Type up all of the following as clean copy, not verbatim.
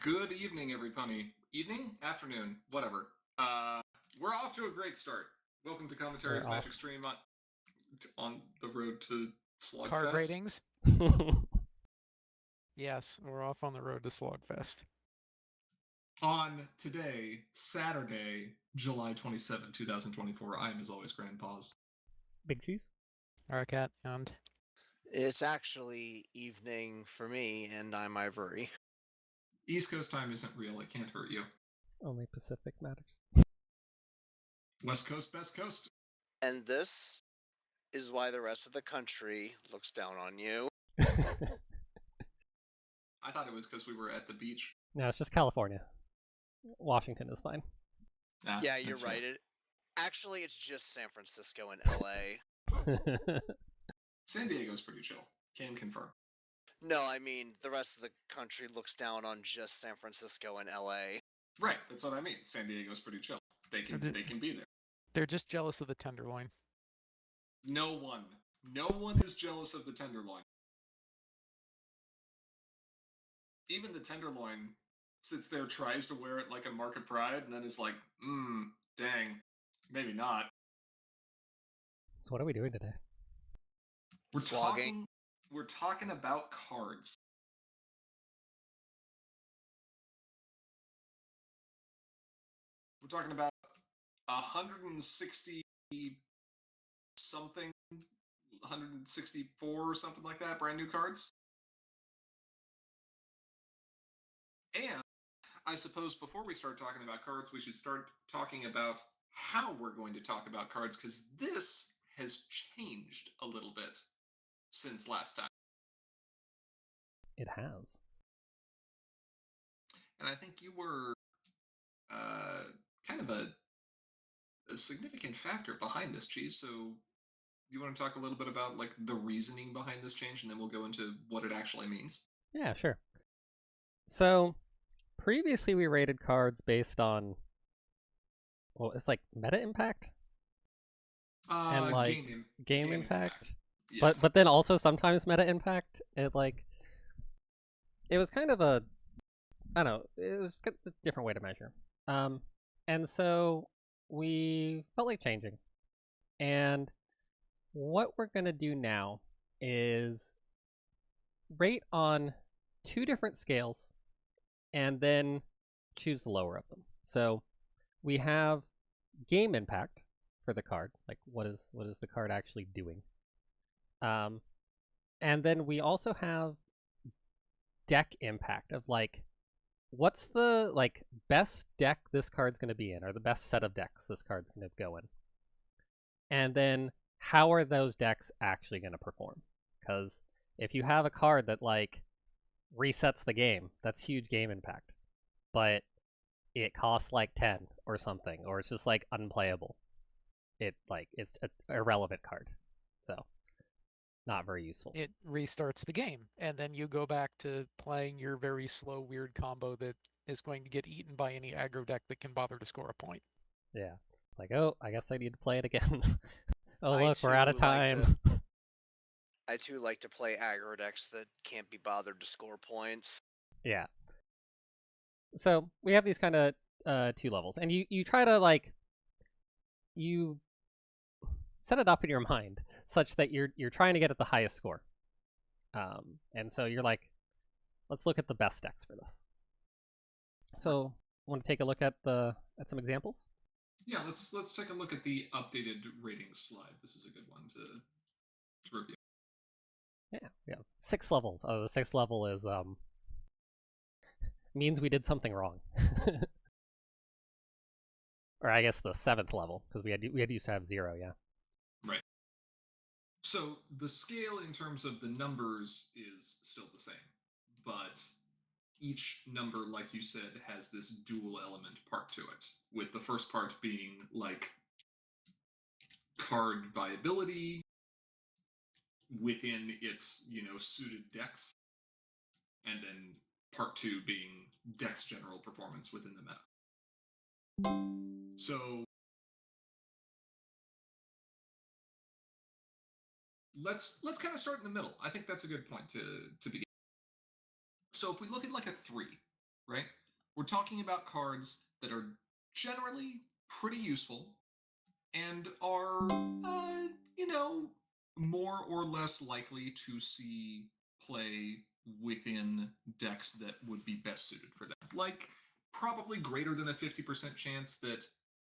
Good evening, everybody. Evening? Afternoon? Whatever. We're off to a great start. Welcome to Commentary's We're Magic off. Stream on the road to Slogfest. Card ratings? Yes, we're off on the road to Slogfest. On today, Saturday, July 27, 2024, I am as always Grandpa's. Big Cheese? Cat and It's actually evening for me, and I'm Ivory. East Coast time isn't real, it can't hurt you. Only Pacific matters. West Coast, best coast. And this is why the rest of the country looks down on you. I thought it was because we were at the beach. No, it's just California. Washington is fine. Yeah, you're right. Actually, it's just San Francisco and LA. San Diego's pretty chill. Can confirm. No, I mean, the rest of the country looks down on just San Francisco and LA. Right, that's what I mean. San Diego's pretty chill. They can be there. They're just jealous of the Tenderloin. No one is jealous of the Tenderloin. Even the Tenderloin sits there, tries to wear it like a mark of pride, and then is like, dang, maybe not. So what are we doing today? We're talking about cards. We're talking about 160 something, 164 or something like that, brand new cards. And I suppose before we start talking about cards, we should start talking about how we're going to talk about cards, because this has changed a little bit since last time. It has. And I think you were kind of a significant factor behind this, Cheese. So you want to talk a little bit about like the reasoning behind this change, and then we'll go into what it actually means? Yeah, sure. So previously we rated cards based on, well, it's like meta impact? And like game impact. Yeah. But then also sometimes meta impact. It was kind of a, I don't know, it was a different way to measure. And so we felt like changing. And what we're going to do now is rate on two different scales and then choose the lower of them. So we have game impact for the card, like what is the card actually doing. And then we also have deck impact of like, what's the like best deck this card's going to be in, or the best set of decks this card's going to go in. And then how are those decks actually going to perform? Because if you have a card that like resets the game, that's huge game impact. But it costs like 10 or something, or it's just like unplayable. It's an irrelevant card. So not very useful. It restarts the game, and then you go back to playing your very slow, weird combo that is going to get eaten by any aggro deck that can bother to score a point. Yeah. It's like, oh, I guess I need to play it again. Oh, look, we're out of time. I too like to play aggro decks that can't be bothered to score points. Yeah. So we have these kind of two levels, and you try to like, you set it up in your mind such that you're trying to get at the highest score. And so you're like, let's look at the best decks for this. So want to take a look at some examples? Yeah, let's take a look at the updated ratings slide. This is a good one to review. Yeah. 6 levels. Oh, the 6th level is means we did something wrong. Or I guess the 7th level, because we had used to have 0, yeah. Right. So the scale in terms of the numbers is still the same, but each number, like you said, has this dual element part to it, with the first part being like card viability within its, suited decks, and then part 2 being deck's general performance within the meta. So let's kind of start in the middle. I think that's a good point to begin. So if we look at like a 3, right? We're talking about cards that are generally pretty useful and are, more or less likely to see play within decks that would be best suited for them. Like, probably greater than a 50% chance that,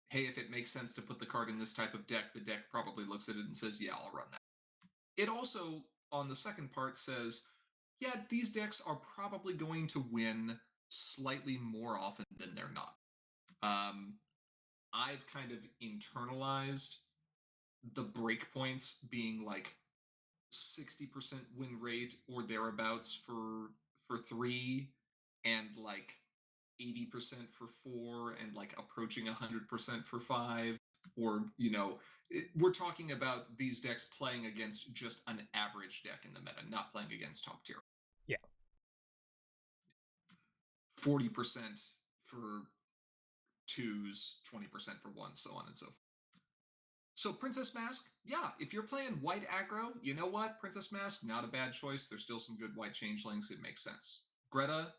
hey, if it makes sense to put the card in this type of deck, the deck probably looks at it and says, yeah, I'll run that. It also, on the second part, says, yeah, these decks are probably going to win slightly more often than they're not. I've kind of internalized the breakpoints being like 60% win rate or thereabouts for 3, and like 80% for 4, and like approaching 100% for 5. Or, we're talking about these decks playing against just an average deck in the meta, not playing against top tier. Yeah. 40% for 2s, 20% for 1, so on and so forth. So Princess Mask, yeah, if you're playing white aggro, you know what? Princess Mask, not a bad choice. There's still some good white changelings. It makes sense. Greta,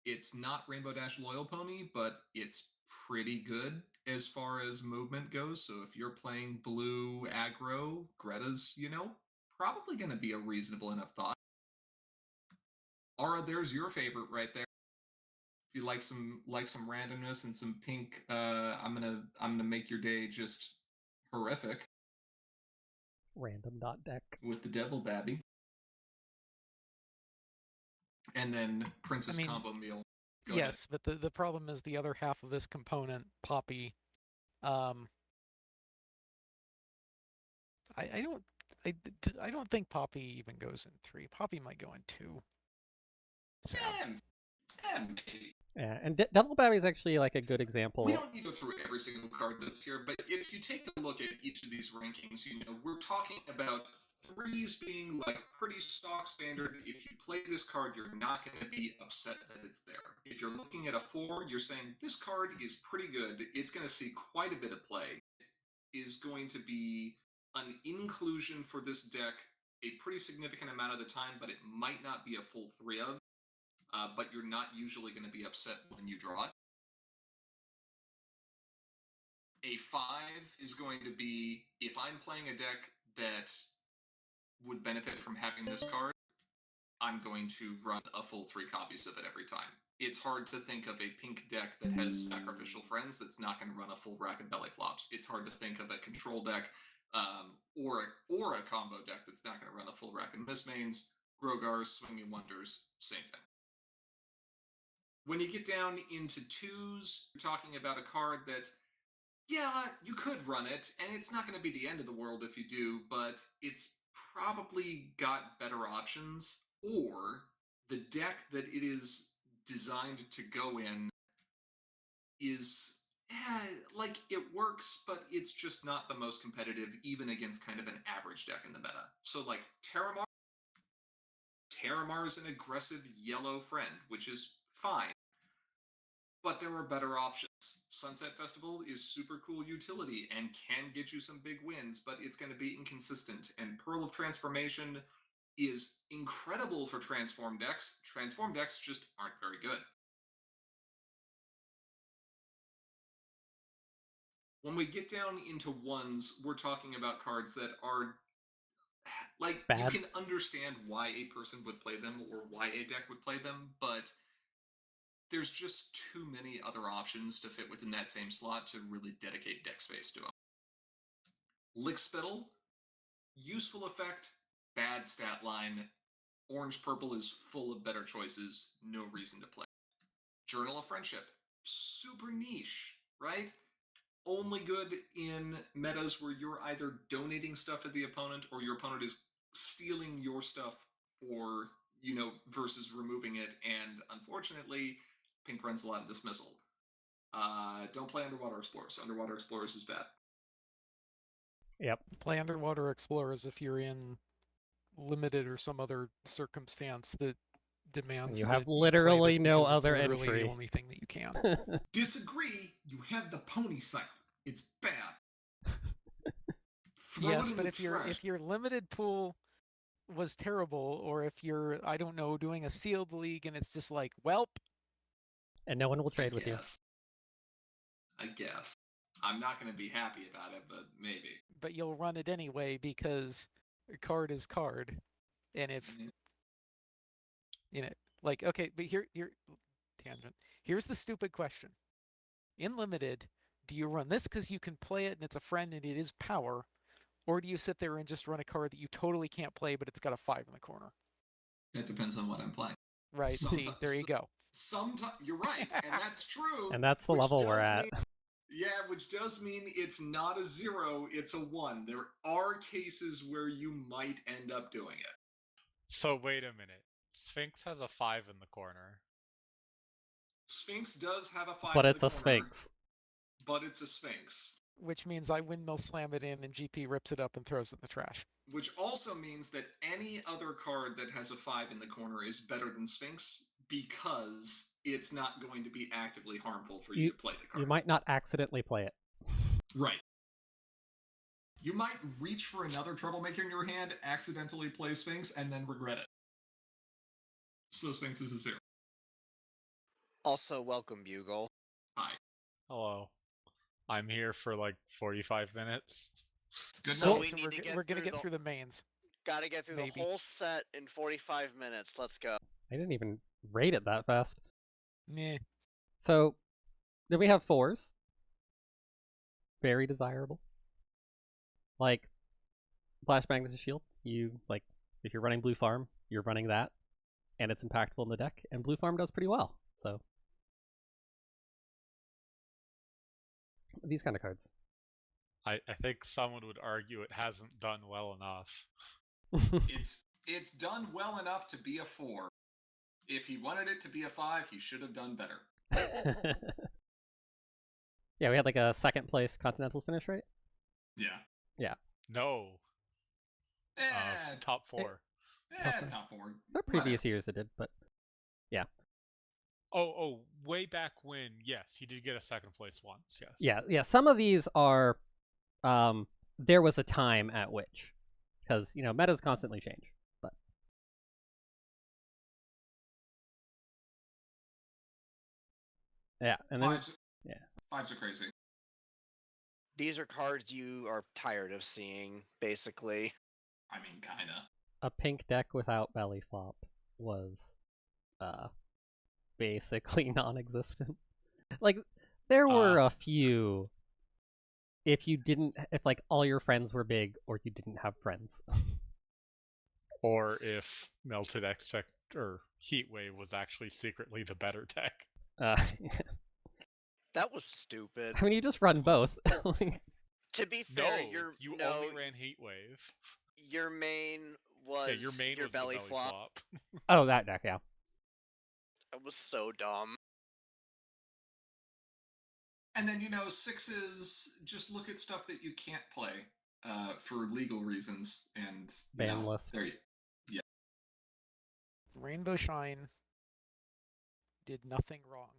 it's not Rainbow Dash Loyal Pony, but it's pretty good as far as movement goes. So if you're playing blue aggro, Greta's, probably going to be a reasonable enough thought. Aura, there's your favorite right there. If you like some randomness and some pink, I'm gonna make your day just horrific. Random.deck. With the Devil Babby. And then Princess Combo Meal. Go yes, ahead. But the problem is the other half of this component, Poppy. I don't think Poppy even goes in 3. Poppy might go in 2. Maybe. Yeah, and Devil Babby is actually like a good example. We don't need to go through every single card that's here, but if you take a look at each of these rankings, we're talking about 3s being like pretty stock standard. If you play this card, you're not going to be upset that it's there. If you're looking at a 4, you're saying this card is pretty good. It's going to see quite a bit of play. It is going to be an inclusion for this deck a pretty significant amount of the time, but it might not be a full 3 of. But you're not usually going to be upset when you draw it. A 5 is going to be, if I'm playing a deck that would benefit from having this card, I'm going to run a full 3 copies of it every time. It's hard to think of a pink deck that has Sacrificial Friends that's not going to run a full rack of belly flops. It's hard to think of a control deck or a combo deck that's not going to run a full rack of Mistmains, Grogars, Swinging Wonders, same thing. When you get down into 2s, you're talking about a card that, yeah, you could run it, and it's not going to be the end of the world if you do, but it's probably got better options, or the deck that it is designed to go in is, it works, but it's just not the most competitive, even against kind of an average deck in the meta. So, like, Terramar is an aggressive yellow friend, which is fine. But there are better options. Sunset Festival is super cool utility and can get you some big wins, but it's going to be inconsistent. And Pearl of Transformation is incredible for Transform decks. Transform decks just aren't very good. When we get down into 1s, we're talking about cards that are like, bad. You can understand why a person would play them or why a deck would play them, but there's just too many other options to fit within that same slot to really dedicate deck space to them. Lickspittle, useful effect, bad stat line. Orange-purple is full of better choices, no reason to play. Journal of Friendship, super niche, right? Only good in metas where you're either donating stuff to the opponent or your opponent is stealing your stuff for, versus removing it. And unfortunately, pink runs a lot of dismissal. Don't play Underwater Explorers. Underwater Explorers is bad. Yep. Play Underwater Explorers if you're in limited or some other circumstance that demands you have literally no other literally entry. The only thing that you can. Disagree. You have the pony cycle. It's bad. Yes, but if your limited pool was terrible, or if you're, I don't know, doing a sealed league and it's just like, welp, And no one will trade with you. I guess. I'm not going to be happy about it, but maybe. But you'll run it anyway because card is card. And if, like, okay, but here, tangent. Here's the stupid question. In Limited, do you run this because you can play it and it's a friend and it is power? Or do you sit there and just run a card that you totally can't play, but it's got a 5 in the corner? It depends on what I'm playing. Right, see, there you go. Sometimes you're right, and that's true. And that's the level we're at. Which does mean it's not a 0, it's a 1. There are cases where you might end up doing it. So wait a minute. Sphinx has a 5 in the corner. Sphinx does have a 5 but in it's the a corner, Sphinx. But it's a Sphinx. Which means I windmill slam it in and GP rips it up and throws it in the trash. Which also means that any other card that has a 5 in the corner is better than Sphinx because it's not going to be actively harmful for you to play the card. You might not accidentally play it. Right. You might reach for another troublemaker in your hand, accidentally play Sphinx, and then regret it. So Sphinx is a 0. Also, welcome, Bugle. Hi. Hello. I'm here for like 45 minutes. Good So night. we're gonna get through the mains. Gotta get through the whole set in 45 minutes. Let's go. I didn't even rate it that fast. Nah. So, then we have 4s. Very desirable. Like, Flash Magnus Shield. If you're running Blue Farm, you're running that. And it's impactful in the deck. And Blue Farm does pretty well, so. These kind of cards. I think someone would argue it hasn't done well enough. It's done well enough to be a 4. If he wanted it to be a 5, he should have done better. Yeah, we had like a 2nd place Continental finish, right? Yeah. No. Top 4. Top 4. The previous years it did, but yeah. Oh, way back when, yes, he did get a 2nd place once, Yeah. yes. Some of these are, there was a time at which, because, metas constantly change, but. Yeah, and then, Fives are crazy. These are cards you are tired of seeing, basically. I mean, kinda. A pink deck without belly flop was, basically non-existent. Like, there were a few, if like all your friends were big, or you didn't have friends. Or if Melted Expect or Heatwave was actually secretly the better deck. That was stupid. I mean, you just run both. To be fair, you only ran Heatwave. Your main was your main was belly the belly flop. Oh, that deck, yeah. That was so dumb. And then, 6s, just look at stuff that you can't play for legal reasons. And ban list. Yeah. Rainbow Shine did nothing wrong.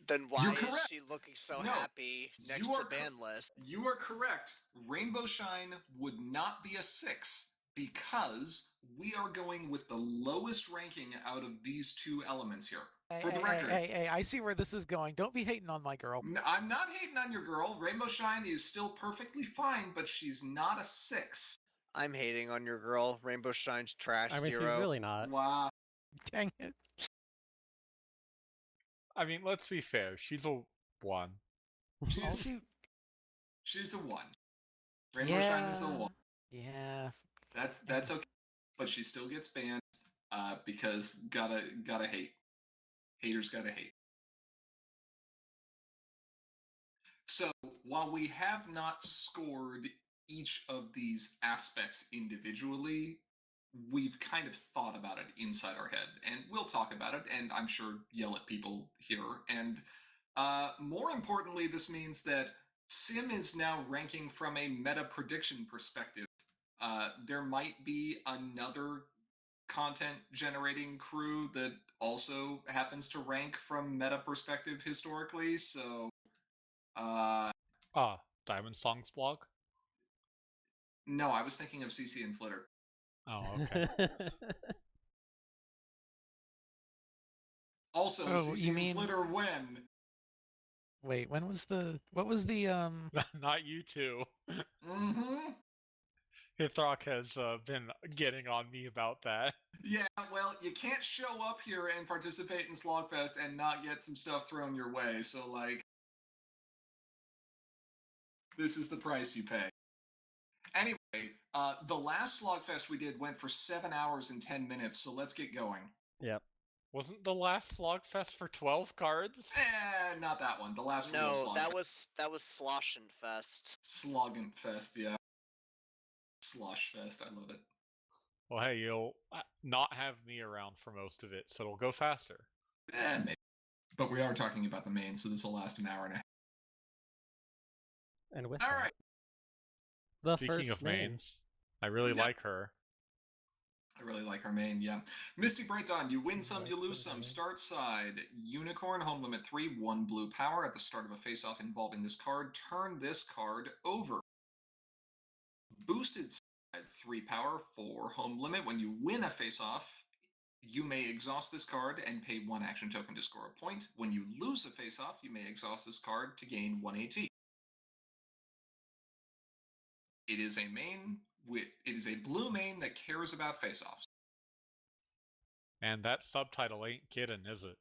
Then why is she looking so happy next to ban list? You are correct. Rainbow Shine would not be a 6 because we are going with the lowest ranking out of these 2 elements here. For the record. Hey, I see where this is going. Don't be hating on my girl. No, I'm not hating on your girl. Rainbow Shine is still perfectly fine, but she's not a 6. I'm hating on your girl. Rainbow Shine's trash. I mean, 0. she's really not. Wow. Dang it. I mean, let's be fair. She's a 1. She's a 1. Rainbow Shine is a 1. Yeah. That's okay. But she still gets banned because gotta hate. Haters gotta hate. So while we have not scored each of these aspects individually, we've kind of thought about it inside our head, and we'll talk about it, and I'm sure yell at people here. And more importantly, this means that Sim is now ranking from a meta prediction perspective. There might be another content generating crew that also happens to rank from meta perspective historically, so Diamond Songs blog? No, I was thinking of CC and Flitter. Oh, okay. Also, CC and Flitter when? Wait, when was the... What was the... Not you two. Mm-hmm. Hithrock has been getting on me about that. Yeah, well, you can't show up here and participate in Slogfest and not get some stuff thrown your way, so, like... This is the price you pay. Anyway, the last Slogfest we did went for 7 hours and 10 minutes, so let's get going. Yep. Wasn't the last Slogfest for 12 cards? Not that one. The last no, real Slogfest. that was Sloshent Fest. Sloggant Fest, yeah. Slosh Fest, I love it. Well, hey, you'll not have me around for most of it, so it'll go faster. Maybe. But we are talking about the main, so this will last an hour and a half. And with All that, right. the Speaking first of main. mains, I really like her. I really like her main, yeah. Misty Bright Dawn, you win some, you lose some. Start side. Unicorn, home limit 3, 1 blue power. At the start of a face-off involving this card, turn this card over. Boosted side, 3 power, 4 home limit. When you win a face-off, you may exhaust this card and pay 1 action token to score a point. When you lose a face-off, you may exhaust this card to gain 1 AT. It is a main. It is a blue main that cares about face-offs. And that subtitle ain't kidding, is it?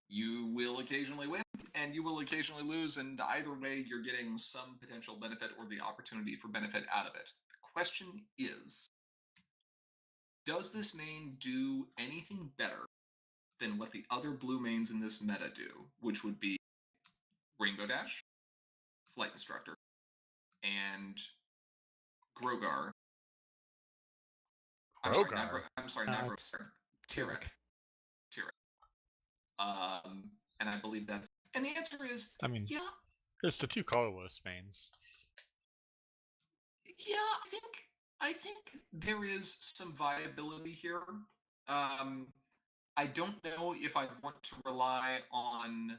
You will occasionally win, and you will occasionally lose, and either way, you're getting some potential benefit or the opportunity for benefit out of it. The question is, does this main do anything better than what the other blue mains in this meta do, which would be Rainbow Dash, Flight Instructor, and Grogar. Grogar? I'm sorry, not it's Grogar. Tyrek. And I believe that's... And the answer is, I mean, yeah. There's the 2 colorless mains. Yeah, I think there is some viability here. I don't know if I'd want to rely on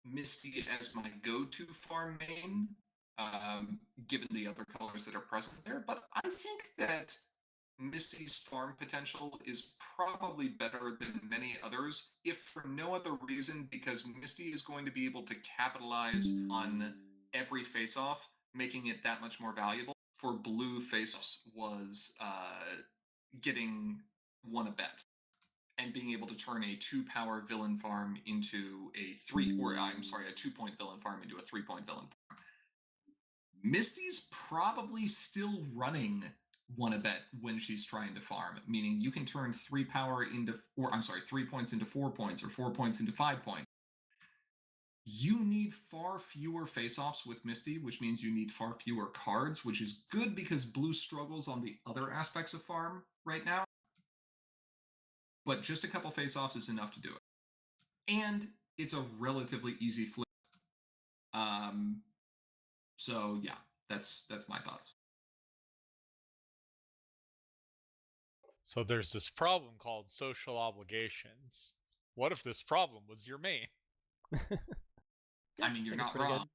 Misty as my go-to farm main, given the other colors that are present there, but I think that Misty's farm potential is probably better than many others, if for no other reason because Misty is going to be able to capitalize on every face-off, making it that much more valuable. For blue face-offs was getting 1 a bet and being able to turn a 2-power villain farm into a 2-point villain farm into a 3-point villain farm. Misty's probably still running 1 a bet when she's trying to farm, meaning you can turn 3 points into 4 points or 4 points into 5 points. You need far fewer face-offs with Misty, which means you need far fewer cards, which is good because blue struggles on the other aspects of farm right now. But just a couple face-offs is enough to do it. And it's a relatively easy flip. So yeah, that's my thoughts. So there's this problem called social obligations. What if this problem was your main? I mean, you're not wrong.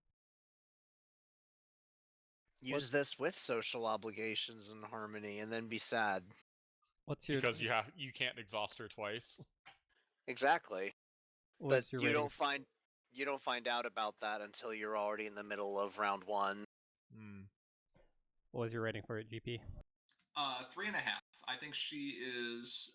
Use this with social obligations and harmony, and then be sad. Because you can't exhaust her twice. Exactly. But you don't find out about that until you're already in the middle of round 1. What was your rating for it, GP? 3.5. I think she is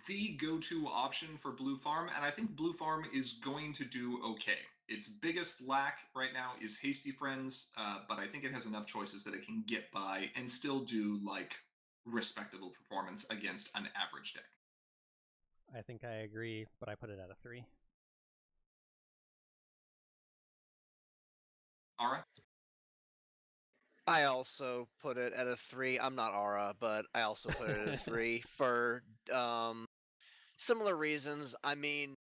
the go-to option for Blue Farm, and I think Blue Farm is going to do okay. Its biggest lack right now is Hasty Friends, but I think it has enough choices that it can get by and still do, like, respectable performance against an average deck. I think I agree, but I put it at a 3. Aura? I also put it at a 3. I'm not Aura, but I also put it at a 3 for similar reasons. I mean,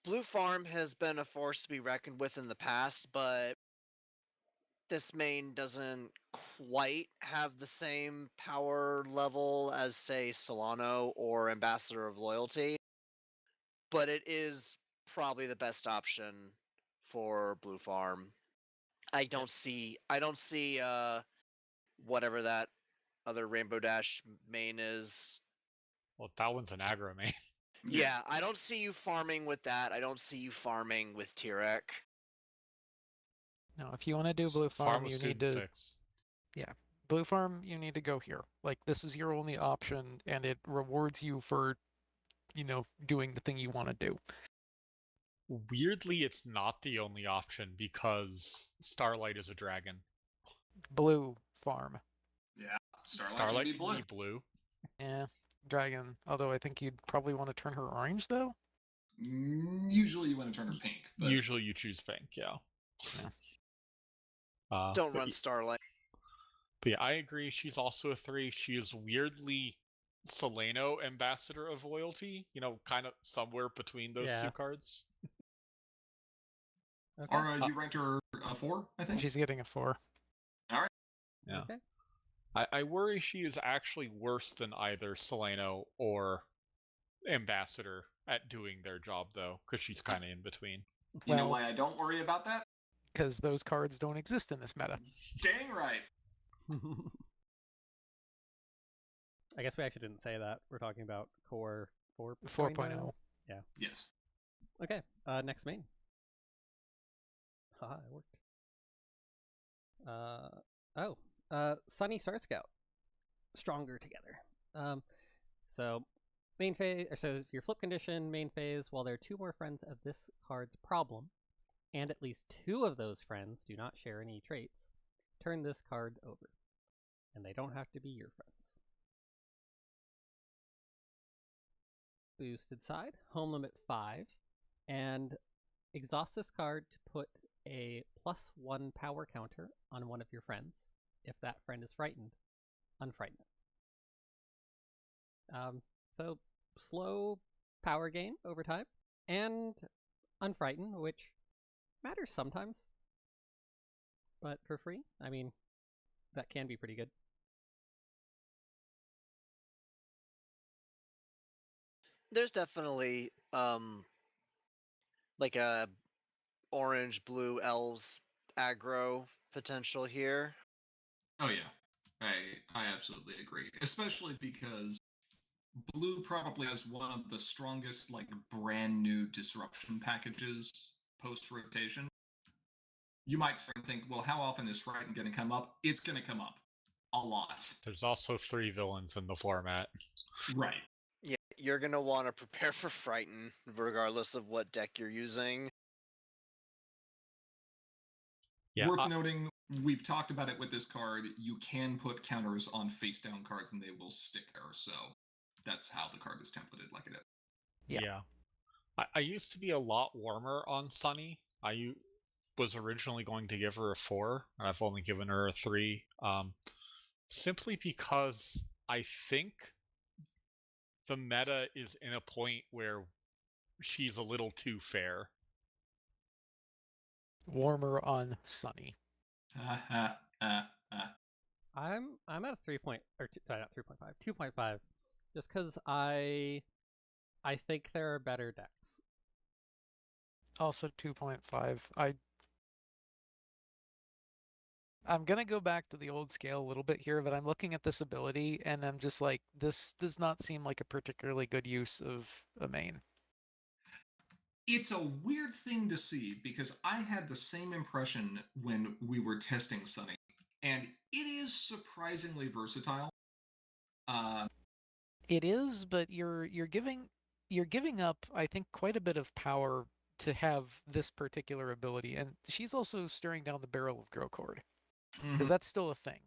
Blue Farm has been a force to be reckoned with in the past, but this main doesn't quite have the same power level as, say, Solano or Ambassador of Loyalty. But it is probably the best option for Blue Farm. I don't see whatever that other Rainbow Dash main is. Well, that one's an aggro main. Yeah, I don't see you farming with that. I don't see you farming with Tyrek. No, if you want to do blue farm, you need to. 6. Yeah, blue farm, you need to go here. Like, this is your only option, and it rewards you for, doing the thing you want to do. Weirdly, it's not the only option because Starlight is a dragon. Blue farm. Yeah, Starlight can be blue. Yeah, dragon. Although I think you'd probably want to turn her orange, though. Usually you want to turn her pink. But... Usually you choose pink, yeah. Don't run Starlight. But yeah, I agree. She's also a 3. She is weirdly Solano Ambassador of Loyalty. Kind of somewhere between those two cards. Okay. Or you ranked her a 4, I think? She's getting a 4. All right. Yeah. Okay. I worry she is actually worse than either Solano or Ambassador at doing their job, though, because she's kind of in between. You know why I don't worry about that? Because those cards don't exist in this meta. Dang right. I guess we actually didn't say that. We're talking about core 4.0. Yeah. Yes. Okay. Next main. Haha, it worked. Sunny Star Scout. Stronger together. So main phase, so your flip condition, main phase, while there are 2 more friends of this card's problem, and at least 2 of those friends do not share any traits, turn this card over. And they don't have to be your friends. Boosted side, home limit 5, and exhaust this card to put a +1 power counter on one of your friends. If that friend is frightened, unfrighten it. So slow power gain over time, and unfrighten, which matters sometimes. But for free, I mean, that can be pretty good. There's definitely like a orange blue elves aggro potential here. Oh yeah, I absolutely agree, especially because blue probably has one of the strongest brand new disruption packages post rotation. You might think, well, how often is Frighten going to come up? It's going to come up a lot. There's also 3 villains in the format. Right. Yeah, you're going to want to prepare for Frighten regardless of what deck you're using. Yeah, worth noting, we've talked about it with this card, you can put counters on face down cards and they will stick there, so that's how the card is templated like it is. Yeah. I used to be a lot warmer on Sunny. I was originally going to give her a 4, and I've only given her a 3, simply because I think the meta is in a point where she's a little too fair. Warmer on Sunny. I'm at a 2.5, just because I think there are better decks. Also 2.5. I'm gonna go back to the old scale a little bit here, but I'm looking at this ability and I'm just like, this does not seem like a particularly good use of a main. It's a weird thing to see because I had the same impression when we were testing Sunny, and it is surprisingly versatile. It is, but you're giving up, I think, quite a bit of power to have this particular ability, and she's also staring down the barrel of Growcord, because that's still a thing.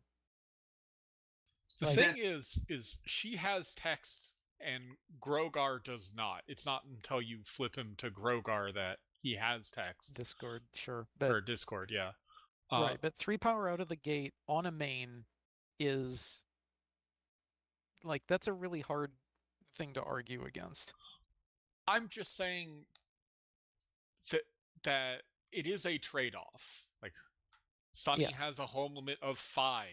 The thing is she has text and Grogar does not. It's not until you flip him to Grogar that he has text. Discord, sure. Or Discord, yeah. Right, but 3 power out of the gate on a main is, like, that's a really hard thing to argue against. I'm just saying that it is a trade-off. Like, Sunny has a home limit of 5.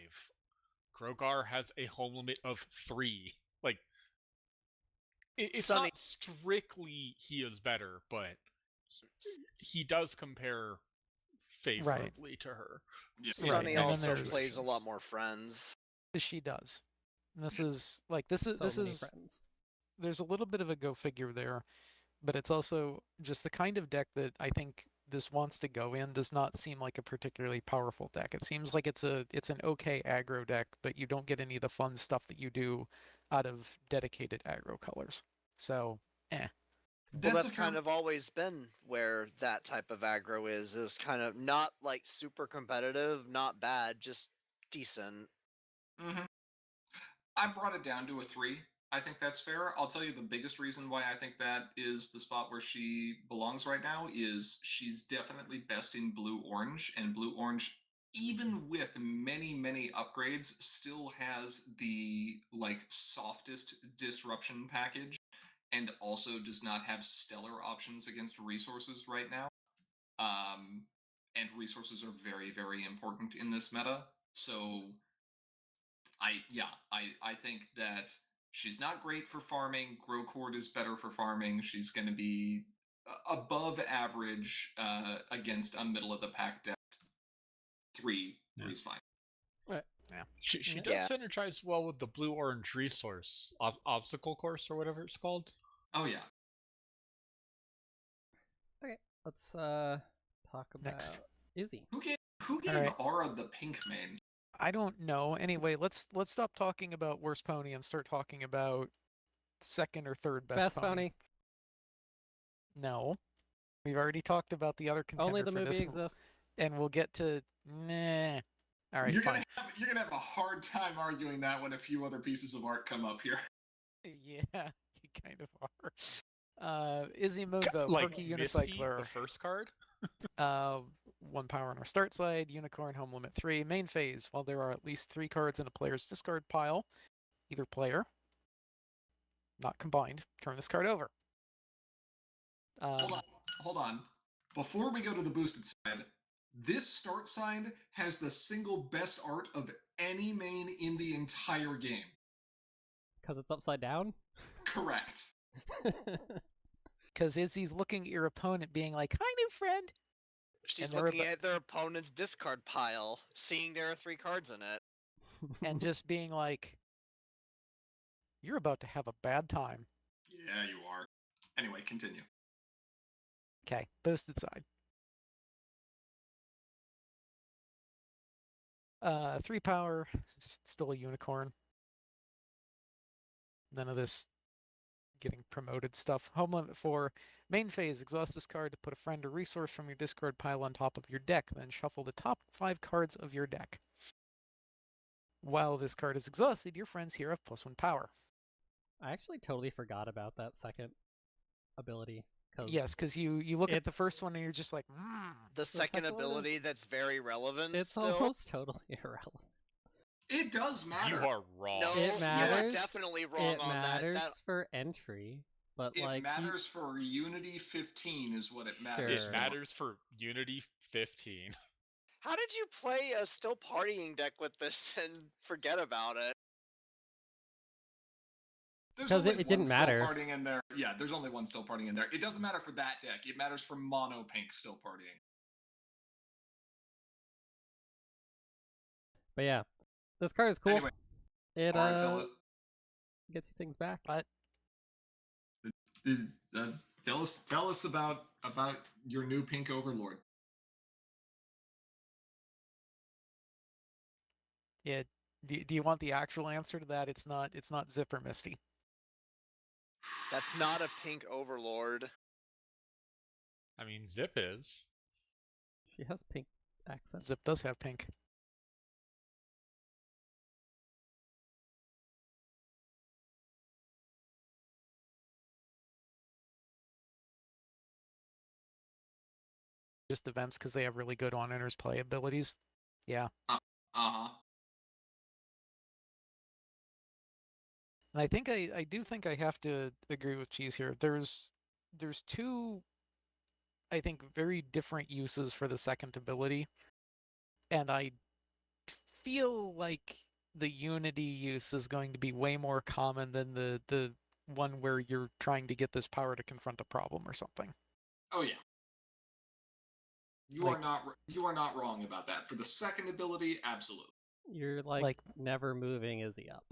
Grogar has a home limit of 3. Like, it's Sunny, not strictly he is better, but he does compare favorably to her. Yeah. Sunny also plays a lot more friends. She does. And this is like this is friends. there's a little bit of a go figure there, but it's also just the kind of deck that I think this wants to go in does not seem like a particularly powerful deck. It seems like it's an okay aggro deck, but you don't get any of the fun stuff that you do out of dedicated aggro colors. So, Well, that's kind of always been where that type of aggro is kind of not like super competitive, not bad, just decent. Mm-hmm. I brought it down to a 3. I think that's fair. I'll tell you the biggest reason why I think that is the spot where she belongs right now is she's definitely best in blue-orange, and blue-orange, even with many, many upgrades, still has the softest disruption package, and also does not have stellar options against resources right now. And resources are very, very important in this meta. So I think that she's not great for farming. Growcord is better for farming. She's going to be above average against a middle of the pack deck. 3 is fine. Right. Yeah. She does synergize well with the blue-orange resource obstacle course or whatever it's called. Oh yeah. Okay, let's talk about Next. Izzy. Who gave Aura the pink mane? I don't know. Anyway, let's stop talking about worst pony and start talking about second or third best pony. No, we've already talked about the other contender. Only the for movie this, exists, and we'll get to nah. All right, you're gonna have a hard time arguing that when a few other pieces of art come up here. Yeah, you kind of are. Izzy Moonbow, like Quirky Misty, Unicycler. The first card. 1 power on our start side. Unicorn, home limit 3. Main phase. While there are at least 3 cards in a player's discard pile, either player, not combined, turn this card over. Hold on. Before we go to the boosted side, this start side has the single best art of any main in the entire game. Because it's upside down? Correct. Because Izzy's looking at your opponent being like, hi, new friend. She's looking at their opponent's discard pile, seeing there are 3 cards in it. And just being like, you're about to have a bad time. Yeah, you are. Anyway, continue. Okay, boosted side. 3 power, still a unicorn. None of this getting promoted stuff. Home limit 4. Main phase, exhaust this card to put a friend or resource from your discard pile on top of your deck, then shuffle the top 5 cards of your deck. While this card is exhausted, your friends here have +1 power. I actually totally forgot about that second ability. Yes, because you look at the first one and you're just like, The second ability that's very relevant. It's still. Almost totally irrelevant. It does matter. You are wrong. No, it matters. you are definitely wrong on that. It matters for entry, but it matters for Unity 15 is what it matters. It matters for Unity 15. How did you play a still partying deck with this and forget about it? Because it didn't matter. Partying in there. Yeah, there's only one still partying in there. It doesn't matter for that deck. It matters for mono pink still partying. But yeah, this card is cool. Anyway, it gets you things back. But tell us about your new pink overlord. Yeah, do you want the actual answer to that? It's not Zipper Misty. That's not a pink overlord. I mean, Zip is. She has pink accent. Zip does have pink. Just events because they have really good on-enters play abilities. Yeah. Uh-huh. And I think I do think I have to agree with Cheese here. There's 2, I think, very different uses for the second ability. And I feel like the Unity use is going to be way more common than the one where you're trying to get this power to confront a problem or something. Oh yeah. You are not wrong about that. For the second ability, absolutely. You're like never moving Izzy up.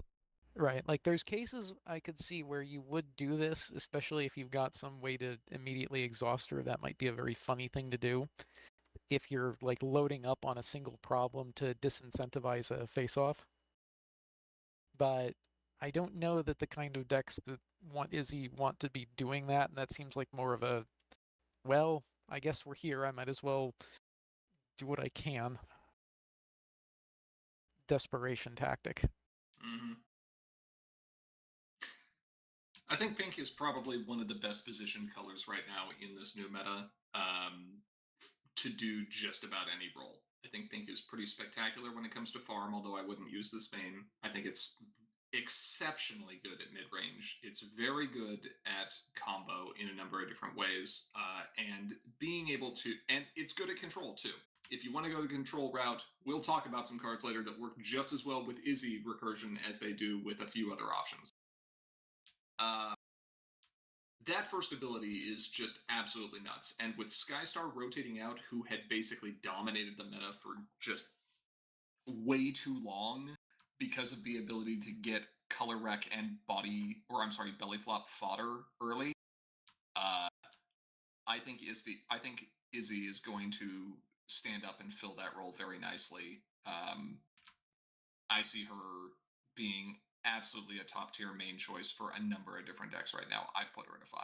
Right. Like there's cases I could see where you would do this, especially if you've got some way to immediately exhaust her. That might be a very funny thing to do if you're like loading up on a single problem to disincentivize a face-off. But I don't know that the kind of decks that want Izzy want to be doing that, and that seems like more of a, well, I guess we're here, I might as well do what I can. Desperation tactic. Mm-hmm. I think pink is probably one of the best positioned colors right now in this new meta to do just about any role. I think pink is pretty spectacular when it comes to farm, although I wouldn't use this main. I think it's exceptionally good at mid-range. It's very good at combo in a number of different ways, and being able to, and it's good at control too. If you want to go the control route, we'll talk about some cards later that work just as well with Izzy recursion as they do with a few other options. That first ability is just absolutely nuts. And with Skystar rotating out, who had basically dominated the meta for just way too long because of the ability to get color wreck and belly flop fodder early, I think Izzy is going to stand up and fill that role very nicely. I see her being absolutely a top tier main choice for a number of different decks right now. I've put her at a 5.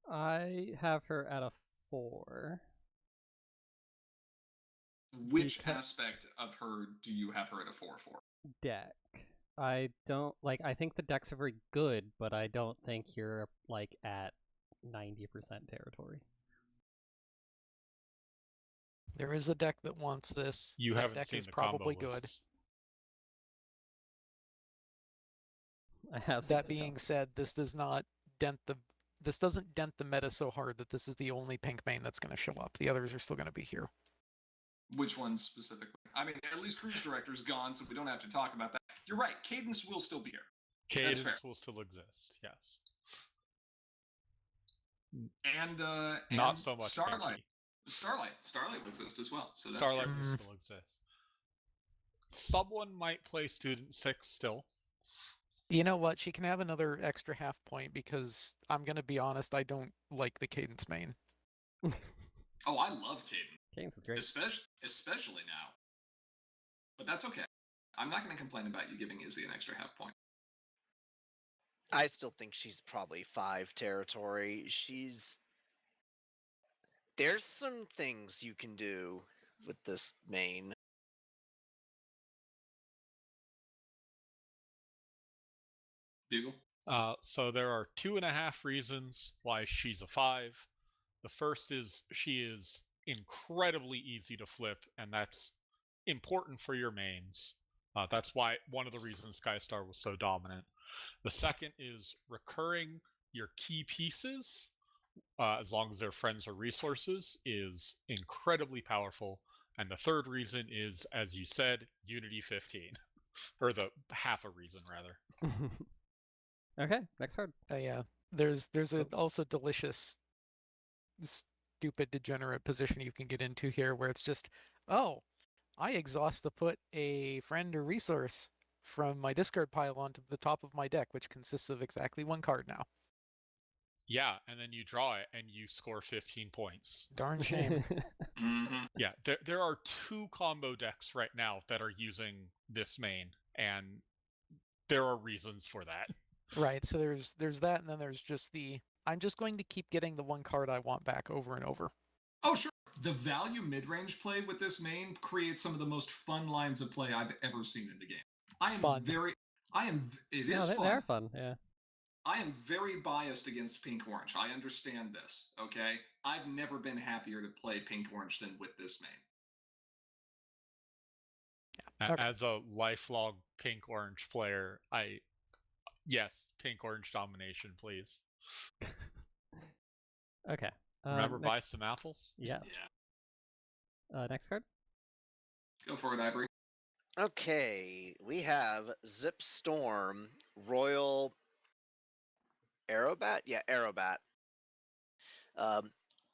I have her at a 4. Which aspect of her do you have her at a 4 for? Deck. I don't like. I think the decks are very good, but I don't think you're like at 90% territory. There is a deck that wants this. You that haven't deck seen is the probably combo good. lists. I have. That being said, this does not dent the. This doesn't dent the meta so hard that this is the only pink main that's going to show up. The others are still going to be here. Which ones specifically? I mean, at least Cruise Director's gone, so we don't have to talk about that. You're right. Cadence will still be here. Cadence will still exist. Yes. And not so much Starlight. Starlight will exist as well. So that's Starlight will still exist. Someone might play Student 6 still. You know what? She can have another extra half point because I'm going to be honest, I don't like the Cadence main. Oh, I love Cadence. Cadence is great. Especially now. But that's okay. I'm not going to complain about you giving Izzy an extra half point. I still think she's probably 5 territory. There's some things you can do with this main. Bugle? So there are 2.5 reasons why she's a 5. The first is she is incredibly easy to flip, and that's important for your mains. That's why one of the reasons Skystar was so dominant. The second is recurring your key pieces, as long as they're friends or resources, is incredibly powerful. And the third reason is, as you said, Unity 15. Or the half a reason, rather. Okay, next card. Yeah. There's also delicious, stupid, degenerate position you can get into here where it's just, oh, I exhaust to put a friend or resource from my discard pile onto the top of my deck, which consists of exactly 1 card now. Yeah, and then you draw it and you score 15 points. Darn shame. Mm-hmm. Yeah, there are 2 combo decks right now that are using this main, and there are reasons for that. Right, so there's that, and then there's just I'm just going to keep getting the 1 card I want back over and over. Oh, sure. The value mid-range play with this main creates some of the most fun lines of play I've ever seen in the game. It is fun. They're fun, yeah. I am very biased against Pink-Orange. I understand this, okay? I've never been happier to play Pink-Orange than with this main. Okay. As a lifelong Pink-Orange player, yes, Pink-Orange domination, please. Okay. Remember, buy some apples? Yeah. Next card? Go for it, Ivory. Okay, we have Zip Storm, Royal Aerobat? Yeah, Aerobat.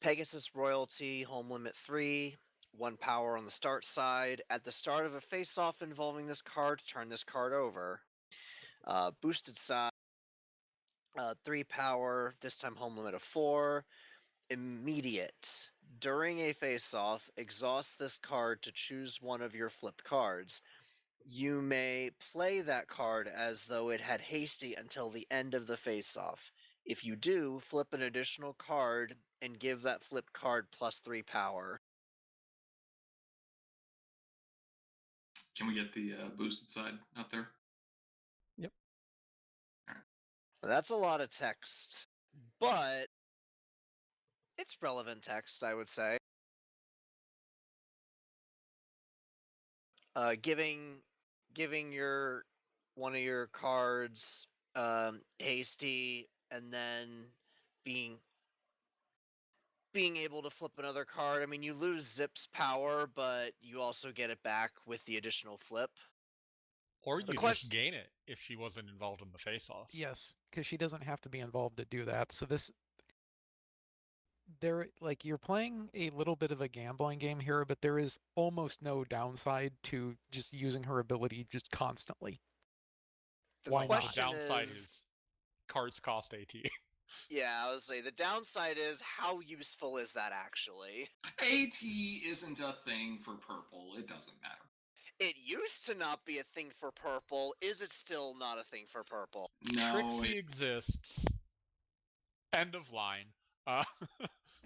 Pegasus Royalty, home limit 3, 1 power on the start side. At the start of a face-off involving this card, turn this card over. Boosted size, 3 power, this time home limit of 4. Immediate. During a face-off, exhaust this card to choose one of your flipped cards. You may play that card as though it had hasty until the end of the face-off. If you do, flip an additional card and give that flipped card +3 power. Can we get the boosted side up there? Yep. All right. That's a lot of text, but it's relevant text, I would say. Giving your one of your cards hasty, and then being able to flip another card. I mean, you lose Zip's power, but you also get it back with the additional flip. Or you just gain it if she wasn't involved in the face-off. Yes, because she doesn't have to be involved to do that. So you're playing a little bit of a gambling game here, but there is almost no downside to just using her ability just constantly. Why not? The downside is cards cost AT. Yeah, I would say the downside is how useful is that actually? AT isn't a thing for purple. It doesn't matter. It used to not be a thing for purple. Is it still not a thing for purple? No. Trixie exists. End of line.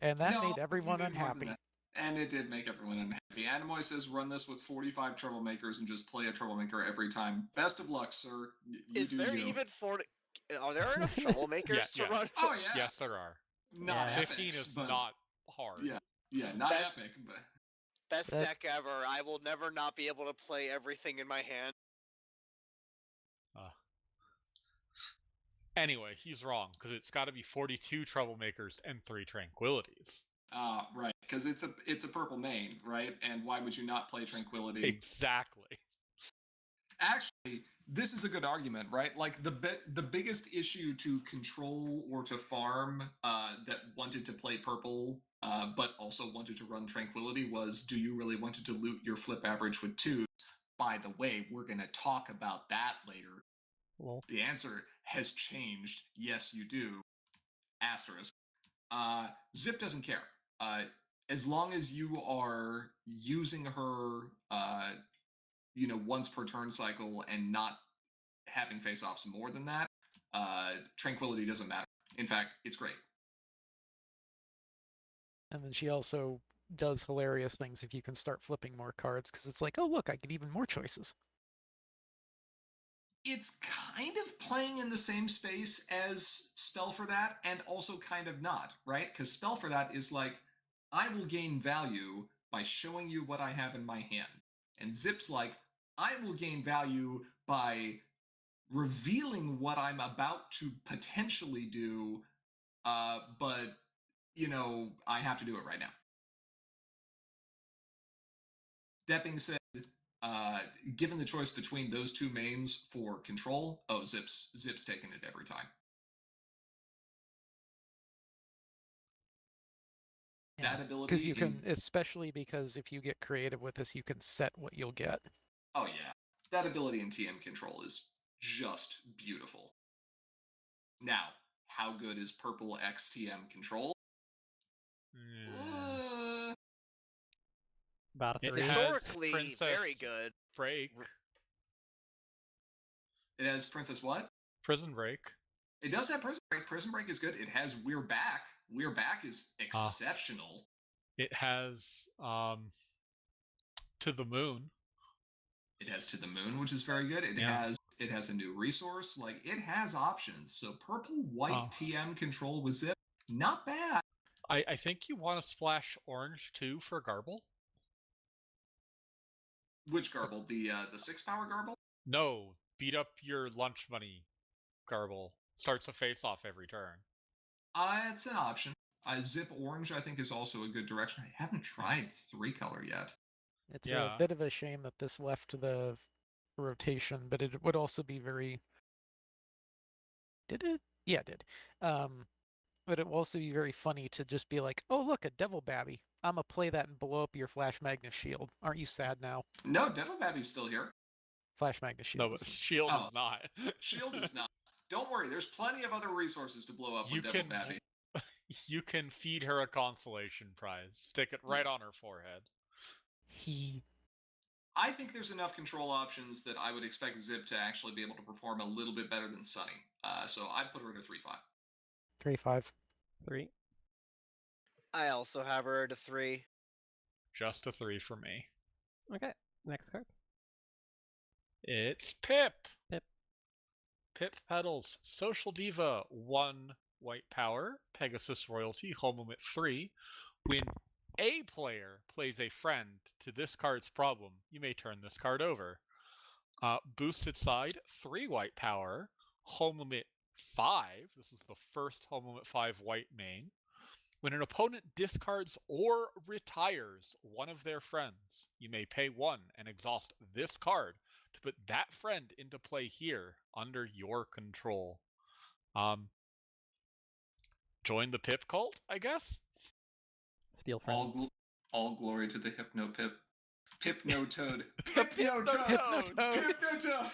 And that made everyone unhappy. And it did make everyone unhappy. Animoy says, run this with 45 troublemakers and just play a troublemaker every time. Best of luck, sir. Is there even 40... Are there enough troublemakers to run? Oh, yeah. Yes, there are. Not 15 is not hard. Yeah, not epic, but... Best deck ever. I will never not be able to play everything in my hand. Anyway, he's wrong, because it's got to be 42 troublemakers and 3 tranquilities. Right, because it's a purple main, right? And why would you not play tranquility? Exactly. Actually, this is a good argument, right? Like the biggest issue to control or to farm that wanted to play purple, but also wanted to run tranquility was, do you really wanted to loot your flip average with 2? By the way, we're going to talk about that later. Well, the answer has changed. Yes, you do. Asterisk. Zip doesn't care. As long as you are using her, once per turn cycle and not having face-offs more than that, tranquility doesn't matter. In fact, it's great. And then she also does hilarious things if you can start flipping more cards, because it's like, oh, look, I get even more choices. It's kind of playing in the same space as Spell for That, and also kind of not, right? Because Spell for That is like, I will gain value by showing you what I have in my hand. And Zip's like, I will gain value by revealing what I'm about to potentially do, but, I have to do it right now. That being said, given the choice between those two mains for control, Zip's taking it every time. Yeah, that ability, because you can, especially because if you get creative with this, you can set what you'll get. Oh yeah, that ability in TM control is just beautiful. Now, how good is purple X TM control? About a 3. Historically, very good. Break. It has Princess what? Prison Break. It does have Prison Break. Prison Break is good. It has We're Back. We're Back is exceptional. It has To the Moon. It has To the Moon, which is very good. It has a new resource. Like, it has options. So purple white TM control with Zip, not bad. I think you want to splash orange too for Garble. Which Garble? The 6-power Garble? No, beat up your lunch money Garble. Starts a face-off every turn. It's an option. Zip orange, I think, is also a good direction. I haven't tried 3-color yet. It's a bit of a shame that this left the rotation, but it would also be very... Did it? Yeah, it did. But it will also be very funny to just be like, oh, look, a Devil Babby. I'm going to play that and blow up your Flash Magnus shield. Aren't you sad now? No, Devil Babby's still here. Flash Magnet Shield. No, but Shield is not. Shield is not. Don't worry, there's plenty of other resources to blow up with Devil Babby. You can feed her a consolation prize. Stick it right on her forehead. I think there's enough control options that I would expect Zip to actually be able to perform a little bit better than Sunny. So I'd put her at a 3-5. 3-5. 3. I also have her at a 3. Just a 3 for me. Okay, next card. It's Pip. Pip. Pip Petals, Social Diva, 1 white power, Pegasus Royalty, home limit 3. When a player plays a friend to this card's problem, you may turn this card over. Boosted side, 3 white power, home limit 5. This is the first home limit 5 white main. When an opponent discards or retires one of their friends, you may pay 1 and exhaust this card to put that friend into play here under your control. Join the Pip cult, I guess? Steal friends. All glory to the Hypno Pip. Hypno-Toad. Hypno-Toad! Hypno-Toad!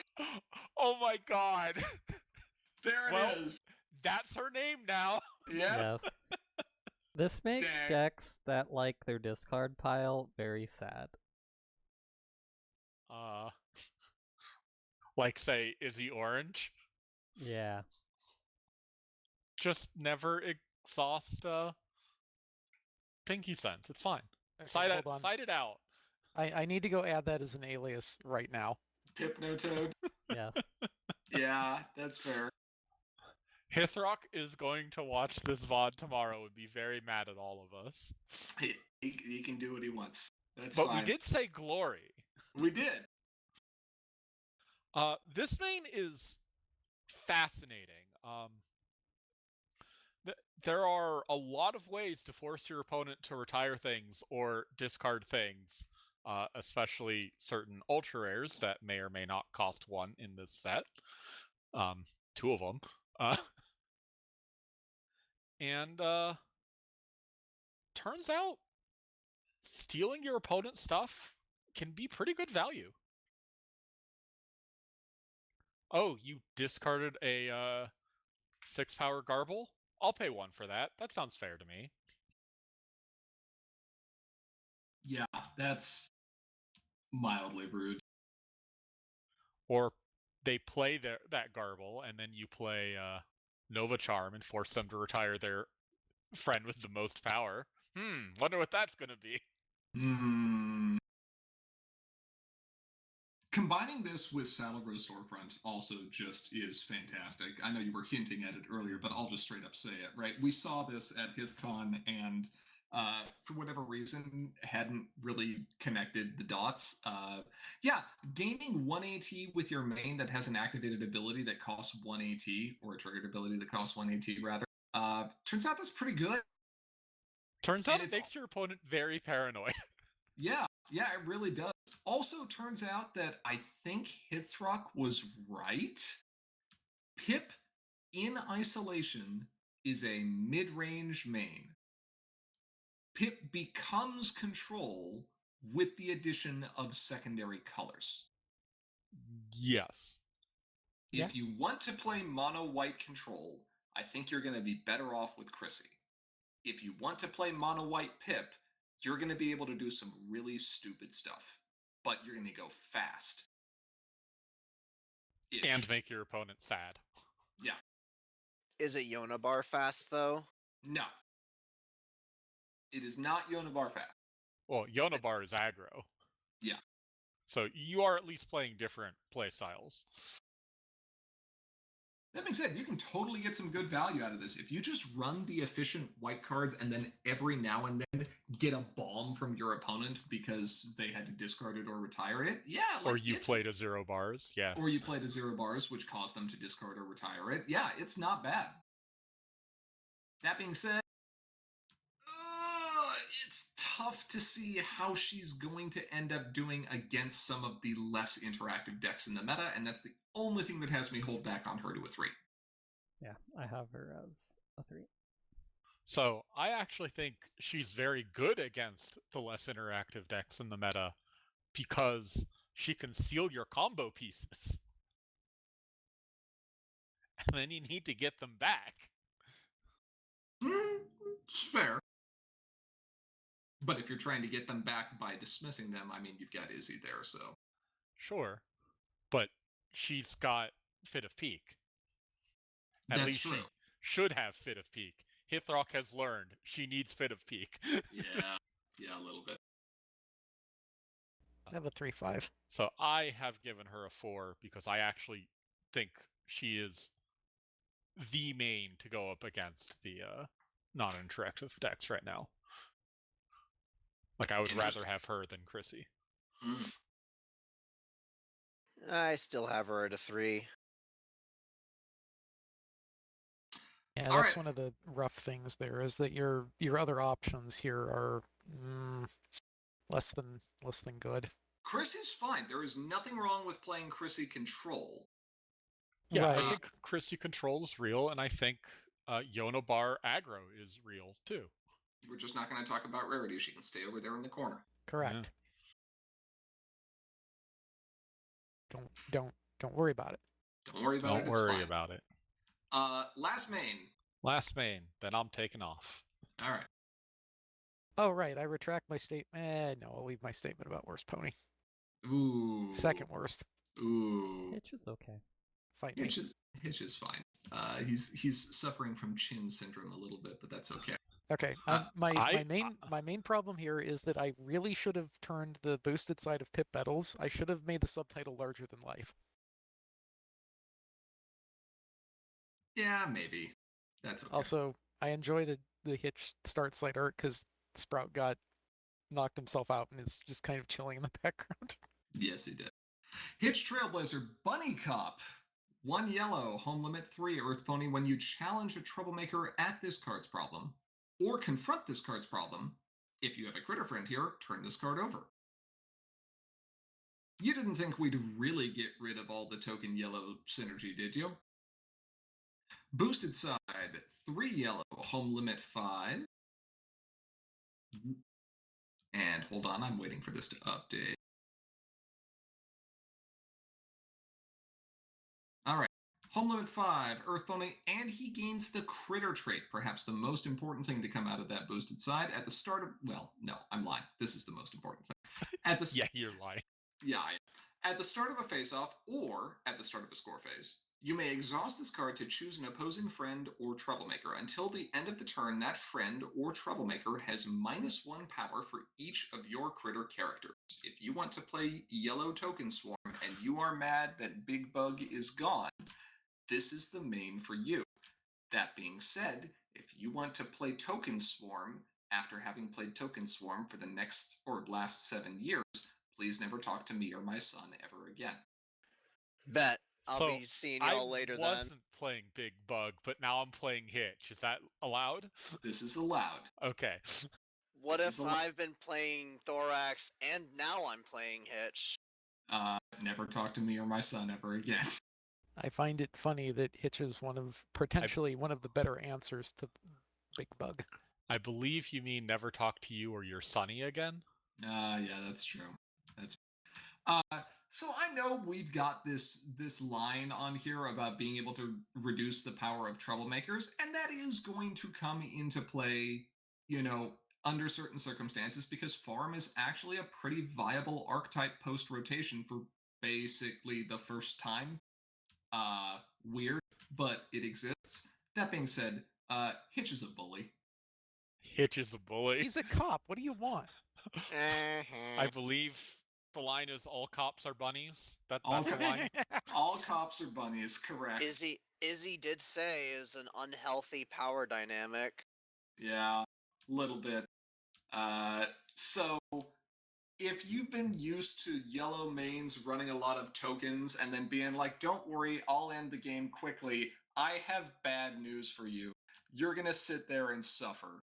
Oh my god! There it is! That's her name now! Yeah. Yes. This makes decks that like their discard pile very sad. Like, say, Izzy Orange? Yeah. Just never exhaust Pinky Sense. It's fine. Okay, Side it out. I need to go add that as an alias right now. Hypno-Toad? Yes. Yeah, that's fair. Hithrock is going to watch this VOD tomorrow and be very mad at all of us. He can do what he wants. That's but fine. We did say glory. We did. This main is fascinating. There are a lot of ways to force your opponent to retire things or discard things, especially certain ultra rares that may or may not cost 1 in this set. 2 of them. And turns out stealing your opponent's stuff can be pretty good value. Oh, you discarded a 6 power Garble? I'll pay 1 for that. That sounds fair to me. Yeah, that's mildly rude. Or they play that Garble, and then you play Nova Charm and force them to retire their friend with the most power. Wonder what that's gonna be. Combining this with Saddlegrow Storefront also just is fantastic. I know you were hinting at it earlier, but I'll just straight up say it, right? We saw this at HithCon, and for whatever reason, hadn't really connected the dots. Yeah, gaining 1 AT with your main that has an activated ability that costs 1 AT, or a triggered ability that costs 1 AT, rather, turns out that's pretty good. Turns out it makes your opponent very paranoid. Yeah, it really does. Also, turns out that I think Hithrock was right. Pip in isolation is a mid-range main. Pip becomes control with the addition of secondary colors. Yes. If you want to play mono white control, I think you're going to be better off with Chrissy. If you want to play mono white Pip, you're going to be able to do some really stupid stuff, but you're going to go fast. And make your opponent sad. Yeah. Is it Yonabar fast, though? No. It is not Yonabar fast. Well, Yonabar is aggro. Yeah. So you are at least playing different playstyles. That being said, you can totally get some good value out of this. If you just run the efficient white cards and then every now and then get a bomb from your opponent because they had to discard it or retire it, yeah. Like, or you played a 0 bars, yeah. Or you played a 0 bars, which caused them to discard or retire it. Yeah, it's not bad. That being said, it's tough to see how she's going to end up doing against some of the less interactive decks in the meta, and that's the only thing that has me hold back on her to a 3. Yeah, I have her as a 3. So I actually think she's very good against the less interactive decks in the meta because she can seal your combo pieces. And then you need to get them back. It's fair. But if you're trying to get them back by dismissing them, I mean, you've got Izzy there, so. Sure. But she's got Fit of Peak. At That's least true. she should have Fit of Peak. Hithrock has learned she needs Fit of Peak. Yeah, a little bit. I have a 3/5. So I have given her a 4 because I actually think she is the main to go up against the non-interactive decks right now. Like, I would rather have her than Chrissy. I still have her at a 3. Yeah, that's one of the rough things there, is that your other options here are less than good. Chrissy's fine. There is nothing wrong with playing Chrissy Control. Yeah, right. I think Chrissy Control is real, and I think Yonobar Aggro is real too. We're just not going to talk about rarity. She can stay over there in the corner. Correct. Yeah. Don't worry about it. Don't worry about it. Don't worry about it. Last main. Last main. Then I'm taking off. All right. Oh, right. I retract my statement. No, I'll leave my statement about worst pony. Ooh. Second worst. Ooh. Hitch is okay. Fight me. Hitch is fine. He's suffering from chin syndrome a little bit, but that's okay. Okay. My main problem here is that I really should have turned the boosted side of Pip Battles. I should have made the subtitle larger than life. Yeah, maybe. That's okay. Also, I enjoy the Hitch start side art because Sprout knocked himself out and is just kind of chilling in the background. Yes, he did. Hitch Trailblazer Bunny Cop. 1 yellow, home limit 3, Earth Pony. When you challenge a troublemaker at this card's problem, or confront this card's problem, if you have a critter friend here, turn this card over. You didn't think we'd really get rid of all the token yellow synergy, did you? Boosted side, 3 yellow, home limit 5. And hold on, I'm waiting for this to update. All right, home limit 5, Earth Pony, and he gains the critter trait, perhaps the most important thing to come out of that boosted side at the start of, well, no, I'm lying. This is the most important thing. At the Yeah, you're lying. Yeah, at the start of a face-off or at the start of a score phase, you may exhaust this card to choose an opposing friend or troublemaker. Until the end of the turn, that friend or troublemaker has -1 power for each of your critter characters. If you want to play Yellow Token Swarm and you are mad that Big Bug is gone, this is the main for you. That being said, if you want to play Token Swarm after having played Token Swarm for the next or last 7 years, please never talk to me or my son ever again. Bet. I'll be seeing y'all later then. I wasn't playing Big Bug, but now I'm playing Hitch. Is that allowed? This is allowed. Okay. What if I've been playing Thorax and now I'm playing Hitch? Never talk to me or my son ever again. I find it funny that Hitch is potentially one of the better answers to Big Bug. I believe you mean never talk to you or your sonny again? Yeah, that's true. So I know we've got this line on here about being able to reduce the power of troublemakers, and that is going to come into play, under certain circumstances, because Farm is actually a pretty viable archetype post-rotation for basically the first time. Weird, but it exists. That being said, Hitch is a bully. Hitch is a bully? He's a cop. What do you want? I believe the line is all cops are bunnies. That's the line. All cops are bunnies, correct. Izzy did say is an unhealthy power dynamic. Yeah, a little bit. So if you've been used to yellow mains running a lot of tokens and then being like, don't worry, I'll end the game quickly, I have bad news for you. You're going to sit there and suffer.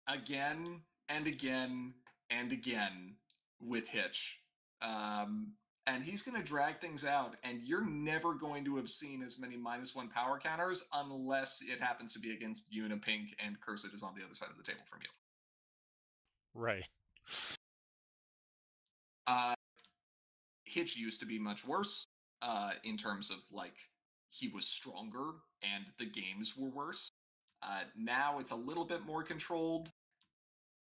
Again and again and again with Hitch. And he's going to drag things out, and you're never going to have seen as many -1 power counters unless it happens to be against Unipink and Cursed is on the other side of the table from you. Right. Hitch used to be much worse in terms of like he was stronger and the games were worse. Now it's a little bit more controlled.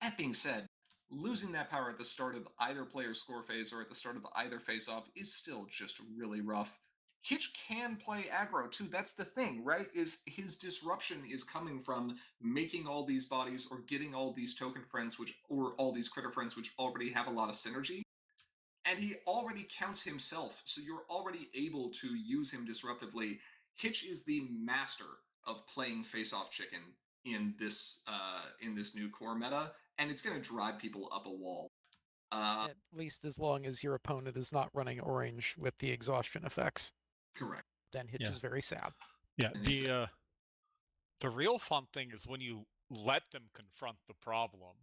That being said, losing that power at the start of either player's score phase or at the start of either face-off is still just really rough. Hitch can play aggro too. That's the thing, right? Is his disruption is coming from making all these bodies or getting all these token friends, or all these critter friends, which already have a lot of synergy. And he already counts himself, so you're already able to use him disruptively. Hitch is the master of playing face-off chicken in this new core meta, and it's going to drive people up a wall. At least as long as your opponent is not running orange with the exhaustion effects. Correct. Then Hitch is very sad. Yeah, the real fun thing is when you let them confront the problem,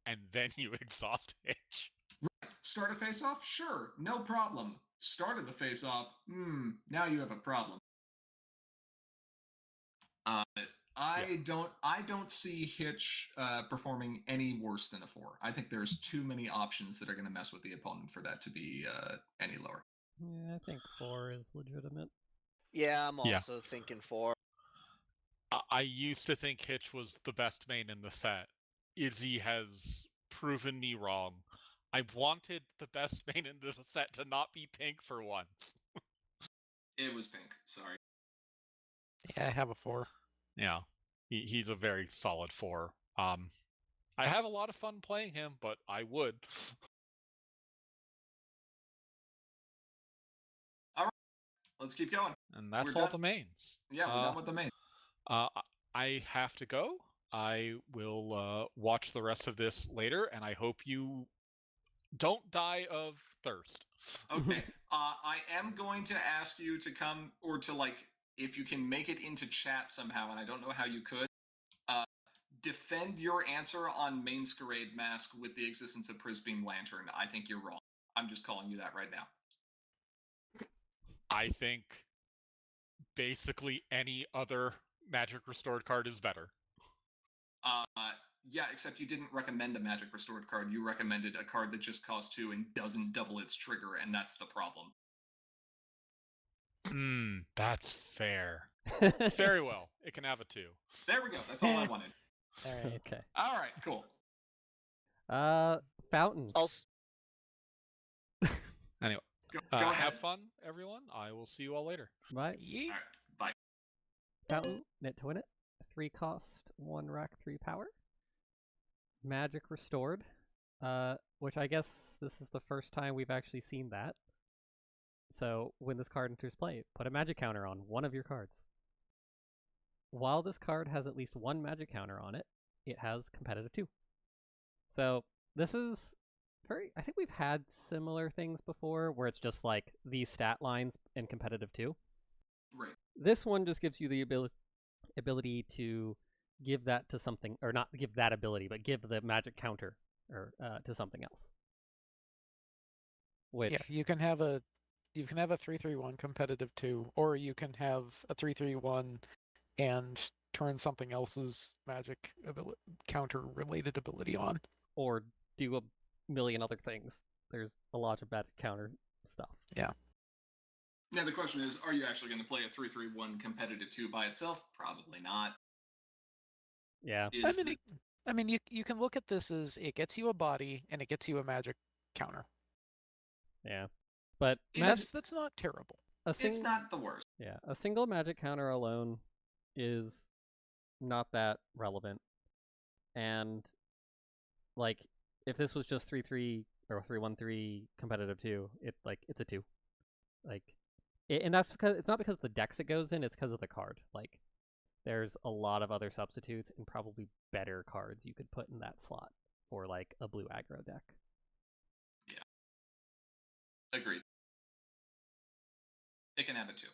and then you exhaust Hitch. Right. Start a face-off? Sure, no problem. Started the face-off? Now you have a problem. I don't see Hitch performing any worse than a 4. I think there's too many options that are going to mess with the opponent for that to be any lower. Yeah, I think 4 is legitimate. Yeah, I'm also thinking 4. I used to think Hitch was the best main in the set. Izzy has proven me wrong. I wanted the best main in the set to not be pink for once. It was pink, sorry. Yeah, I have a 4. Yeah, he's a very solid 4. I have a lot of fun playing him, but I would. All right, let's keep going. And that's all the mains. Yeah, we're done with the main. I have to go. I will watch the rest of this later, and I hope you don't die of thirst. Okay. I am going to ask you to come, or to, like, if you can make it into chat somehow, and I don't know how you could, defend your answer on Masquerade Mask with the existence of Prisbeam Lantern. I think you're wrong. I'm just calling you that right now. I think basically any other Magic Restored card is better. Yeah, except you didn't recommend a Magic Restored card. You recommended a card that just costs 2 and doesn't double its trigger, and that's the problem. That's fair. Very well. It can have a 2. There we go. That's all I wanted. All right. Okay. All right, cool. Fountain. Anyway, go have fun, everyone. I will see you all later. Bye. All right, bye. Fountain, knit to win it. 3 cost, 1 rack, 3 power. Magic Restored, which I guess this is the first time we've actually seen that. So when this card enters play, put a magic counter on one of your cards. While this card has at least 1 magic counter on it, it has competitive 2. So this is I think we've had similar things before where it's just like these stat lines in competitive 2. Right. This one just gives you the ability to give that to something, or not give that ability, but give the magic counter or to something else. Which you can have a 3/3/1 competitive 2, or you can have a 3/3/1 and turn something else's magic counter related ability on, or do a million other things. There's a lot of magic counter stuff. Yeah. Now the question is, are you actually going to play a 3/3/1 competitive 2 by itself? Probably not. Yeah. I mean, you can look at this as it gets you a body and it gets you a magic counter. Yeah, but that's not terrible. It's not the worst. Yeah, a single magic counter alone is not that relevant. And like, if this was just 3/3 or 3/1/3 competitive 2, it's a 2. And that's because it's not because of the decks it goes in; it's because of the card. Like, there's a lot of other substitutes and probably better cards you could put in that slot for like a blue aggro deck. Yeah. Agreed. It can have a 2.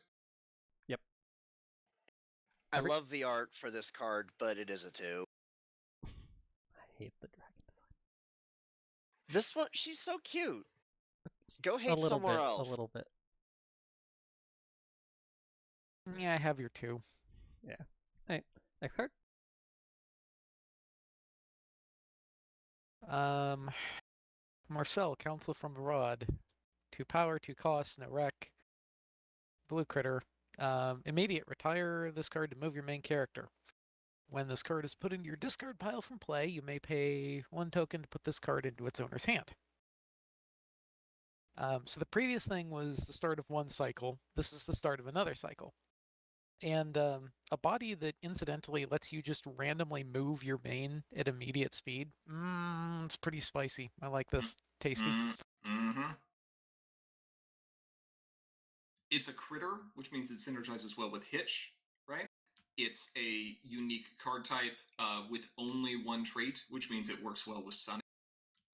Yep. I love the art for this card, but it is a 2. I hate the dragon design. This one, she's so cute. Go hate somewhere else. A little bit. Yeah, I have your 2. Yeah. All right. Next card. Marcel, Counsel from Abroad. 2 power, 2 cost, no wreck. Blue critter. Immediate. Retire this card to move your main character. When this card is put into your discard pile from play, you may pay 1 token to put this card into its owner's hand. So the previous thing was the start of one cycle. This is the start of another cycle. And a body that incidentally lets you just randomly move your main at immediate speed. It's pretty spicy. I like this. Tasty. Mm-hmm. It's a critter, which means it synergizes well with Hitch, right? It's a unique card type with only 1 trait, which means it works well with Sunny.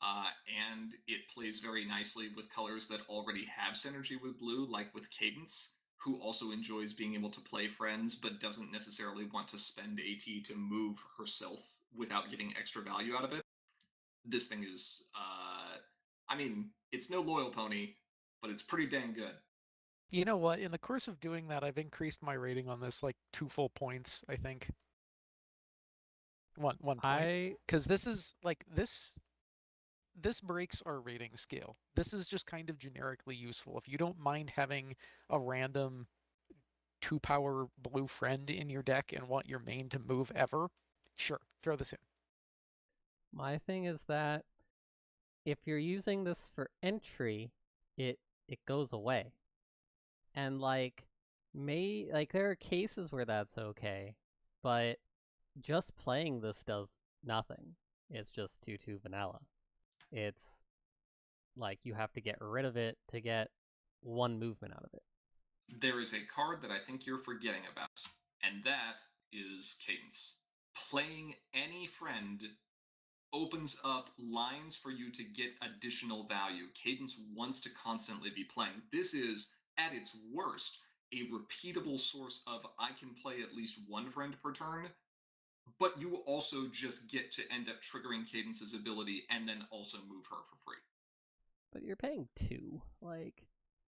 And it plays very nicely with colors that already have synergy with blue, like with Cadence, who also enjoys being able to play friends, but doesn't necessarily want to spend AT to move herself without getting extra value out of it. This thing is, it's no loyal pony, but it's pretty dang good. You know what? In the course of doing that, I've increased my rating on this like 2 full points, I think. One point. Because this is like this breaks our rating scale. This is just kind of generically useful. If you don't mind having a random 2 power blue friend in your deck and want your main to move ever, sure, throw this in. My thing is that if you're using this for entry, it goes away. And there are cases where that's okay, but just playing this does nothing. It's just 2/2 vanilla. It's like you have to get rid of it to get 1 movement out of it. There is a card that I think you're forgetting about, and that is Cadence. Playing any friend opens up lines for you to get additional value. Cadence wants to constantly be playing. This is, at its worst, a repeatable source of I can play at least 1 friend per turn, but you also just get to end up triggering Cadence's ability and then also move her for free. But you're paying 2,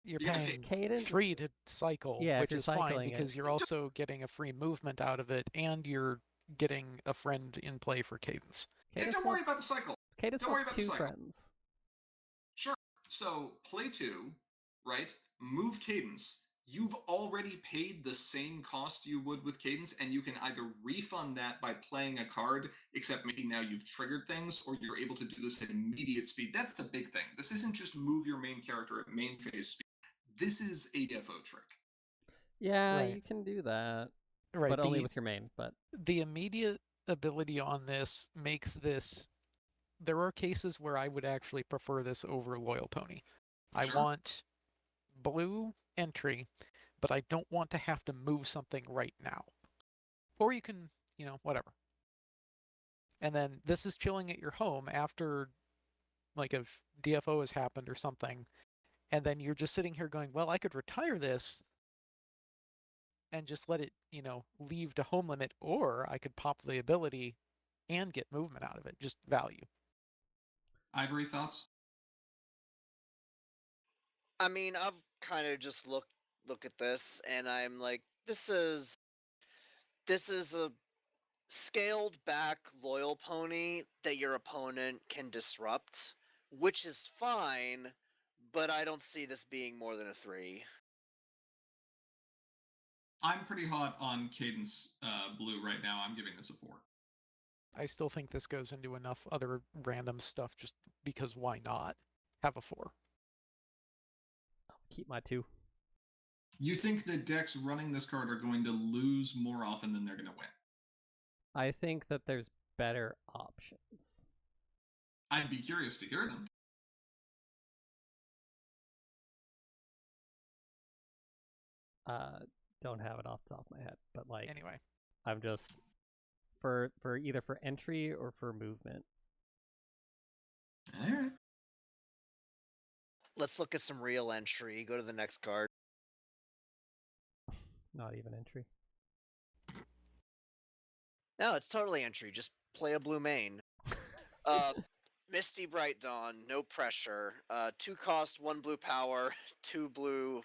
You're paying Cadence 3 to cycle, which is fine because you're also getting a free movement out of it, and you're getting a friend in play for Cadence. Yeah, don't worry about the cycle. Cadence don't worry about 2 the cycle. friends. Sure. So play 2, right? Move Cadence. You've already paid the same cost you would with Cadence, and you can either refund that by playing a card, except maybe now you've triggered things, or you're able to do this at immediate speed. That's the big thing. This isn't just move your main character at main phase speed. This is a defo trick. Yeah, you can do that. Right. But only with your main. But the immediate ability on this makes this... There are cases where I would actually prefer this over Loyal Pony. Sure. I want blue entry, but I don't want to have to move something right now. Or you can, whatever. And then this is chilling at your home after, like, a DFO has happened or something, and then you're just sitting here going, well, I could retire this and just let it, leave to home limit, or I could pop the ability and get movement out of it, just value. Ivory, thoughts? I mean, I've kind of just look at this, and I'm like, this is a scaled back loyal pony that your opponent can disrupt, which is fine, but I don't see this being more than a 3. I'm pretty hot on Cadence blue right now. I'm giving this a 4. I still think this goes into enough other random stuff just because why not have a 4? I'll keep my 2. You think the decks running this card are going to lose more often than they're going to win? I think that there's better options. I'd be curious to hear them. Don't have it off the top of my head, but anyway, I'm just for either for entry or for movement. All right. Let's look at some real entry. Go to the next card. Not even entry. No, it's totally entry. Just play a blue main. Misty Bright Dawn, no pressure. 2 cost, 1 blue power, 2 blue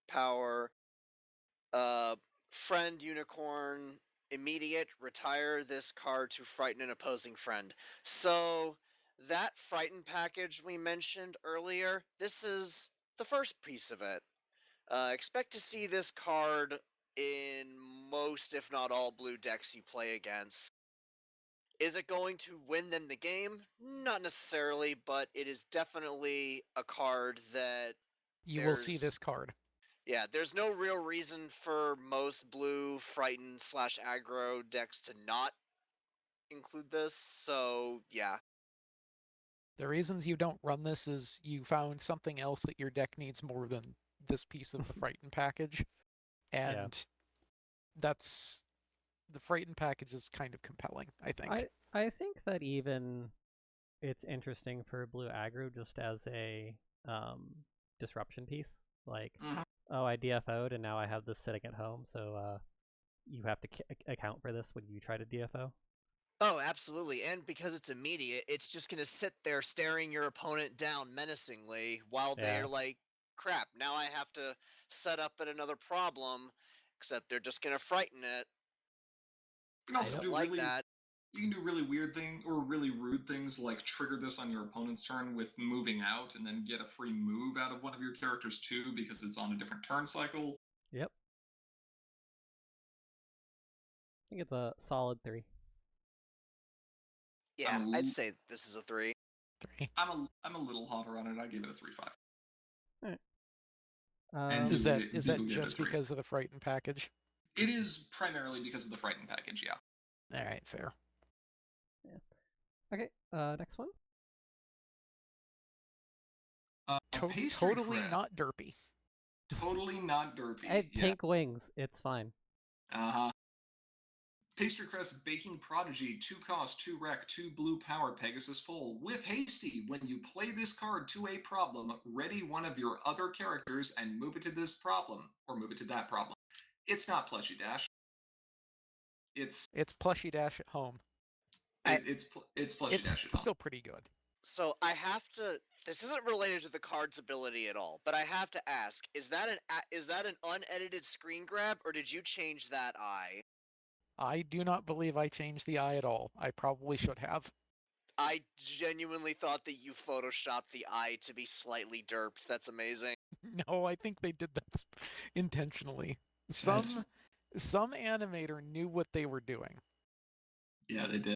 power. Friend Unicorn, immediate, retire this card to frighten an opposing friend. So that Frighten package we mentioned earlier, this is the first piece of it. Expect to see this card in most, if not all, blue decks you play against. Is it going to win them the game? Not necessarily, but it is definitely a card that you will see this card. Yeah, there's no real reason for most blue Frighten / aggro decks to not include this, so yeah. The reasons you don't run this is you found something else that your deck needs more than this piece of the Frighten package. And that's the Frighten package is kind of compelling, I think. I think that even it's interesting for blue aggro just as a disruption piece. Like, oh, I DFO'd and now I have this sitting at home, so you have to account for this when you try to DFO. Oh, absolutely. And because it's immediate, it's just going to sit there staring your opponent down menacingly while they're like, crap, now I have to set up at another problem, except they're just going to frighten it. You can also do like that. You can do really weird things or really rude things like trigger this on your opponent's turn with moving out and then get a free move out of one of your characters too because it's on a different turn cycle. Yep. I think it's a solid 3. Yeah, I'd say this is a 3. 3. I'm a little hotter on it. I gave it a 3/5. All right. Is that just because of the Frighten package? It is primarily because of the Frighten package, yeah. All right, fair. Yeah. Okay, next one. Totally not derpy. Totally not derpy. Hey, pink wings. It's fine. Pastry Crest Baking Prodigy, 2 cost, 2 rec, 2 blue power, Pegasus Full. With Hasty, when you play this card to a problem, ready one of your other characters and move it to this problem, or move it to that problem. It's not Plushie Dash. It's Plushie Dash at home. It's Plushie Dash at home. It's still pretty good. So I have to. This isn't related to the card's ability at all, but I have to ask: is that an unedited screen grab, or did you change that eye? I do not believe I changed the eye at all. I probably should have. I genuinely thought that you photoshopped the eye to be slightly derped. That's amazing. No, I think they did that intentionally. Some animator knew what they were doing. Yeah, they did.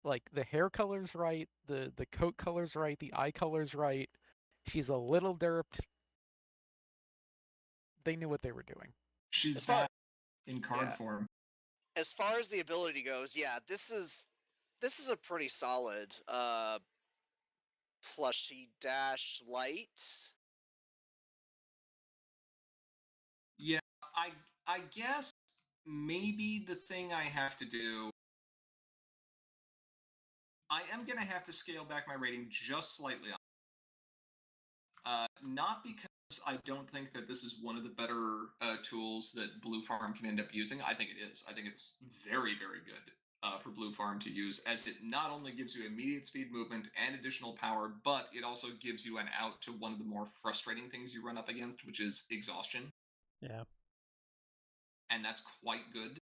Like, the hair color's right, the coat color's right, the eye color's right. She's a little derped. They knew what they were doing. She's back in card form. As far as the ability goes, yeah, this is a pretty solid Plushie Dash light. Yeah, I guess maybe the thing I have to do, I am going to have to scale back my rating just slightly. Not because I don't think that this is one of the better tools that Blue Farm can end up using. I think it is. I think it's very, very good for Blue Farm to use, as it not only gives you immediate speed movement and additional power, but it also gives you an out to one of the more frustrating things you run up against, which is exhaustion. Yeah. And that's quite good.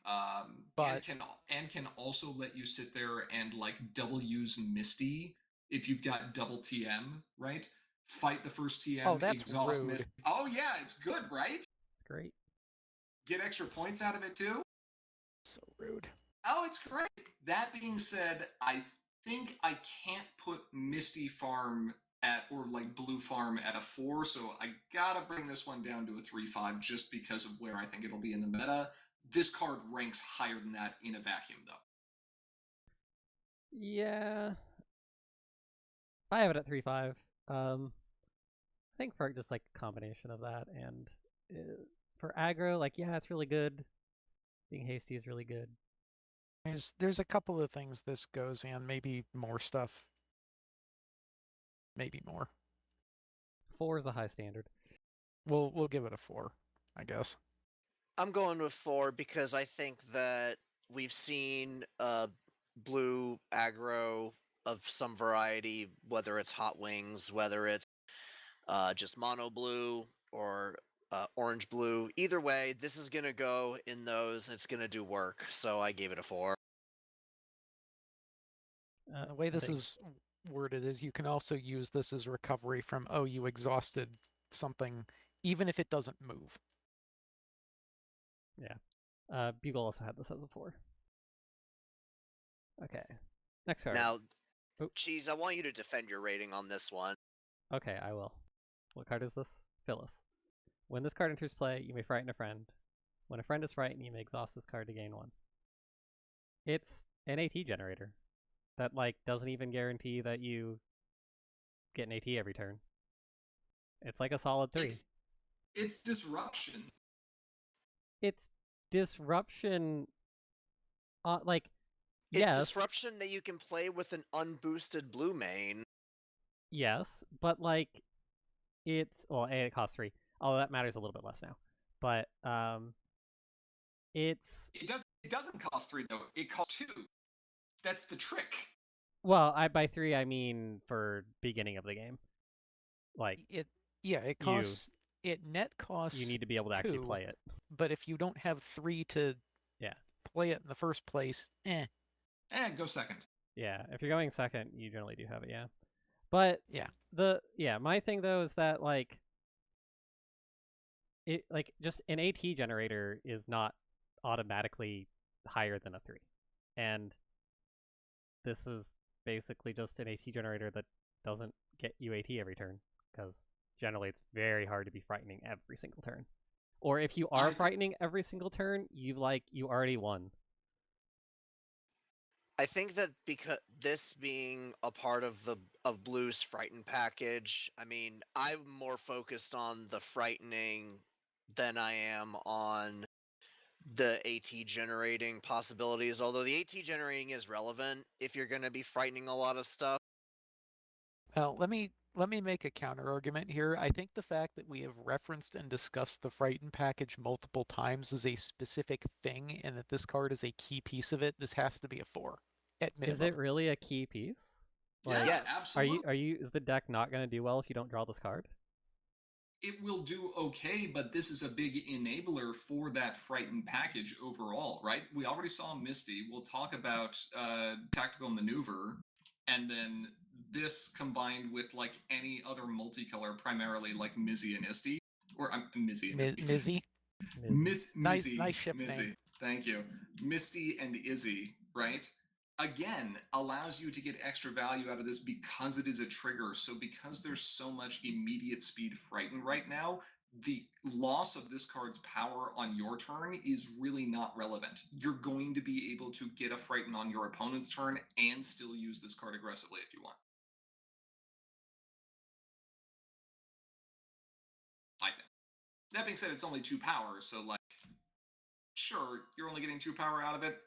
And can also let you sit there and like double use Misty if you've got double TM, right? Fight the first TM, oh, that's exhaust rude. Misty. Oh yeah, it's good, right? It's great. Get extra points out of it too. So rude. Oh, it's great. That being said, I think I can't put Misty Farm or like Blue Farm at a 4, so I gotta bring this one down to a 3/5 just because of where I think it'll be in the meta. This card ranks higher than that in a vacuum, though. Yeah. I have it at 3/5. I think for just like a combination of that and for aggro, like, yeah, it's really good. Being hasty is really good. There's a couple of things this goes in, maybe more stuff. Maybe more. 4 is a high standard. We'll give it a 4, I guess. I'm going with 4 because I think that we've seen blue aggro of some variety, whether it's Hot Wings, whether it's just mono blue or orange blue. Either way, this is going to go in those. It's going to do work. So I gave it a 4. The way this is worded is you can also use this as recovery from, oh, you exhausted something, even if it doesn't move. Yeah. Bugle also had this as a 4. Okay. Next card. Now, Cheese, I want you to defend your rating on this one. Okay, I will. What card is this? Phyllis. When this card enters play, you may frighten a friend. When a friend is frightened, you may exhaust this card to gain 1. It's an AT generator that doesn't even guarantee that you get an AT every turn. It's like a solid 3. It's disruption. It's disruption. It's yes. disruption that you can play with an unboosted blue main. Yes, but it's it costs 3. Although that matters a little bit less now. But it doesn't cost 3 though. It costs 2. That's the trick. Well, by 3 I mean for beginning of the game. It costs. It net costs. You need to be able to actually play it. But if you don't have 3 to play it in the first place, go second. Yeah, if you're going second, you generally do have it. Yeah, but my thing though is that just an AT generator is not automatically higher than a 3, and this is basically just an AT generator that doesn't get you AT every turn, because generally it's very hard to be frightening every single turn. Or if you are frightening every single turn, you already won. I think that because this being a part of Blue's Frighten package, I mean, I'm more focused on the frightening than I am on the AT generating possibilities, although the AT generating is relevant if you're going to be frightening a lot of stuff. Well, let me make a counter argument here. I think the fact that we have referenced and discussed the Frighten package multiple times is a specific thing, and that this card is a key piece of it. This has to be a 4 at minimum. Is it really a key piece? Yeah, absolutely. Is the deck not going to do well if you don't draw this card? It will do okay, but this is a big enabler for that Frighten package overall, right? We already saw Misty. We'll talk about Tactical Maneuver, and then this combined with any other multicolor, primarily like Mizzy and Isty, or Mizzy and Mizzy. Nice ship Mizzy. name. Thank you. Misty and Izzy, right? Again, allows you to get extra value out of this because it is a trigger. So because there's so much immediate speed frighten right now, the loss of this card's power on your turn is really not relevant. You're going to be able to get a frighten on your opponent's turn and still use this card aggressively if you want. I think. That being said, it's only 2 power, so sure, you're only getting 2 power out of it.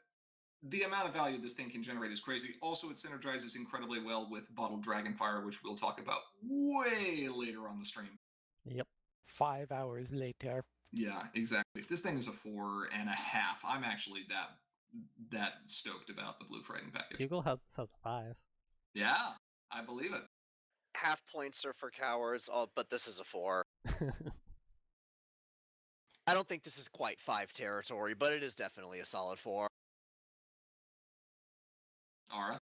The amount of value this thing can generate is crazy. Also, it synergizes incredibly well with Bottled Dragonfire, which we'll talk about way later on the stream. Yep. 5 hours later. Yeah, exactly. This thing is a 4.5. I'm actually that stoked about the Blue Frighten package. Google has a 5. Yeah, I believe it. Half points are for cowards, but this is a 4. I don't think this is quite 5 territory, but it is definitely a solid 4. Alright.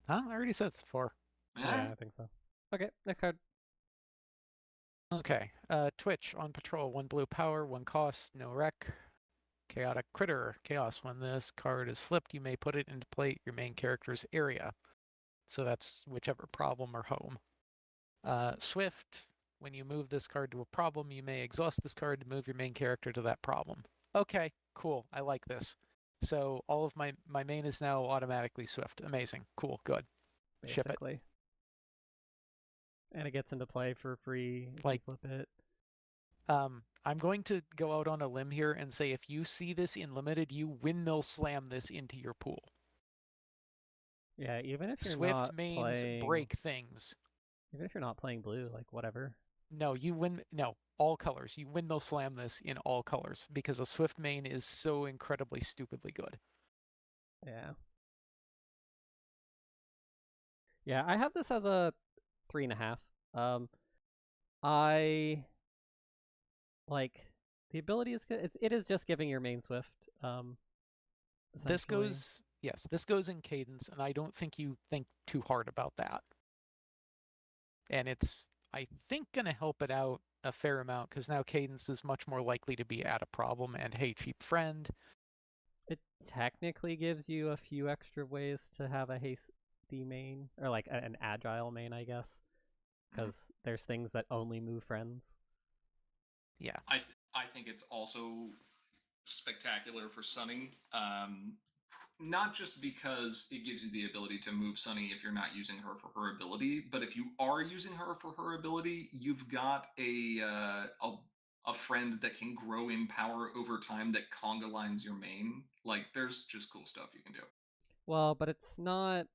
Huh? I already said it's 4. Yeah, I think so. Okay, next card. Okay. Twitch on patrol. 1 blue power, 1 cost, no wreck. Chaotic Critter. Chaos. When this card is flipped, you may put it into play your main character's area. So that's whichever problem or home. Swift. When you move this card to a problem, you may exhaust this card to move your main character to that problem. Okay, cool. I like this. So all of my main is now automatically Swift. Amazing. Cool. Good. Basically. Ship it. And it gets into play for free if you flip it. I'm going to go out on a limb here and say if you see this in limited, you windmill slam this into your pool. Yeah, even if you're Swift not mains playing... break things. Even if you're not playing blue, whatever. No, all colors. You windmill slam this in all colors because a Swift main is so incredibly stupidly good. Yeah. Yeah, I have this as a 3.5. The ability is good. It is just giving your main Swift. This goes Yes, this goes in cadence, and I don't think you think too hard about that. And it's, I think, going to help it out a fair amount, because now cadence is much more likely to be at a problem, and hey, cheap friend. It technically gives you a few extra ways to have a hasty main, or like an agile main, I guess, because there's things that only move friends. Yeah. I think it's also spectacular for Sunny. Not just because it gives you the ability to move Sunny if you're not using her for her ability, but if you are using her for her ability, you've got a friend that can grow in power over time that conga lines your main. Like, there's just cool stuff you can do. Well, but it's not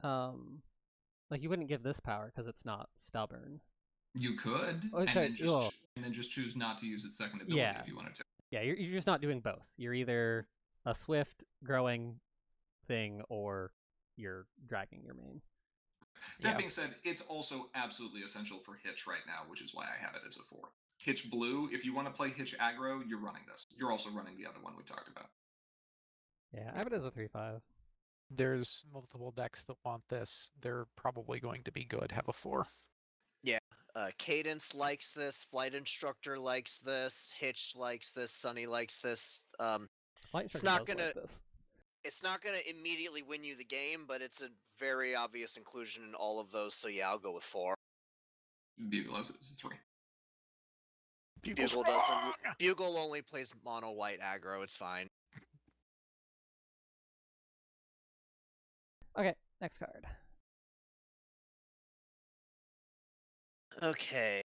like you wouldn't give this power because it's not stubborn. You could, and then just choose not to use its second ability if you wanted to. Yeah, you're just not doing both. You're either a swift growing thing or you're dragging your main. That being said, it's also absolutely essential for Hitch right now, which is why I have it as a 4. Hitch Blue, if you want to play Hitch Aggro, you're running this. You're also running the other one we talked about. Yeah, I have it as a 3/5. There's multiple decks that want this. They're probably going to be good. Have a 4. Yeah. Cadence likes this. Flight Instructor likes this. Hitch likes this. Sunny likes this. It's not gonna immediately win you the game, but it's a very obvious inclusion in all of those. So yeah, I'll go with 4. Bugle is a 3. Bugle only plays mono white aggro. It's fine. Okay, next card. Okay.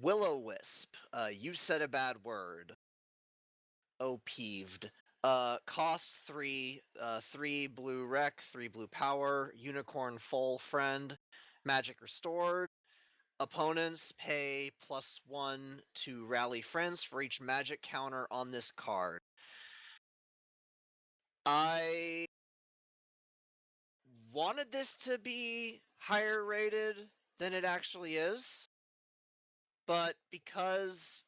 Will-O-Wisp. You said a bad word. Oh, peeved. Cost 3, 3 blue rec, 3 blue power, unicorn full friend, magic restored. Opponents pay +1 to rally friends for each magic counter on this card. I wanted this to be higher rated than it actually is, but because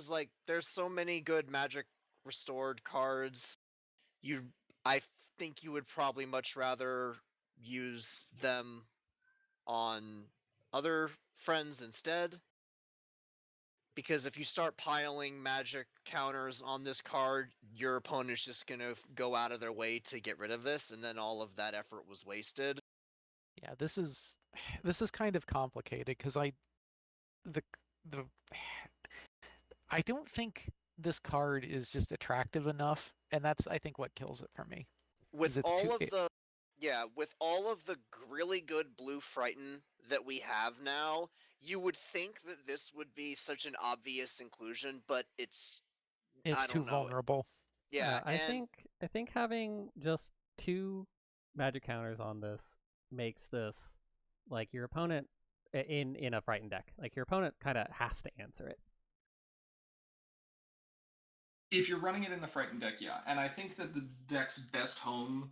like there's so many good magic restored cards, I think you would probably much rather use them on other friends instead. Because if you start piling magic counters on this card, your opponent's just going to go out of their way to get rid of this, and then all of that effort was wasted. Yeah, this is kind of complicated because I don't think this card is just attractive enough, and that's, I think, what kills it for me. With all of the really good blue Frighten that we have now, you would think that this would be such an obvious inclusion, but it's too vulnerable. Yeah, I think having just 2 magic counters on this makes this like your opponent in a Frightened deck. Like your opponent kind of has to answer it. If you're running it in the Frightened deck, yeah. And I think that the deck's best home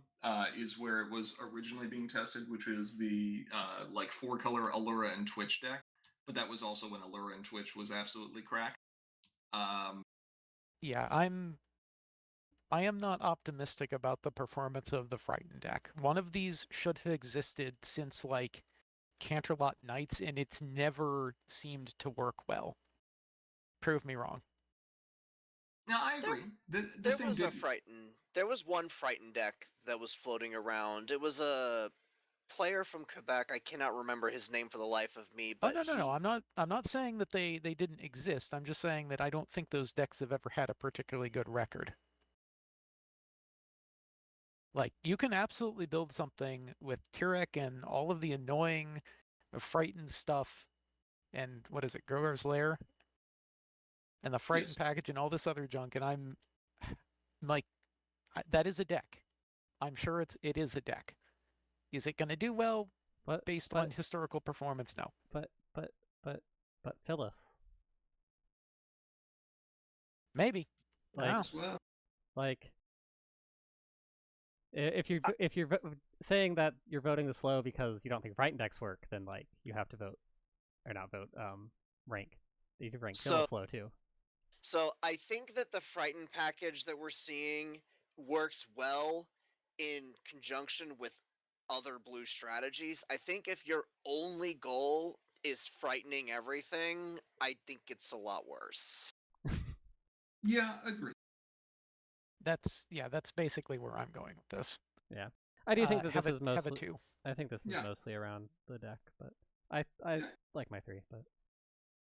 is where it was originally being tested, which is the 4-color Allura and Twitch deck. But that was also when Allura and Twitch was absolutely crack. Yeah, I am not optimistic about the performance of the Frightened deck. One of these should have existed since like Canterlot Knights, and it's never seemed to work well. Prove me wrong. No, I agree. There was one Frightened deck that was floating around. It was a player from Quebec. I cannot remember his name for the life of me. But no. I'm not saying that they didn't exist. I'm just saying that I don't think those decks have ever had a particularly good record. Like, you can absolutely build something with Tyrek and all of the annoying, frightened stuff, and what is it, Grogar's Lair? And the Frightened package and all this other junk, and I'm like, that is a deck. I'm sure it is a deck. Is it going to do well based on historical performance? No. But Phyllis. Maybe. Like if you're saying that you're voting the slow because you don't think Frightened decks work, then like you have to rank. You have to rank Phyllis slow too. So I think that the Frighten package that we're seeing works well in conjunction with other blue strategies. I think if your only goal is frightening everything, I think it's a lot worse. Yeah, agree. That's basically where I'm going with this. Yeah, I do think that this is mostly. Have a 2. I think this is mostly around the deck, but I like my 3, but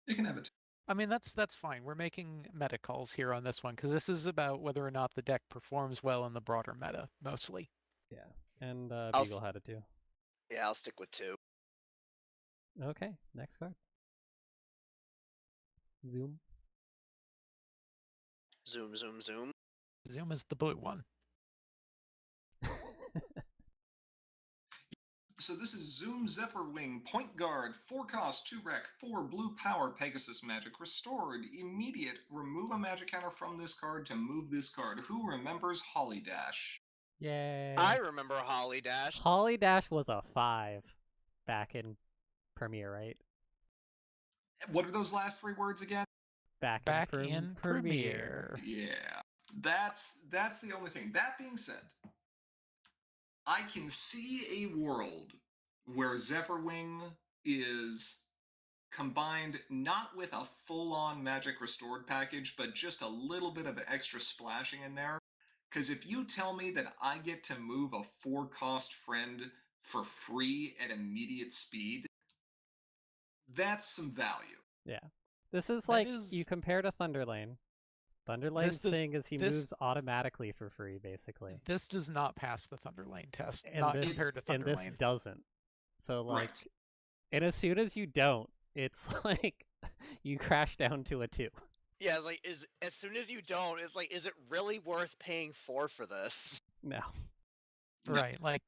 you can have it. I mean, that's fine. We're making meta calls here on this one because this is about whether or not the deck performs well in the broader meta, mostly. Yeah, and Beagle had it too. Yeah, I'll stick with 2. Okay, next card. Zoom. Zoom, zoom, zoom. Zoom is the blue one. So this is Zoom Zephyrwing, Point Guard, 4 cost, 2 rec, 4 blue power, Pegasus magic, restored, immediate, remove a magic counter from this card to move this card. Who remembers Holly Dash? Yay. I remember Holly Dash. Holly Dash was a 5 back in Premiere, right? What are those last 3 words again? Back in Premiere. Yeah, that's the only thing. That being said, I can see a world where Zephyrwing is combined not with a full-on Magic Restored package, but just a little bit of extra splashing in there. Because if you tell me that I get to move a 4-cost friend for free at immediate speed, that's some value. Yeah. This is like, you compare to Thunderlane. Thunderlane's thing is he moves automatically for free, basically. This does not pass the Thunderlane test, not compared to Thunderlane. And this doesn't. So, like, and as soon as you don't, it's like, you crash down to a 2. Yeah, it's like, as soon as you don't, it's like, is it really worth paying 4 for this? No. Right, like,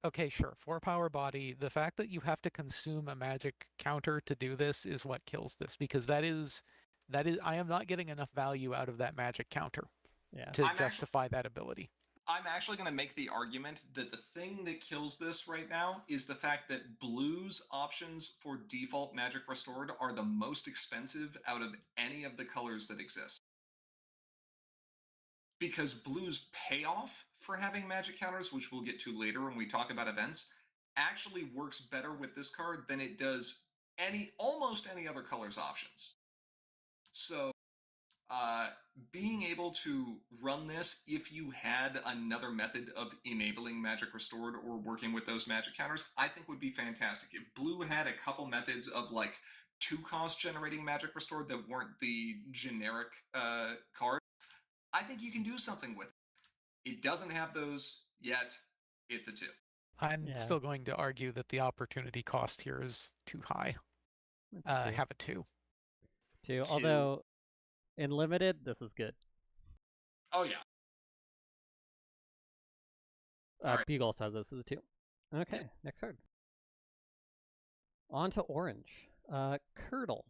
okay, sure, 4 power body, the fact that you have to consume a magic counter to do this is what kills this, because that is, I am not getting enough value out of that magic counter to justify that ability. I'm actually going to make the argument that the thing that kills this right now is the fact that blue's options for default Magic Restored are the most expensive out of any of the colors that exist. Because blue's payoff for having magic counters, which we'll get to later when we talk about events, actually works better with this card than it does almost any other color's options. So being able to run this if you had another method of enabling Magic Restored or working with those magic counters, I think would be fantastic. If blue had a couple methods of like 2-cost generating Magic Restored that weren't the generic card, I think you can do something with it. It doesn't have those yet. It's a 2. I'm still going to argue that the opportunity cost here is too high. Have a 2. 2. Although in limited, this is good. Oh yeah. Right. Beagle says this is a 2. Okay, next card. On to orange. Curdle.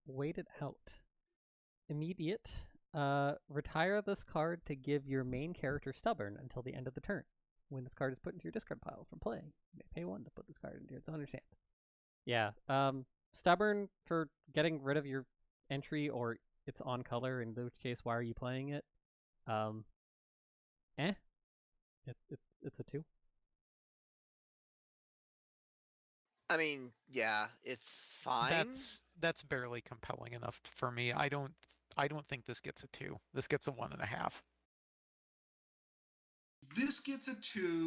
Wait it out. Immediate. Retire this card to give your main character Stubborn until the end of the turn. When this card is put into your discard pile from play, you may pay 1 to put this card into its owner's hand. Yeah, Stubborn for getting rid of your entry, or it's on color, in which case, why are you playing it? It's a 2. I mean, yeah, it's fine. That's barely compelling enough for me. I don't think this gets a 2. This gets a 1.5. This gets a 2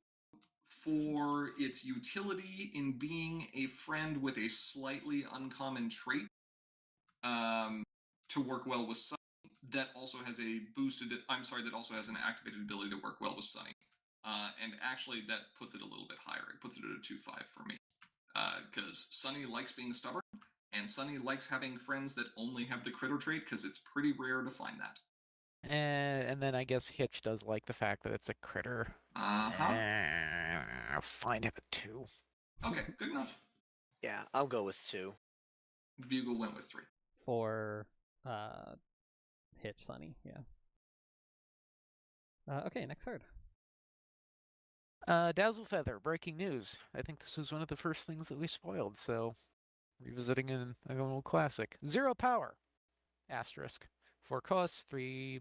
for its utility in being a friend with a slightly uncommon trait to work well with Sunny. That also has that also has an activated ability to work well with Sunny. And actually, that puts it a little bit higher. It puts it at a 2/5 for me. Because Sunny likes being stubborn, and Sunny likes having friends that only have the critter trait, because it's pretty rare to find that. And then I guess Hitch does like the fact that it's a critter. Fine, have a 2. Okay, good enough. Yeah, I'll go with 2. Bugle went with 3. For Hitch, Sunny, yeah. Okay, next card. Dazzle Feather, breaking news. I think this was one of the first things that we spoiled, so revisiting a old classic. 0 power. asterisk. 4 costs, 3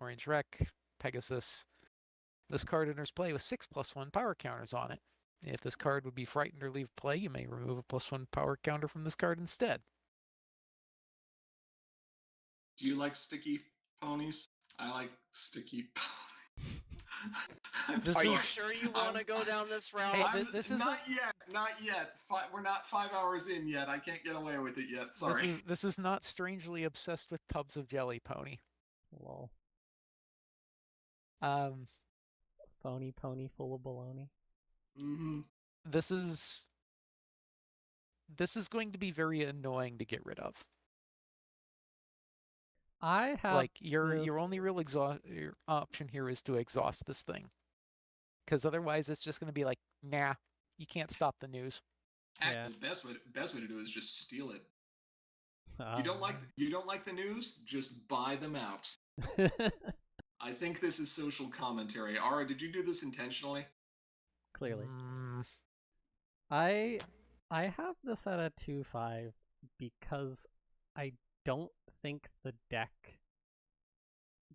orange wreck, Pegasus. This card enters play with 6+1 power counters on it. If this card would be frightened or leave play, you may remove a +1 power counter from this card instead. Do you like sticky ponies? I like sticky ponies. Are you sure you want to go down this route? Hey, this is not yet. Not yet. We're not 5 hours in yet. I can't get away with it yet. Sorry. This is not strangely obsessed with tubs of jelly pony. Lol. Phony pony full of baloney. Mm-hmm. This is going to be very annoying to get rid of. I have like your only real your option here is to exhaust this thing, because otherwise it's just going to be like, nah, you can't stop the news. Yeah. The best way to do it is just steal it. You don't like the news? Just buy them out. I think this is social commentary. Ara, did you do this intentionally? Clearly. I have this at a 2-5 because I don't think the decks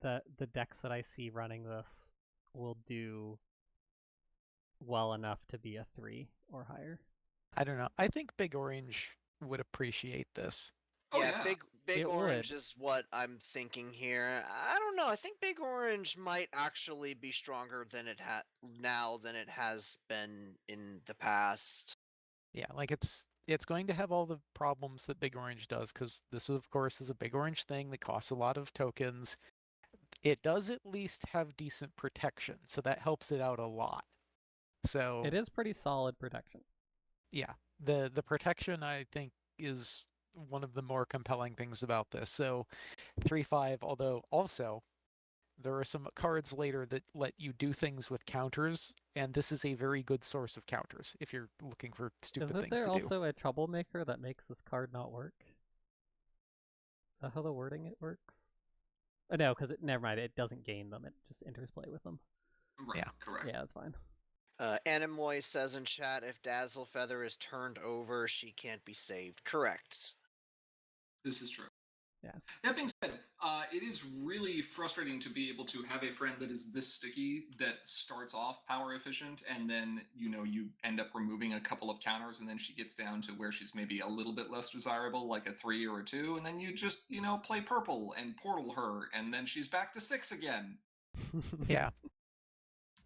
that I see running this will do well enough to be a 3 or higher. I don't know. I think Big Orange would appreciate this. Yeah, Big Orange is what I'm thinking here. I don't know. I think Big Orange might actually be stronger than it has been in the past. Yeah, like it's going to have all the problems that Big Orange does, because this, of course, is a Big Orange thing that costs a lot of tokens. It does at least have decent protection, so that helps it out a lot. So it is pretty solid protection. Yeah, the protection, I think, is one of the more compelling things about this. So 3/5, although also there are some cards later that let you do things with counters, and this is a very good source of counters if you're looking for stupid things to do. Isn't there also a troublemaker that makes this card not work? Is that how the wording it works? Oh, no, because never mind, it doesn't gain them, it just enters play with them. Right, yeah. Correct. Yeah, that's fine. Animoy says in chat, if Dazzle Feather is turned over, she can't be saved. Correct. This is true. Yeah. That being said, it is really frustrating to be able to have a friend that is this sticky that starts off power efficient, and then you end up removing a couple of counters, and then she gets down to where she's maybe a little bit less desirable, like a 3 or a 2, and then you just play purple and portal her, and then she's back to 6 again. Yeah.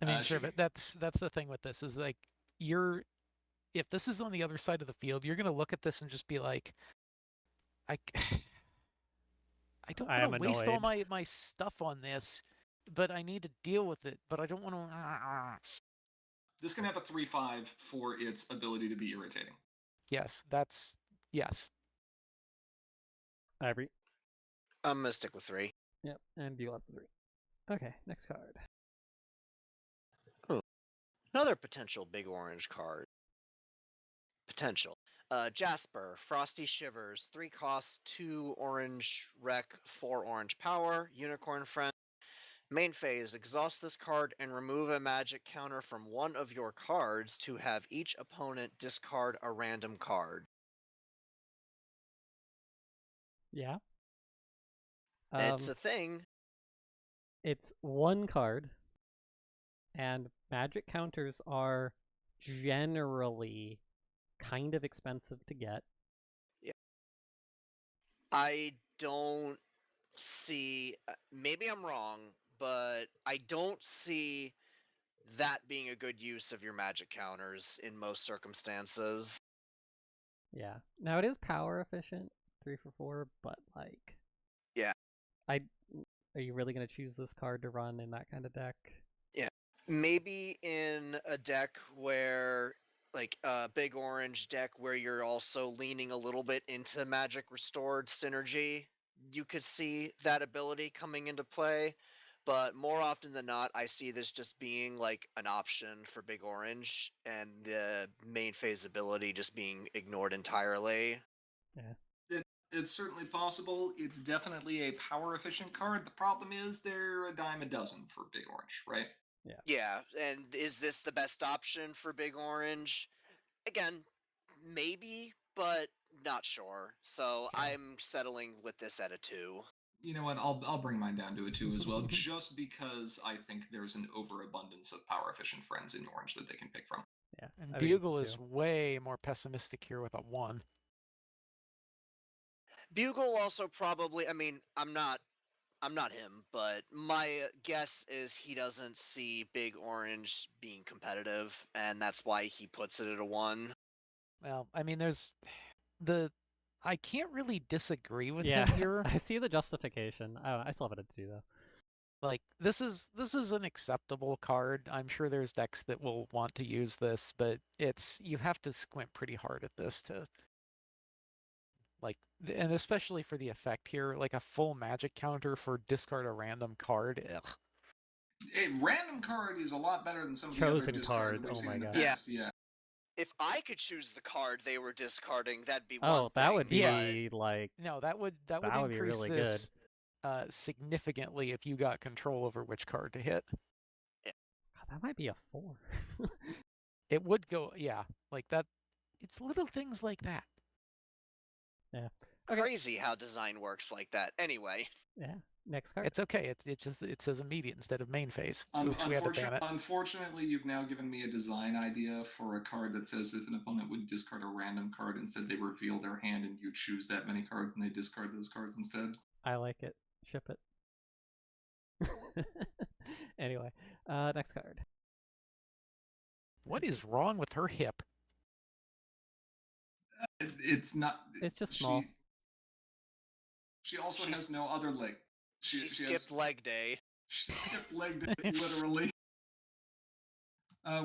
I mean, sure, but that's the thing with this is like if this is on the other side of the field, you're gonna look at this and just be like, I don't want to waste all my stuff on this, but I need to deal with it. But I don't want to. This can have a 3/5 for its ability to be irritating. Yes, yes. I agree. I'm gonna stick with 3. Yep, and Bulat's 3. Okay, next card. Another potential Big Orange card. Potential. Jasper, Frosty Shivers, 3 costs, 2 orange wreck, 4 orange power, Unicorn Friend. Main phase, exhaust this card and remove a magic counter from one of your cards to have each opponent discard a random card. Yeah. It's a thing. It's 1 card, and magic counters are generally kind of expensive to get. Yeah. I don't see, maybe I'm wrong, but I don't see that being a good use of your magic counters in most circumstances. Yeah. Now it is power efficient, 3 for 4, but like, yeah. Are you really going to choose this card to run in that kind of deck? Yeah. Maybe in a deck where, like a Big Orange deck where you're also leaning a little bit into Magic Restored synergy, you could see that ability coming into play. But more often than not, I see this just being like an option for Big Orange, and the main phase ability just being ignored entirely. Yeah. It's certainly possible. It's definitely a power efficient card. The problem is they're a dime a dozen for Big Orange, right? Yeah. Yeah, and is this the best option for Big Orange? Again, maybe, but not sure. So Yeah. I'm settling with this at a 2. You know what? I'll bring mine down to a 2 as well, just because I think there's an overabundance of power efficient friends in orange that they can pick from. Yeah. And Bugle is way more pessimistic here with a 1. Bugle also probably, I mean, I'm not him, but my guess is he doesn't see Big Orange being competitive, and that's why he puts it at a 1. Well, I mean, I can't really disagree with him here. I see the justification. I still have it at 2 though. Like, this is an acceptable card. I'm sure there's decks that will want to use this, but you have to squint pretty hard at this to, like, and especially for the effect here, like a full magic counter for discard a random card. Ugh. A random card is a lot better than some of the other discard that we've seen in the past. Yeah. If I could choose the card they were discarding, that'd be one thing. That would be but... like... No, that would increase be really this good. Significantly if you got control over which card to hit. God, that might be a 4. It would go, yeah, like that. It's little things like that. Yeah. Okay. Crazy how design works like that. Anyway. Yeah. Next card. It's okay. It says immediate instead of main phase. Oops, we had to ban it. Unfortunately, you've now given me a design idea for a card that says if an opponent would discard a random card, instead they reveal their hand and you choose that many cards and they discard those cards instead. I like it. Ship it. Anyway, next card. What is wrong with her hip? It's not. It's just small. She also has no other leg. She skipped leg day. She skipped leg day, literally.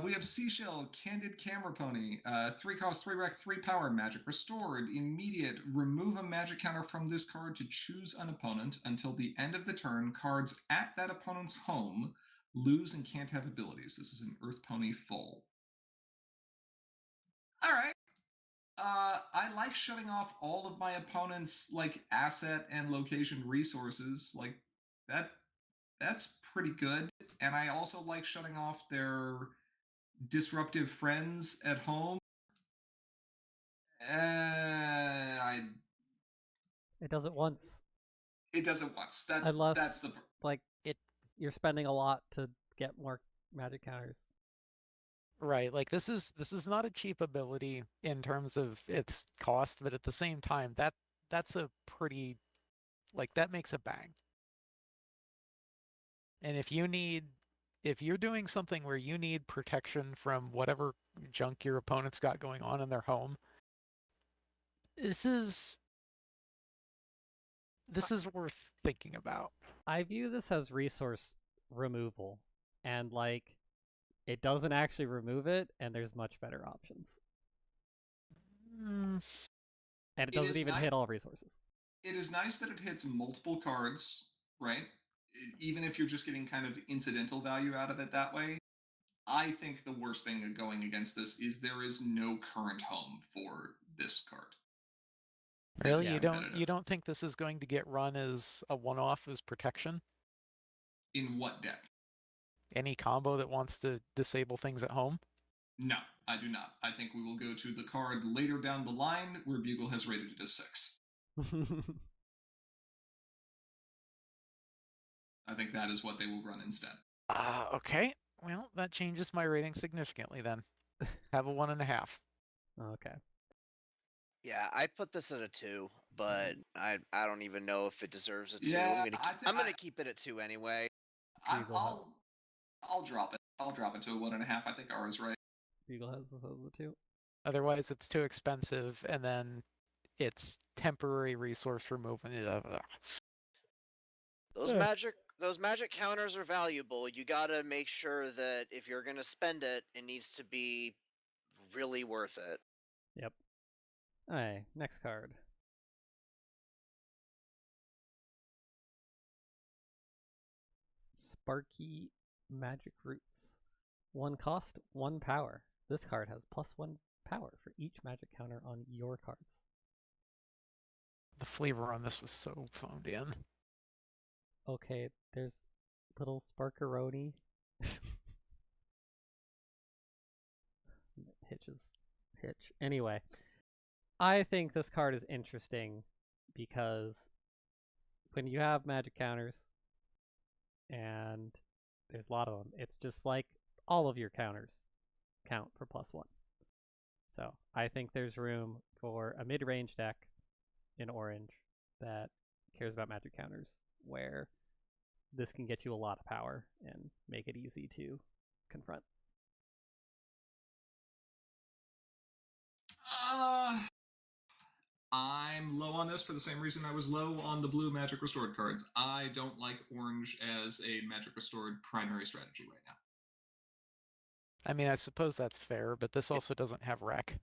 We have Seashell, Candid Camera Pony, 3 cost, 3 rec, 3 power, magic restored, immediate, remove a magic counter from this card to choose an opponent until the end of the turn. Cards at that opponent's home lose and can't have abilities. This is an Earth Pony full. All right. I like shutting off all of my opponent's like asset and location resources. Like that's pretty good. And I also like shutting off their disruptive friends at home. It does it once. It does it once. That's the like it. You're spending a lot to get more magic counters. Right, like this is not a cheap ability in terms of its cost, but at the same time, that's a pretty, like, that makes a bang. And if you're doing something where you need protection from whatever junk your opponent's got going on in their home, this is worth thinking about. I view this as resource removal, and like, it doesn't actually remove it, and there's much better options. And it doesn't even hit all resources. It is nice that it hits multiple cards, right? Even if you're just getting kind of incidental value out of it that way. I think the worst thing going against this is there is no current home for this card. Really? You don't think this is going to get run as a one-off as protection? In what deck? Any combo that wants to disable things at home? No, I do not. I think we will go to the card later down the line where Bugle has rated it as 6. I think that is what they will run instead. Okay. Well, that changes my rating significantly then. Have a 1.5. Okay. Yeah, I put this at a 2, but I don't even know if it deserves a 2. Yeah, I'm gonna keep it at 2 anyway. I'll drop it. I'll drop it to a 1.5. I think ours right. Bugle has this as a 2. Otherwise, it's too expensive, and then it's temporary resource removal. Those magic counters are valuable. You gotta make sure that if you're gonna spend it, it needs to be really worth it. Yep. Alright, next card. Sparky Magic Roots. 1 cost, 1 power. This card has +1 power for each magic counter on your cards. The flavor on this was so phoned in. Okay, there's little Sparkeroni. Hitch. Anyway, I think this card is interesting because when you have magic counters, and there's a lot of them, it's just like all of your counters count for +1. So I think there's room for a mid-range deck in orange that cares about magic counters, where this can get you a lot of power and make it easy to confront. I'm low on this for the same reason I was low on the blue Magic Restored cards. I don't like orange as a Magic Restored primary strategy right now. I mean, I suppose that's fair, but this also doesn't have wreck.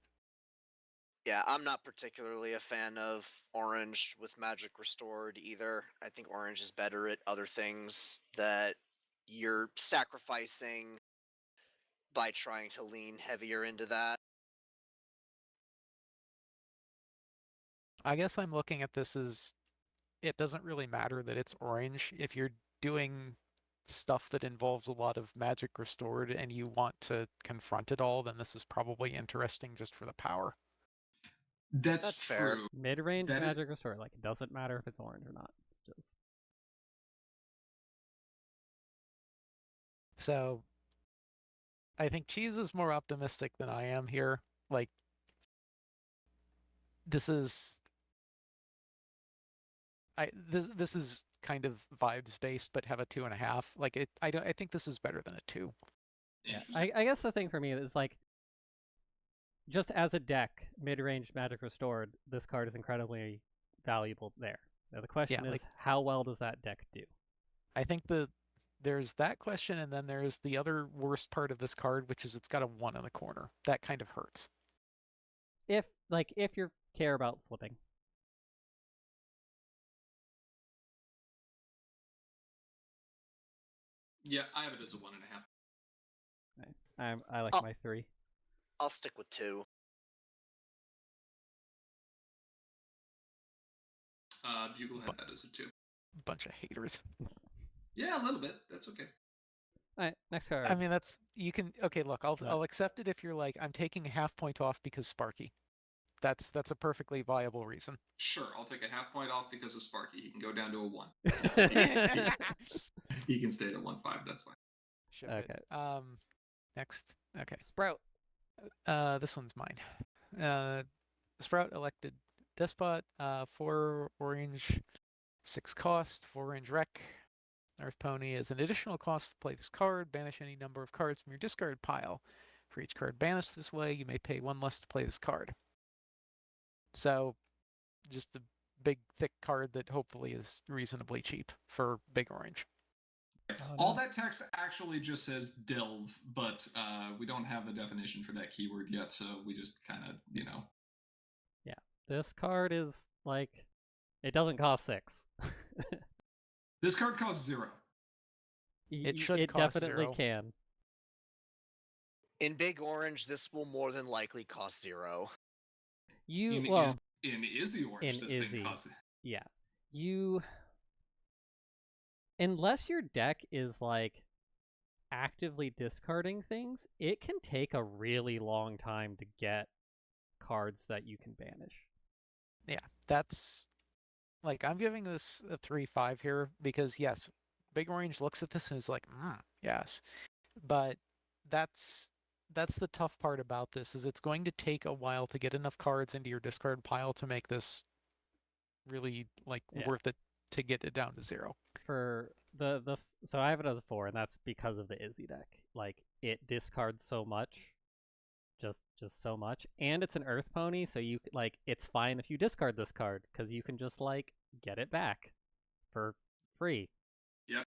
Yeah, I'm not particularly a fan of orange with Magic Restored either. I think orange is better at other things that you're sacrificing by trying to lean heavier into that. I guess I'm looking at this as it doesn't really matter that it's orange. If you're doing stuff that involves a lot of Magic Restored and you want to confront it all, then this is probably interesting just for the power. That's true. Fair. Mid-range Magic Restored, like, it doesn't matter if it's orange or not. It's just... So I think Cheese is more optimistic than I am here. Like, this is this is kind of vibes based, but have a 2.5. Like I think this is better than a 2. Yeah, I guess the thing for me is, like, just as a deck, mid-range Magic Restored, this card is incredibly valuable there. Now the question is, how well does that deck do? I think there's that question, and then there's the other worst part of this card, which is it's got a 1 in the corner. That kind of hurts. If you care about flipping. Yeah, I have it as a 1.5. Right. I like my 3. I'll stick with 2. Bugle had that as a 2. Bunch of haters. Yeah, a little bit. That's okay. All right, next card. I mean, okay, look, I'll accept it if you're like, I'm taking a half point off because Sparky. That's a perfectly viable reason. Sure, I'll take a half point off because of Sparky. He can go down to a 1. He can stay at 1.5. That's fine. Sure. Okay. Next. Okay. Sprout. This one's mine. Sprout elected Despot. 4 orange, 6 cost, 4 orange wreck. Earth Pony is an additional cost to play this card. Banish any number of cards from your discard pile. For each card banished this way, you may pay 1 less to play this card. So, just a big, thick card that hopefully is reasonably cheap for big orange. All that text actually just says delve, but we don't have a definition for that keyword yet, so we just kind of, Yeah, this card is, like, it doesn't cost 6. This card costs 0. It should it cost definitely 0. Can. In big orange, this will more than likely cost 0. In Izzy orange, this thing costs. Yeah, unless your deck is, like, actively discarding things, it can take a really long time to get cards that you can banish. Yeah, that's, like, I'm giving this a 3-5 here because, yes, Big Orange looks at this and is like, yes. But that's the tough part about this, is it's going to take a while to get enough cards into your discard pile to make this really, like, worth it to get it down to 0. For so I have it as a 4, and that's because of the Izzy deck. Like, it discards so much, just so much, and it's an Earth Pony, so you, like, it's fine if you discard this card because you can just, like, get it back for free. Yep.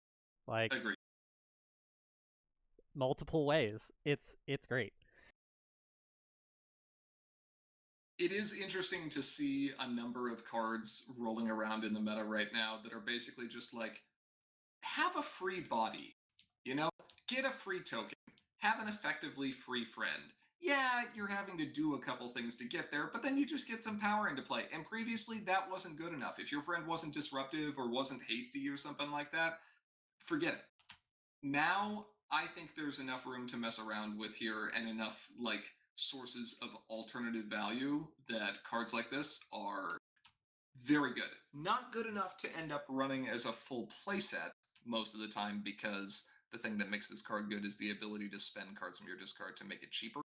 Like, I agree. Multiple ways. It's great. It is interesting to see a number of cards rolling around in the meta right now that are basically just like, have a free body, get a free token, have an effectively free friend. Yeah, you're having to do a couple things to get there, but then you just get some power into play. And previously, that wasn't good enough. If your friend wasn't disruptive or wasn't hasty or something like that, forget it. Now, I think there's enough room to mess around with here and enough, like, sources of alternative value that cards like this are very good. Not good enough to end up running as a full playset most of the time, because the thing that makes this card good is the ability to spend cards from your discard to make it cheaper,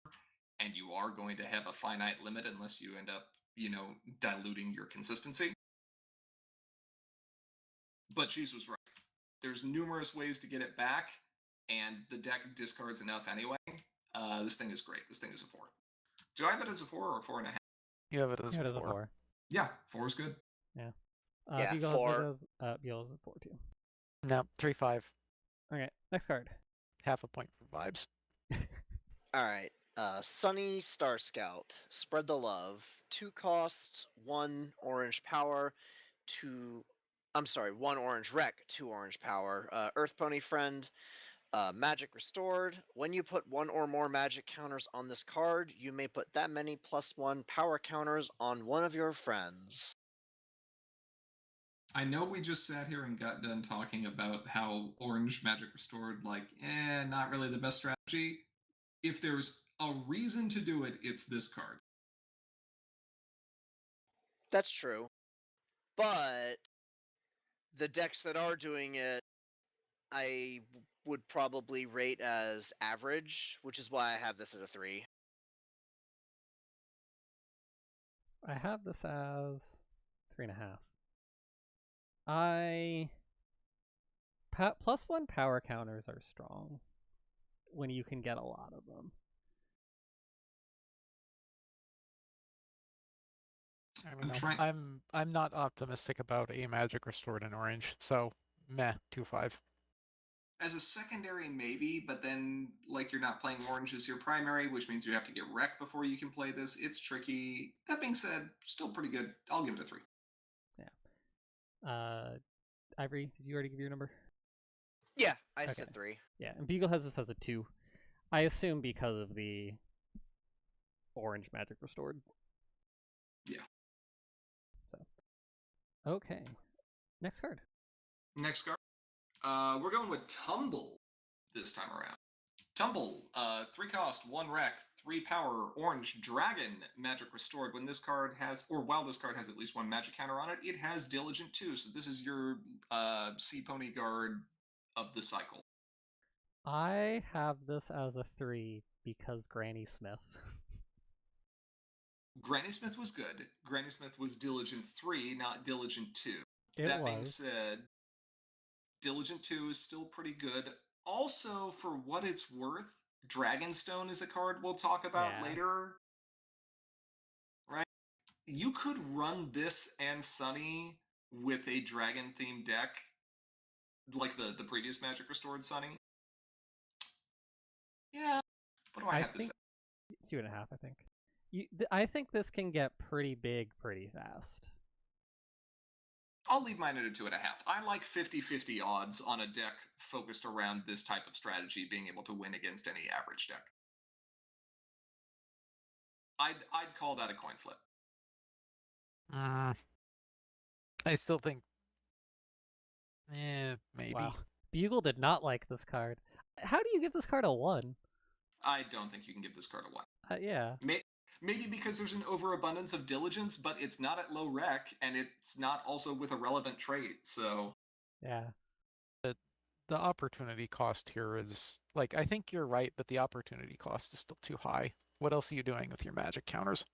and you are going to have a finite limit unless you end up, diluting your consistency. But Cheese was right. There's numerous ways to get it back, and the deck discards enough anyway. This thing is great. This thing is a 4. Do I have it as a 4 or a 4.5? You have it as a 4. Yeah, 4 is good. Yeah. Yeah, Beagle 4. Has Beagle has a 4 too. No, 3-5. Okay, next card. Half a point for vibes. All right. Sunny Star Scout. Spread the love. 2 cost, 1 orange power, 1 orange wreck, 2 orange power. Earth Pony Friend. Magic restored. When you put 1 or more magic counters on this card, you may put that many +1 power counters on one of your friends. I know we just sat here and got done talking about how orange magic restored, not really the best strategy. If there's a reason to do it, it's this card. That's true. But the decks that are doing it, I would probably rate as average, which is why I have this at a 3. I have this as 3.5. +1 power counters are strong when you can get a lot of them. I don't know. I'm not optimistic about a magic restored in orange, so meh, 2-5. As a secondary, maybe, but then you're not playing orange as your primary, which means you have to get wrecked before you can play this. It's tricky. That being said, still pretty good. I'll give it a 3. Yeah. Ivory, did you already give your number? Yeah, I said 3. Yeah, and Beagle has this as a 2. I assume because of the orange magic restored. Yeah. So, okay. Next card. Next card. We're going with Tumble this time around. Tumble, 3 cost, 1 wreck, 3 power, orange dragon, magic restored. While this card has at least 1 magic counter on it, it has Diligent 2. So this is your Sea Pony guard of the cycle. I have this as a 3 because Granny Smith. Granny Smith was good. Granny Smith was Diligent 3, not Diligent 2. That being said, Diligent 2 is still pretty good. Also, for what it's worth, Dragonstone is a card we'll talk about later. Right? You could run this and Sunny with a dragon-themed deck, like the previous Magic Restored Sunny. Yeah. What do I have to say? 2.5, I think. I think this can get pretty big pretty fast. I'll leave mine at a 2.5. I like 50-50 odds on a deck focused around this type of strategy being able to win against any average deck. I'd call that a coin flip. I still think, maybe. Wow. Bugle did not like this card. How do you give this card a 1? I don't think you can give this card a 1. Yeah. Maybe because there's an overabundance of diligence, but it's not at low rec, and it's not also with a relevant trait, so... Yeah. The opportunity cost here is, I think you're right, but the opportunity cost is still too high. What else are you doing with your magic counters?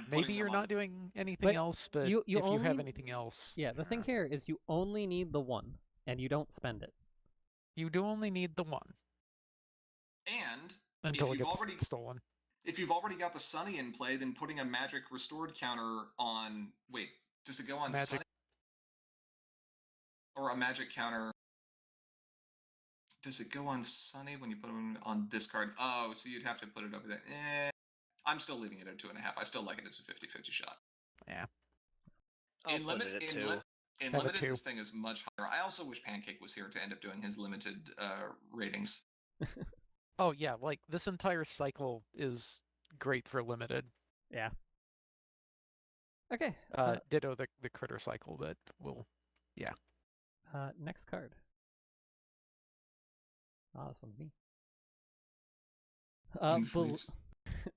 Maybe you're not doing anything else, but if you have anything else... Yeah, the thing here is you only need the 1, and you don't spend it. You do only need the 1. And... Until it gets stolen. If you've already got the Sunny in play, then putting a magic restored counter on... Wait, does it go on Sunny? Or a magic counter... Does it go on Sunny when you put them on this card? Oh, so you'd have to put it over there. I'm still leaving it at 2.5. I still like it as a 50-50 shot. Yeah. In limited, this thing is much higher. I also wish Pancake was here to end up doing his limited ratings. Oh, yeah, this entire cycle is great for limited. Yeah. Okay. Ditto the critter cycle, but yeah. Next card. This one's me.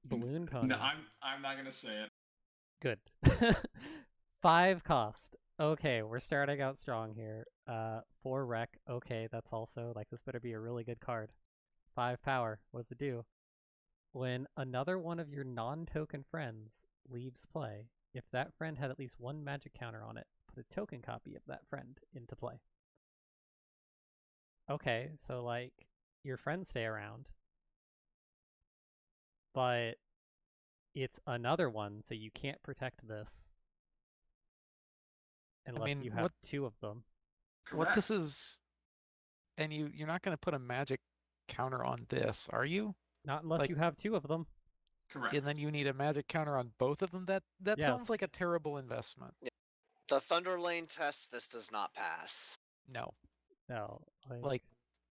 Balloon Pony. No, I'm not gonna say it. Good. 5 cost. Okay, we're starting out strong here. 4 wreck. Okay, that's also, like, this better be a really good card. 5 power. What does it do? When another one of your non-token friends leaves play, if that friend had at least 1 magic counter on it, put a token copy of that friend into play. Okay, so, like, your friends stay around, but it's another one, so you can't protect this unless you have 2 of them. Correct. What this is, and you're not going to put a magic counter on this, are you? Not unless you have 2 of them. Correct. And then you need a magic counter on both of them? That yes. Sounds like a terrible investment. Yeah. The Thunder Lane test, this does not pass. No. No. Like,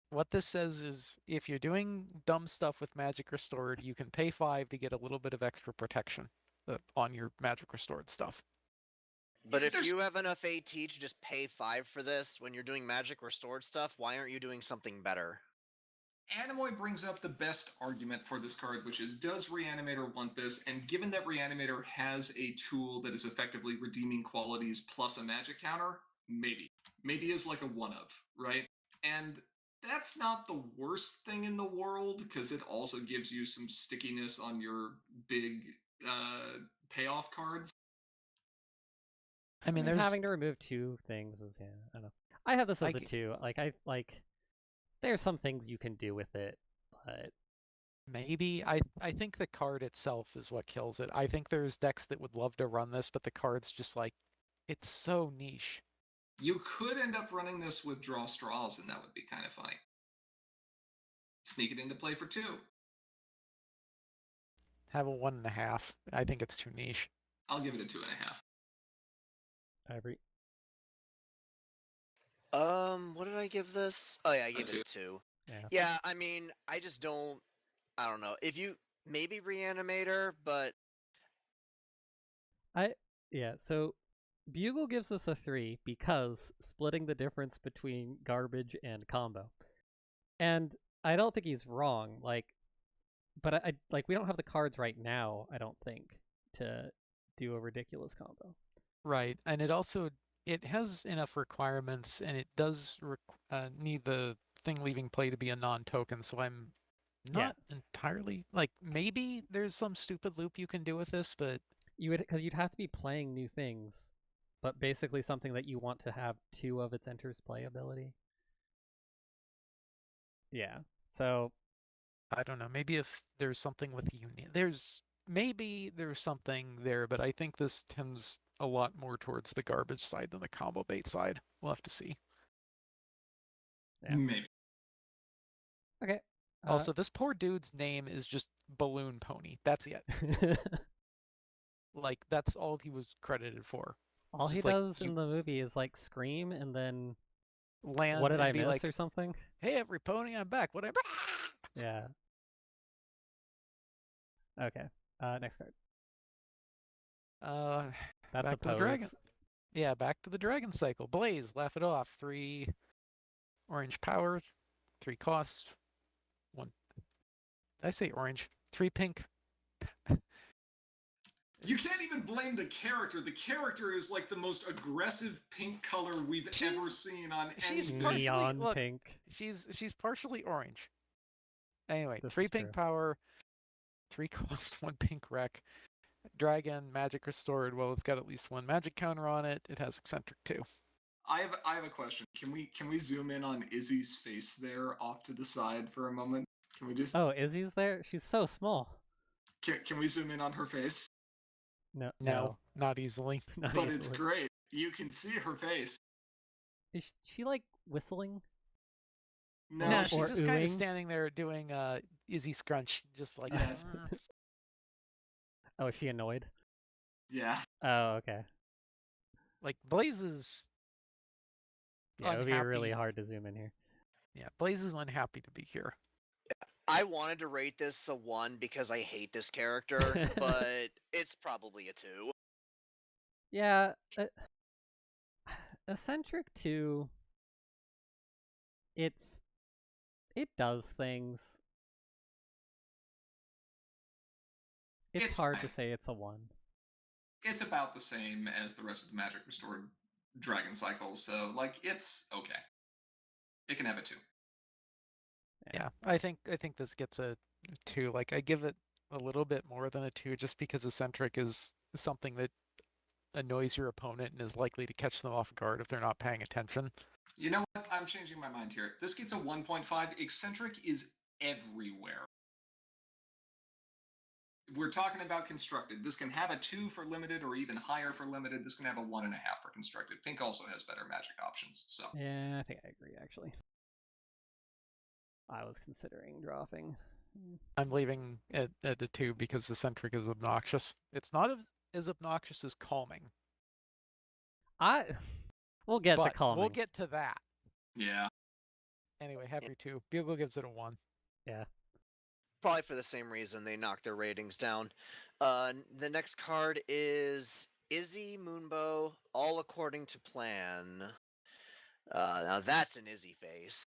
what this says is, if you're doing dumb stuff with Magic Restored, you can pay 5 to get a little bit of extra protection on your Magic Restored stuff. But if you have enough AT to just pay 5 for this, when you're doing Magic Restored stuff, why aren't you doing something better? Animoy brings up the best argument for this card, which is, does Reanimator want this? And given that Reanimator has a tool that is effectively redeeming qualities plus a magic counter, maybe. Maybe is like a one-of, right? And that's not the worst thing in the world, because it also gives you some stickiness on your big payoff cards. I mean, there's having to remove 2 things is, yeah, I don't know. I have this as a 2. There's some things you can do with it, but maybe I think the card itself is what kills it. I think there's decks that would love to run this, but the card's just like, it's so niche. You could end up running this with Draw Straws, and that would be kind of funny. Sneak it into play for 2. Have a 1.5. I think it's too niche. I'll give it a 2.5. I agree. What did I give this? Oh yeah, I gave it a 2. Yeah, I mean, I don't know. If you, maybe Reanimator, but... So Bugle gives us a 3 because splitting the difference between garbage and combo. And I don't think he's wrong, but we don't have the cards right now, I don't think, to do a ridiculous combo. Right, and it has enough requirements, and it does need the thing leaving play to be a non-token, so I'm not entirely, maybe there's some stupid loop you can do with this, but... Because you'd have to be playing new things, but basically something that you want to have 2 of its enters play ability. Yeah, so... I don't know, maybe if there's something with maybe there's something there, but I think this tends a lot more towards the garbage side than the combo bait side. We'll have to see. Yeah. Maybe. Okay. Also, this poor dude's name is just Balloon Pony. That's it. That's all he was credited for. All he does in the movie is scream and then land. What did I miss or something? Hey, every pony, I'm back. What Yeah. Okay. Next card. That's back a to the dragon. Yeah, back to the dragon cycle. Blaze, laugh it off. 3 orange power, 3 cost, 1. Did I say orange? 3 pink. You can't even blame the character. The character is the most aggressive pink color we've ever seen on anything. Neon pink. She's partially orange. Anyway, this 3 pink power, 3 cost, 1 pink wreck. Dragon, magic restored. Well, it's got at least 1 magic counter on it. It has eccentric too. I have a question. Can we zoom in on Izzy's face there off to the side for a moment? Can we just... Oh, Izzy's there? She's so small. Can we zoom in on her face? No, not easily. But it's great. You can see her face. Is she whistling? No, she's just kind of standing there doing Izzy scrunch, just yes. Oh, is she annoyed? Yeah. Oh, okay. Blaze is... Yeah, it would be really hard to zoom in here. Yeah, Blaze is unhappy to be here. I wanted to rate this a 1 because I hate this character, but it's probably a 2. Yeah. Eccentric 2, it does things. It's hard to say it's a 1. It's about the same as the rest of the Magic Restored Dragon Cycle, so like it's okay. It can have a 2. Yeah, I think this gets a 2. Like, I give it a little bit more than a 2 just because eccentric is something that annoys your opponent and is likely to catch them off guard if they're not paying attention. You know what? I'm changing my mind here. This gets a 1.5. Eccentric is everywhere. If we're talking about constructed, this can have a 2 for limited or even higher for limited. This can have a 1.5 for constructed. Pink also has better magic options. So yeah, I think I agree, actually. I was considering dropping. I'm leaving at a 2 because eccentric is obnoxious. It's not as obnoxious as calming. We'll get to calming. We'll get to that. Yeah. Anyway, have your 2. Bugle gives it a 1. Yeah. Probably for the same reason they knocked their ratings down. The next card is Izzy Moonbow, All According to Plan. Now that's an Izzy face.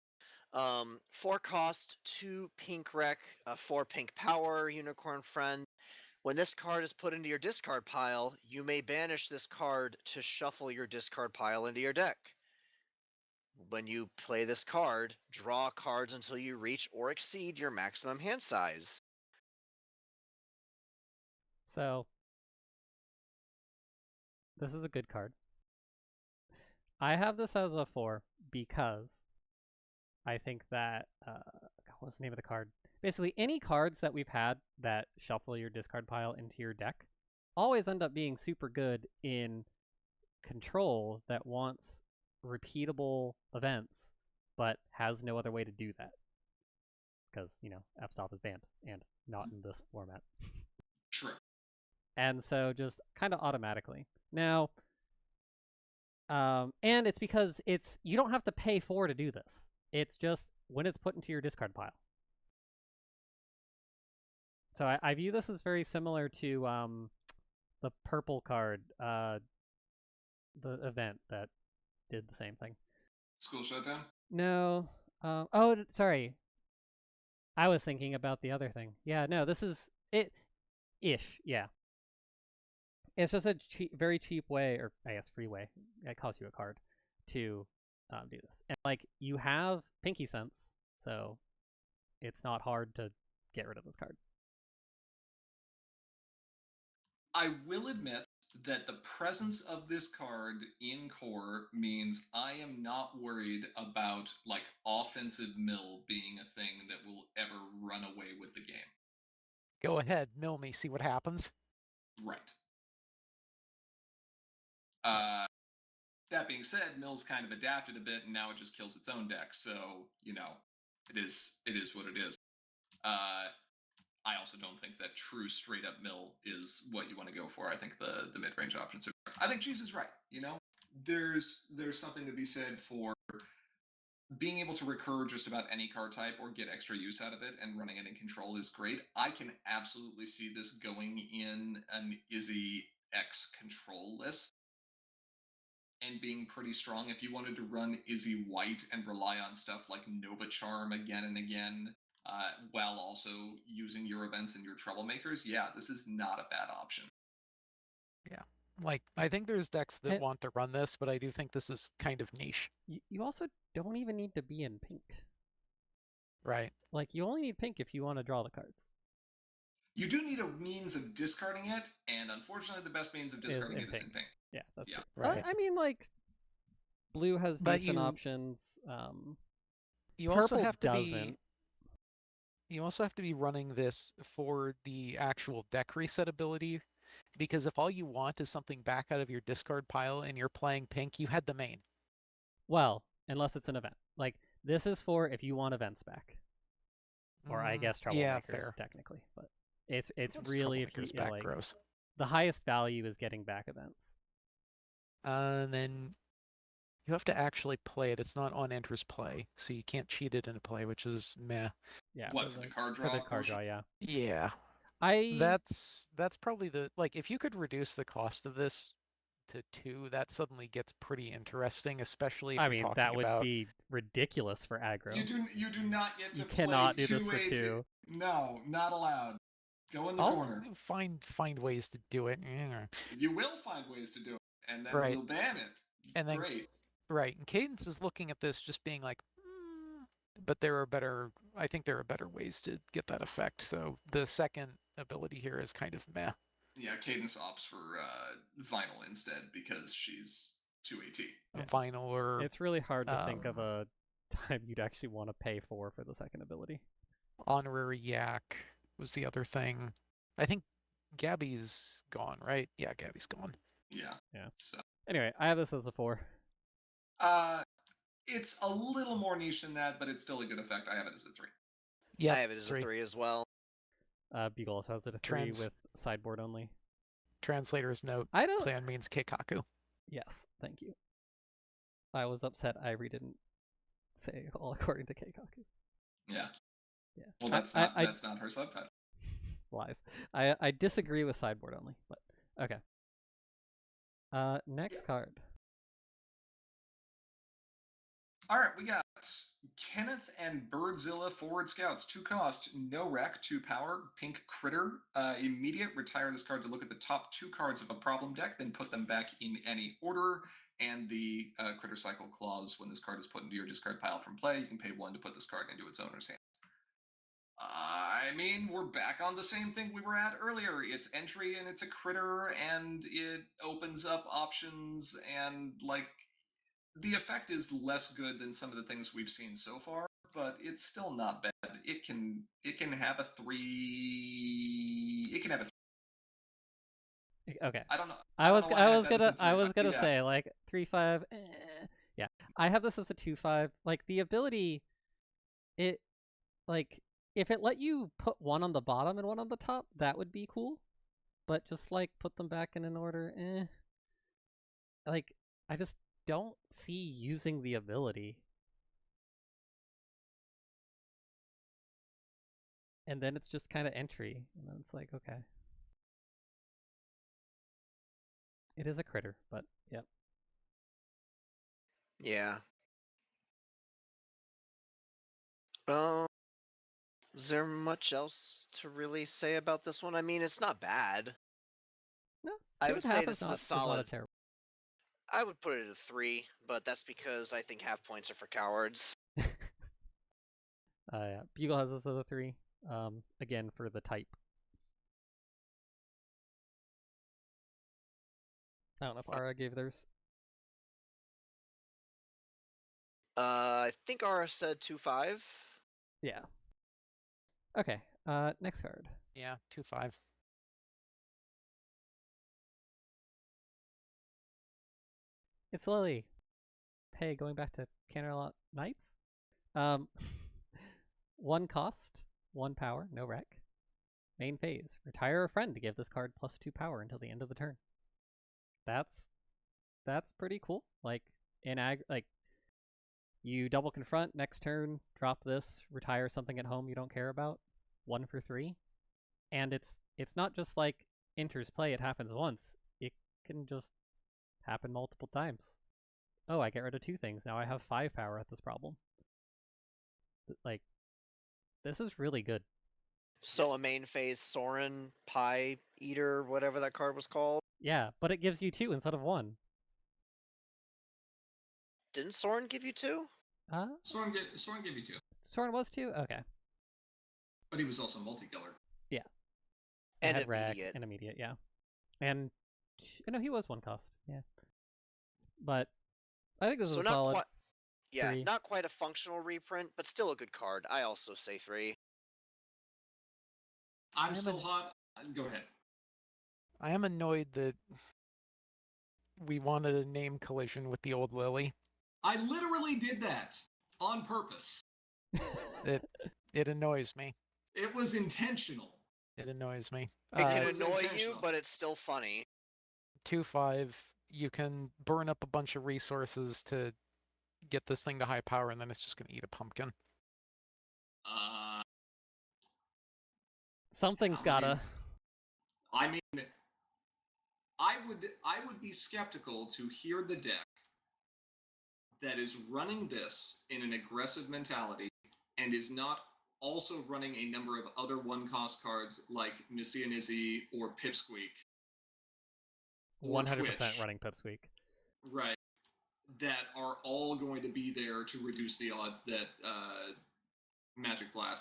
4 cost, 2 pink rec, 4 pink power, Unicorn Friend. When this card is put into your discard pile, you may banish this card to shuffle your discard pile into your deck. When you play this card, draw cards until you reach or exceed your maximum hand size. So, this is a good card. I have this as a 4 because I think that, what's the name of the card? Basically, any cards that we've had that shuffle your discard pile into your deck always end up being super good in control that wants repeatable events, but has no other way to do that. Because, F-Stop is banned, and not in this format. True. And so just kind of automatically. Now, and it's because you don't have to pay 4 to do this. It's just when it's put into your discard pile. So I view this as very similar to the purple card, the event that did the same thing. School Shutdown? No. Sorry. I was thinking about the other thing. Yeah, no, this is it-ish, yeah. It's just a very cheap way, or I guess free way, it costs you a card, to do this. And, you have Pinky Sense, so it's not hard to get rid of this card. I will admit that the presence of this card in core means I am not worried about, offensive mill being a thing that will ever run away with the game. Go ahead, mill me, see what happens. Right. That being said, Mill's kind of adapted a bit, and now it just kills its own deck. So, it is what it is. I also don't think that true straight up mill is what you want to go for. I think the mid range options are. I think Cheese is right. There's something to be said for being able to recur just about any card type or get extra use out of it, and running it in control is great. I can absolutely see this going in an Izzy X control list and being pretty strong. If you wanted to run Izzy White and rely on stuff like Nova Charm again and again, while also using your events and your troublemakers, yeah, this is not a bad option. Yeah. I think there's decks that want to run this, but I do think this is kind of niche. You also don't even need to be in pink. Right. You only need pink if you want to draw the cards. You do need a means of discarding it, and unfortunately the best means of discarding it is in pink. Yeah, that's true. Right. I mean, blue has decent options. You also have to be... You also have to be running this for the actual deck reset ability, because if all you want is something back out of your discard pile and you're playing pink, you had the main. Well, unless it's an event. This is for if you want events back. Or I guess troublemakers, technically. But it's really if you gross. The highest value is getting back events. And then you have to actually play it. It's not on enters play, so you can't cheat it into play, which is meh. Yeah. What, for the card draw? For the card draw, yeah. Yeah. That's probably the if you could reduce the cost of this to 2, that suddenly gets pretty interesting, especially if you're talking that would about... be ridiculous for aggro. You do not get to you play cannot do this for 2. No, not allowed. Go in the corner. Find ways to do it. You will find ways to do it, and then you'll ban it. And then, great. Right. And Cadence is looking at this just being like, but I think there are better ways to get that effect. So the second ability here is kind of meh. Yeah, Cadence opts for Vinyl instead because she's 2AT. Yeah. Vinyl or... It's really hard to think of a time you'd actually want to pay for the second ability. Honorary Yak was the other thing. I think Gabby's gone, right? Yeah, Gabby's gone. Yeah. So anyway, I have this as a 4. It's a little more niche than that, but it's still a good effect. I have it as a 3. Yeah, I have it as a 3 as well. Bugle also has it a 3 with sideboard only. Translator's note. Plan means Keikaku. Yes, thank you. I was upset Ivory didn't say all according to Keikaku. Yeah. Well, that's not her subtitle. Lies. I disagree with sideboard only, but okay. Next card. All right, we got Kenneth and Birdzilla Forward Scouts. 2 cost, no rec, 2 power, pink critter. Immediate, retire this card to look at the top 2 cards of a problem deck, then put them back in any order. And the critter cycle clause, when this card is put into your discard pile from play, you can pay 1 to put this card into its owner's hand. I mean, we're back on the same thing we were at earlier. It's entry and it's a critter and it opens up options and, like, the effect is less good than some of the things we've seen so far, but it's still not bad. It can have a 3. It can have a 3. Okay. I don't know. I was gonna say like 3/5. Yeah, I have this as a 2/5. Like the ability, it like if it let you put 1 on the bottom and 1 on the top, that would be cool. But just like put them back in an order, Like I just don't see using the ability. And then it's just kind of entry, and then it's like, okay. It is a critter, but yep. Yeah. Is there much else to really say about this one? I mean, it's not bad. No, I would say this is a solid. I would put it at a 3, but that's because I think half points are for cowards. Yeah. Bugle has this as a 3. Again for the type. I don't know if Ara gave theirs. I think Ara said 2/5. Yeah. Okay. Next card. Yeah, 2/5. It's Lily. Hey, going back to Canterlot Knights. 1 cost, 1 power, no rec. Main phase. Retire a friend to give this card +2 power until the end of the turn. That's pretty cool. Like you double confront next turn, drop this, retire something at home you don't care about. 1 for 3. And it's not just like enters play, it happens once. It can just happen multiple times. Oh, I get rid of 2 things. Now I have 5 power at this problem. Like, this is really good. So a main phase Soren, Pie Eater, whatever that card was called? Yeah, but it gives you 2 instead of 1. Didn't Soren give you 2? Soren gave you 2. Soren was 2? Okay. But he was also multi-killer. Yeah. And had immediate. And immediate, yeah. And no, he was 1 cost. Yeah. But I think this is a solid. Yeah, 3. Not quite a functional reprint, but still a good card. I also say 3. I'm still hot. Go ahead. I am annoyed that we wanted a name collision with the old Lily. I literally did that on purpose. It annoys me. It was intentional. It annoys me. It can annoy you, but it's still funny. 2/5. You can burn up a bunch of resources to get this thing to high power, and then it's just going to eat a pumpkin. Something's gotta. I mean, I would be skeptical to hear the deck that is running this in an aggressive mentality and is not also running a number of other one-cost cards like Misty and Izzy or Pipsqueak. 100% running Pipsqueak. Right. That are all going to be there to reduce the odds that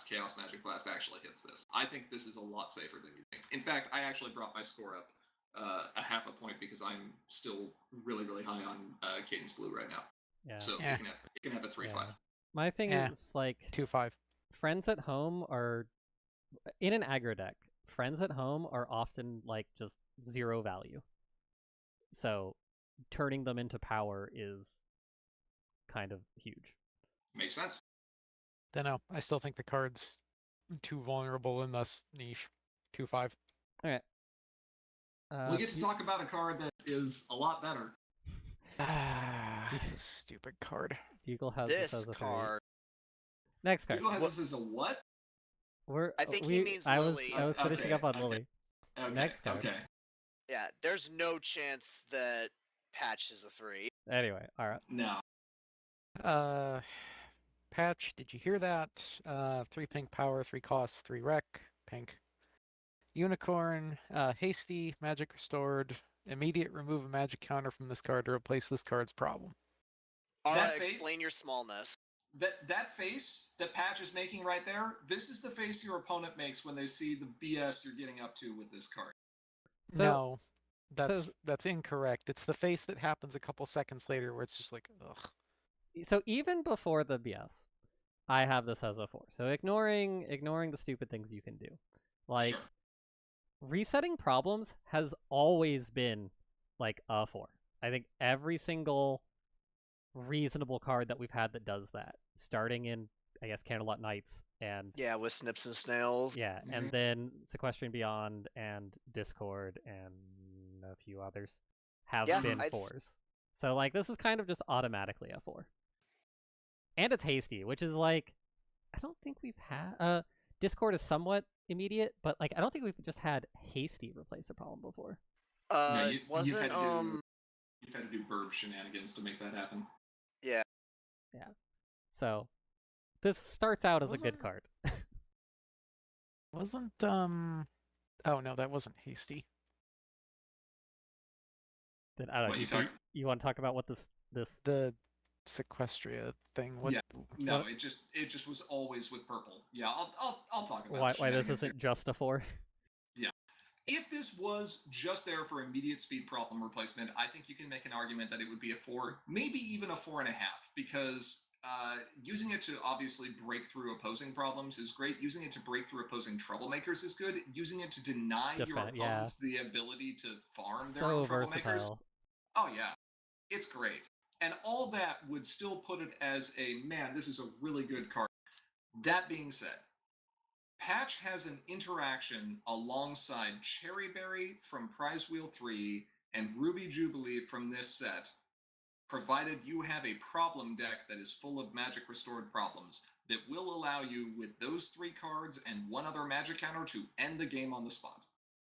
Chaos Magic Blast actually hits this. I think this is a lot safer than you think. In fact, I actually brought my score up a half a point because I'm still really, really high on Cadence Blue right now. Yeah. So it can have a 3-5. Yeah. My thing is, like... 2-5. Friends at home are... In an aggro deck, friends at home are often, like, just 0 value. So, turning them into power is kind of huge. Makes sense. Don't know. I still think the card's too vulnerable and thus niche. 2-5. Okay. We get to talk about a card that is a lot better. Stupid card. Bugle has this as a card. 3. Next card. Bugle has this as a what? I think he means Lily. I was finishing up on Lily. Okay, Next card. Okay. Yeah, there's no chance that Patch is a 3. Anyway, alright. No. Patch, did you hear that? 3 pink power, 3 costs, 3 rec, pink. Unicorn, hasty, magic restored, immediate remove a magic counter from this card to replace this card's problem. Explain your smallness. That face that Patch is making right there, this is the face your opponent makes when they see the BS you're getting up to with this card. No, that's incorrect. It's the face that happens a couple seconds later where it's just like, ugh. So even before the BS, I have this as a 4. So ignoring the stupid things you can do. Like, sure. Resetting problems has always been, like, a 4. I think every single reasonable card that we've had that does that, starting in, I guess, Candlelit Knights and... Yeah, with Snips and Snails. Yeah, and then Sequestrian Beyond and Discord and a few others have been 4s. So, like, this is kind of just automatically a 4. And it's hasty, which is, like, I don't think we've had... Discord is somewhat immediate, but, like, I don't think we've just had hasty replace a problem before. You've had to do burb shenanigans to make that happen. Yeah. Yeah. So, this starts out as a good card. Wasn't, Oh, no, that wasn't hasty. Then, I don't know, you want to talk about what this... The Sequestria thing. What, yeah. No, what? It just was always with purple. Yeah, I'll talk about why this isn't just a 4. Yeah. If this was just there for immediate speed problem replacement, I think you can make an argument that it would be a 4, maybe even a 4.5, because using it to obviously break through opposing problems is great. Using it to break through opposing troublemakers is good. Using it to deny your opponents the ability to farm their own troublemakers. Versatile. Oh yeah, it's great. And all that would still put it as a, man, this is a really good card. That being said, Patch has an interaction alongside Cherryberry from Prize Wheel 3 and Ruby Jubilee from this set, provided you have a problem deck that is full of magic restored problems that will allow you, with those 3 cards and 1 other magic counter, to end the game on the spot.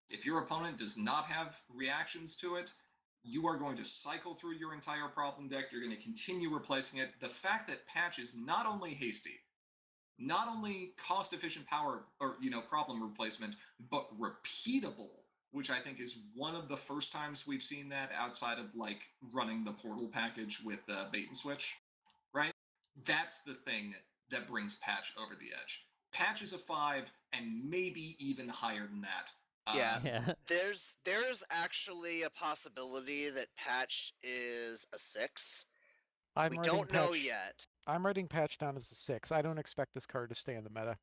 If your opponent does not have reactions to it, you are going to cycle through your entire problem deck. You're going to continue replacing it. The fact that Patch is not only hasty, not only cost-efficient power or problem replacement, but repeatable, which I think is one of the first times we've seen that outside of like running the portal package with bait and switch, right? That's the thing that brings Patch over the edge. Patch is a 5, and maybe even higher than that. Yeah. There's actually a possibility that Patch is a 6. We don't know yet. I'm writing Patch down as a 6. I don't expect this card to stay in the meta.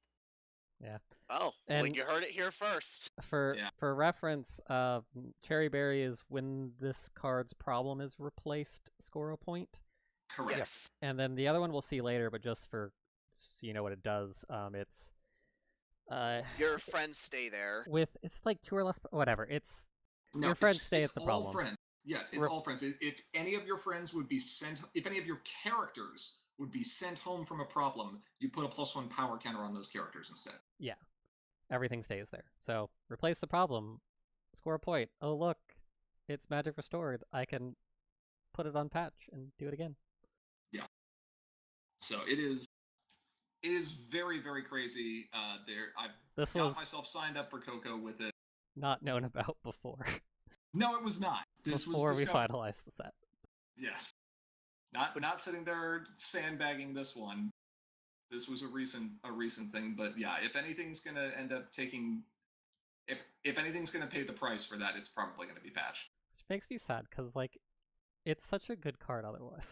Yeah. Oh, well, you heard it here first. For reference, Cherryberry is when this card's problem is replaced, score a point. Correct. Yes. And then the other one we'll see later, but just so you know what it does, it's... your friends stay there. It's like 2 or less, whatever. Your friends stay at the problem. Friends. Yes, it's all friends. If any of your friends would be sent, if any of your characters would be sent home from a problem, you put a +1 power counter on those characters instead. Yeah, everything stays there. So replace the problem, score a point. Oh look, it's magic restored. I can put it on Patch and do it again. Yeah. So it is It is very, very crazy. I've got myself signed up for Coco with it. Not known about before. No, it was not. This before we finalized the set. Yes. Not sitting there sandbagging this one. This was a recent thing, but yeah, if anything's gonna end up taking, if anything's gonna pay the price for that, it's probably gonna be Patch. Which makes me sad because like, it's such a good card otherwise.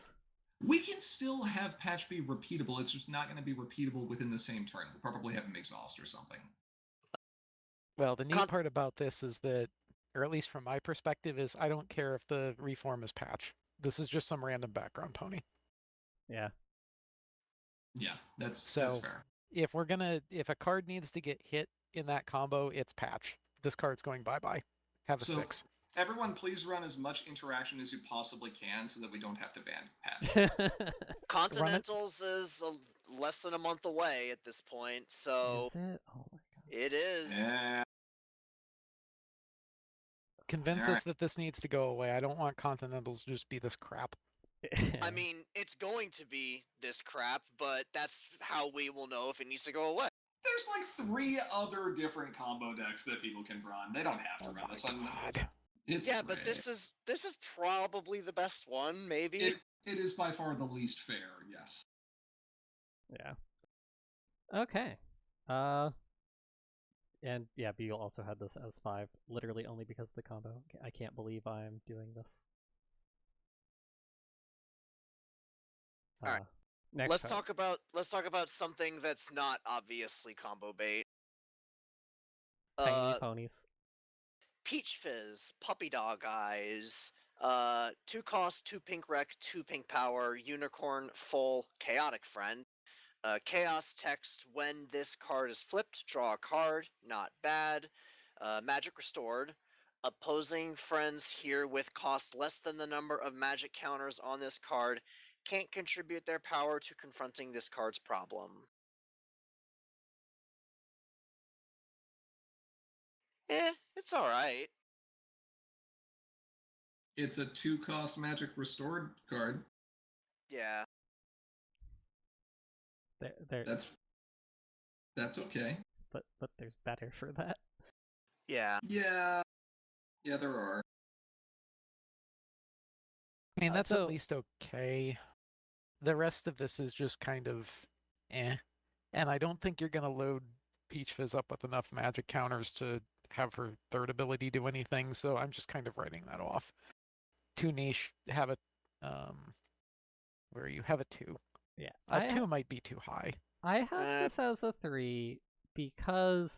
We can still have Patch be repeatable. It's just not going to be repeatable within the same turn. We'll probably have him exhaust or something. Well, the neat part about this is that, or at least from my perspective, is I don't care if the reform is Patch. This is just some random background pony. Yeah. Yeah, that's fair. If a card needs to get hit in that combo, it's Patch. This card's going bye-bye. Have a 6. Everyone, please run as much interaction as you possibly can so that we don't have to ban Patch. Continentals is less than a month away at this point, so... Is it? Oh my god. It is. Yeah. Convince us that this needs to go away. I don't want Continentals to just be this crap. I mean, it's going to be this crap, but that's how we will know if it needs to go away. There's like 3 other different combo decks that people can run. They don't have to run this one. It's great. But this is probably the best one, maybe. It is by far the least fair, yes. Yeah. Okay. And yeah, Beagle also had this as 5, literally only because of the combo. I can't believe I'm doing this. All right. Let's talk about something that's not obviously combo bait. Tiny ponies. Peach Fizz, Puppy Dog Eyes, 2 cost, 2 pink rec, 2 pink power, Unicorn, full, Chaotic Friend. Chaos text, when this card is flipped, draw a card, not bad. Magic Restored. Opposing friends here with cost less than the number of magic counters on this card can't contribute their power to confronting this card's problem. It's alright. It's a 2-cost Magic Restored card. Yeah. That's okay. But there's better for that. Yeah. Yeah, there are. I mean, that's at least okay. The rest of this is just kind of And I don't think you're going to load Peach Fizz up with enough magic counters to have her third ability do anything, so I'm just kind of writing that off. Too niche. Have a... where you have a 2. Yeah. A 2 might be too high. I have this as a 3 because...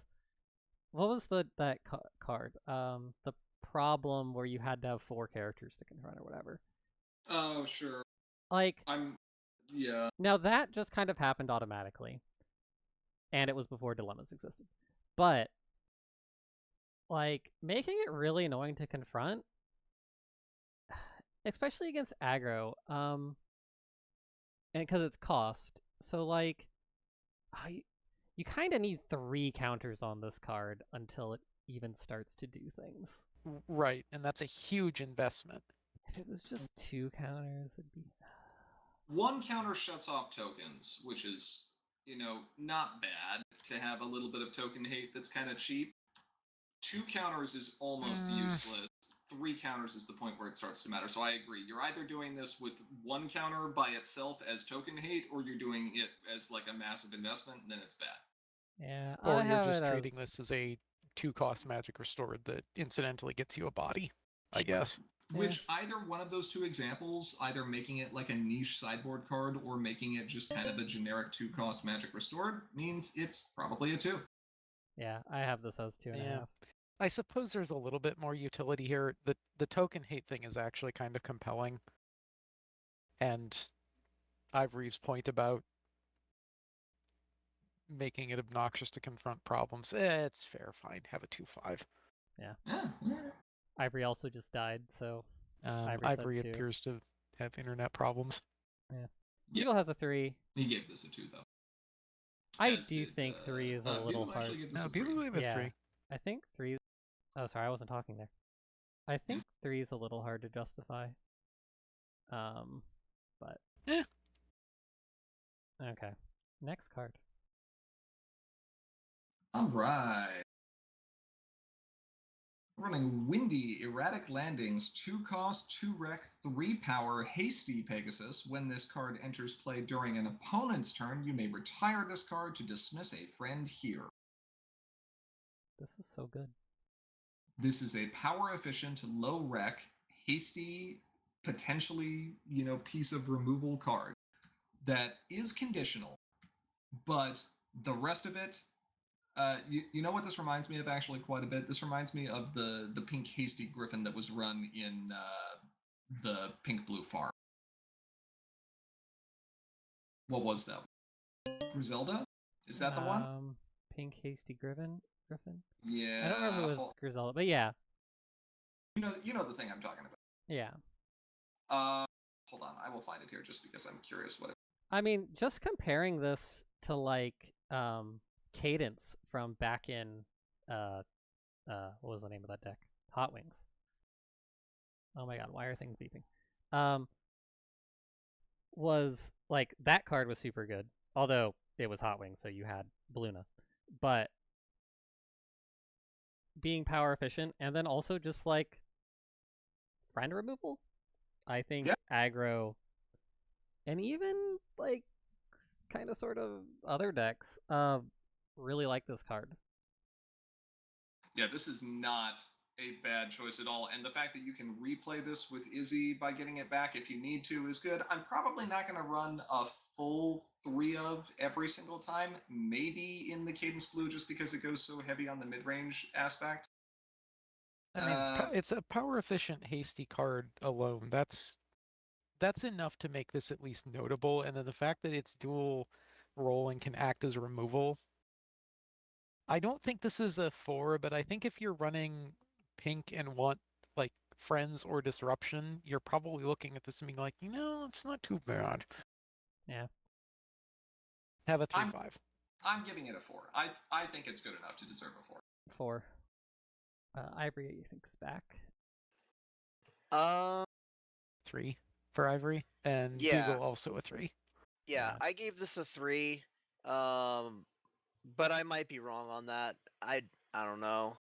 What was that card? The problem where you had to have 4 characters to confront or whatever. Oh, sure. Yeah. Now that just kind of happened automatically. And it was before dilemmas existed. But, like, making it really annoying to confront, especially against aggro, and because it's cost. So, like, you kind of need 3 counters on this card until it even starts to do things. Right, and that's a huge investment. If it was just 2 counters, it'd be... 1 counter shuts off tokens, which is, not bad to have a little bit of token hate that's kind of cheap. 2 counters is almost useless. 3 counters is the point where it starts to matter. So I agree. You're either doing this with 1 counter by itself as token hate, or you're doing it as like a massive investment, and then it's bad. Yeah, or you're just treating this as a 2-cost Magic Restored that incidentally gets you a body, I guess. Which either one of those 2 examples, either making it like a niche sideboard card or making it just kind of a generic 2-cost Magic Restored, means it's probably a 2. Yeah, I have this as 2.5. I suppose there's a little bit more utility here. The token hate thing is actually kind of compelling. And Ivory's point about making it obnoxious to confront problems, it's fair, fine. Have a 2/5. Yeah. Ivory also just died, so Ivory appears to have internet problems. Yeah. Beagle has a 3. He gave this a 2, though. I do think 3 is a little hard. No, Beagle gave a 3. I think 3... Oh, sorry, I wasn't talking there. I think 3 is a little hard to justify. But... Yeah. Okay. Next card. All right. Running Windy, Erratic Landings, 2 cost, 2 rec, 3 power, Hasty Pegasus. When this card enters play during an opponent's turn, you may retire this card to dismiss a friend here. This is so good. This is a power efficient, low rec, hasty, potentially, piece of removal card that is conditional, but the rest of it, you know what this reminds me of actually quite a bit? This reminds me of the pink hasty griffin that was run in the pink blue farm. What was that? Griselda? Is that the one? Pink hasty griffin? Yeah. I don't remember if it was Griselda, but yeah. You know the thing I'm talking about. Yeah. Hold on, I will find it here just because I'm curious what it. I mean, just comparing this to like Cadence from back in what was the name of that deck? Hot Wings. Oh my god, why are things beeping? Was like that card was super good. Although it was Hot Wings, so you had Bluna. But being power efficient and then also just like friend removal. I think aggro and even like kind of sort of other decks really like this card. Yeah, this is not a bad choice at all. And the fact that you can replay this with Izzy by getting it back if you need to is good. I'm probably not going to run a full 3 of every single time. Maybe in the Cadence Blue just because it goes so heavy on the mid-range aspect. I mean, it's a power-efficient hasty card alone. That's enough to make this at least notable. And then the fact that it's dual role and can act as removal. I don't think this is a 4, but I think if you're running pink and want like friends or disruption, you're probably looking at this and being like, it's not too bad. Yeah. Have a 3/5. I'm giving it a 4. I think it's good enough to deserve a 4. 4. Ivory, you think's back? 3 for Ivory, and Google also a 3. Yeah, I gave this a 3. But I might be wrong on that. I don't know.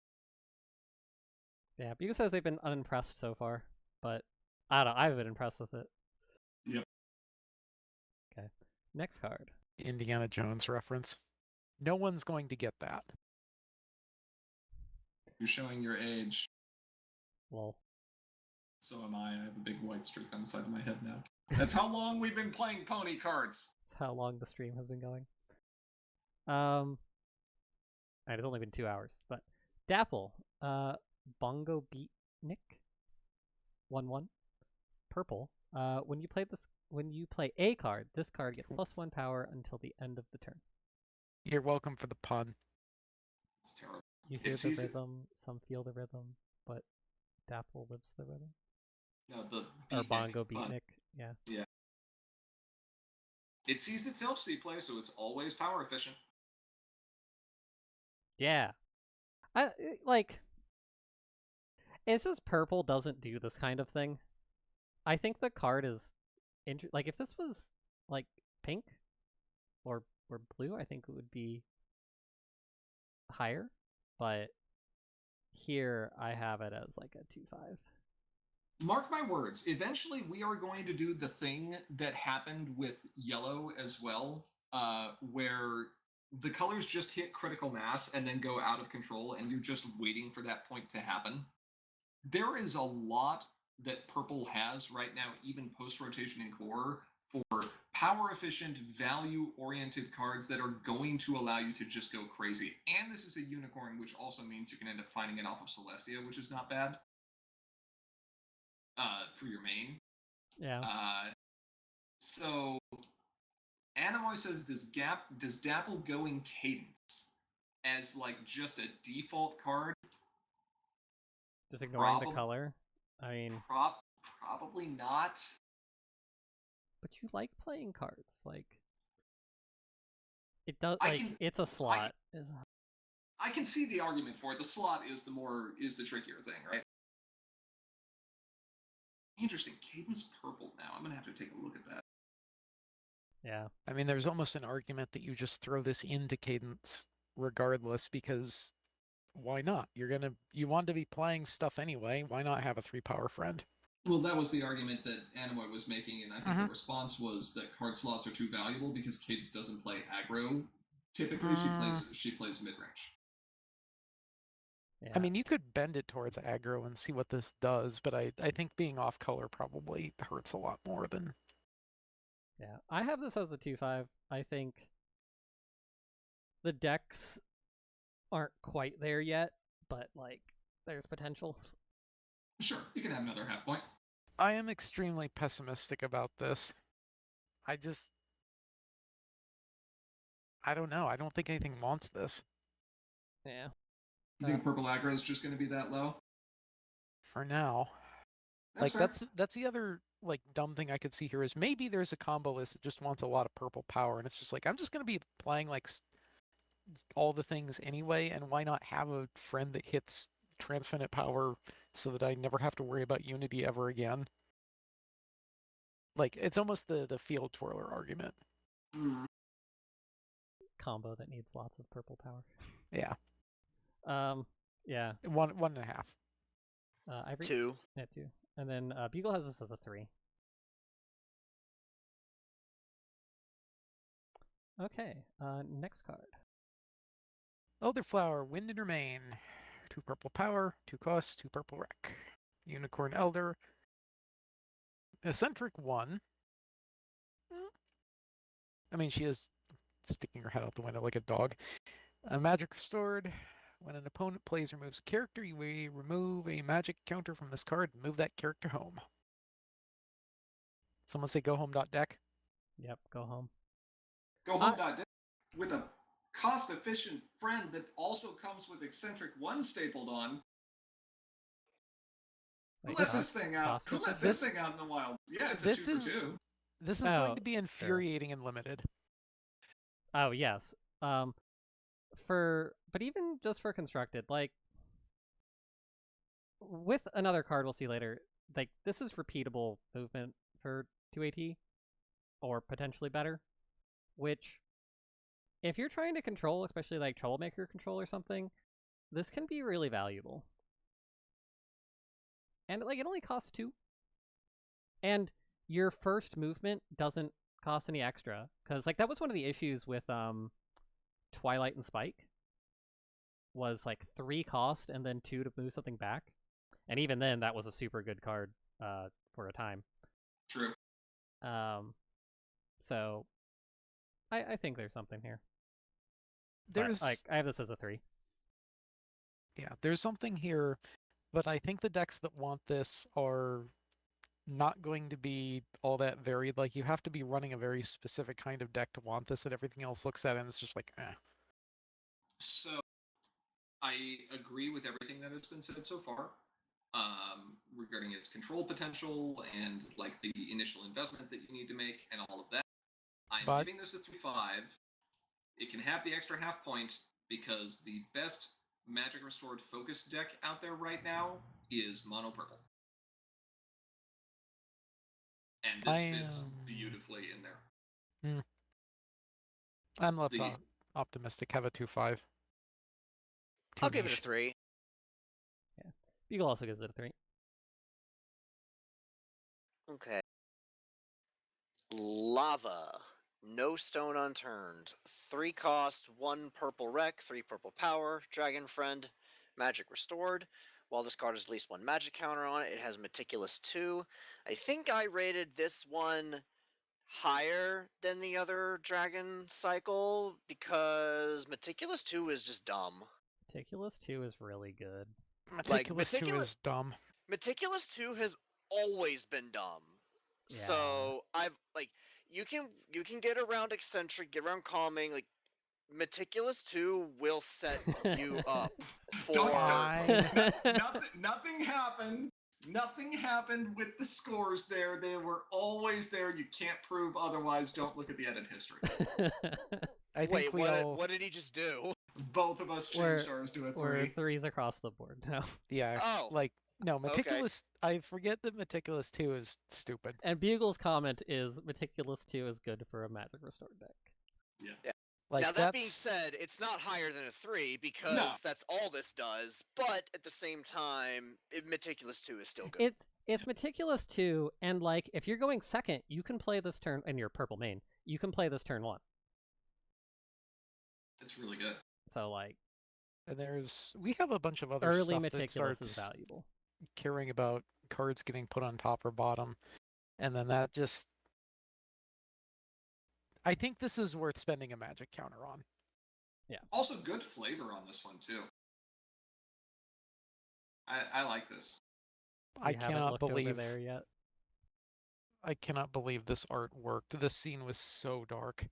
Yeah, Bugle says they've been unimpressed so far, but I don't know. I've been impressed with it. Yep. Okay. Next card. Indiana Jones reference. No one's going to get that. You're showing your age. Well. So am I. I have a big white streak on the side of my head now. That's how long we've been playing pony cards. That's how long the stream has been going. It's only been 2 hours, but Dapple, Bongo Beatnik, 1/1, purple. When you play a card, this card gets +1 power until the end of the turn. You're welcome for the pun. It's terrible. You hear the rhythm, some feel the rhythm, but Dapple lives the rhythm. No, the beatnik, or Bongo Beatnik, yeah. Yeah. It sees itself see play, so it's always power efficient. Yeah. It's just purple doesn't do this kind of thing. I think the card is like if this was like pink or blue, I think it would be higher, but here I have it as like a 2/5. Mark my words, eventually we are going to do the thing that happened with yellow as well, where the colors just hit critical mass and then go out of control, and you're just waiting for that point to happen. There is a lot that purple has right now, even post-rotation in core, for power-efficient, value-oriented cards that are going to allow you to just go crazy. And this is a unicorn, which also means you can end up finding it off of Celestia, which is not bad. For your main. Yeah. So Anamoy says, does Dapple go in Cadence as like just a default card? Just ignoring the color? I mean, probably not. But you like playing cards, like it does. It's a slot. I can see the argument for it. The slot is the trickier thing, right? Interesting. Cadence purple now. I'm gonna have to take a look at that. Yeah. I mean, there's almost an argument that you just throw this into Cadence regardless, because why not? You want to be playing stuff anyway. Why not have a 3-power friend? Well, that was the argument that Animoy was making, and I think the response was that card slots are too valuable because Kids doesn't play aggro. Typically, she plays mid range. Yeah. I mean, you could bend it towards aggro and see what this does, but I think being off color probably hurts a lot more than. Yeah, I have this as a 2/5. I think the decks aren't quite there yet, but like there's potential. Sure, you can have another half point. I am extremely pessimistic about this. I don't know. I don't think anything wants this. Yeah. You think purple aggro is just going to be that low? For now. That's the other like dumb thing I could see here is maybe there's a combo list that just wants a lot of purple power, and it's just like I'm just going to be playing like all the things anyway, and why not have a friend that hits Transfinite Power so that I never have to worry about Unity ever again? Like, it's almost the field twirler argument. Combo that needs lots of purple power. Yeah. Yeah. 1.5. Ivory? 2. Yeah, 2. And then Bugle has this as a 3. Okay, next card. Elderflower, Wind and Remain. 2 purple power, 2 cost, 2 purple wreck. Unicorn Elder. Eccentric 1. I mean, she is sticking her head out the window like a dog. Magic Restored. When an opponent plays or moves a character, you may remove a magic counter from this card and move that character home. Someone say go home.deck. Yep, go home. Go home.deck with a cost-efficient friend that also comes with Eccentric 1 stapled on. Who let this thing out? Who let this thing out in the wild? Yeah, it's a 2 for 2. This is going to be infuriating and limited. Oh, yes. But even just for constructed, like with another card we'll see later, like this is repeatable movement for 2AT or potentially better, which if you're trying to control, especially like Troublemaker control or something, this can be really valuable. And like it only costs 2. And your first movement doesn't cost any extra, because like that was one of the issues with Twilight and Spike, was like 3 cost and then 2 to move something back, and even then that was a super good card for a time. True. So I think there's something here. There's like I have this as a 3. Yeah, there's something here, but I think the decks that want this are not going to be all that varied. Like, you have to be running a very specific kind of deck to want this, and everything else looks at it and it's just like, eh. So, I agree with everything that has been said so far regarding its control potential and like the initial investment that you need to make and all of that. I'm giving this a 3/5. It can have the extra half point because the best Magic Restored focus deck out there right now is mono purple. And this fits beautifully in there. I'm less optimistic. Have a 2/5. I'll give it a 3. Yeah. Beagle also gives it a 3. Okay. Lava. No stone unturned. 3 cost, 1 purple wreck, 3 purple power, Dragon Friend, Magic Restored. While this card has at least 1 magic counter on it, it has Meticulous 2. I think I rated this one higher than the other Dragon cycle because Meticulous 2 is just dumb. Meticulous 2 is really good. Meticulous 2 is dumb. Meticulous 2 has always been dumb. Yeah. So I've like you can get around Eccentric, get around Calming, like Meticulous 2 will set you up for nothing happened. Nothing happened with the scores there. They were always there. You can't prove otherwise. Don't look at the edit history. Wait, what did he just do? Both of us changed ours to a 3. We're 3s across the board now. Yeah. Oh. Like, no, Meticulous. Okay. I forget that Meticulous 2 is stupid. And Bugle's comment is Meticulous 2 is good for a Magic Restore deck. Yeah. Like, now, that being said, it's not higher than a 3 because that's all this does, but at the same time, Meticulous 2 is still good. It's Meticulous 2, and like, if you're going second, you can play this turn, and you're purple main, you can play this turn 1. It's really good. So, like... And we have a bunch of other early stuff Meticulous that is starts valuable. caring about cards getting put on top or bottom, and then that just... I think this is worth spending a magic counter on. Yeah. Also, good flavor on this one, too. I like this. I cannot believe over there yet. I cannot believe this art worked. This scene was so dark.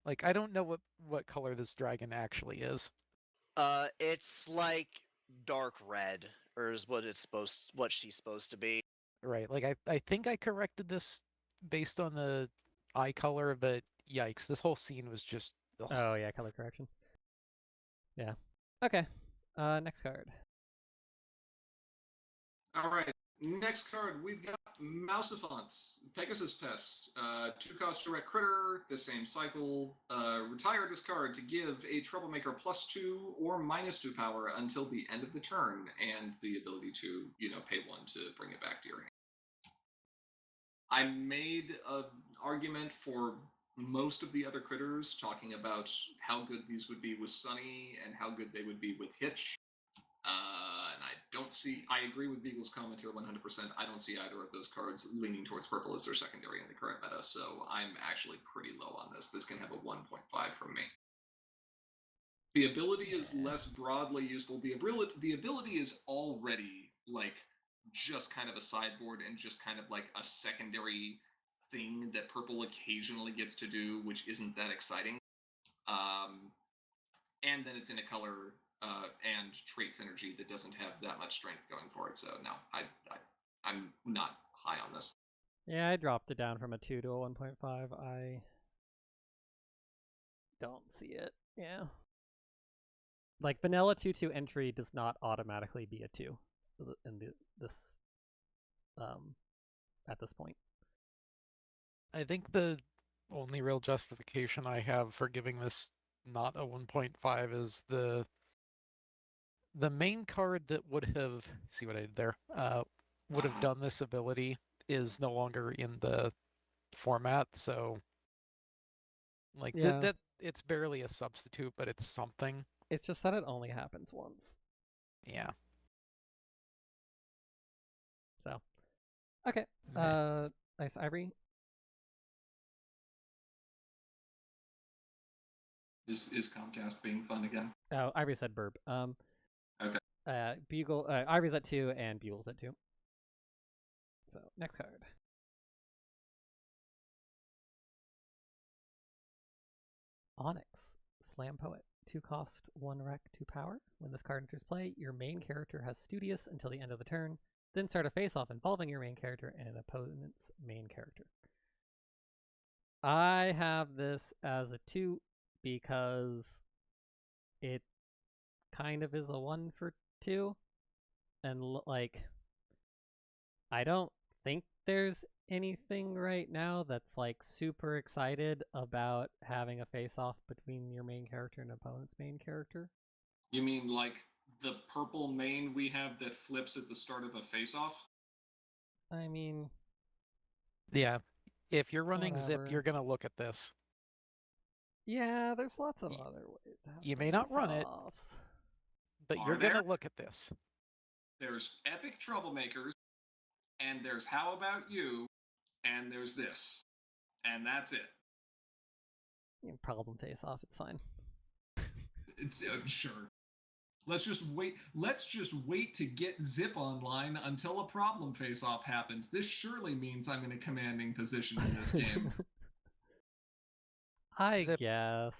Like, I don't know what color this dragon actually is. It's like dark red, or is what she's supposed to be. Right. Like, I think I corrected this based on the eye color, but yikes, this whole scene was just... Ugh. Oh yeah, color correction. Yeah. Okay. Next card. All right. Next card, we've got Mousifont, Pegasus Pest. 2-cost direct critter, the same cycle. Retire this card to give a Troublemaker +2 or -2 power until the end of the turn, and the ability to, pay 1 to bring it back to your hand. I made an argument for most of the other critters, talking about how good these would be with Sunny and how good they would be with Hitch. And I agree with Beagle's comment here 100%. I don't see either of those cards leaning towards purple as their secondary in the current meta, so I'm actually pretty low on this. This can have a 1.5 from me. The ability is less broadly useful. The ability is already, like, just kind of a sideboard and just kind of like a secondary thing that purple occasionally gets to do, which isn't that exciting. And then it's in a color and trait synergy that doesn't have that much strength going for it. So no, I'm not high on this. Yeah, I dropped it down from a 2 to a 1.5. I don't see it. Yeah. Like, vanilla 2/2 entry does not automatically be a 2 in this at this point. I think the only real justification I have for giving this not a 1.5 is the main card that would have, see what I did there, would have done this ability is no longer in the format, so like that it's barely a substitute, but it's something. It's just that it only happens once. Yeah. So, okay. Nice, Ivory. Is Comcast being fun again? Oh, Ivory said burb. Okay. Bugle. Ivory's at 2 and Bugle's at 2. So next card. Onyx, Slam Poet. 2-cost, 1 rec, 2 power. When this card enters play, your main character has Studious until the end of the turn. Then start a face-off involving your main character and an opponent's main character. I have this as a 2 because it kind of is a 1 for 2. And, like, I don't think there's anything right now that's, like, super excited about having a face-off between your main character and opponent's main character. You mean, like, the purple main we have that flips at the start of a face-off? I mean... yeah. If you're running whatever. Zip, you're going to look at this. Yeah, there's lots of other ways to have you may not run it, but you're going to look at this. There's Epic Troublemakers, and there's How About You, and there's this. And that's it. Problem face off, it's fine. It's, sure. Let's just wait to get Zip online until a problem face off happens. This surely means I'm in a commanding position in this game. I guess.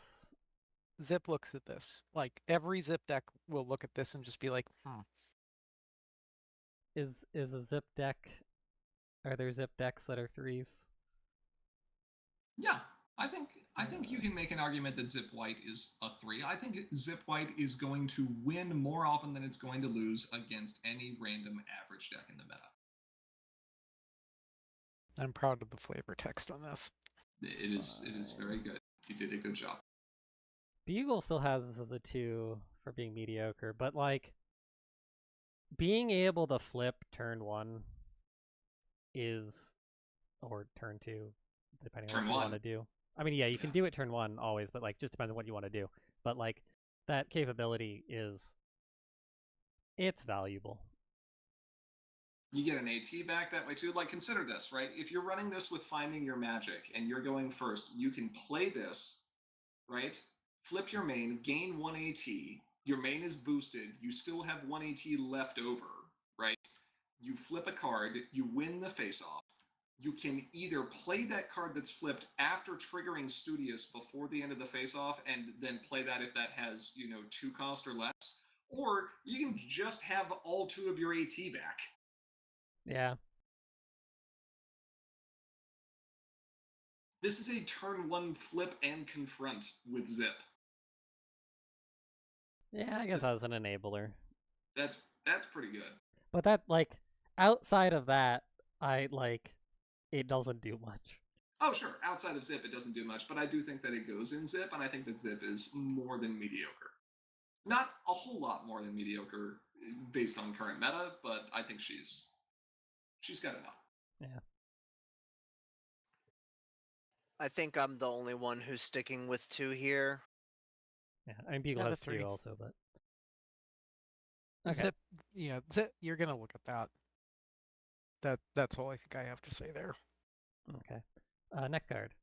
Zip looks at this. Like, every Zip deck will look at this and just be like, Is a Zip deck... Are there Zip decks that are 3s? Yeah. I think you can make an argument that Zip White is a 3. I think Zip White is going to win more often than it's going to lose against any random average deck in the meta. I'm proud of the flavor text on this. It is very good. You did a good job. Bugle still has this as a 2 for being mediocre, but like being able to flip turn 1 is, or turn 2, depending on what you want to do. I mean, yeah, you can do it turn 1 always, but like just depends on what you want to do. But like that capability it's valuable. You get an AT back that way too. Like, consider this, right? If you're running this with Finding Your Magic and you're going first, you can play this, right? Flip your main, gain 1 AT. Your main is boosted. You still have 1 AT left over, right? You flip a card, you win the face-off. You can either play that card that's flipped after triggering Studious before the end of the face-off and then play that if that has, 2 cost or less, or you can just have all 2 of your AT back. Yeah. This is a turn 1 flip and confront with Zip. Yeah, I guess that was an enabler. That's pretty good. But that, like, outside of that, it doesn't do much. Oh, sure. Outside of Zip, it doesn't do much, but I do think that it goes in Zip, and I think that Zip is more than mediocre. Not a whole lot more than mediocre based on current meta, but I think she's got enough. Yeah. I think I'm the only one who's sticking with 2 here. Yeah, I mean, Beagle has 2 also, but... Okay. Zip, you're going to look at that. That's all I think I have to say there. Okay. Next card.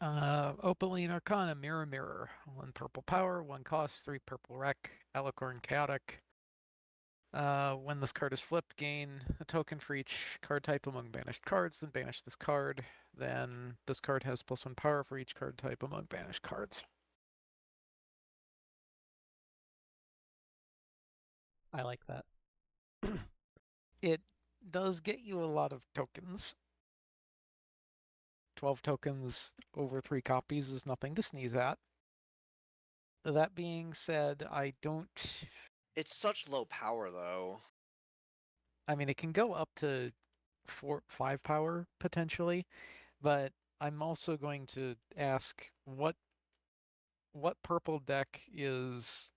Opaline Arcana, Mirror Mirror. 1 purple power, 1 cost, 3 purple wreck, Alicorn Chaotic. When this card is flipped, gain a token for each card type among banished cards, then banish this card. Then this card has +1 power for each card type among banished cards. I like that. It does get you a lot of tokens. 12 tokens over 3 copies is nothing to sneeze at. That being said, I don't... It's such low power, though. I mean, it can go up to 5 power, potentially, but I'm also going to ask what purple deck is...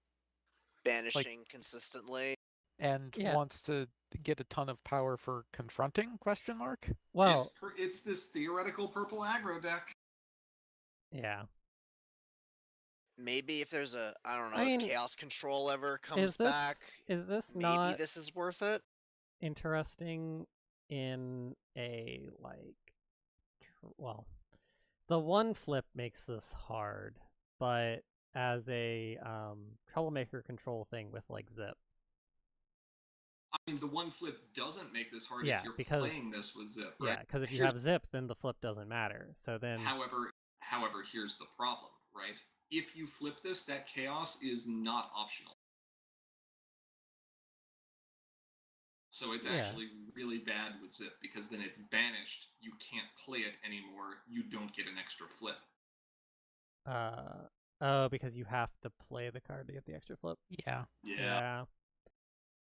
banishing consistently and wants to get a ton of power for confronting, ? Well, it's this theoretical purple aggro deck. Yeah. Maybe if there's if Chaos Control ever comes back, is this maybe this is worth it? Interesting in a, the 1 flip makes this hard, but as a troublemaker control thing with, Zip. I mean, the 1 flip doesn't make this hard if you're playing this with Zip, right? Yeah, because if you have Zip, then the flip doesn't matter. So then... However, here's the problem, right? If you flip this, that chaos is not optional. So it's actually really bad with Zip, because then it's banished. You can't play it anymore. You don't get an extra flip. Oh, because you have to play the card to get the extra flip? Yeah.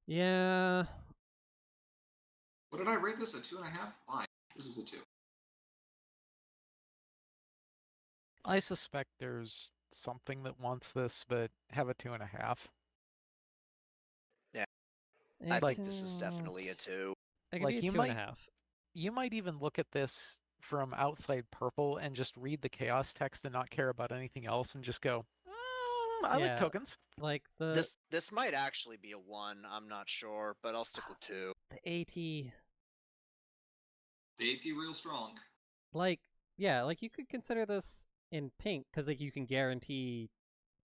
Yeah. What did I rate this? A 2.5? Why? This is a 2. I suspect there's something that wants this, but have a 2.5. Yeah. I think this is definitely a 2. You might even look at this from outside purple and just read the chaos text and not care about anything else and just go, I like tokens. This might actually be a 1. I'm not sure, but I'll stick with 2. The AT. The AT real strong. You could consider this in pink because you can guarantee,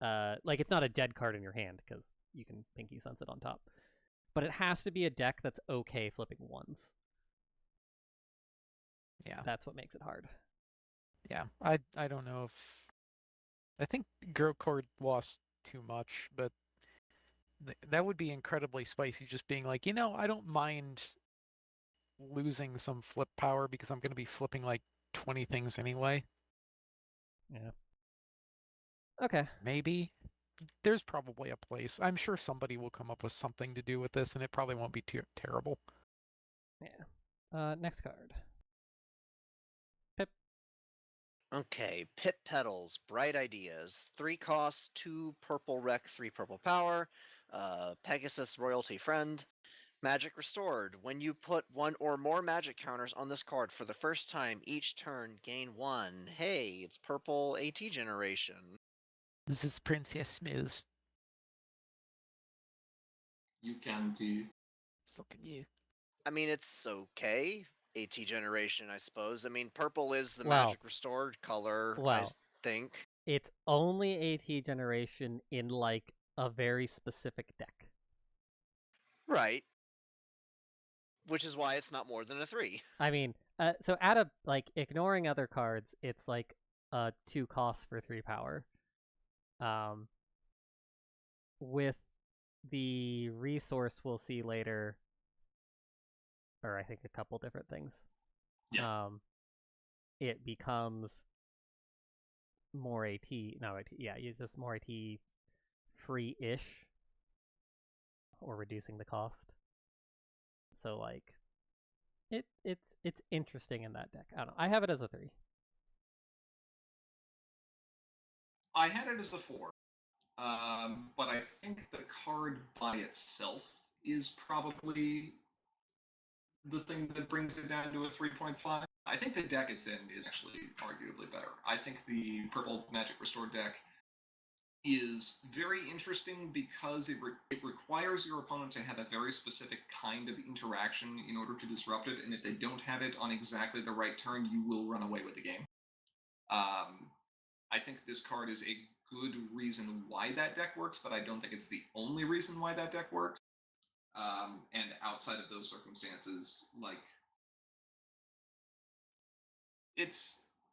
it's not a dead card in your hand because you can Pinky Sense it on top, but it has to be a deck that's okay flipping 1s. Yeah, that's what makes it hard. Yeah, I don't know if I think Growcord lost too much, but that would be incredibly spicy. Just being like, I don't mind losing some flip power because I'm going to be flipping 20 things anyway. Yeah. Okay. Maybe. There's probably a place. I'm sure somebody will come up with something to do with this, and it probably won't be too terrible. Yeah. Next card. Pip. Okay, Pip Petals, Bright Ideas. 3 costs, 2 purple rec, 3 purple power. Pegasus Royalty Friend. Magic Restored. When you put 1 or more magic counters on this card for the first time each turn, gain 1. Hey, it's purple AT generation. This is Princess Smooth. You can do. So can you. I mean, it's okay. AT generation, I suppose. I mean, purple is the magic restored color, I think. It's only AT generation in, like, a very specific deck. Right. Which is why it's not more than a 3. I mean, so at a, like, ignoring other cards, it's like 2 costs for 3 power. With the resource we'll see later, or I think a couple different things. Yeah. It becomes more AT. No, AT. Yeah, it's just more AT free-ish, or reducing the cost. So, like, it's interesting in that deck. I don't know. I have it as a 3. I had it as a 4. But I think the card by itself is probably the thing that brings it down to a 3.5. I think the deck it's in is actually arguably better. I think the purple Magic Restored deck is very interesting because it requires your opponent to have a very specific kind of interaction in order to disrupt it, and if they don't have it on exactly the right turn, you will run away with the game. I think this card is a good reason why that deck works, but I don't think it's the only reason why that deck works. And outside of those circumstances, like, it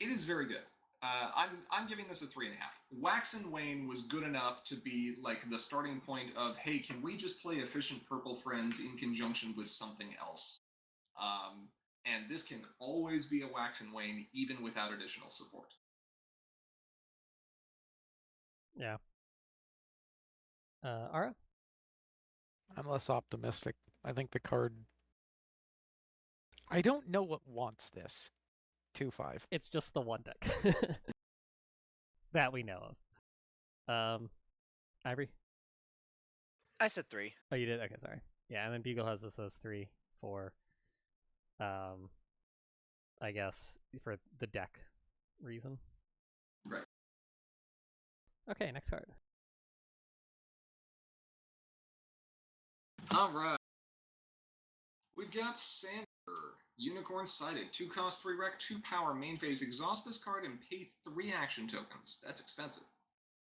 is very good. I'm giving this a 3.5. Wax and Wane was good enough to be like the starting point of, hey, can we just play efficient purple friends in conjunction with something else? And this can always be a Wax and Wane even without additional support. Yeah. Ara? I'm less optimistic. I think the card... I don't know what wants this. 2/5. It's just the one deck that we know of. Ivory? I said 3. Oh, you did? Okay, sorry. Yeah, and then Beagle has this as 3 for, I guess, for the deck reason. Right. Okay, next card. All right. We've got Sander. Unicorn Sighted. 2 cost, 3 rec, 2 power, main phase. Exhaust this card and pay 3 action tokens. That's expensive.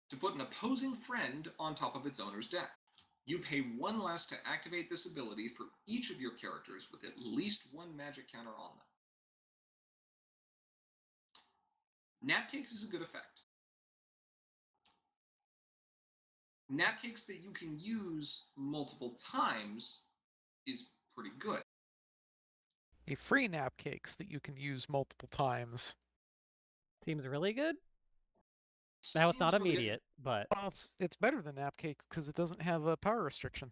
To put an opposing friend on top of its owner's deck. You pay 1 less to activate this ability for each of your characters with at least 1 magic counter on them. Napcakes is a good effect. Napcakes that you can use multiple times is pretty good. A free Napcakes that you can use multiple times. Seems really good. Now, it's not immediate, but... Well, it's better than Napcake because it doesn't have a power restriction.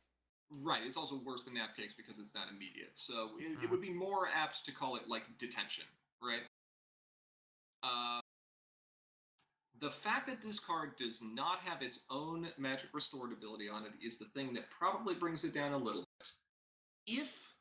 Right, it's also worse than Napcakes because it's not immediate. So it would be more apt to call it, like, detention, right? The fact that this card does not have its own Magic Restored ability on it is the thing that probably brings it down a little bit. If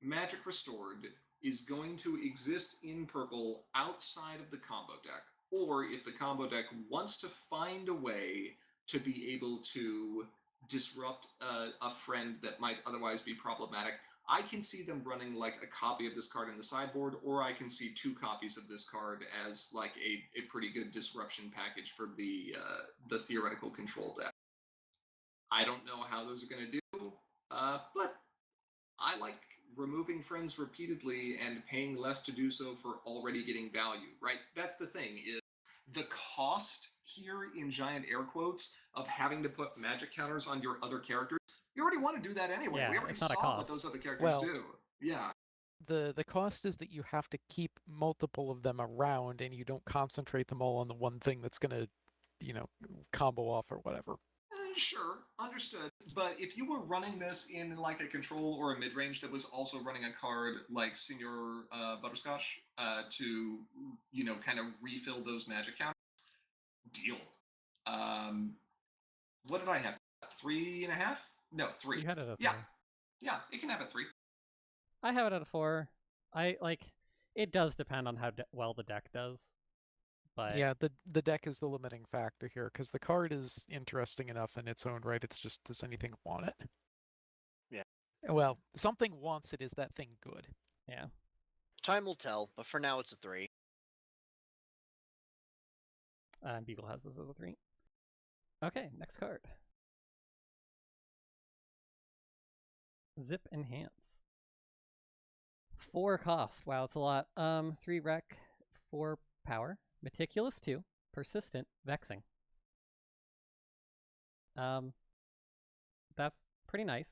Magic Restored is going to exist in purple outside of the combo deck, or if the combo deck wants to find a way to be able to disrupt a friend that might otherwise be problematic, I can see them running like a copy of this card in the sideboard, or I can see 2 copies of this card as like a pretty good disruption package for the theoretical control deck. I don't know how those are going to do, but I like removing friends repeatedly and paying less to do so for already getting value, right? That's the thing, is the cost here in giant air quotes of having to put magic counters on your other characters. You already want to do that anyway. Yeah, we already saw what those other characters do. Yeah. The cost is that you have to keep multiple of them around, and you don't concentrate them all on the one thing that's gonna, combo off or whatever. Sure, understood. But if you were running this in like a control or a mid-range that was also running a card like Senior Butterscotch to, kind of refill those magic counters, deal. What did I have? 3.5? No, 3. You had it at 3. Yeah, it can have a 3. I have it at a 4. It does depend on how well the deck does. But yeah, the deck is the limiting factor here, because the card is interesting enough in its own right. It's just, does anything want it? Yeah. Well, something wants it. Is that thing good? Yeah. Time will tell, but for now it's a 3. Beagle has this as a 3. Okay, next card. Zip Enhance. 4 cost. Wow, it's a lot. 3 rec, 4 power. Meticulous 2. Persistent. Vexing. That's pretty nice.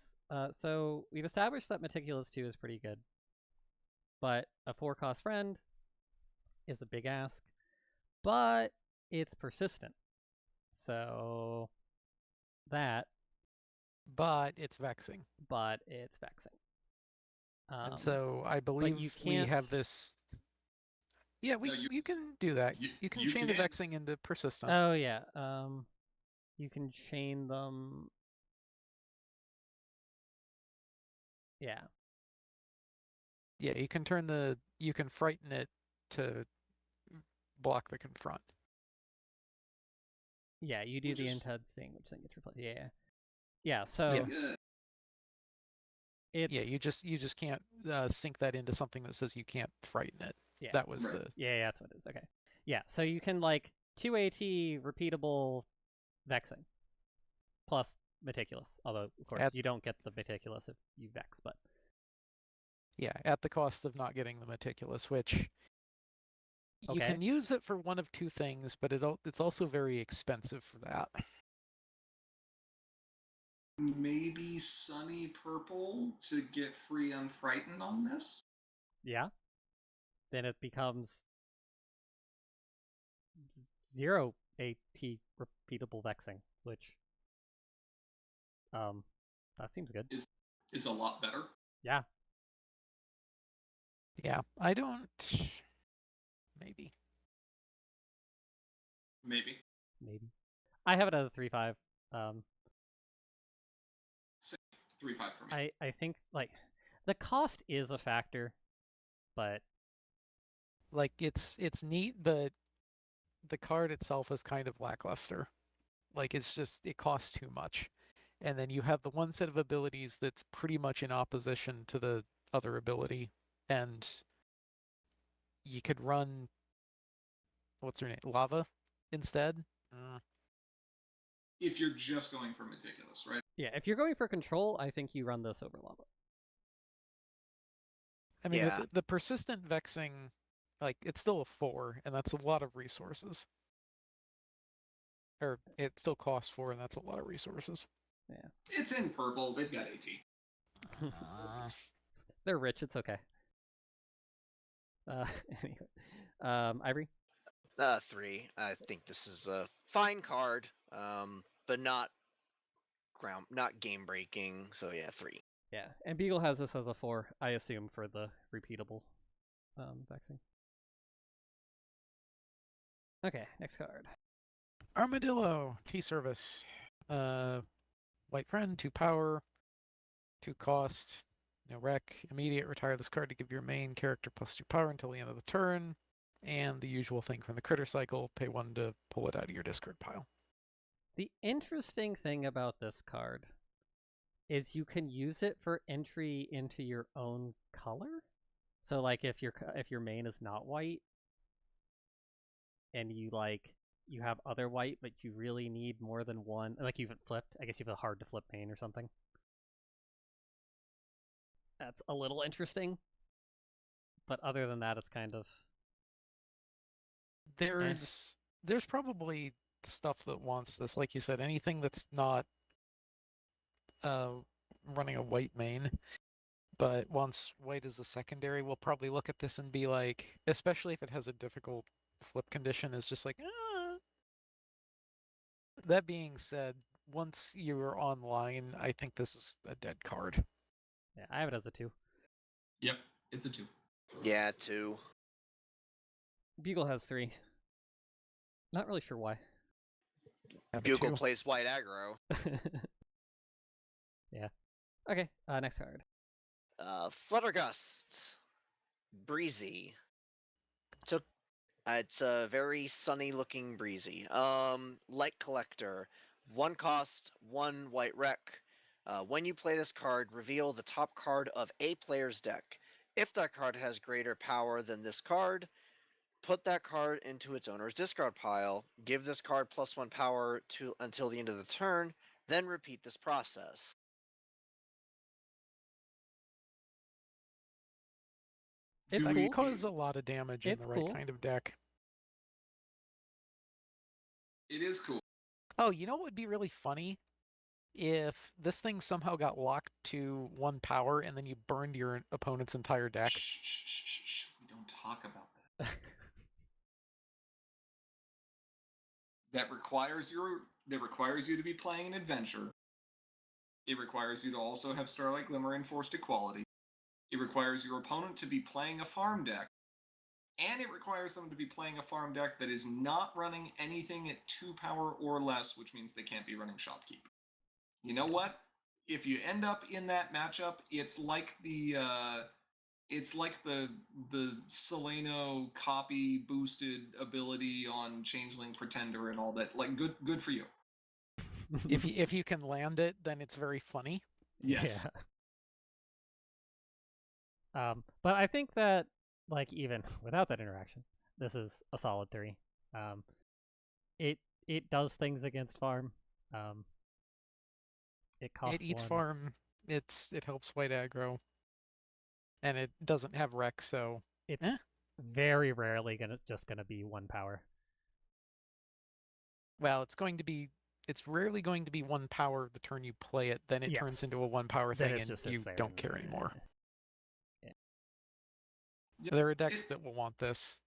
So we've established that Meticulous 2 is pretty good. But a 4 cost friend is a big ask. But it's persistent. So that. But it's vexing. And so I believe we have this. Yeah, you can do that. You can chain the vexing into persistent. Oh yeah. You can chain them. Yeah. Yeah, you can frighten it to block the confront. Yeah, you do the Inted thing, which then gets replaced. Yeah. So you just can't sync that into something that says you can't frighten it. Yeah, that was yeah, that's what it is. Okay. Yeah, so you can 2 AT repeatable vexing plus meticulous. Although of course you don't get the meticulous if you vex, but yeah, at the cost of not getting the meticulous, which you can use it for one of two things, but it's also very expensive for that. Maybe Sunny Purple to get free Unfrightened on this? Yeah. Then it becomes 0 AT repeatable vexing, which that seems good. Is a lot better. Yeah. Yeah, I don't. Maybe. I have it as a 3/5. 3/5 for me. I think the cost is a factor, but it's neat, but the card itself is kind of lackluster. It costs too much. And then you have the one set of abilities that's pretty much in opposition to the other ability, and you could run what's her name, Lava, instead. If you're just going for meticulous, right? Yeah, if you're going for control, I think you run this over Lava. I mean, the persistent vexing, it's still a 4, and that's a lot of resources. Or it still costs 4, and that's a lot of resources. Yeah. It's in purple. They've got AT. They're rich. It's okay. Anyway, Ivory? 3. I think this is a fine card, but not game breaking. So yeah, 3. Yeah, and Beagle has this as a 4, I assume, for the repeatable vexing. Okay, next card. Armadillo, T-Service. White friend, 2 power, 2 cost, no wreck, immediate, retire this card to give your main character +2 power until the end of the turn, and the usual thing from the critter cycle, pay 1 to pull it out of your discard pile. The interesting thing about this card is you can use it for entry into your own color. So if your main is not white, and you have other white, but you really need more than one. You've flipped. I guess you have a hard to flip main or something. That's a little interesting. But other than that, it's kind of. There's probably stuff that wants this. Like you said, anything that's not running a white main. But once white is a secondary, we'll probably look at this and be like, especially if it has a difficult flip condition, is just like, ah. That being said, once you're online, I think this is a dead card. Yeah, I have it as a 2. Yep, it's a 2. Yeah, 2. Bugle has 3. Not really sure why. Bugle plays white aggro. Yeah. Okay, next card. Fluttergust. Breezy. It's a very sunny looking breezy. Light Collector. 1 cost, 1 white wreck. When you play this card, reveal the top card of a player's deck. If that card has greater power than this card, put that card into its owner's discard pile. Give this card +1 power until the end of the turn, then repeat this process. That could cause a lot of damage in the right kind of deck. It is cool. Oh, you know what would be really funny? If this thing somehow got locked to 1 power and then you burned your opponent's entire deck. Shh. We don't talk about that. That requires you to be playing an adventure. It requires you to also have Starlight Glimmer and Forced Equality. It requires your opponent to be playing a farm deck. And it requires them to be playing a farm deck that is not running anything at 2 power or less, which means they can't be running Shopkeep. You know what? If you end up in that matchup, it's like the Seleno copy boosted ability on Changeling Pretender and all that. Like, good for you. If you can land it, then it's very funny. Yes. Yeah. But I think that, like, even without that interaction, this is a solid 3. It does things against farm. It costs It eats 1. farm. It helps white aggro, and it doesn't have wreck, so it's very rarely gonna be 1 power. Well, it's rarely going to be 1 power the turn you play it. Then it turns into a 1 power thing, and you don't care anymore. Yeah. Yep. There are decks that will want this.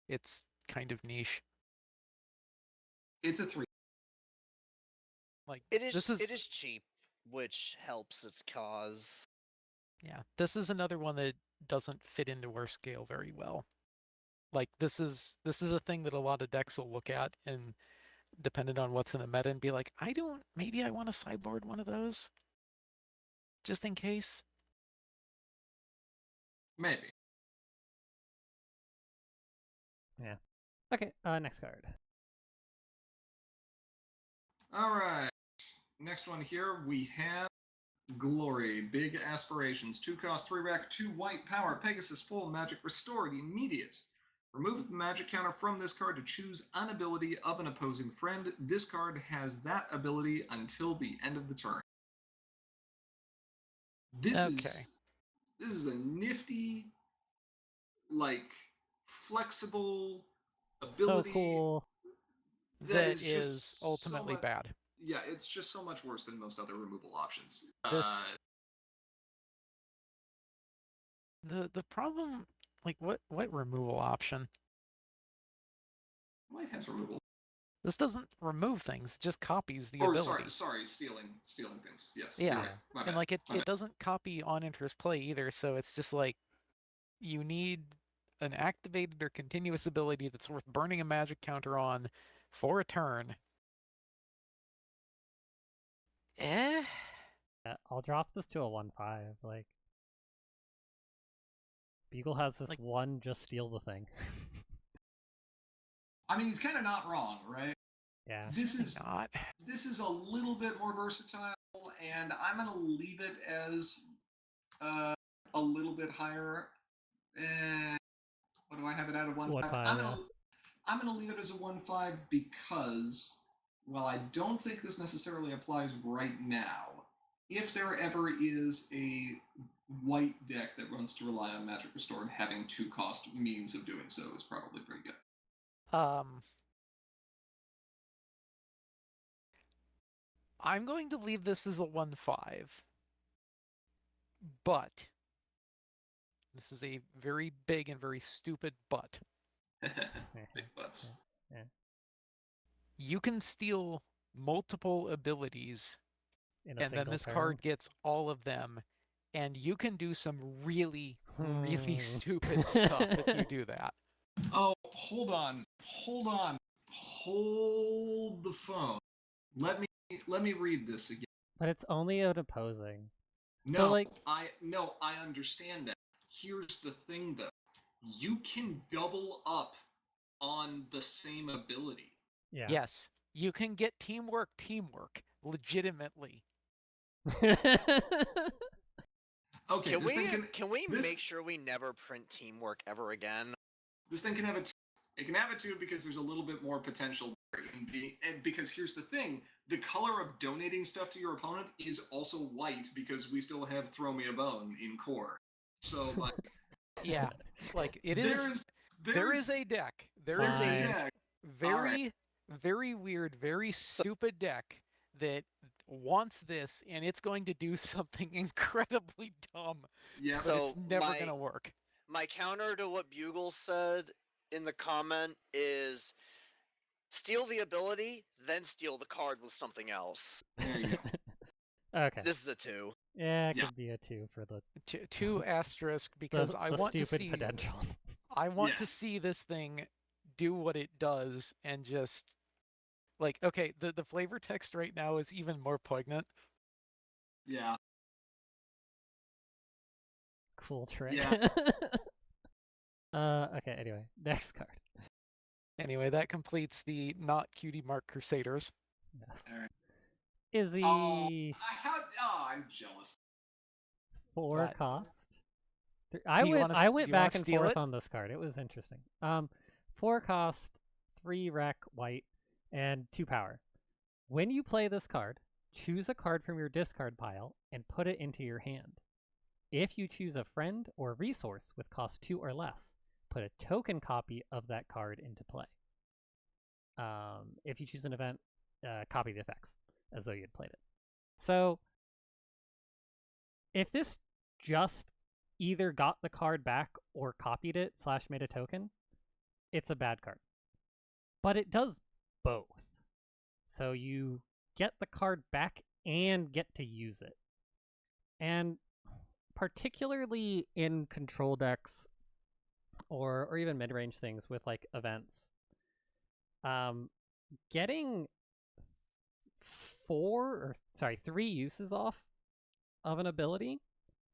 It's kind of niche. It's a 3. Like it is cheap, which helps its cause. Yeah, this is another one that doesn't fit into our scale very well. Like this is a thing that a lot of decks will look at and, depending on what's in the meta, and be like, maybe I want to sideboard one of those, just in case. Maybe. Yeah. Okay. Next card. All right. Next one here, we have Glory. Big Aspirations. 2 cost, 3 wreck, 2 white power. Pegasus full magic restored. Immediate. Remove the magic counter from this card to choose an ability of an opposing friend. This card has that ability until the end of the turn. This is a nifty, like, flexible ability. So cool. That is just ultimately bad. Yeah, it's just so much worse than most other removal options. The problem, like, what removal option? White has removal. This doesn't remove things; it just copies the ability. Sorry, stealing things. Yes. Yeah, right. And like it doesn't copy on interest play either, so it's just like you need an activated or continuous ability that's worth burning a magic counter on for a turn. Yeah, I'll drop this to a 1/5. Like, Bugle has this like, 1, just steal the thing. I mean, he's kind of not wrong, right? Yeah. This is a little bit more versatile, and I'm gonna leave it as a little bit higher. What do I have it at? A 1/5. I'm gonna leave it as a 1/5 because, while I don't think this necessarily applies right now, if there ever is a white deck that runs to rely on Magic Restored, having 2 cost means of doing so is probably pretty good. I'm going to leave this as a 1/5 But this is a very big and very stupid but. Big butts. Yeah. You can steal multiple abilities, and then this turn. card gets all of them, and you can do some really, really stupid stuff if you do that. Oh, hold on. Hold the phone. Let me read this again. But it's only an opposing. No, so, I understand that. Here's the thing, though. You can double up on the same ability. Yeah. Yes, you can get teamwork, legitimately. Okay. Can we make sure we never print teamwork ever again? This thing can have it can have a 2 because there's a little bit more potential and because here's the thing, the color of donating stuff to your opponent is also white because we still have Throw Me a Bone in core. So like yeah, like it is there is a deck. There is a very very weird, very stupid deck that wants this, and it's going to do something incredibly dumb. Yeah, but it's never going to work. My counter to what Bugle said in the comment is steal the ability, then steal the card with something else. There you go. Okay. This is a 2. Yeah, it could be a 2 for the 2 asterisk because I want to see potential. I want to see this thing do what it does and just like, okay, the flavor text right now is even more poignant. Yeah. Cool trick. Yeah. Okay, anyway, next card. Anyway, that completes the not Cutie Mark Crusaders. Yes. All right. Izzy. I'm jealous. 4 cost. I went back and forth on this card. It was interesting. 4 cost, 3 rec white, and 2 power. When you play this card, choose a card from your discard pile and put it into your hand. If you choose a friend or resource with cost 2 or less, put a token copy of that card into play. If you choose an event, copy the effects as though you had played it. So, if this just either got the card back or copied it / made a token, it's a bad card. But it does both. So you get the card back and get to use it. And particularly in control decks or even mid-range things with like events, getting 3 uses off of an ability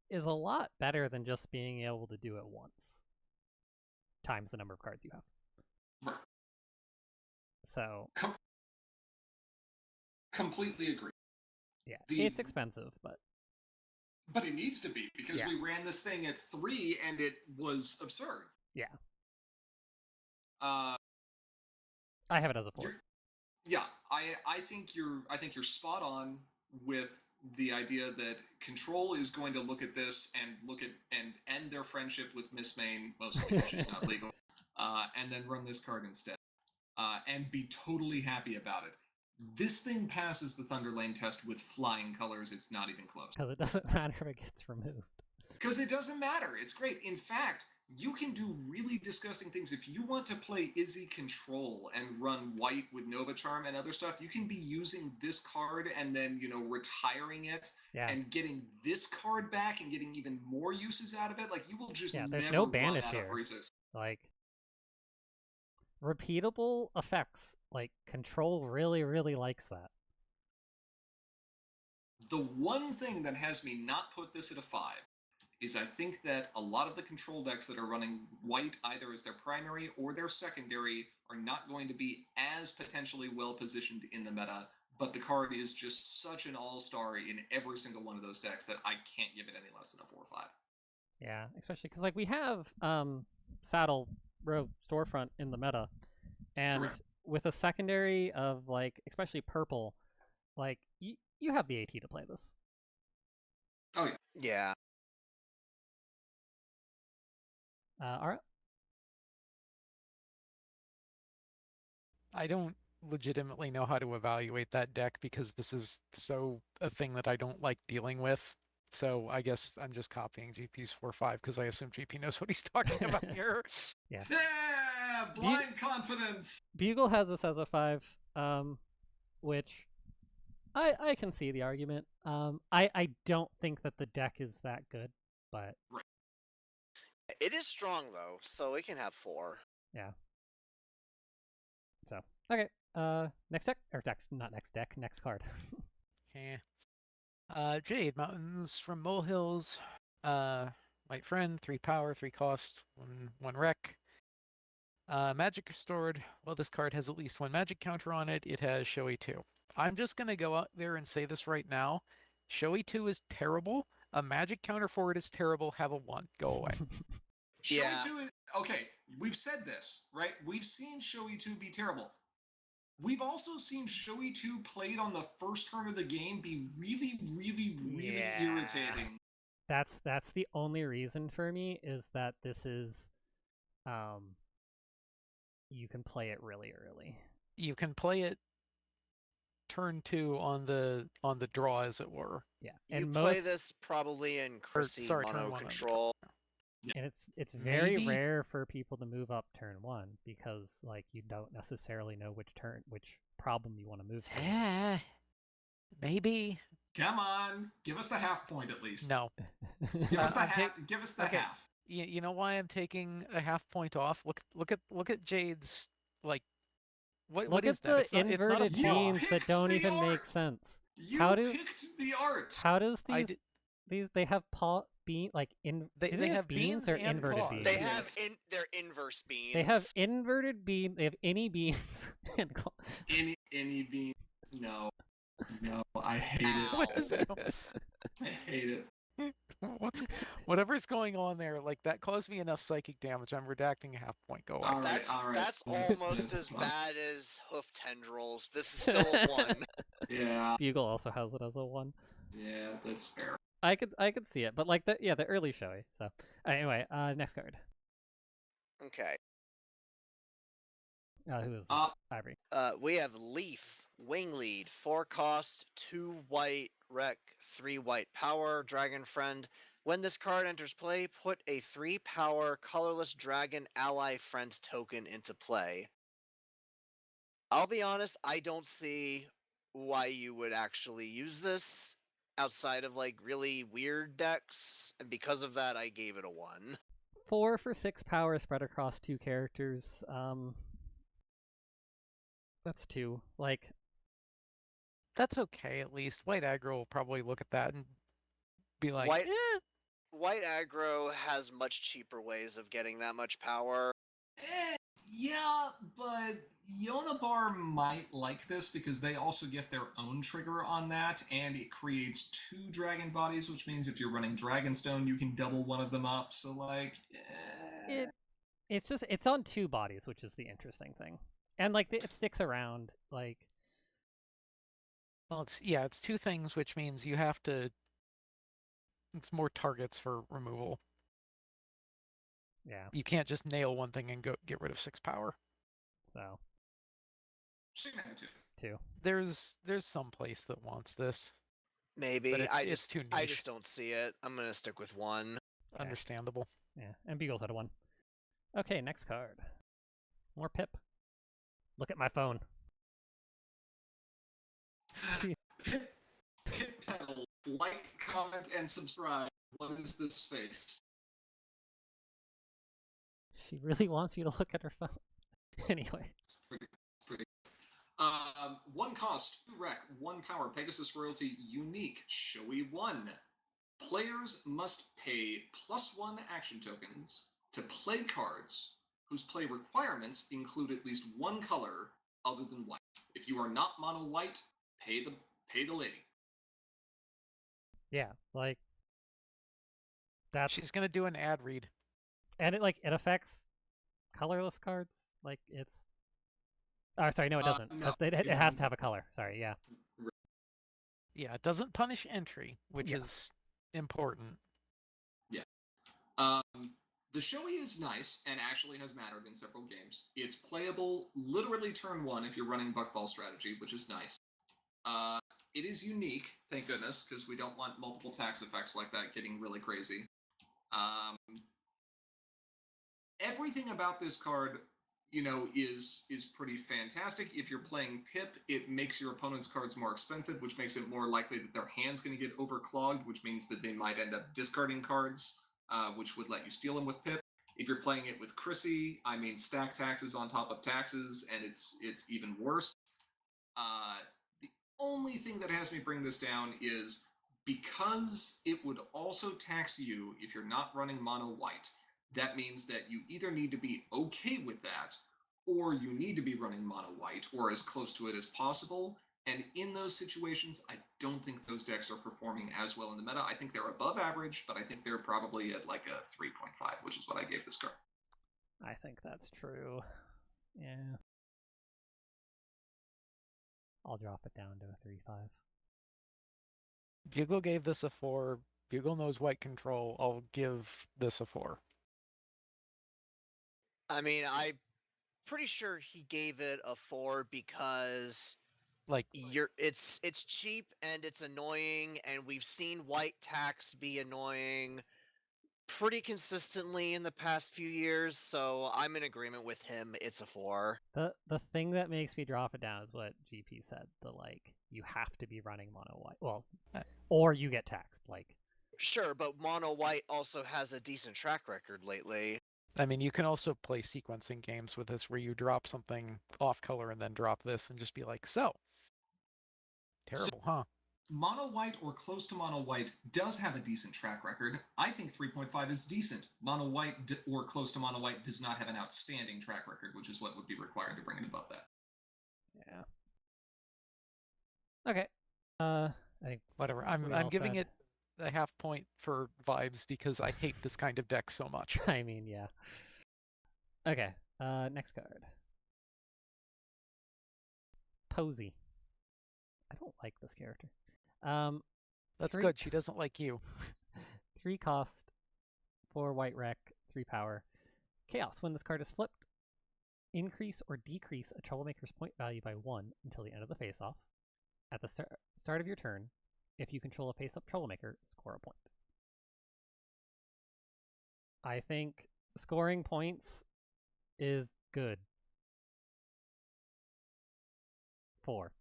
is a lot better than just being able to do it once times the number of cards you have. Right. So completely agree. Yeah, it's expensive, but it needs to be because we ran this thing at 3 and it was absurd. Yeah. I have it as a 4. Yeah, I think you're spot on with the idea that Control is going to look at this and end their friendship with Miss Main, mostly because she's not legal, and then run this card instead, and be totally happy about it. This thing passes the Thunder Lane test with flying colors. It's not even close. Because it doesn't matter if it gets removed. Because it doesn't matter. It's great. In fact, you can do really disgusting things. If you want to play Izzy Control and run white with Nova Charm and other stuff, you can be using this card and then, retiring it and getting this card back and getting even more uses out of it. Like, you will just there's never no banish run out here. of resist. Like, repeatable effects. Like, Control really, really likes that. The one thing that has me not put this at a 5 is I think that a lot of the control decks that are running white either as their primary or their secondary are not going to be as potentially well positioned in the meta, but the card is just such an all-star in every single one of those decks that I can't give it any less than a 4 or 5. Yeah, especially because like we have Saddle Row Storefront in the meta, and Correct. With a secondary of like especially purple, like you have the AT to play this. Oh yeah. All right. I don't legitimately know how to evaluate that deck because this is so a thing that I don't like dealing with. So I guess I'm just copying GP's 4-5 because I assume GP knows what he's talking about here. Yeah, blind confidence. Bugle has this as a 5, which I can see the argument. I don't think that the deck is that good, but right. It is strong though, so it can have 4. Yeah. So okay, next deck or next card. Yeah. Jade Mountains from Molehills. White Friend, 3 power, 3 cost, 1 wreck. Magic restored. Well, this card has at least 1 magic counter on it. It has Shoei 2. I'm just gonna go out there and say this right now. Shoei 2 is terrible. A magic counter for it is terrible. Have a 1. Go away. Shoei 2 is okay. We've said this, right? We've seen Shoei 2 be terrible. We've also seen Shoei 2 played on the first turn of the game be really, really, really irritating. That's the only reason for me is that this is, you can play it really early. You can play it turn 2 on the draw, as it were. Yeah, and play this probably in Chrissy mono control. Yeah. And it's very rare for people to move up turn 1 because like you don't necessarily know which problem you want to move to. Maybe. Come on, give us the half point at least. No. Give us the half. Give us the half. You know why I'm taking a half point off? Look at Jade's like. What is that? Look at the inverted beams that don't even make sense. You picked the art. How does these they have beam like they have beams or inverted beams? They have they're inverse beams. They have inverted beam. They have any beams and any beam. No, I hate it. What is it? I hate it. Whatever's going on there, like that caused me enough psychic damage. I'm redacting a half point. Go on. All right. That's almost as bad as hoof tendrils. This is still a 1. Yeah. Bugle also has it as a 1. Yeah, that's fair. I could see it, but like the early Shoei. So anyway, next card. Okay. Who is this? Ivory. We have Leaf, Wing Lead, 4 cost, 2 white, wreck, 3 white power, Dragon Friend. When this card enters play, put a 3 power colorless dragon ally friend token into play. I'll be honest, I don't see why you would actually use this outside of like really weird decks, and because of that, I gave it a 1. 4 for 6 power spread across 2 characters. That's 2. Like, that's okay. At least white aggro will probably look at that and be like, White aggro has much cheaper ways of getting that much power. Yeah, but Yonabar might like this because they also get their own trigger on that, and it creates 2 dragon bodies, which means if you're running Dragonstone, you can double one of them up. So, like, it's on 2 bodies, which is the interesting thing, and like it sticks around. Like, well, it's 2 things, which means you have to. It's more targets for removal. Yeah. You can't just nail one thing and get rid of 6 power. So. She meant to. 2. There's some place that wants this. Maybe. But it's too niche. I just don't see it. I'm gonna stick with 1. Yeah. Understandable. Yeah, and Bugle's had a 1. Okay, next card. More Pip. Look at my phone. Pip pedal. Like, comment, and subscribe. What is this face? She really wants you to look at her phone. Anyway. It's pretty. 1 cost, 2 wreck, 1 power, Pegasus royalty, unique, Shoei 1. Players must pay +1 action tokens to play cards whose play requirements include at least 1 color other than white. If you are not mono white, pay the lady. Yeah, like that's. She's gonna do an ad read, and it affects colorless cards. Like it's. Oh, sorry, no, it doesn't. No, it has to have a color. Sorry, yeah. Yeah, it doesn't punish entry, which is important. Yeah. The Shoei is nice and actually has mattered in several games. It's playable literally turn 1 if you're running Buckball strategy, which is nice. It is unique, thank goodness, because we don't want multiple tax effects like that getting really crazy. Everything about this card, is pretty fantastic. If you're playing Pip, it makes your opponent's cards more expensive, which makes it more likely that their hand's going to get overclogged, which means that they might end up discarding cards, which would let you steal them with Pip. If you're playing it with Chrissy, stack taxes on top of taxes, and it's even worse. The only thing that has me bring this down is because it would also tax you if you're not running mono white. That means that you either need to be okay with that, or you need to be running mono white, or as close to it as possible. And in those situations, I don't think those decks are performing as well in the meta. I think they're above average, but I think they're probably at like a 3.5, which is what I gave this card. I think that's true. Yeah. I'll drop it down to a 3.5. Bugle gave this a 4. Bugle knows white control. I'll give this a 4. I'm pretty sure he gave it a 4 because it's cheap and it's annoying, and we've seen white tax be annoying pretty consistently in the past few years, so I'm in agreement with him. It's a 4. The thing that makes me drop it down is what GP said. You have to be running mono white. Well, or you get taxed. Sure, but mono white also has a decent track record lately. You can also play sequencing games with this where you drop something off color and then drop this and just be like, so. Terrible, huh? Mono white or close to mono white does have a decent track record. I think 3.5 is decent. Mono white or close to mono white does not have an outstanding track record, which is what would be required to bring it above that. Yeah. Okay. I think whatever. I'm giving it a half point for vibes because I hate this kind of deck so much. Yeah. Okay. Next card. Posey. I don't like this character. That's good. She doesn't like you. 3 cost, 4 white rec, 3 power. Chaos. When this card is flipped, increase or decrease a troublemaker's point value by 1 until the end of the face-off. At the start of your turn, if you control a face-up troublemaker, score a point. I think scoring points is good. 4.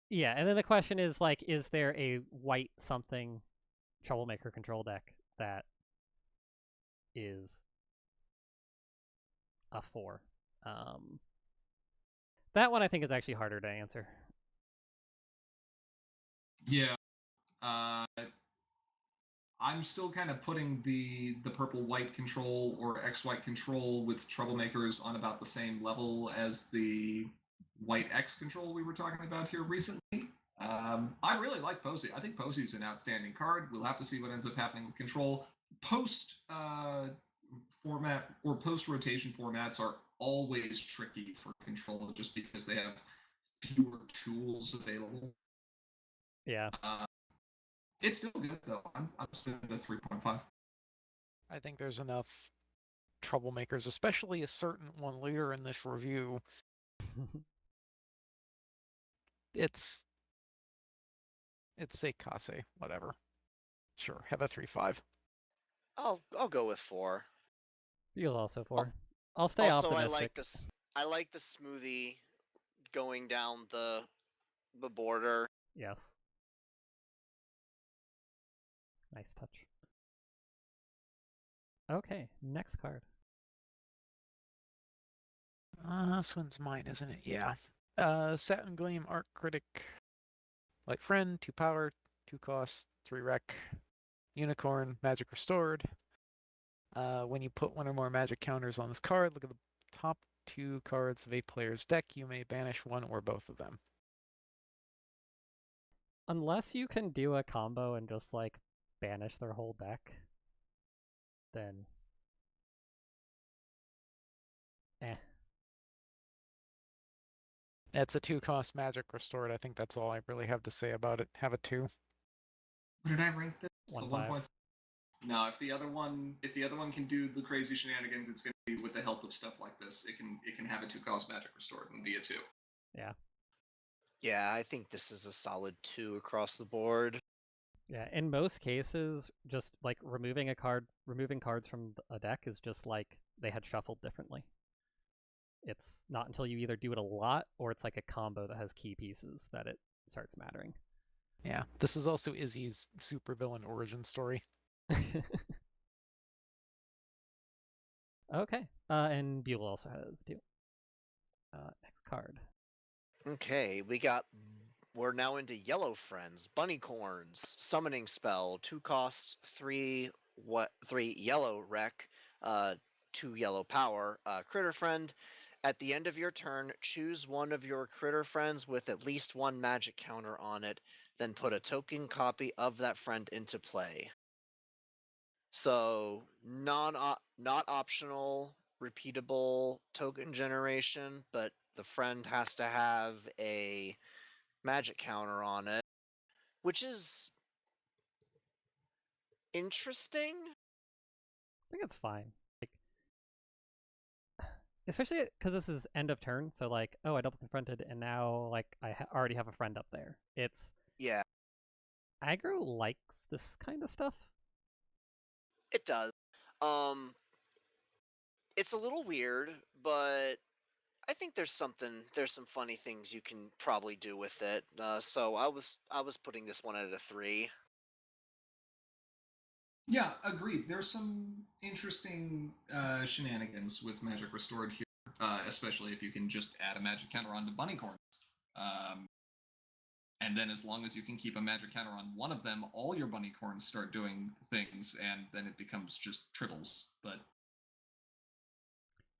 Yeah, and then the question is, is there a white something troublemaker control deck that is a 4? That one I think is actually harder to answer. Yeah. I'm still kind of putting the purple-white control or X-white control with troublemakers on about the same level as the white-X control we were talking about here recently. I really like Posey. I think Posey's an outstanding card. We'll have to see what ends up happening with control. Post-format or post-rotation formats are always tricky for control just because they have fewer tools available. Yeah. It's still good, though. I'm still at a 3.5. I think there's enough troublemakers, especially a certain one later in this review. It's Seikase, whatever. Sure, have a 3.5. I'll go with 4. You'll also 4. I'll stay optimistic. I like the smoothie going down the border. Yes. Nice touch. Okay, next card. This one's mine, isn't it? Yeah. Satin Gleam, Art Critic, Light Friend, 2 power, 2 cost, 3 rec, Unicorn, Magic Restored. When you put 1 or more magic counters on this card, look at the top 2 cards of a player's deck. You may banish 1 or both of them. Unless you can do a combo and just banish their whole deck, then It's a 2 cost Magic Restored. I think that's all I really have to say about it. Have a 2. What did I rank this? 1.5. No, if the other one can do the crazy shenanigans, it's going to be with the help of stuff like this. It can have a 2 cost Magic Restored and be a 2. Yeah. Yeah, I think this is a solid 2 across the board. Yeah, in most cases, just like removing cards from a deck is just like they had shuffled differently. It's not until you either do it a lot or it's like a combo that has key pieces that it starts mattering. Yeah, this is also Izzy's supervillain origin story. Okay, and Buell also has 2. Next card. Okay, we're now into Yellow Friends, Bunnycorns, Summoning Spell, 2 costs, 3 yellow rec, 2 yellow power, Critter Friend. At the end of your turn, choose one of your Critter Friends with at least 1 magic counter on it, then put a token copy of that friend into play. So not optional, repeatable token generation, but the friend has to have a magic counter on it, which is interesting. I think it's fine. Like, especially because this is end of turn, so like, oh, I double confronted, and now like I already have a friend up there. It's Yeah, aggro likes this kind of stuff. it does. It's a little weird, but I think there's some funny things you can probably do with it. So I was putting this one at a 3. Yeah, agreed. There's some interesting shenanigans with Magic Restored here, especially if you can just add a magic counter onto Bunnycorns. And then as long as you can keep a magic counter on one of them, all your Bunnycorns start doing things, and then it becomes just tribbles. But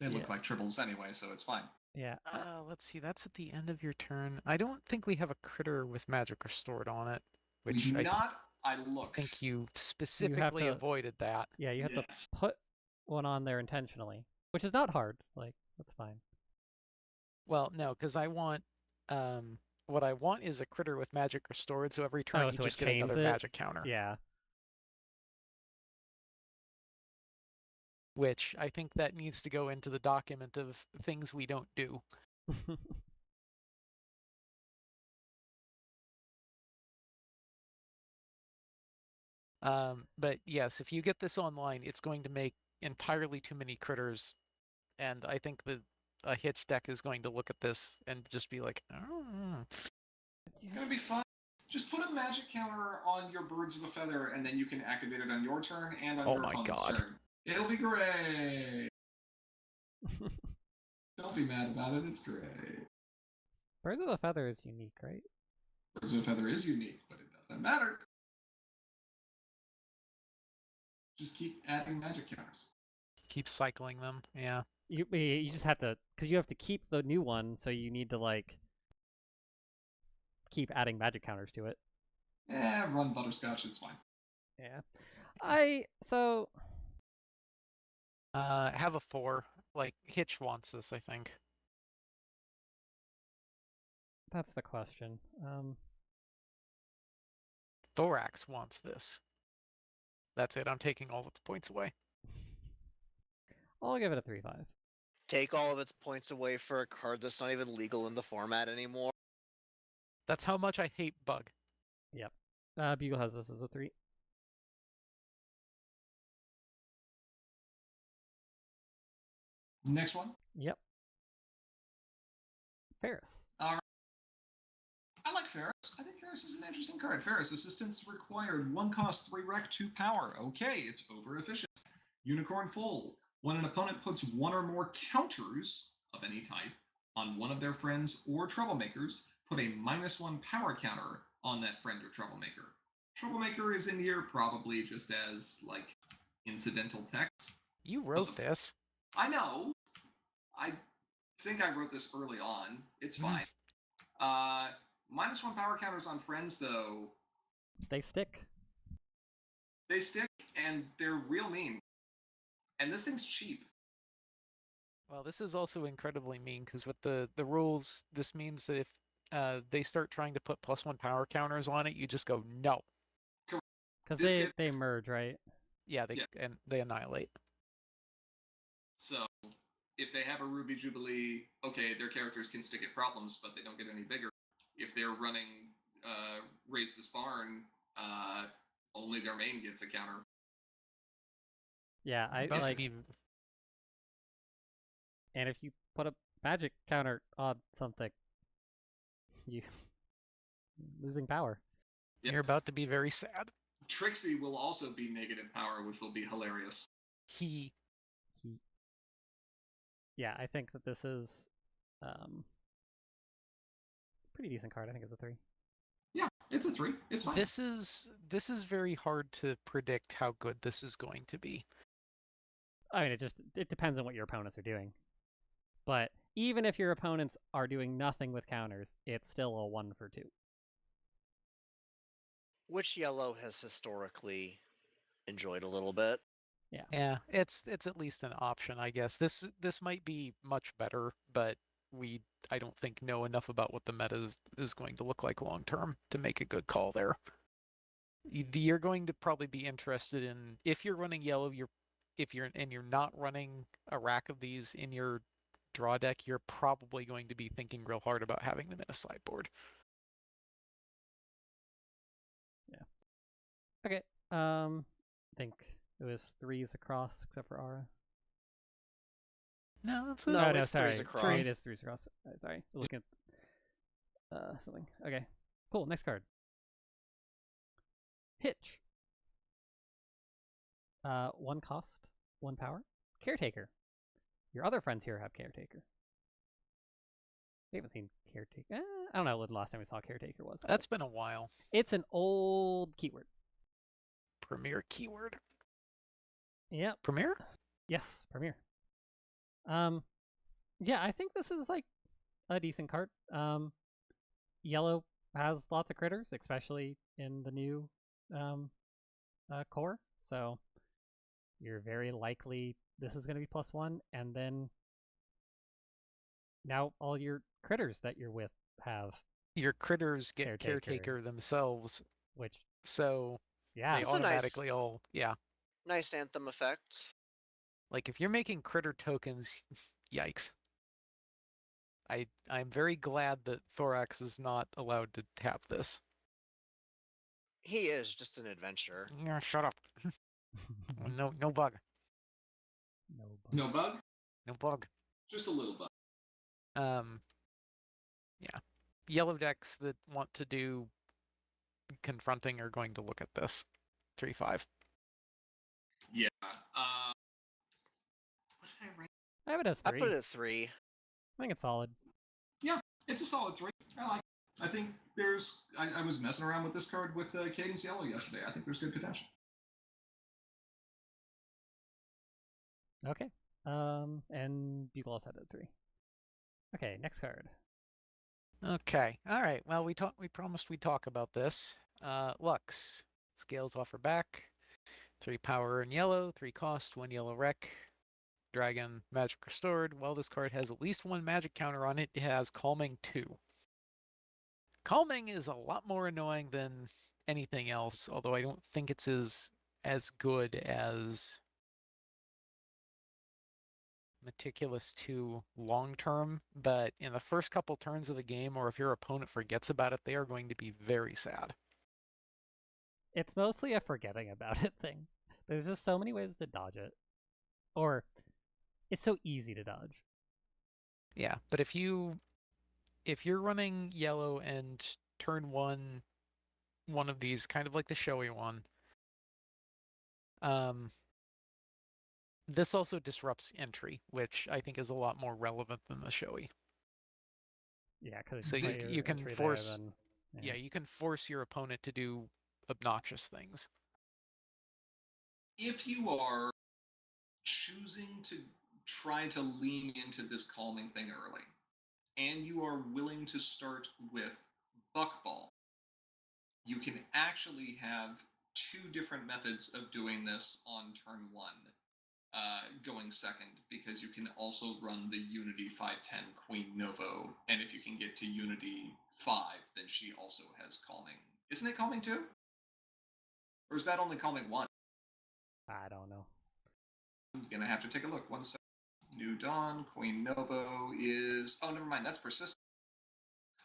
they look like tribbles anyway, so it's fine. Yeah. Let's see. That's at the end of your turn. I don't think we have a critter with Magic Restored on it. Which we do not. I looked. I think you specifically avoided that. Yeah, you have to put one on there intentionally, which is not hard. Like, that's fine. Well, no, because I want, what I want is a critter with Magic Restored, so every turn you just get another magic counter. Yeah. Which I think that needs to go into the document of things we don't do. But yes, if you get this online, it's going to make entirely too many critters, and I think a Hitch deck is going to look at this and just be like, oh. It's going to be fun. Just put a magic counter on your Birds of a Feather, and then you can activate it on your turn and on your opponent's turn. It'll be great. Don't be mad about it. It's great. Birds of a Feather is unique, right? Birds of a Feather is unique, but it doesn't matter. Just keep adding magic counters. Keep cycling them, yeah. You just have to, because you have to keep the new one, so you need to like keep adding magic counters to it. Yeah, run Butterscotch, it's fine. Yeah. Have a 4. Like, Hitch wants this, I think. That's the question. Thorax wants this. That's it. I'm taking all of its points away. I'll give it a 3/5. Take all of its points away for a card that's not even legal in the format anymore. That's how much I hate Bug. Yep. Bugle has this as a 3. Next one? Yep. Ferris. I like Ferris. I think Ferris is an interesting card. Ferris, assistance required. 1 cost, 3 rec, 2 power. Okay, it's over efficient. Unicorn Full. When an opponent puts 1 or more counters of any type on one of their friends or troublemakers, put a -1 power counter on that friend or troublemaker. Troublemaker is in here probably just as, like, incidental text. You wrote this. I know. I think I wrote this early on. It's fine. -1 power counters on friends, though. They stick. They stick, and they're real mean. And this thing's cheap. Well, this is also incredibly mean, because with the rules, this means that if they start trying to put +1 power counters on it, you just go, no. Because they merge, right? Yeah, and they annihilate. So, if they have a Ruby Jubilee, okay, their characters can stick at problems, but they don't get any bigger. If they're running Raise This Barn, only their main gets a counter. Yeah, I like. And if you put a magic counter on something, you losing power. Yep. You're about to be very sad. Trixie will also be negative power, which will be hilarious. Yeah, I think that this is pretty decent card. I think it's a 3. Yeah, it's a 3. It's fine. This is very hard to predict how good this is going to be. I mean, it depends on what your opponents are doing. But even if your opponents are doing nothing with counters, it's still a 1 for 2. Which yellow has historically enjoyed a little bit. Yeah, it's at least an option, I guess. This might be much better, but I don't think know enough about what the meta is going to look like long term to make a good call there. You're going to probably be interested in, if you're running yellow, you're not running a rack of these in your draw deck, you're probably going to be thinking real hard about having them in a sideboard. Yeah. Okay. I think it was 3s across except for Aura. No, it's sorry. 3s across. It is 3s across. Sorry, looking at something. Okay, cool. Next card. Hitch. 1 cost, 1 power. Caretaker. Your other friends here have Caretaker. We haven't seen Caretaker. I don't know what the last time we saw Caretaker was. That's been a while. It's an old keyword. Premier keyword. Yeah. Premier? Yes, Premier. Yeah, I think this is like a decent card. Yellow has lots of critters, especially in the new core. So you're very likely this is going to be +1, and then now all your critters that you're with have your critters get caretaker themselves, which they automatically all nice anthem effect. Like if you're making critter tokens, yikes. I'm very glad that Thorax is not allowed to have this. He is just an adventurer. Yeah, shut up. No bug. No bug? No bug. Just a little bug. Yeah. Yellow decks that want to do confronting are going to look at this. 3/5. Yeah. What did I rank? I have it as 3. I put it at 3. I think it's solid. Yeah, it's a solid 3. I like it. I think there's... I was messing around with this card with Cadence Yellow yesterday. I think there's good potential. Okay. And Bugles had it at 3. Okay, next card. Okay. All right. Well, we promised we'd talk about this. Lux. Scales offer back. 3 power in yellow, 3 cost, 1 yellow wreck. Dragon, magic restored. While this card has at least 1 magic counter on it, it has Calming 2. Calming is a lot more annoying than anything else, although I don't think it's as good as Meticulous 2 long term, but in the first couple turns of the game, or if your opponent forgets about it, they are going to be very sad. It's mostly a forgetting about it thing. There's just so many ways to dodge it. Or it's so easy to dodge. Yeah, but if you're running yellow and turn one of these, kind of like the showy one, this also disrupts entry, which I think is a lot more relevant than the showy. Yeah, because so you can force you can force your opponent to do obnoxious things. If you are choosing to try to lean into this calming thing early, and you are willing to start with Buckball, you can actually have 2 different methods of doing this on turn 1, going second, because you can also run the Unity 5/10 Queen Novo, and if you can get to Unity 5, then she also has Calming. Isn't it Calming 2? Or is that only Calming 1? I don't know. I'm gonna have to take a look. 1 second. New Dawn, Queen Novo is... Oh, never mind, that's Persistent.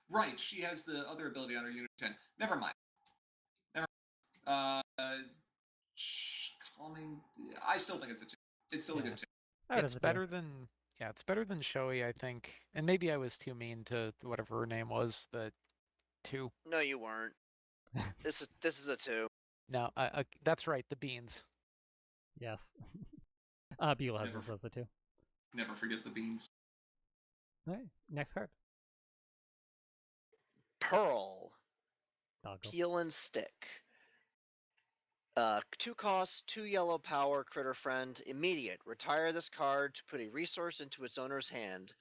Right, she has the other ability on her Unit 10. Never mind. Calming... I still think it's a 2. It's still a good 2. It's better than... Yeah, it's better than Shoei, I think. And maybe I was too mean to whatever her name was, but 2. No, you weren't. This is a 2. No, that's right, the beans. Yes. Buell has this as a 2. Never forget the beans. Alright, next card. Pearl. Doggo. Peel and Stick. 2 cost, 2 yellow power, critter friend, immediate. Retire this card to put a resource into its owner's hand.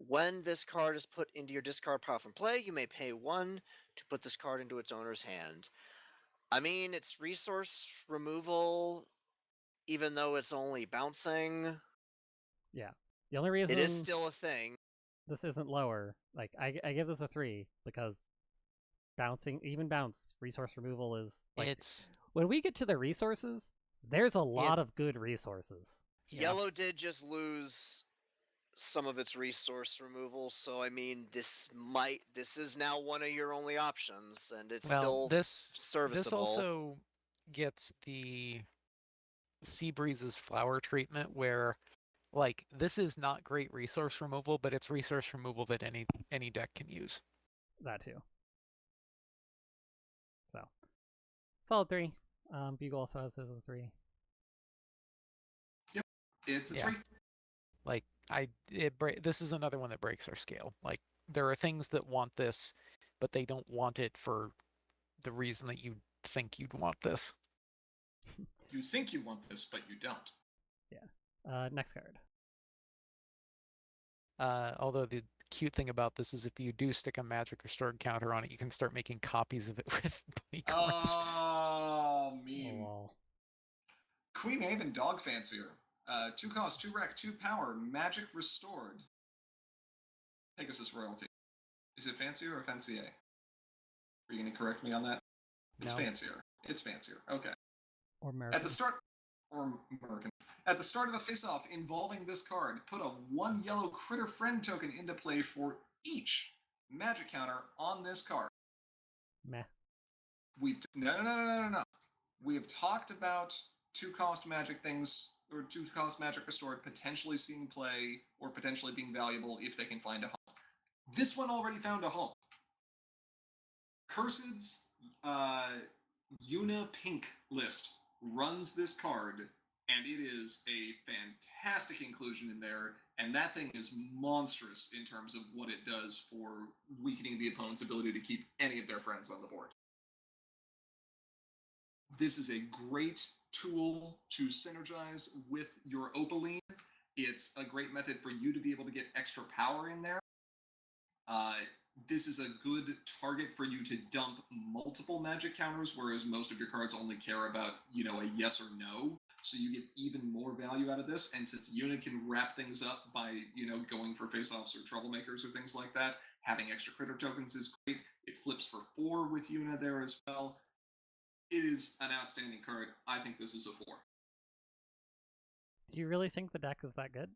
When this card is put into your discard pile from play, you may pay 1 to put this card into its owner's hand. I mean, it's resource removal, even though it's only bouncing. Yeah. The only reason... It is still a thing. This isn't lower. Like, I give this a 3, because bouncing, even bounce, resource removal is... Like, it's... When we get to the resources, there's a lot of good resources. Yeah. Yellow did just lose some of its resource removal, so I mean, this is now one of your only options, and it's still serviceable. This also gets the Seabreeze's flower treatment, where, like, this is not great resource removal, but it's resource removal that any deck can use. That too. So, solid 3. Bugle also has his a 3. Yep, it's a 3. Like, this is another one that breaks our scale. Like, there are things that want this, but they don't want it for the reason that you think you'd want this. You think you want this, but you don't. Yeah. Next card. Although the cute thing about this is if you do stick a magic restored counter on it, you can start making copies of it with bunny cards. Oh, meme. Oh. Queen Haven Dog Fancier. 2 cost, 2 rec, 2 power, magic restored. Pegasus royalty. Is it fancier or fancier? Are you going to correct me on that? It's fancier. It's fancier. Okay. Or American. At the start... Or American. At the start of a face-off involving this card, put a 1 yellow critter friend token into play for each magic counter on this card. Meh. No. We have talked about 2 cost magic things, or 2 cost magic restored potentially seeing play or potentially being valuable if they can find a home. This one already found a home. Cursed's Una Pink list runs this card, and it is a fantastic inclusion in there, and that thing is monstrous in terms of what it does for weakening the opponent's ability to keep any of their friends on the board. This is a great tool to synergize with your Opaline. It's a great method for you to be able to get extra power in there. This is a good target for you to dump multiple magic counters, whereas most of your cards only care about, a yes or no. So you get even more value out of this. And since Una can wrap things up by, going for face-offs or troublemakers or things like that, having extra critter tokens is great. It flips for 4 with Una there as well. It is an outstanding card. I think this is a 4. Do you really think the deck is that good?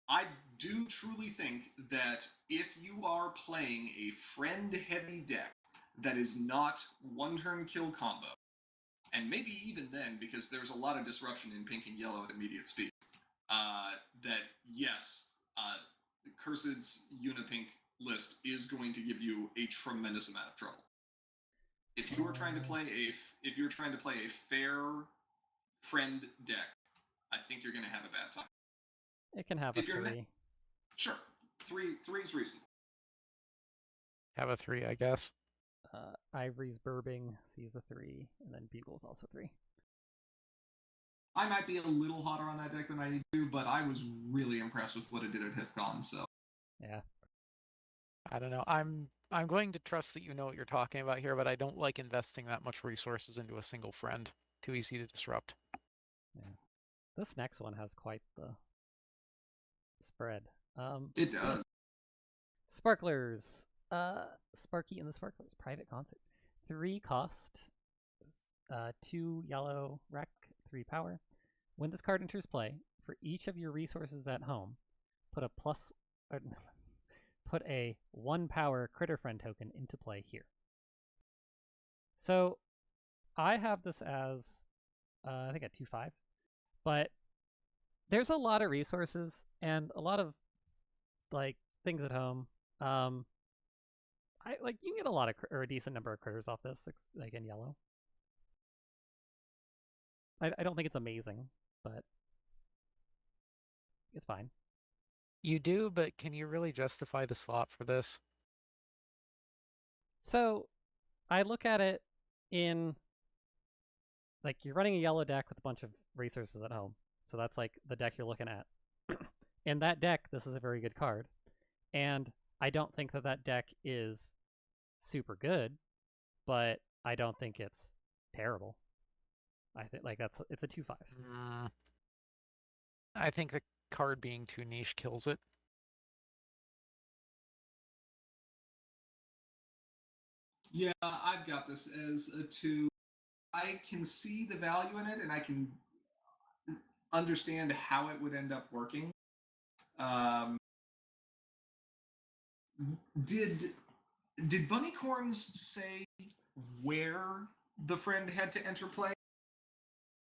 I do truly think that if you are playing a friend-heavy deck that is not one-turn kill combo, and maybe even then, because there's a lot of disruption in pink and yellow at immediate speed, that yes, Cursed's Unipink list is going to give you a tremendous amount of trouble. If you are trying to play a fair friend deck, I think you're going to have a bad time. It can have a 3. Sure. 3 is reasonable. Have a 3, I guess. Ivory's Burbing, he's a 3, and then Bugle's also 3. I might be a little hotter on that deck than I need to, but I was really impressed with what it did at HithCon, so. Yeah. I don't know. I'm going to trust that you know what you're talking about here, but I don't like investing that much resources into a single friend. Too easy to disrupt. Yeah. This next one has quite the spread. It does. Sparklers. Sparky and the Sparklers. Private Concert. 3 cost. 2 yellow rec. 3 power. When this card enters play, for each of your resources at home, put a 1 power critter friend token into play here. So I have this as, I think at 2/5, but there's a lot of resources and a lot of like things at home. I like you can get a lot of or a decent number of critters off this, like in yellow. I don't think it's amazing, but it's fine. You do, but can you really justify the slot for this? So I look at it in like you're running a yellow deck with a bunch of resources at home. So that's like the deck you're looking at. In that deck, this is a very good card. And I don't think that deck is super good, but I don't think it's terrible. I think like it's a 2/5. I think the card being too niche kills it. Yeah, I've got this as a 2. I can see the value in it, and I can understand how it would end up working. Did Bunnycorns say where the friend had to enter play?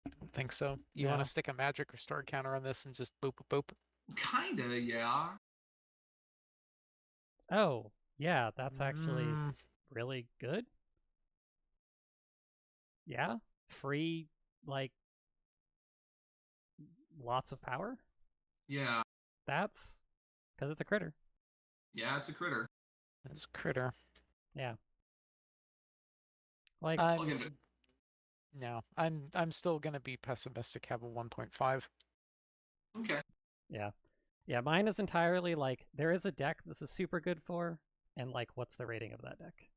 I don't think so. You want to stick a magic restore counter on this and just boop, boop, boop? Kinda, yeah. Oh, yeah, that's actually really good. Yeah, free, like, lots of power. Yeah. That's because it's a critter. Yeah, it's a critter. It's a critter. Yeah. Like, no, I'm still gonna be pessimistic. Have a 1.5. Okay. Yeah. Yeah, mine is entirely like there is a deck this is super good for, and like what's the rating of that deck?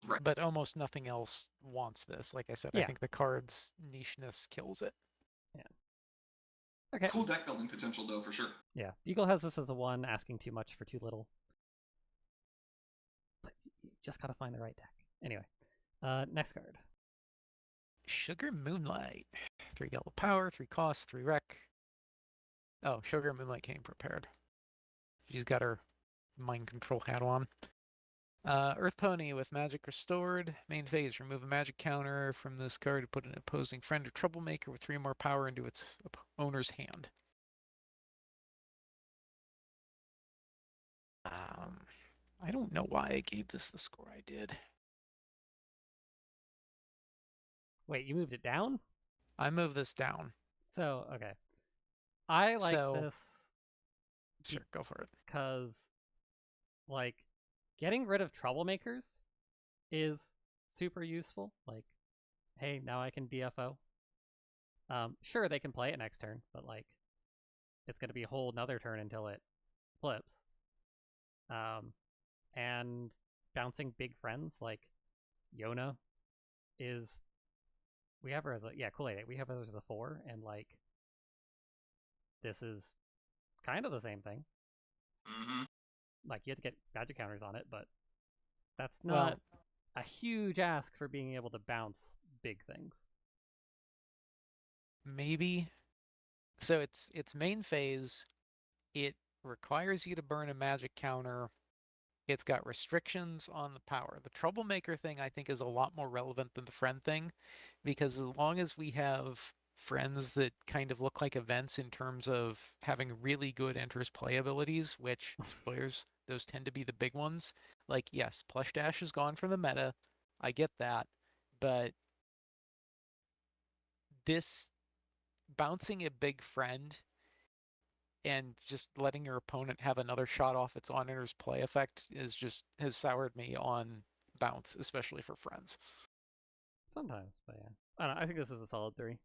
Right. But almost nothing else wants this. Like I said, I think the card's nicheness kills it. Yeah. Okay. Cool deck building potential though, for sure. Yeah. Beagle has this as a 1, asking too much for too little. But you just gotta find the right deck. Anyway. Next card. Sugar Moonlight. 3 yellow power, 3 cost, 3 wreck. Oh, Sugar Moonlight came prepared. She's got her mind control hat on. Earth Pony with magic restored. Main phase, remove a magic counter from this card to put an opposing friend or troublemaker with 3 more power into its owner's hand. I don't know why I gave this the score I did. Wait, you moved it down? I moved this down. So, okay. I like this. Sure, go for it. Because, like, getting rid of troublemakers is super useful. Like, hey, now I can DFO. Sure, they can play it next turn, but, like, it's going to be a whole nother turn until it flips. And bouncing big friends like Yona is... We have her as a... Yeah, Kool-Aid. We have her as a 4, and, like, this is kind of the same thing. Mm-hmm. Like, you have to get magic counters on it, but that's not a huge ask for being able to bounce big things. Maybe. So it's main phase. It requires you to burn a magic counter. It's got restrictions on the power. The troublemaker thing, I think, is a lot more relevant than the friend thing, because as long as we have friends that kind of look like events in terms of having really good enters play abilities, which, spoilers, those tend to be the big ones. Like, yes, Plush Dash is gone from the meta. I get that. But this bouncing a big friend and just letting your opponent have another shot off its on-enters play effect is just has soured me on bounce, especially for friends. Sometimes, but yeah. I don't know, I think this is a solid 3.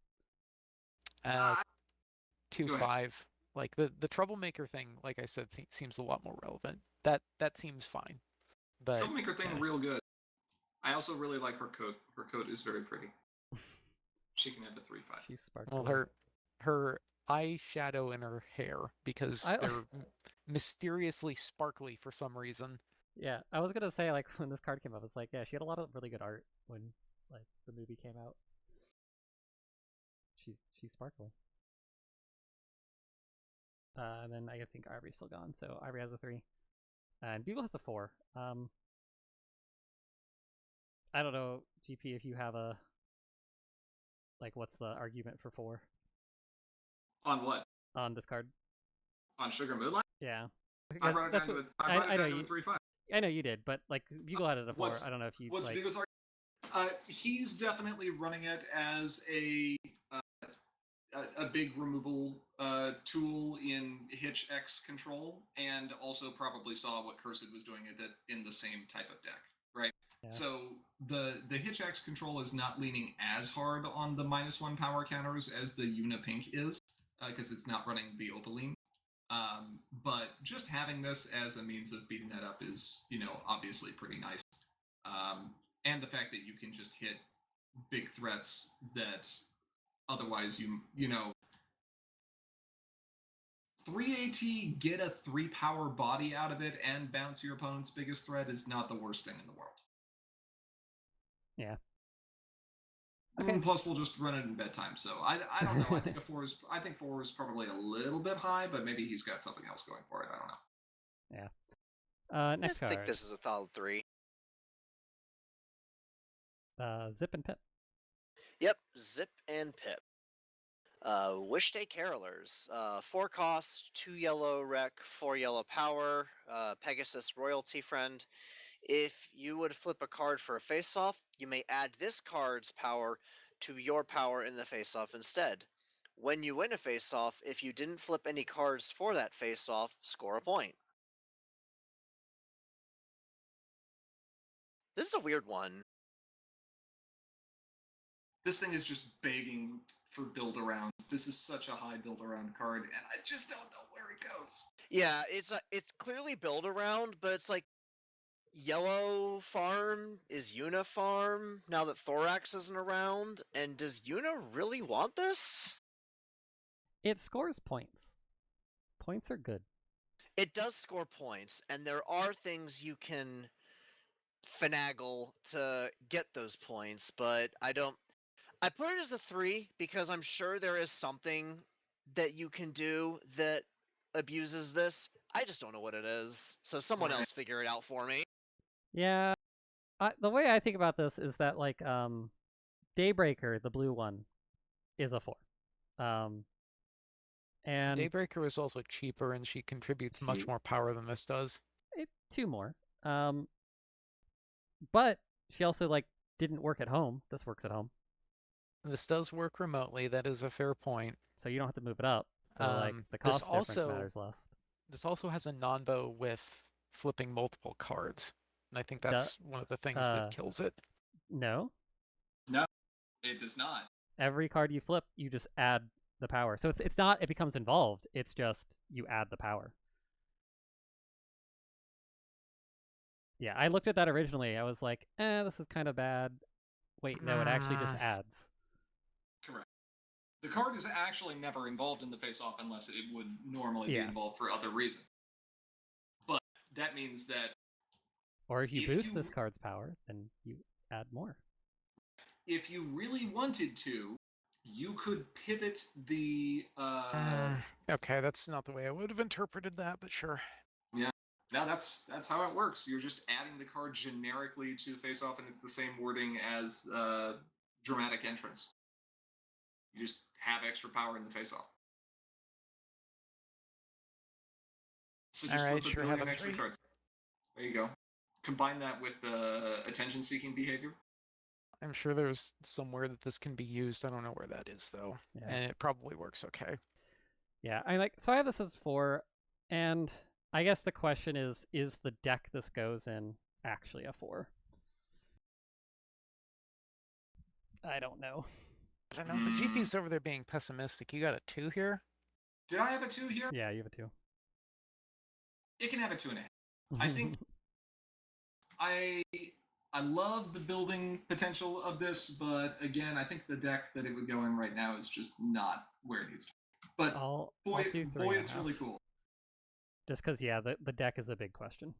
2-5. Like the troublemaker thing, like I said, seems a lot more relevant. That seems fine. But troublemaker thing real good. I also really like her coat. Her coat is very pretty. She can have a 3/5. She's sparkly. Well, her eyeshadow in her hair, because they're mysteriously sparkly for some reason. Yeah, I was gonna say, like, when this card came up, it's like, yeah, she had a lot of really good art when, like, the movie came out. She's sparkly. And then I think Ivory's still gone, so Ivory has a 3. And Bugle has a 4. I don't know, GP, if you have a... Like, what's the argument for 4? On what? On this card. On Sugar Moonlight? Yeah. I brought it down to a 3-5. I know you did, but like Bugle had it a 4. I don't know if you. What's like... Bugle's argument? He's definitely running it as a big removal tool in Hitch X control, and also probably saw what Cursed was doing in the same type of deck, right? Yeah. So the Hitch X control is not leaning as hard on the -1 power counters as the Una Pink is, because it's not running the Opaline. But just having this as a means of beating that up is, obviously pretty nice. And the fact that you can just hit big threats that otherwise 3 AT, get a 3 power body out of it and bounce your opponent's biggest threat is not the worst thing in the world. Yeah. Okay. Plus, we'll just run it in bedtime. So I don't know. I think 4 is probably a little bit high, but maybe he's got something else going for it. I don't know. Yeah. Next card. I think this is a solid 3. Zip and Pip. Yep, Zip and Pip. Wish Day Carolers. 4 cost, 2 yellow rec, 4 yellow power. Pegasus royalty friend. If you would flip a card for a face-off, you may add this card's power to your power in the face-off instead. When you win a face-off, if you didn't flip any cards for that face-off, score a point. This is a weird one. This thing is just begging for build around. This is such a high build around card, and I just don't know where it goes. Yeah, it's clearly build around, but it's like Yellow farm is Una farm now that Thorax isn't around, and does Una really want this? It scores points. Points are good. It does score points, and there are things you can finagle to get those points, but I put it as a 3 because I'm sure there is something that you can do that abuses this. I just don't know what it is, so someone else figure it out for me. Yeah, the way I think about this is that like Daybreaker, the blue one, is a 4. And Daybreaker is also cheaper, and she contributes much more power than this does. 2 more. But she also like didn't work at home. This works at home. This does work remotely. That is a fair point. So you don't have to move it up. So like the cost difference matters less. This also has a non-bow with flipping multiple cards. And I think that's one of the things that kills it. No, it does not. Every card you flip, you just add the power. So it's not it becomes involved. It's just you add the power. Yeah, I looked at that originally. I was like, this is kind of bad. Wait, no, it actually just adds. Correct. The card is actually never involved in the face-off unless it would normally be involved for other reasons. But that means that... Or if you boost this card's power, then you add more. If you really wanted to, you could pivot the... Okay, that's not the way I would have interpreted that, but sure. Yeah. No, that's how it works. You're just adding the card generically to face-off, and it's the same wording as dramatic entrance. You just have extra power in the face-off. So just flip a billion extra cards. There you go. Combine that with attention-seeking behavior. I'm sure there's somewhere that this can be used. I don't know where that is, though. Yeah. And it probably works okay. Yeah, so I have this as 4, and I guess the question is the deck this goes in actually a 4? I don't know. I don't know. The GP's over there being pessimistic. You got a 2 here? Did I have a 2 here? Yeah, you have a 2. It can have a 2.5. I think I love the building potential of this, but again, I think the deck that it would go in right now is just not where it needs to be. But boy, it's really cool. Just because, yeah, the deck is a big question.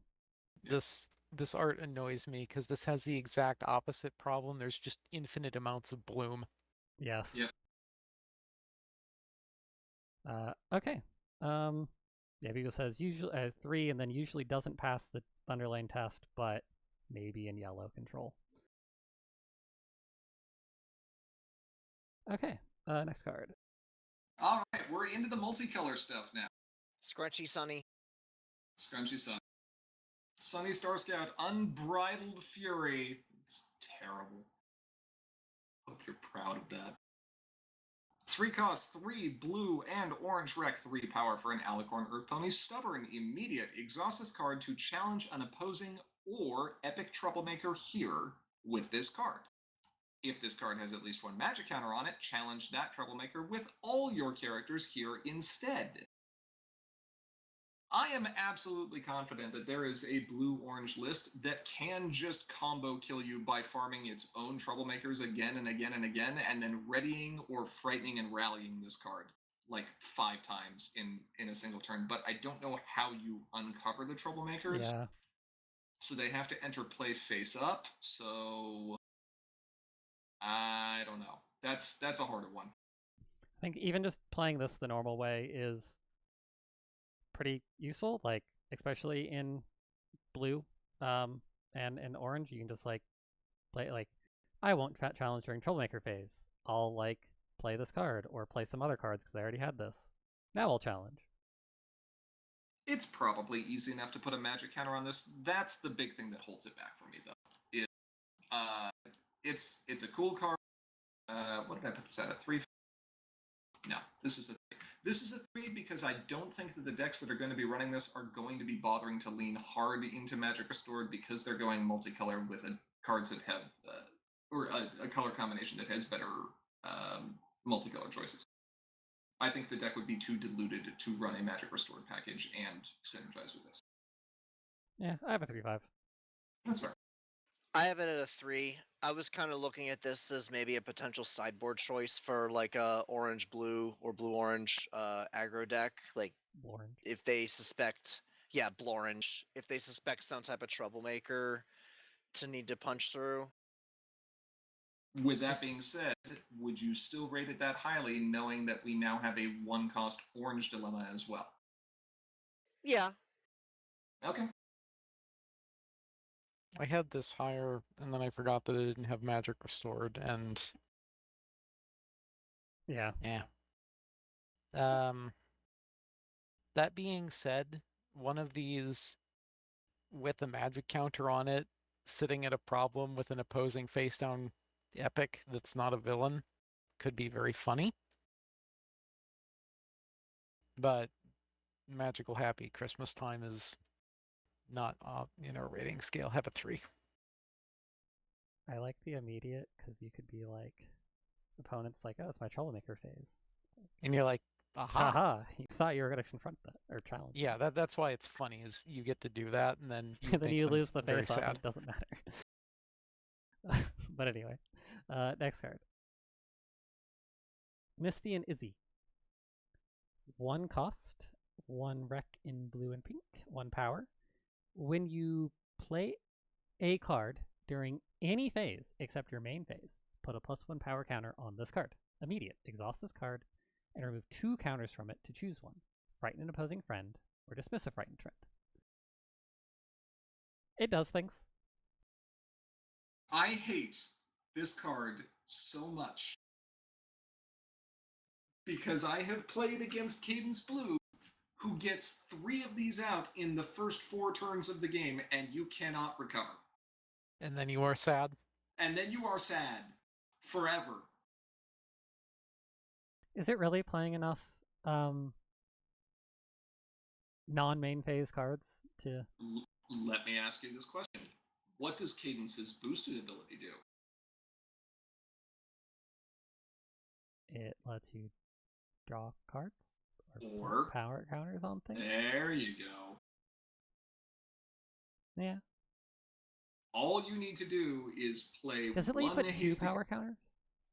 This art annoys me because this has the exact opposite problem. There's just infinite amounts of bloom. Yes. Yep. Okay. Yeah, Beagle says usually 3 and then usually doesn't pass the Thunderlane test, but maybe in yellow control. Okay, next card. All right, we're into the multicolor stuff now. Scrunchy Sunny. Scrunchy Sunny. Sunny Star Scout, Unbridled Fury. It's terrible. Hope you're proud of that. 3 cost, 3 blue and orange rec, 3 power for an Alicorn Earth Pony. Stubborn, immediate. Exhaust this card to challenge an opposing or epic troublemaker here with this card. If this card has at least 1 magic counter on it, challenge that troublemaker with all your characters here instead. I am absolutely confident that there is a blue-orange list that can just combo kill you by farming its own troublemakers again and again and again, and then readying or frightening and rallying this card like 5 times in a single turn. But I don't know how you uncover the troublemakers. Yeah. So they have to enter play face up. So I don't know. That's a harder one. I think even just playing this the normal way is pretty useful, like especially in blue and in orange. You can just like play like, I won't fat challenge during troublemaker phase. I'll like play this card or play some other cards because I already had this. Now I'll challenge. It's probably easy enough to put a magic counter on this. That's the big thing that holds it back for me, though. It's a cool card. What did I put this at? A 3? No, this is a 3. This is a 3 because I don't think that the decks that are going to be running this are going to be bothering to lean hard into Magic Restored because they're going multicolor with cards that have, or a color combination that has better multicolor choices. I think the deck would be too diluted to run a Magic Restored package and synergize with this. Yeah, I have a 3/5. That's fair. I have it at a 3. I was kind of looking at this as maybe a potential sideboard choice for like a orange-blue or blue-orange aggro deck. Like Orange. if they suspect, blue-orange. If they suspect some type of troublemaker to need to punch through. With that being said, would you still rate it that highly, knowing that we now have a 1-cost orange dilemma as well? Yeah. Okay. I had this higher, and then I forgot that it didn't have Magic Restored, and yeah. That being said, one of these with a magic counter on it, sitting at a problem with an opposing face down epic that's not a villain, could be very funny. But Magical Happy Christmas Time is not in our rating scale. Have a 3. I like the immediate because you could be like, opponents like, oh, it's my troublemaker phase. And you're like, aha. Haha, you thought you were going to confront that or challenge. Yeah, that's why it's funny, is you get to do that, and then you, then you lose the face off sad. and it doesn't matter. But anyway, next card. Misty and Izzy. 1 cost, 1 rec in blue and pink, 1 power. When you play a card during any phase except your main phase, put a +1 power counter on this card. Immediate. Exhaust this card and remove 2 counters from it to choose one. Frighten an opposing friend or dismiss a frightened friend. It does things. I hate this card so much because I have played against Cadence Blue, who gets 3 of these out in the first 4 turns of the game, and you cannot recover. And then you are sad. And then you are sad. Forever. Is it really playing enough non-main phase cards to... Let me ask you this question. What does Cadence's boosted ability do? It lets you draw cards or power counters on things. There you go. Yeah. All you need to do is play. Does it let you put 2 power counters?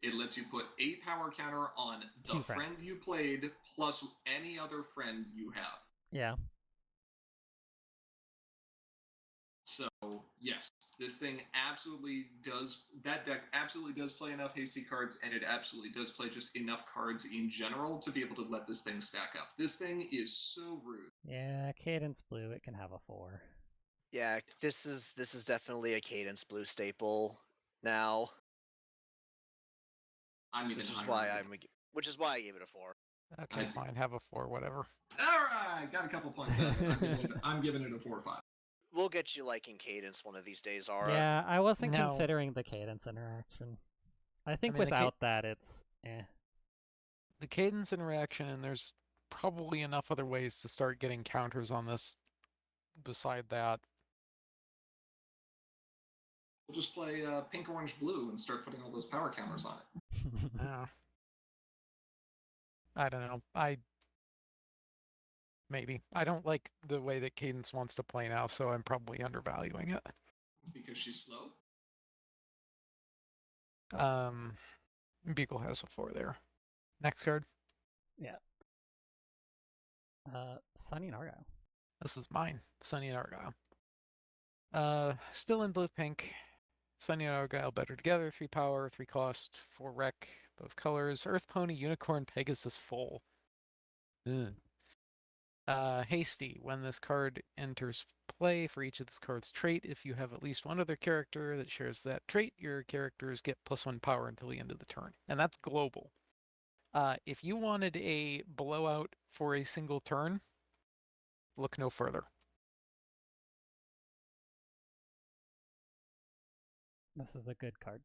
It lets you put a power counter on the friend you played plus any other friend you have. Yeah. So yes, this thing absolutely does. That deck absolutely does play enough hasty cards, and it absolutely does play just enough cards in general to be able to let this thing stack up. This thing is so rude. Yeah, Cadence Blue, it can have a 4. Yeah, this is definitely a Cadence Blue staple now. I'm even which is why I gave it a 4. Okay, fine, have a 4, whatever. All right, got a couple points out of it. I'm giving it a 4 or 5. We'll get you liking Cadence one of these days, Aura. Yeah, I wasn't considering the Cadence interaction. I think without that, it's eh. The Cadence interaction, and there's probably enough other ways to start getting counters on this beside that. We'll just play pink, orange, blue and start putting all those power counters on it. I don't know. Maybe. I don't like the way that Cadence wants to play now, so I'm probably undervaluing it. Because she's slow? Beagle has a 4 there. Next card. Yeah. Sunny and Argyle. This is mine. Sunny and Argyle. Still in blue pink. Sunny and Argyle better together. 3 power, 3 cost, 4 rec, both colors. Earth Pony, Unicorn, Pegasus, full. Hasty. When this card enters play for each of this card's trait, if you have at least one other character that shares that trait, your characters get +1 power until the end of the turn. And that's global. If you wanted a blowout for a single turn, look no further. This is a good card.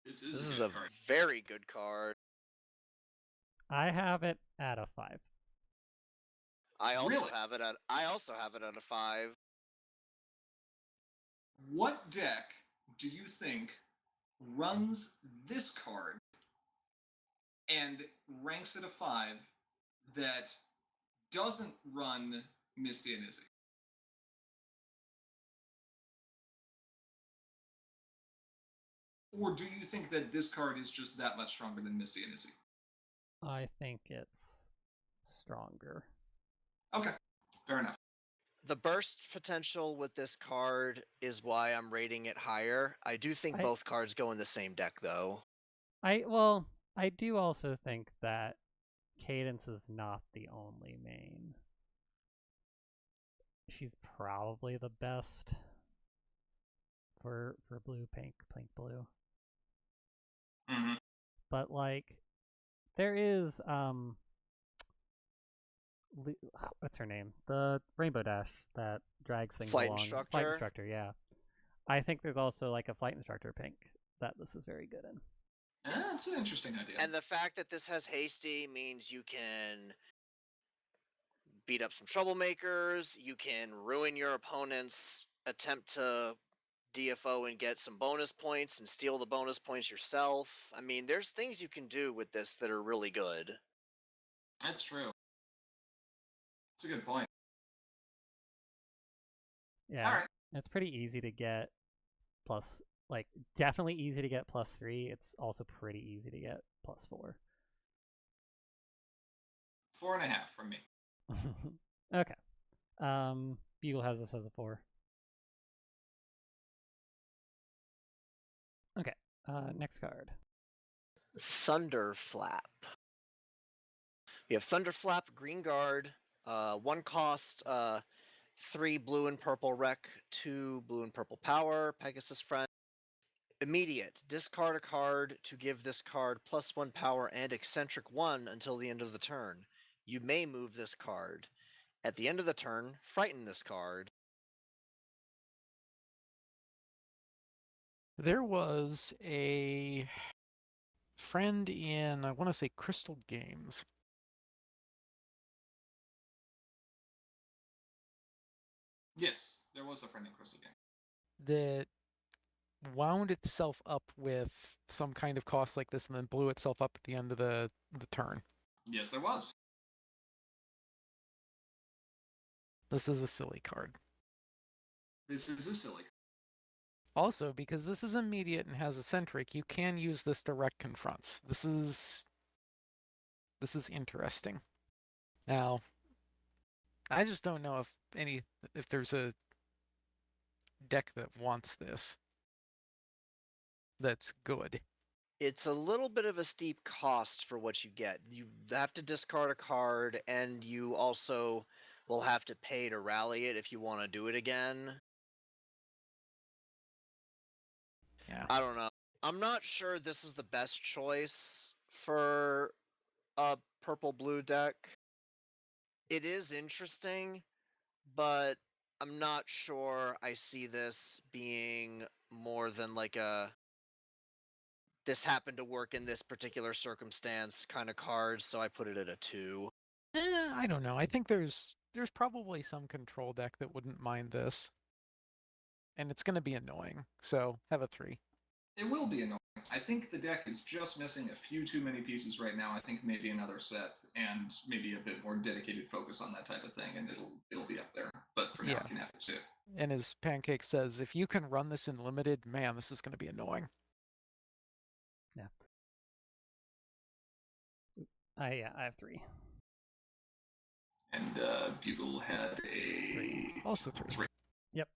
This is a very good card. I have it at a 5. I also have it at a 5. What deck do you think runs this card and ranks it a 5 that doesn't run Misty and Izzy? Or do you think that this card is just that much stronger than Misty and Izzy? I think it's stronger. Okay, fair enough. The burst potential with this card is why I'm rating it higher. I do think both cards go in the same deck, though. I do also think that Cadence is not the only main. She's probably the best for blue, pink, blue. Mm-hmm. But like, there is what's her name? The Rainbow Dash that drags things along. Flight Instructor, yeah. I think there's also like a Flight Instructor pink that this is very good in. That's an interesting idea. And the fact that this has hasty means you can beat up some troublemakers, you can ruin your opponent's attempt to DFO and get some bonus points and steal the bonus points yourself. I mean, there's things you can do with this that are really good. That's true. That's a good point. Yeah, all right. It's pretty easy to get definitely easy to get +3. It's also pretty easy to get +4. 4.5 from me. Okay. Beagle has this as a 4. Okay. Next card. Thunderflap. We have Thunderflap, green guard, 1 cost, 3 blue and purple rec, 2 blue and purple power, Pegasus friend. Immediate. Discard a card to give this card +1 power and eccentric 1 until the end of the turn. You may move this card. At the end of the turn, frighten this card. There was a friend in, I want to say, Crystal Games. Yes, there was a friend in Crystal Games. That wound itself up with some kind of cost like this and then blew itself up at the end of the turn. Yes, there was. This is a silly card. This is a silly card. Also, because this is immediate and has eccentric, you can use this to wreck confronts. This is interesting. Now, I just don't know if there's a deck that wants this. That's good. It's a little bit of a steep cost for what you get. You have to discard a card, and you also will have to pay to rally it if you want to do it again. Yeah. I don't know. I'm not sure this is the best choice for a purple-blue deck. It is interesting, but I'm not sure I see this being more than like a this happened to work in this particular circumstance kind of card, so I put it at a 2. I don't know. I think there's probably some control deck that wouldn't mind this. And it's going to be annoying, so have a 3. It will be annoying. I think the deck is just missing a few too many pieces right now. I think maybe another set and maybe a bit more dedicated focus on that type of thing, and it'll be up there. But for now, I can have it too. And as Pancake says, if you can run this in limited, man, this is going to be annoying. Yeah. I have 3. And Bugle had a 3. Also 3. Yep.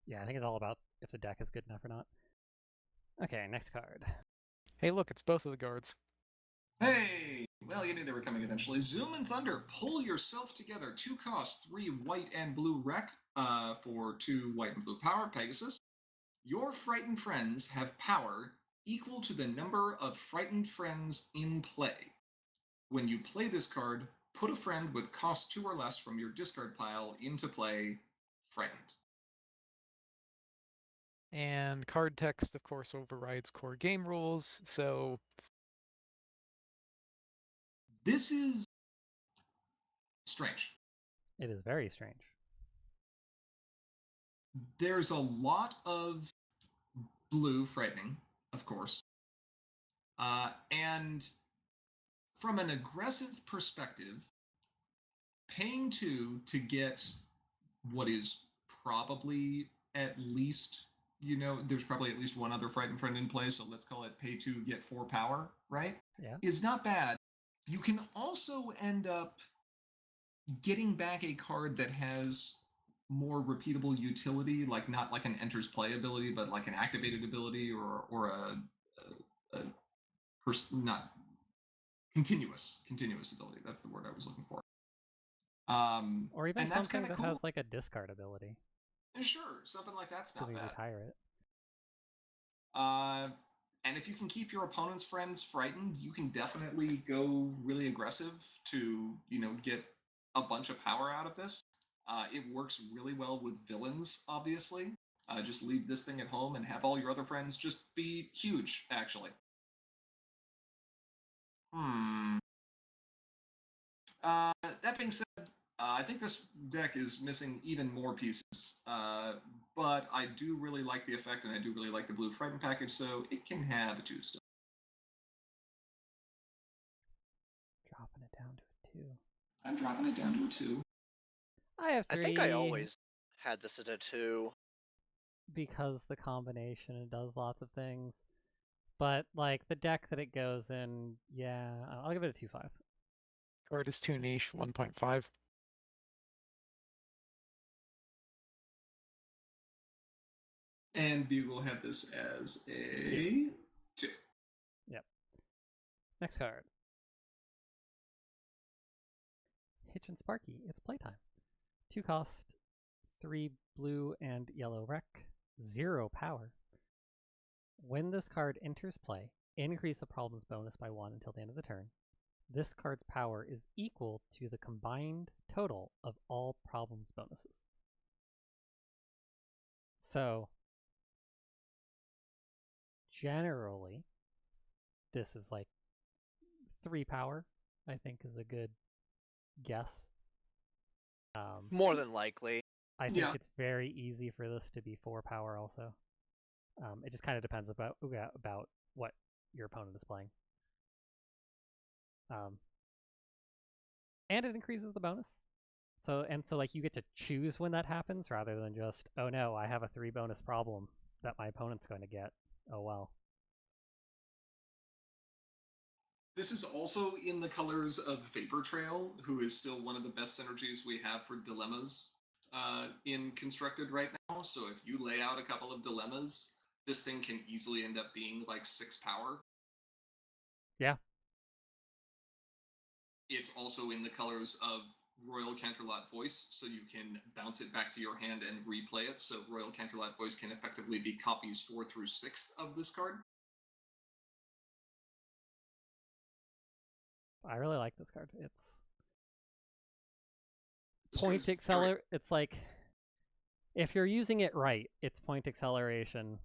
Yeah, I think it's all about if the deck is good enough or not. Okay, next card. Hey, look, it's both of the guards. Hey! Well, you knew they were coming eventually. Zoom and Thunder, pull yourself together. 2 costs, 3 white and blue wreck for 2 white and blue power. Pegasus. Your frightened friends have power equal to the number of frightened friends in play. When you play this card, put a friend with cost 2 or less from your discard pile into play, frightened. And card text, of course, overrides core game rules, so... This is strange. It is very strange. There's a lot of blue frightening, of course. And from an aggressive perspective, paying 2 to get what is probably at least, there's probably at least one other frightened friend in play, so let's call it pay 2, get 4 power, right? Yeah. Is not bad. You can also end up getting back a card that has more repeatable utility, like not like an enters play ability, but like an activated ability or not continuous ability. That's the word I was looking for. Or even and that's something that cool. has like a discard ability. Sure, something like that's not bad. Retire it. And if you can keep your opponent's friends frightened, you can definitely go really aggressive to, get a bunch of power out of this. It works really well with villains, obviously. Just leave this thing at home and have all your other friends just be huge, actually. That being said, I think this deck is missing even more pieces, but I do really like the effect, and I do really like the blue frightened package, so it can have a 2 still. Dropping it down to a 2. I'm dropping it down to a 2. I have 3. I think I always had this at a 2. Because the combination, it does lots of things. But, like, the deck that it goes in, yeah, I'll give it a 2.5. Card is too niche, 1.5. And Bugle had this as a 2. Yep. Next card. Hitch and Sparky, it's playtime. 2 cost, 3 blue and yellow wreck, 0 power. When this card enters play, increase the problems bonus by 1 until the end of the turn. This card's power is equal to the combined total of all problems bonuses. So, generally, this is like 3 power, I think is a good guess. More than likely. I think it's very easy for this to be 4 power also. It just kind of depends about what your opponent is playing. And it increases the bonus. So like you get to choose when that happens rather than just, oh no, I have a 3 bonus problem that my opponent's going to get. Oh well. This is also in the colors of Vapor Trail, who is still one of the best synergies we have for dilemmas. in Constructed right now, so if you lay out a couple of dilemmas, this thing can easily end up being like 6 power. Yeah. It's also in the colors of Royal Canterlot Voice, so you can bounce it back to your hand and replay it, so Royal Canterlot Voice can effectively be copies 4 through 6 of this card. I really like this card. It's point accelerate. It's like, if you're using it right, it's point acceleration.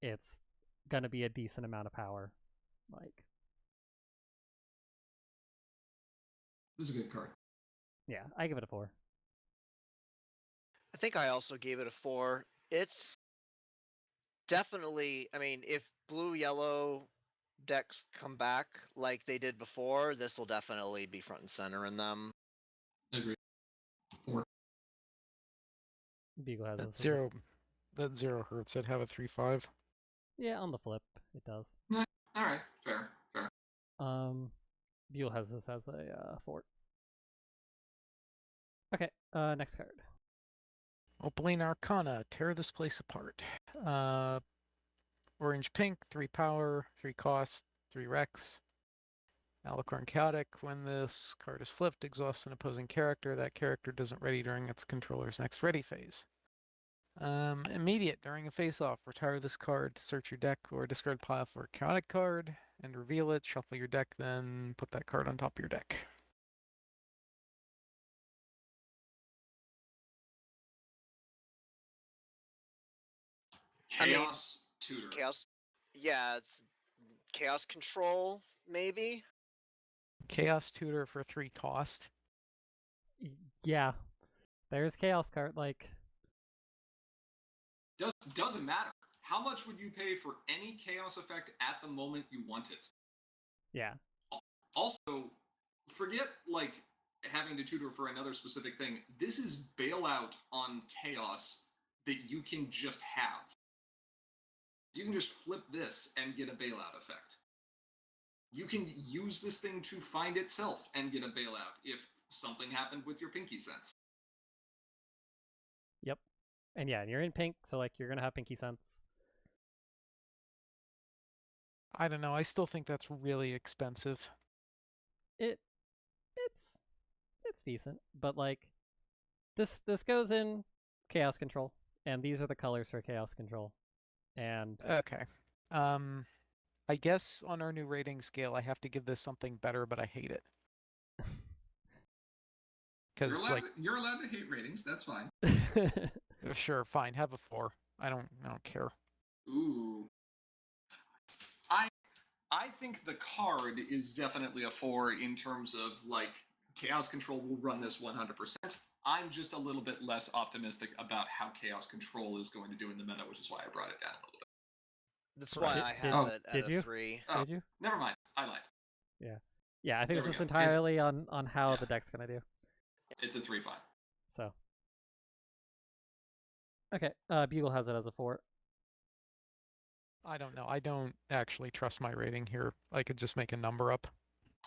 It's gonna be a decent amount of power. Like, this is a good card. Yeah, I give it a 4. I think I also gave it a 4. It's definitely, I mean, if blue-yellow decks come back like they did before, this will definitely be front and center in them. Agreed. 4. Beagle has that zero. That 0 hurts. I'd have a 3/5. Yeah, on the flip, it does. All right, fair. Beagle has this as a 4. Okay, next card. Opaline Arcana, tear this place apart. Orange pink, 3 power, 3 cost, 3 Rex. Alicorn Chaotic, when this card is flipped, exhausts an opposing character. That character doesn't ready during its controller's next ready phase. Immediate, during a face-off, retire this card to search your deck or discard pile for a chaotic card and reveal it, shuffle your deck, then put that card on top of your deck. Chaos Tutor. Chaos, yeah, it's Chaos Control, maybe? Chaos Tutor for 3 cost. Yeah, there's Chaos card, like... Doesn't matter. How much would you pay for any Chaos effect at the moment you want it? Yeah. Also, forget, like, having to tutor for another specific thing. This is bailout on Chaos that you can just have. You can just flip this and get a bailout effect. You can use this thing to find itself and get a bailout if something happened with your Pinky Sense. Yep. And yeah, and you're in pink, so like you're gonna have Pinky Sense. I don't know. I still think that's really expensive. It's decent, but like this goes in Chaos Control, and these are the colors for Chaos Control. And okay. I guess on our new rating scale, I have to give this something better, but I hate it. Because you're allowed to hate ratings. That's fine. Sure, fine. Have a 4. I don't care. Ooh. I think the card is definitely a 4 in terms of, like, Chaos Control will run this 100%. I'm just a little bit less optimistic about how Chaos Control is going to do in the meta, which is why I brought it down a little bit. That's why I have it at a 3. Did you? Never mind. I lied. Yeah. Yeah, I think this is entirely on how the deck's going to do. It's a 3/5. So. Okay, Bugle has it as a 4. I don't know. I don't actually trust my rating here. I could just make a number up.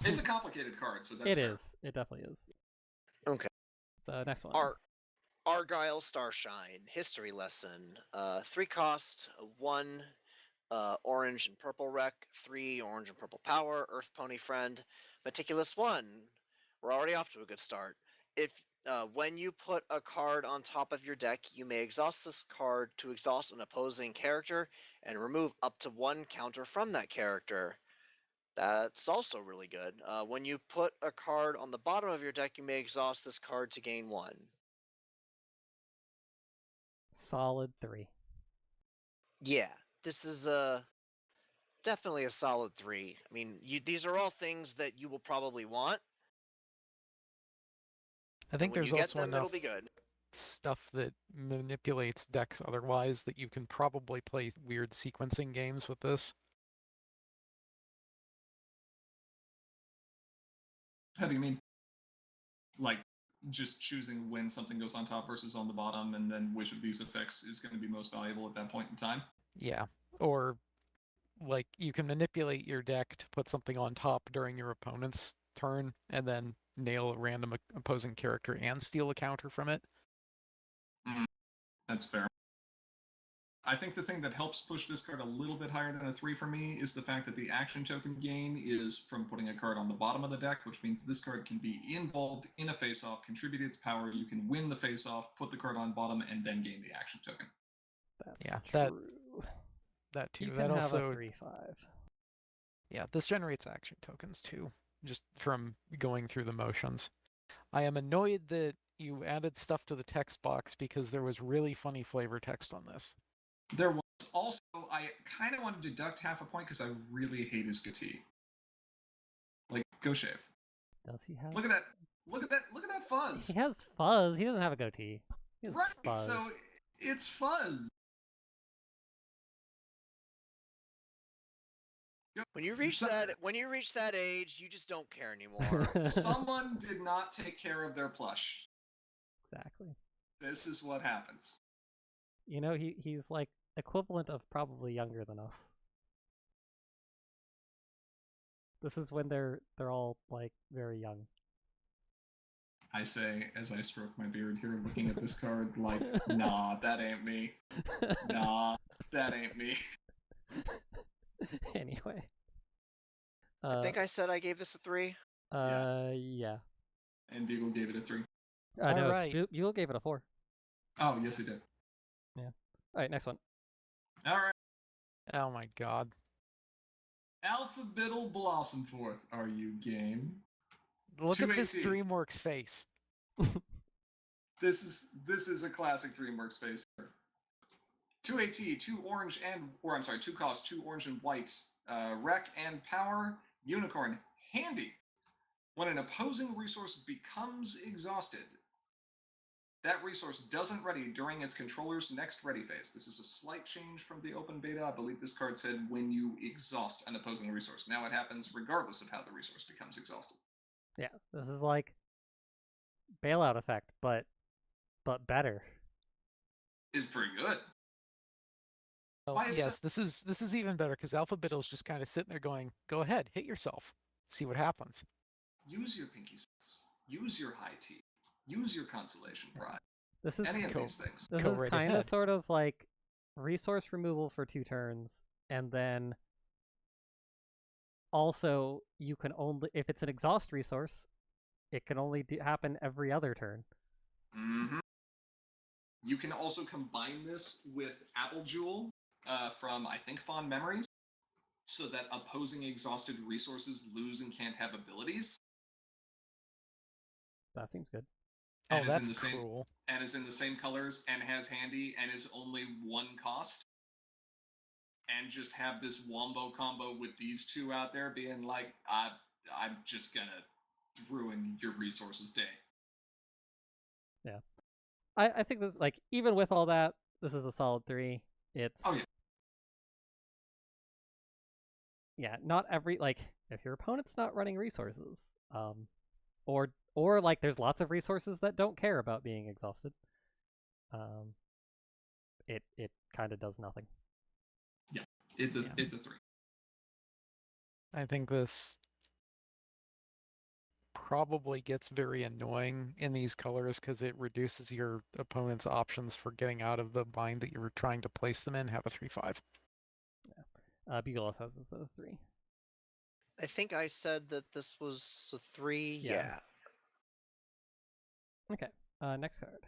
It's a complicated card, so that's It fair. is. It definitely is. Okay. So next one. Argyle Starshine, History Lesson. 3 cost, 1 orange and purple wreck, 3 orange and purple power, Earth Pony Friend, Meticulous 1. We're already off to a good start. If when you put a card on top of your deck, you may exhaust this card to exhaust an opposing character and remove up to 1 counter from that character. That's also really good. When you put a card on the bottom of your deck, you may exhaust this card to gain 1. Solid 3. Yeah, this is definitely a solid 3. I mean, these are all things that you will probably want. I think there's also them, enough it'll be good. Stuff that manipulates decks otherwise that you can probably play weird sequencing games with this. How do you mean? Like, just choosing when something goes on top versus on the bottom, and then which of these effects is going to be most valuable at that point in time? Yeah. Or, like, you can manipulate your deck to put something on top during your opponent's turn, and then nail a random opposing character and steal a counter from it. That's fair. I think the thing that helps push this card a little bit higher than a 3 for me is the fact that the action token gain is from putting a card on the bottom of the deck, which means this card can be involved in a face-off, contribute its power, you can win the face-off, put the card on bottom, and then gain the action token. That's true. That too. You can that have also a 3/5. Yeah, this generates action tokens too, just from going through the motions. I am annoyed that you added stuff to the text box because there was really funny flavor text on this. There was also, I kind of want to deduct half a point because I really hate his goatee. Like, go shave. Does he have? Look at that! Look at that fuzz! He has fuzz. He doesn't have a goatee. He has right, fuzz. So it's fuzz. When you reach that age, you just don't care anymore. Someone did not take care of their plush. Exactly. This is what happens. You know, he's like equivalent of probably younger than us. This is when they're all like very young. I say as I stroke my beard here, looking at this card, like, nah, that ain't me. Nah, that ain't me. Anyway. I think I said I gave this a 3. Yeah. And Beagle gave it a 3. No, right. Buell gave it a 4. Oh, yes, he did. Yeah. All right, next one. All right. Oh my god. Alphabetical Blossomforth, are you game? Look at this DreamWorks face. This is a classic DreamWorks face. 2 AT, 2 orange and, 2 cost, 2 orange and white. Wreck and power, unicorn, handy. When an opposing resource becomes exhausted, that resource doesn't ready during its controller's next ready phase. This is a slight change from the open beta. I believe this card said when you exhaust an opposing resource. Now it happens regardless of how the resource becomes exhausted. Yeah, this is like bailout effect, but better. Is pretty good. Oh, yes, this is even better because Alphabetal's just kind of sitting there going, "Go ahead, hit yourself, see what happens." Use your pinky sense. Use your high tea. Use your consolation pride. This is any of these things. This is kind of sort of like resource removal for 2 turns, and then also you can only, if it's an exhaust resource, it can only happen every other turn. Mm-hmm. You can also combine this with Apple Jewel from, I think, Fond Memories, so that opposing exhausted resources lose and can't have abilities. That seems good. And that's cruel. And is in the same colors and has handy and is only 1 cost. And just have this wombo combo with these 2 out there being like, I'm just gonna ruin your resources day. Yeah. I think that, like, even with all that, this is a solid 3. It's... Oh, yeah. Yeah, not every, like, if your opponent's not running resources, or like there's lots of resources that don't care about being exhausted, it kind of does nothing. Yeah, it's a 3. I think this probably gets very annoying in these colors because it reduces your opponent's options for getting out of the bind that you were trying to place them in. Have a 3/5. Yeah. Beagle also has this as a 3. I think I said that this was a 3. Yeah. Okay. Next card.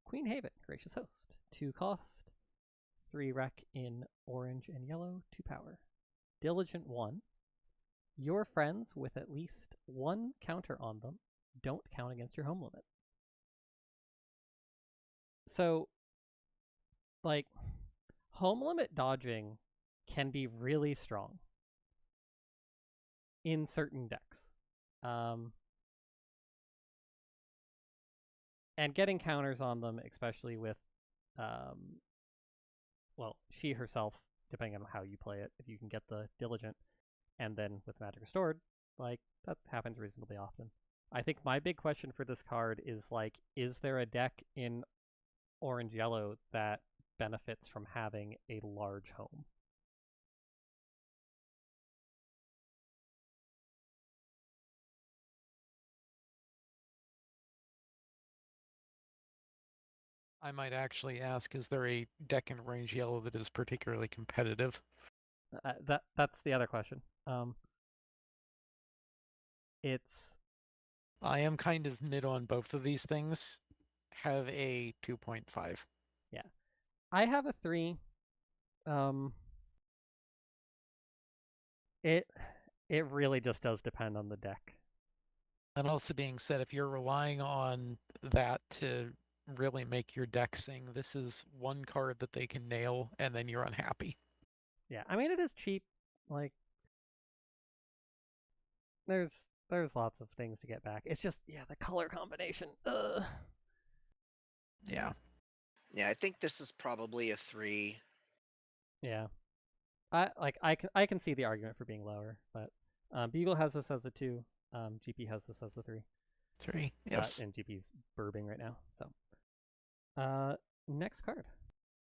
Queen Haven, Gracious Host. 2 cost, 3 wreck in orange and yellow, 2 power. Diligent 1. Your friends with at least 1 counter on them don't count against your home limit. So, like, home limit dodging can be really strong in certain decks. And getting counters on them, especially with, well, she herself, depending on how you play it, if you can get the Diligent, and then with Magic Restored, like, that happens reasonably often. I think my big question for this card is, like, is there a deck in orange-yellow that benefits from having a large home? I might actually ask, is there a deck in Range Yellow that is particularly competitive? That's the other question. I am kind of mid on both of these things. Have a 2.5. Yeah. I have a 3. It really just does depend on the deck. And also being said, if you're relying on that to really make your deck sing, this is one card that they can nail, and then you're unhappy. Yeah, I mean, it is cheap. Like, there's lots of things to get back. It's just, yeah, the color combination. Ugh. Yeah. Yeah, I think this is probably a 3. Yeah. I can see the argument for being lower, but Beagle has this as a 2. GP has this as a 3. 3, yes. And GP's burping right now. So, next card.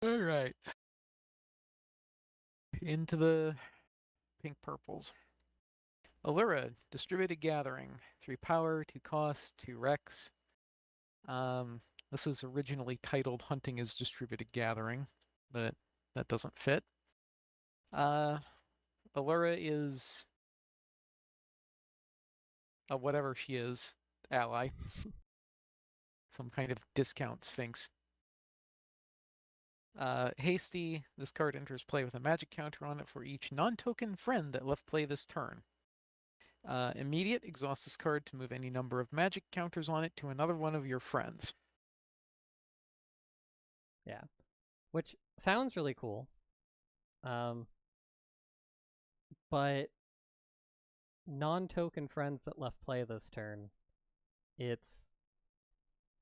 All right. Into the pink purples. Allura, Distributed Gathering. 3 power, 2 cost, 2 Rex. This was originally titled Hunting is Distributed Gathering, but that doesn't fit. Allura is a whatever she is, ally. Some kind of discount sphinx. Hasty, this card enters play with a magic counter on it for each non-token friend that left play this turn. Immediate, exhaust this card to move any number of magic counters on it to another one of your friends. Yeah, which sounds really cool. But non-token friends that left play this turn, it's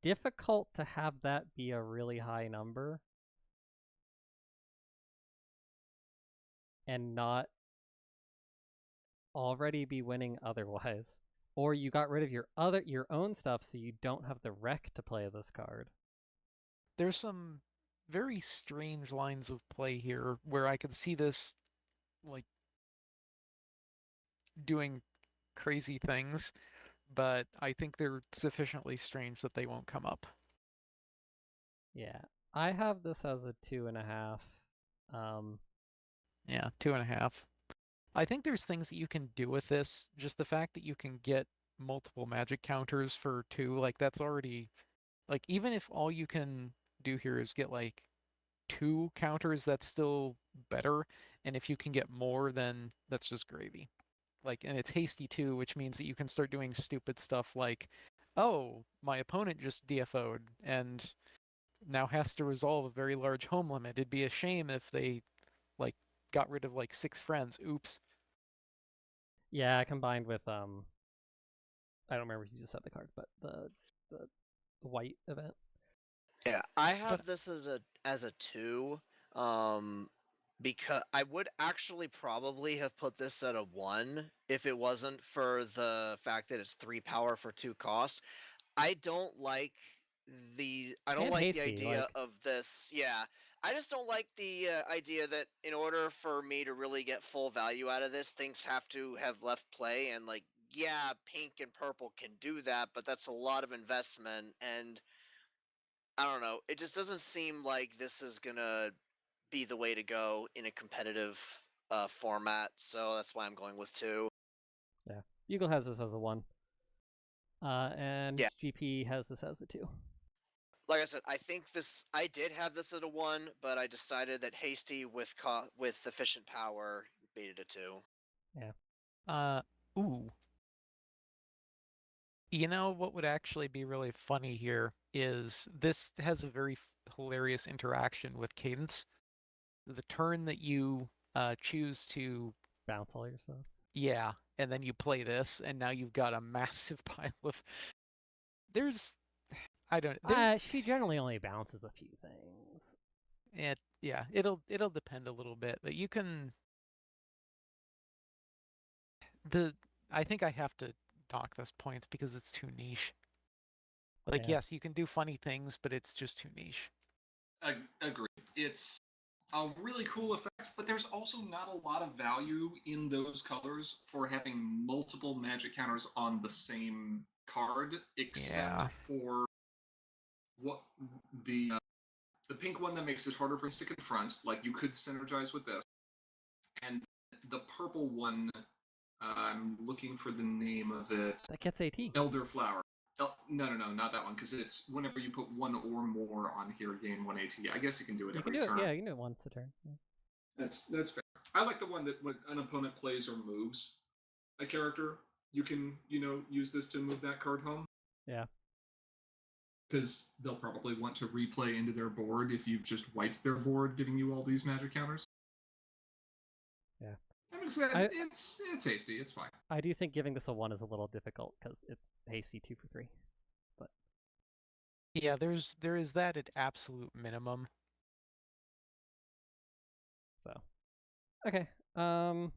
difficult to have that be a really high number and not already be winning otherwise. Or you got rid of your own stuff so you don't have the wreck to play this card. There's some very strange lines of play here where I could see this like doing crazy things, but I think they're sufficiently strange that they won't come up. Yeah, I have this as a 2.5. Yeah, 2.5. I think there's things that you can do with this. Just the fact that you can get multiple magic counters for 2, like that's already, like even if all you can do here is get like 2 counters, that's still better. And if you can get more, then that's just gravy. Like, and it's hasty too, which means that you can start doing stupid stuff like, oh, my opponent just DFO'd and now has to resolve a very large home limit. It'd be a shame if they like got rid of like 6 friends. Oops. Yeah, combined with I don't remember if you just said the card, but the white event. Yeah, I have this as a 2. Because I would actually probably have put this at a 1 if it wasn't for the fact that it's 3 power for 2 cost. I don't like the idea of this. Yeah, I just don't like the idea that in order for me to really get full value out of this, things have to have left play. And like, yeah, pink and purple can do that, but that's a lot of investment. And I don't know. It just doesn't seem like this is gonna be the way to go in a competitive format. So that's why I'm going with 2. Yeah, Eagle has this as a 1. And yeah. GP has this as a 2. Like I said, I did have this at a 1, but I decided that hasty with efficient power made it a 2. Yeah. Ooh. You know what would actually be really funny here is this has a very hilarious interaction with Cadence. The turn that you choose to bounce all your stuff. Yeah, and then you play this, and now you've got a massive pile of. I don't. She generally only bounces a few things. It'll depend a little bit, but you can. I think I have to dock this points because it's too niche. Like, yes, you can do funny things, but it's just too niche. Agreed. It's a really cool effect, but there's also not a lot of value in those colors for having multiple magic counters on the same card, except for what the the pink one that makes it harder for us to confront, like you could synergize with this. And the purple one, I'm looking for the name of it. That gets AT. Elderflower. No, not that one, because it's whenever you put one or more on here, gain 1 AT. I guess you can do it every turn. Yeah, you can do it once a turn. Yeah. That's fair. I like the one that when an opponent plays or moves a character, you can, use this to move that card home. Yeah. Because they'll probably want to replay into their board if you've just wiped their board, giving you all these magic counters. Yeah. I mean, it's hasty. It's fine. I do think giving this a 1 is a little difficult because it's hasty 2 for 3. But yeah, there is that at absolute minimum. So, okay. Where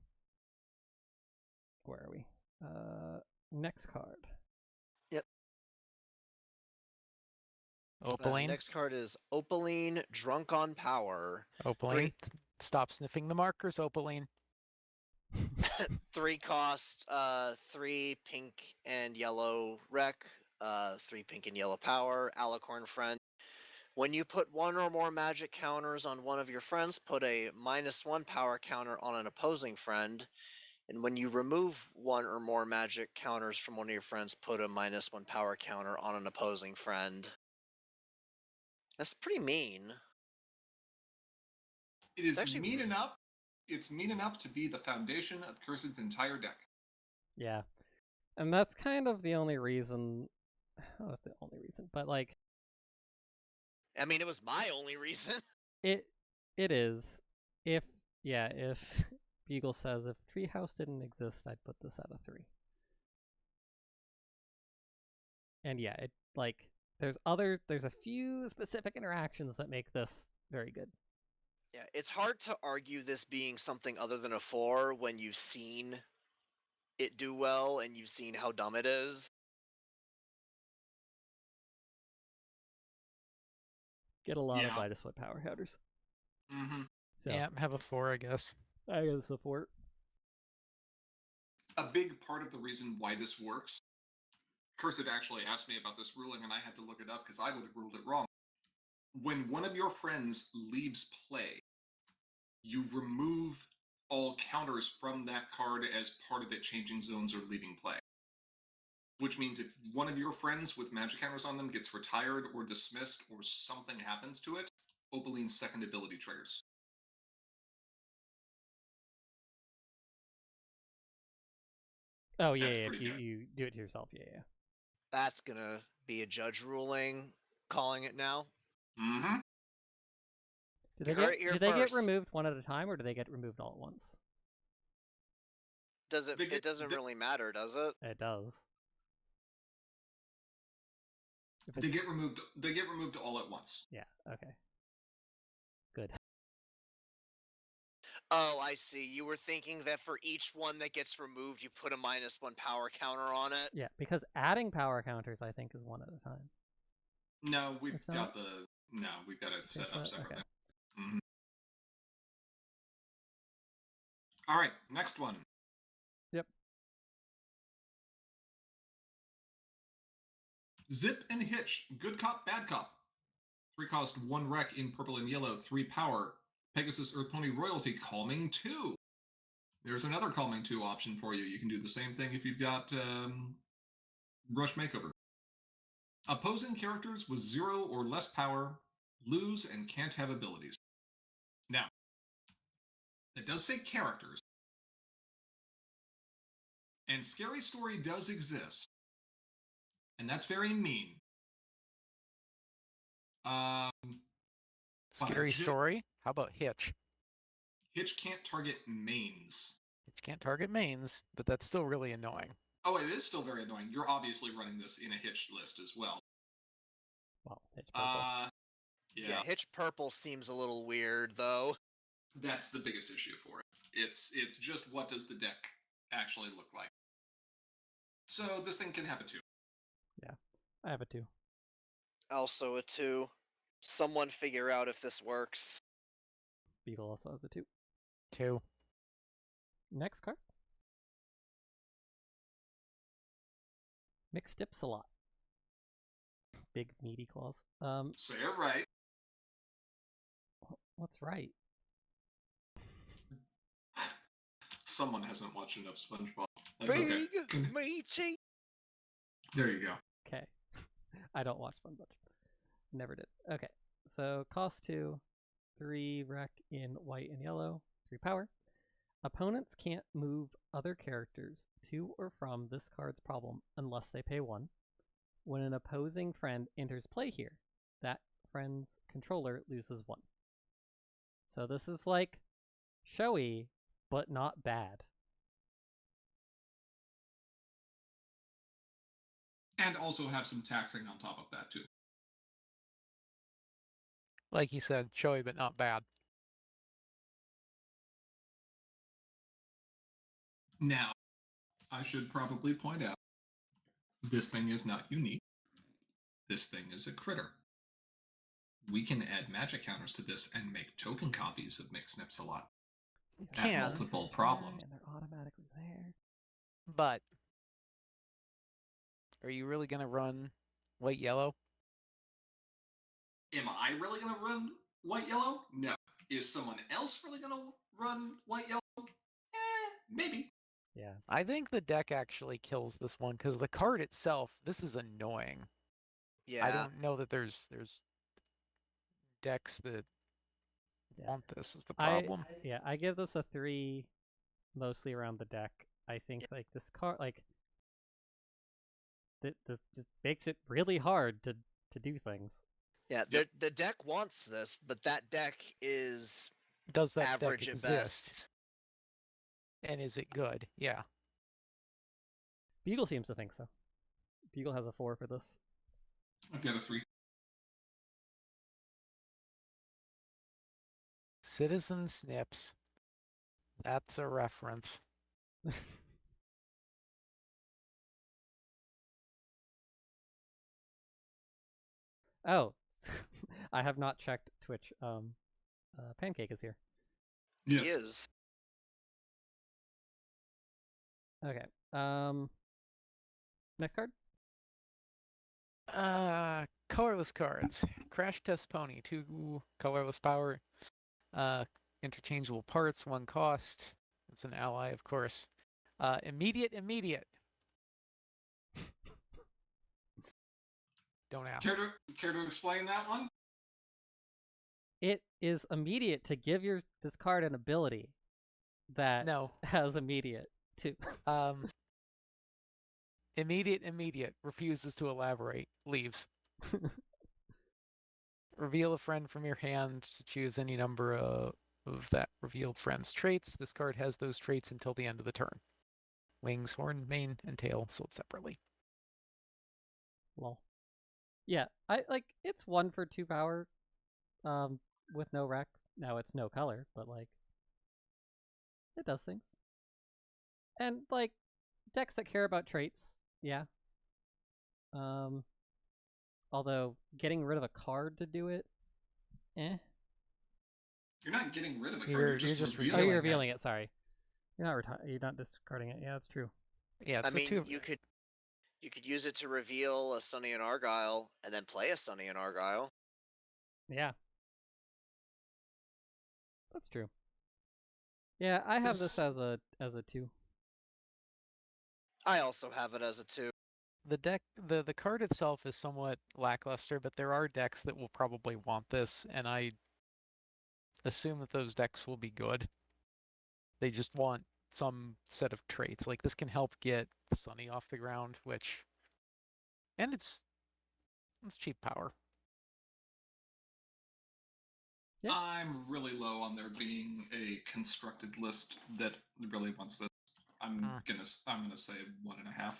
are we? Next card. Yep. Opaline. Next card is Opaline, Drunk on Power. Opaline. Stop sniffing the markers, Opaline. 3 cost, 3 pink and yellow wreck, 3 pink and yellow power, Alicorn friend. When you put 1 or more magic counters on one of your friends, put a -1 power counter on an opposing friend. And when you remove 1 or more magic counters from one of your friends, put a -1 power counter on an opposing friend. That's pretty mean. It is mean enough. It's mean enough to be the foundation of Cursed's entire deck. Yeah. And that's kind of the only reason. Oh, it's the only reason. But, like... I mean, it was my only reason. It is. If Beagle says, if Treehouse didn't exist, I'd put this at a 3. And yeah, it, like, there's a few specific interactions that make this very good. Yeah, it's hard to argue this being something other than a 4 when you've seen it do well and you've seen how dumb it is. Get a lot of -1 power counters. Mm-hmm. So, yeah, have a 4, I guess. I gotta support. A big part of the reason why this works, Cursed actually asked me about this ruling and I had to look it up because I would have ruled it wrong. When one of your friends leaves play, you remove all counters from that card as part of it changing zones or leaving play. Which means if one of your friends with magic counters on them gets retired or dismissed or something happens to it, Opaline's second ability triggers. Oh, yeah, if you do it to yourself, yeah. That's gonna be a judge ruling, calling it now. Mm-hmm. Do they get removed one at a time, or do they get removed all at once? It doesn't really matter, does it? It does. They get removed all at once. Yeah, okay. Good. Oh, I see. You were thinking that for each one that gets removed, you put a -1 power counter on it? Yeah, because adding power counters, I think, is 1 at a time. No, we've got it set up separately. Okay. Mm-hmm. All right, next one. Yep. Zip and Hitch, good cop, bad cop. 3 cost, 1 wreck in purple and yellow, 3 power. Pegasus Earth Pony Royalty, Calming 2. There's another Calming 2 option for you. You can do the same thing if you've got Brush Makeover. Opposing characters with 0 or less power lose and can't have abilities. Now, it does say characters. And Scary Story does exist. And that's very mean. Scary Story? How about Hitch? Hitch can't target mains. Hitch can't target mains, but that's still really annoying. Oh, it is still very annoying. You're obviously running this in a Hitch list as well. Well, Hitch Purple. Yeah, Hitch Purple seems a little weird, though. That's the biggest issue for it. It's just what does the deck actually look like. So this thing can have a 2. Yeah, I have a 2. Also a 2. Someone figure out if this works. Beagle also has a 2. 2. Next card. Mixed Dips a lot. Big meaty claws. Say it right. What's right? Someone hasn't watched enough SpongeBob. That's big, okay. Meaty. There you go. Okay. I don't watch SpongeBob. Never did. Okay. So cost 2, 3 wreck in white and yellow, 3 power. Opponents can't move other characters to or from this card's problem unless they pay 1. When an opposing friend enters play here, that friend's controller loses 1. So this is like showy, but not bad. And also have some taxing on top of that, too. Like you said, showy, but not bad. Now, I should probably point out, this thing is not unique. This thing is a critter. We can add magic counters to this and make token copies of McSnips a lot. At multiple problems. And they're automatically there. But are you really going to run white-yellow? Am I really going to run white-yellow? No. Is someone else really going to run white-yellow? Maybe. Yeah. I think the deck actually kills this one because the card itself, this is annoying. Yeah. I don't know that there's decks that want this is the problem. I give this a 3 mostly around the deck. I think like this card this just makes it really hard to do things. Yeah, the deck wants this, but that deck is does that average deck at exist? best. And is it good? Yeah. Bugle seems to think so. Bugle has a 4 for this. I've got a 3. Citizen Snips. That's a reference. Oh, I have not checked Twitch. Pancake is here. Yes. He is. Okay. Next card? Colorless cards. Crash Test Pony, 2 colorless power. Interchangeable parts, 1 cost. It's an ally, of course. Immediate. Don't ask. Care to explain that one? It is immediate to give this card an ability that has immediate too. Immediate. Refuses to elaborate. Leaves. Reveal a friend from your hand to choose any number of that revealed friend's traits. This card has those traits until the end of the turn. Wings, horn, mane, and tail sold separately. Lol. Yeah, it's 1 for 2 power, with no wreck. Now it's no color, but it does things. And decks that care about traits, yeah. Although getting rid of a card to do it, You're not getting rid of a card. You're just revealing it. Oh, you're revealing it. Sorry, you're not discarding it. Yeah, that's true. Yeah, it's you could use it to reveal a Sunny and Argyle, and then play a Sunny and Argyle. Yeah, that's true. Yeah, I have this as a 2. I also have it as a 2. The deck, the card itself is somewhat lackluster, but there are decks that will probably want this, and I assume that those decks will be good. They just want some set of traits. Like this can help get Sunny off the ground, and it's cheap power. Yeah. I'm really low on there being a constructed list that really wants this. I'm gonna say 1.5.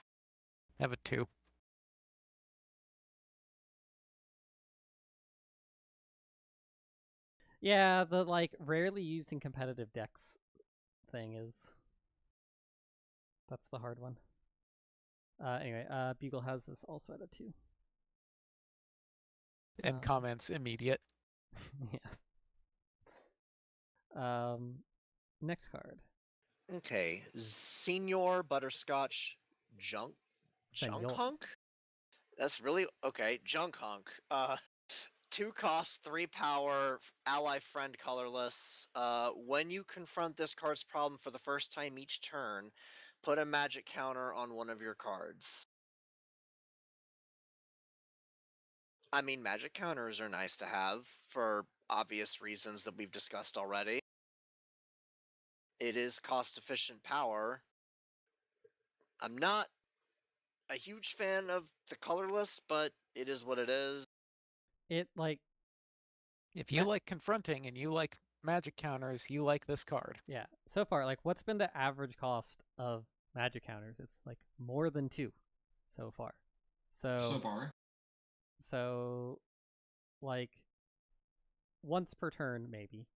Have a 2. Yeah, the rarely used in competitive decks thing that's the hard one. Anyway, Bugle has this also at a 2. And comments immediate. Yes. Next card. Okay, Senior Butterscotch Junk Hunk? That's really okay, Junk Hunk. 2 cost, 3 power, ally friend colorless. When you confront this card's problem for the first time each turn, put a magic counter on one of your cards. I mean, magic counters are nice to have for obvious reasons that we've discussed already. It is cost-efficient power. I'm not a huge fan of the colorless, but it is what it is. If you like confronting and you like magic counters, you like this card. Yeah. So far, what's been the average cost of magic counters? It's more than 2 so far. So once per turn, maybe.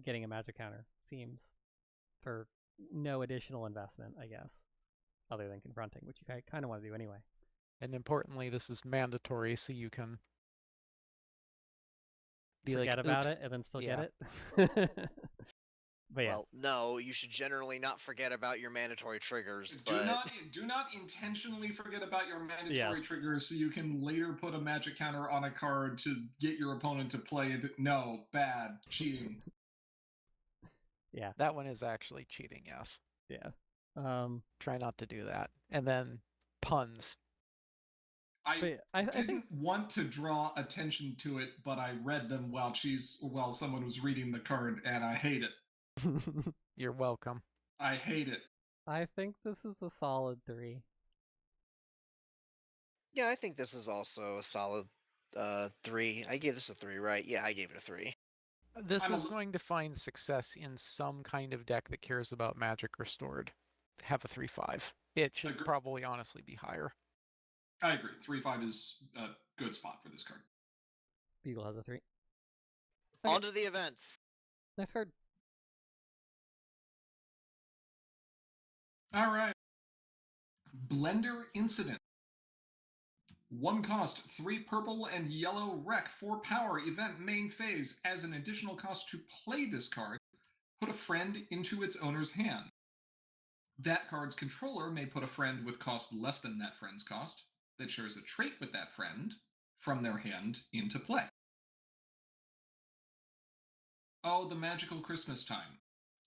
Getting a magic counter seems for no additional investment, I guess, other than confronting, which you kind of want to do anyway. And importantly, this is mandatory, so you can forget about it and then still get it. But yeah. Well, no, you should generally not forget about your mandatory triggers. Do not intentionally forget about your mandatory triggers so you can later put a magic counter on a card to get your opponent to play it. No, bad, cheating. Yeah, that one is actually cheating. Yes. Yeah. Try not to do that. And then puns. I didn't want to draw attention to it, but I read them while someone was reading the card, and I hate it. You're welcome. I hate it. I think this is a solid 3. Yeah, I think this is also a solid 3. I gave this a 3, right? Yeah, I gave it a 3. This is going to find success in some kind of deck that cares about Magic Restored. Have a 3/5. It should probably honestly be higher. I agree. 3/5 is a good spot for this card. Beagle has a 3. Okay. On to the events. Next card. All right. Blender Incident. 1 cost, 3 purple and yellow wreck, 4 power, event main phase. As an additional cost to play this card, put a friend into its owner's hand. That card's controller may put a friend with cost less than that friend's cost that shares a trait with that friend from their hand into play. Oh, the magical Christmas time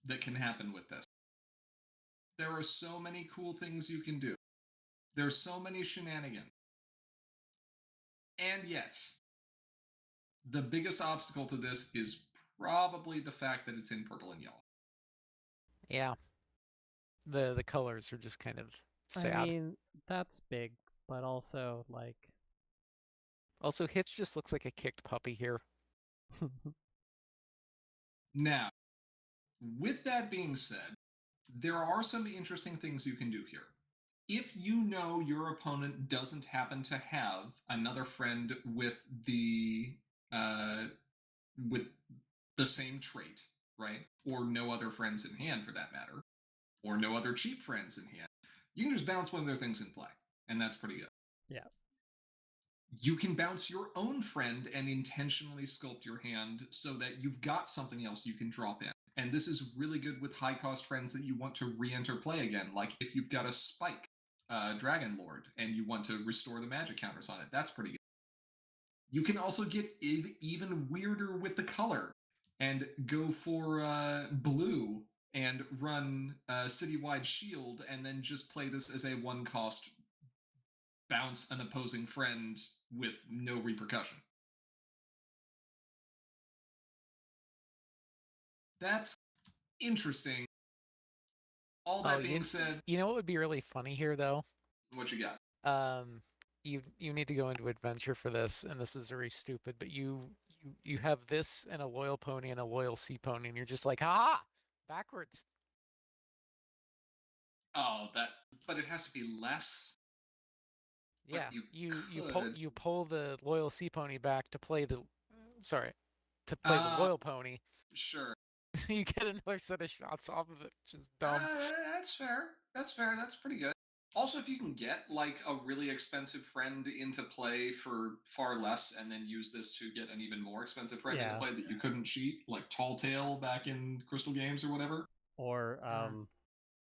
that can happen with this. There are so many cool things you can do. There's so many shenanigans. And yet, the biggest obstacle to this is probably the fact that it's in purple and yellow. Yeah. The colors are just kind of sad. I mean, that's big, but also, Also, Hitch just looks like a kicked puppy here. Now, with that being said, there are some interesting things you can do here. If you know your opponent doesn't happen to have another friend with the same trait, right? Or no other friends in hand for that matter, or no other cheap friends in hand, you can just bounce one of their things in play, and that's pretty good. Yeah. You can bounce your own friend and intentionally sculpt your hand so that you've got something else you can drop in. And this is really good with high-cost friends that you want to re-enter play again. Like if you've got a Spike Dragon Lord and you want to restore the magic counters on it, that's pretty good. You can also get even weirder with the color and go for blue and run Citywide Shield and then just play this as a 1-cost bounce an opposing friend with no repercussion. That's interesting. All that being said, you know what would be really funny here, though? What you got? You need to go into adventure for this, and this is very stupid. But you have this and a loyal pony and a loyal sea pony, and you're just like, backwards. Oh, but it has to be less. Yeah, you pull the loyal sea pony back to play the the loyal pony. Sure. You get another set of shots off of it, which is dumb. That's fair. That's pretty good. Also, if you can get a really expensive friend into play for far less and then use this to get an even more expensive friend into play that you couldn't cheat, like Tall Tale back in Crystal Games or whatever. Or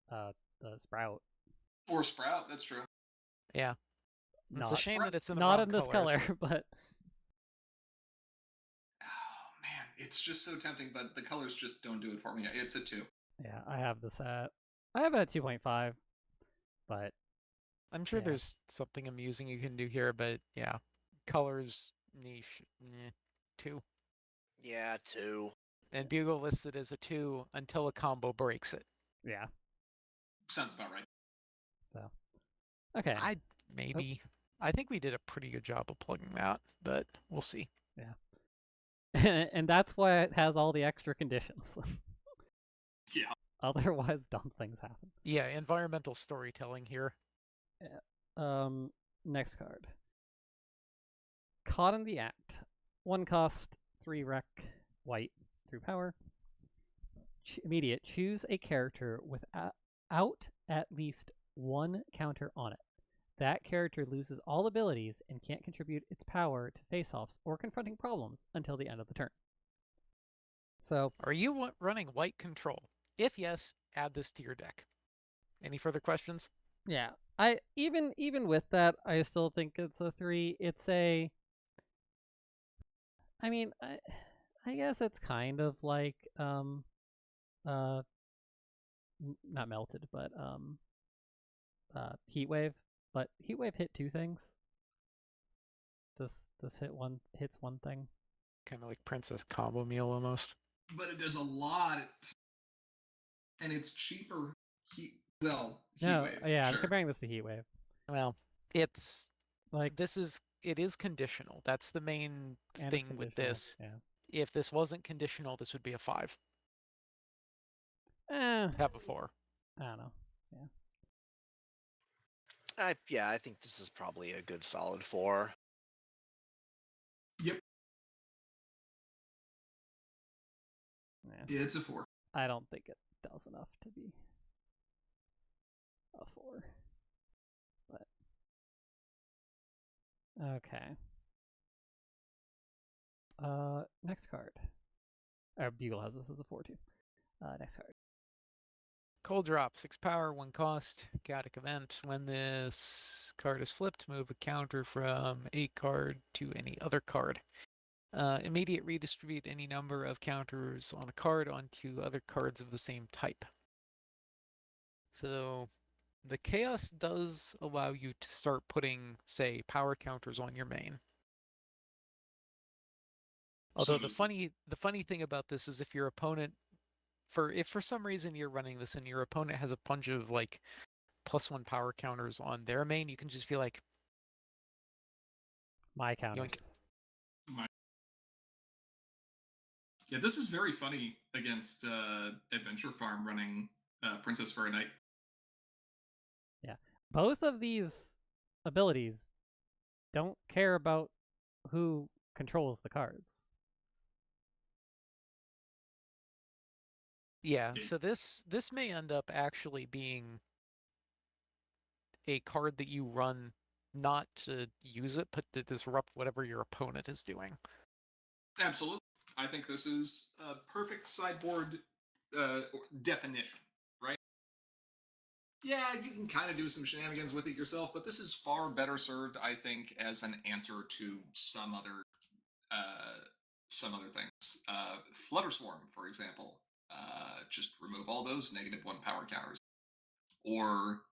the Sprout. Or Sprout, that's true. Yeah. It's a shame that it's in the not wrong in this colors. color, but oh man, it's just so tempting, but the colors just don't do it for me. It's a 2. Yeah, I have this at 2.5, but I'm sure there's something amusing you can do here, but yeah, colors niche 2. Yeah, 2. And Bugle lists it as a 2 until a combo breaks it. Yeah, sounds about right. So, okay. I think we did a pretty good job of plugging that, but we'll see. Yeah. And that's why it has all the extra conditions. Yeah. Otherwise, dumb things happen. Yeah, environmental storytelling here. Yeah. Next card. Caught in the Act. 1 cost, 3 rec, white, through power. Immediate. Choose a character without at least 1 counter on it. That character loses all abilities and can't contribute its power to face-offs or confronting problems until the end of the turn. So, are you running white control? If yes, add this to your deck. Any further questions? Yeah, I even with that, I still think it's a 3. It's a, I mean, I guess it's kind of like not melted, but heat wave. But heat wave hit 2 things. This hits 1 thing. Kind of like Princess Combo Meal almost. But it does a lot, and it's cheaper. Heat wave. Yeah, sure. I'm comparing this to heat wave. Well, it's like it is conditional. That's the main thing with this. Yeah. If this wasn't conditional, this would be a 5. Have a 4. I don't know. Yeah. I think this is probably a good solid 4. Yep. Yeah. It's a 4. I don't think it does enough to be a 4. But okay. Next card. Bugle has this as a 4 too. Next card. Cold Drop, 6 power, 1 cost, chaotic event. When this card is flipped, move a counter from a card to any other card. Immediate redistribute any number of counters on a card onto other cards of the same type. So the chaos does allow you to start putting, say, power counters on your main. Although the funny thing about this is if your opponent, if for some reason you're running this and your opponent has a bunch of like +1 power counters on their main, you can just be like, my counters. Yeah, this is very funny against Adventure Farm running Princess for a Night. Yeah, both of these abilities don't care about who controls the cards. Yeah, so this may end up actually being a card that you run not to use it, but to disrupt whatever your opponent is doing. Absolutely. I think this is a perfect sideboard definition, right? Yeah, you can kind of do some shenanigans with it yourself, but this is far better served, I think, as an answer to some other things. Flutter Swarm, for example. Just remove all those -1 power counters. Or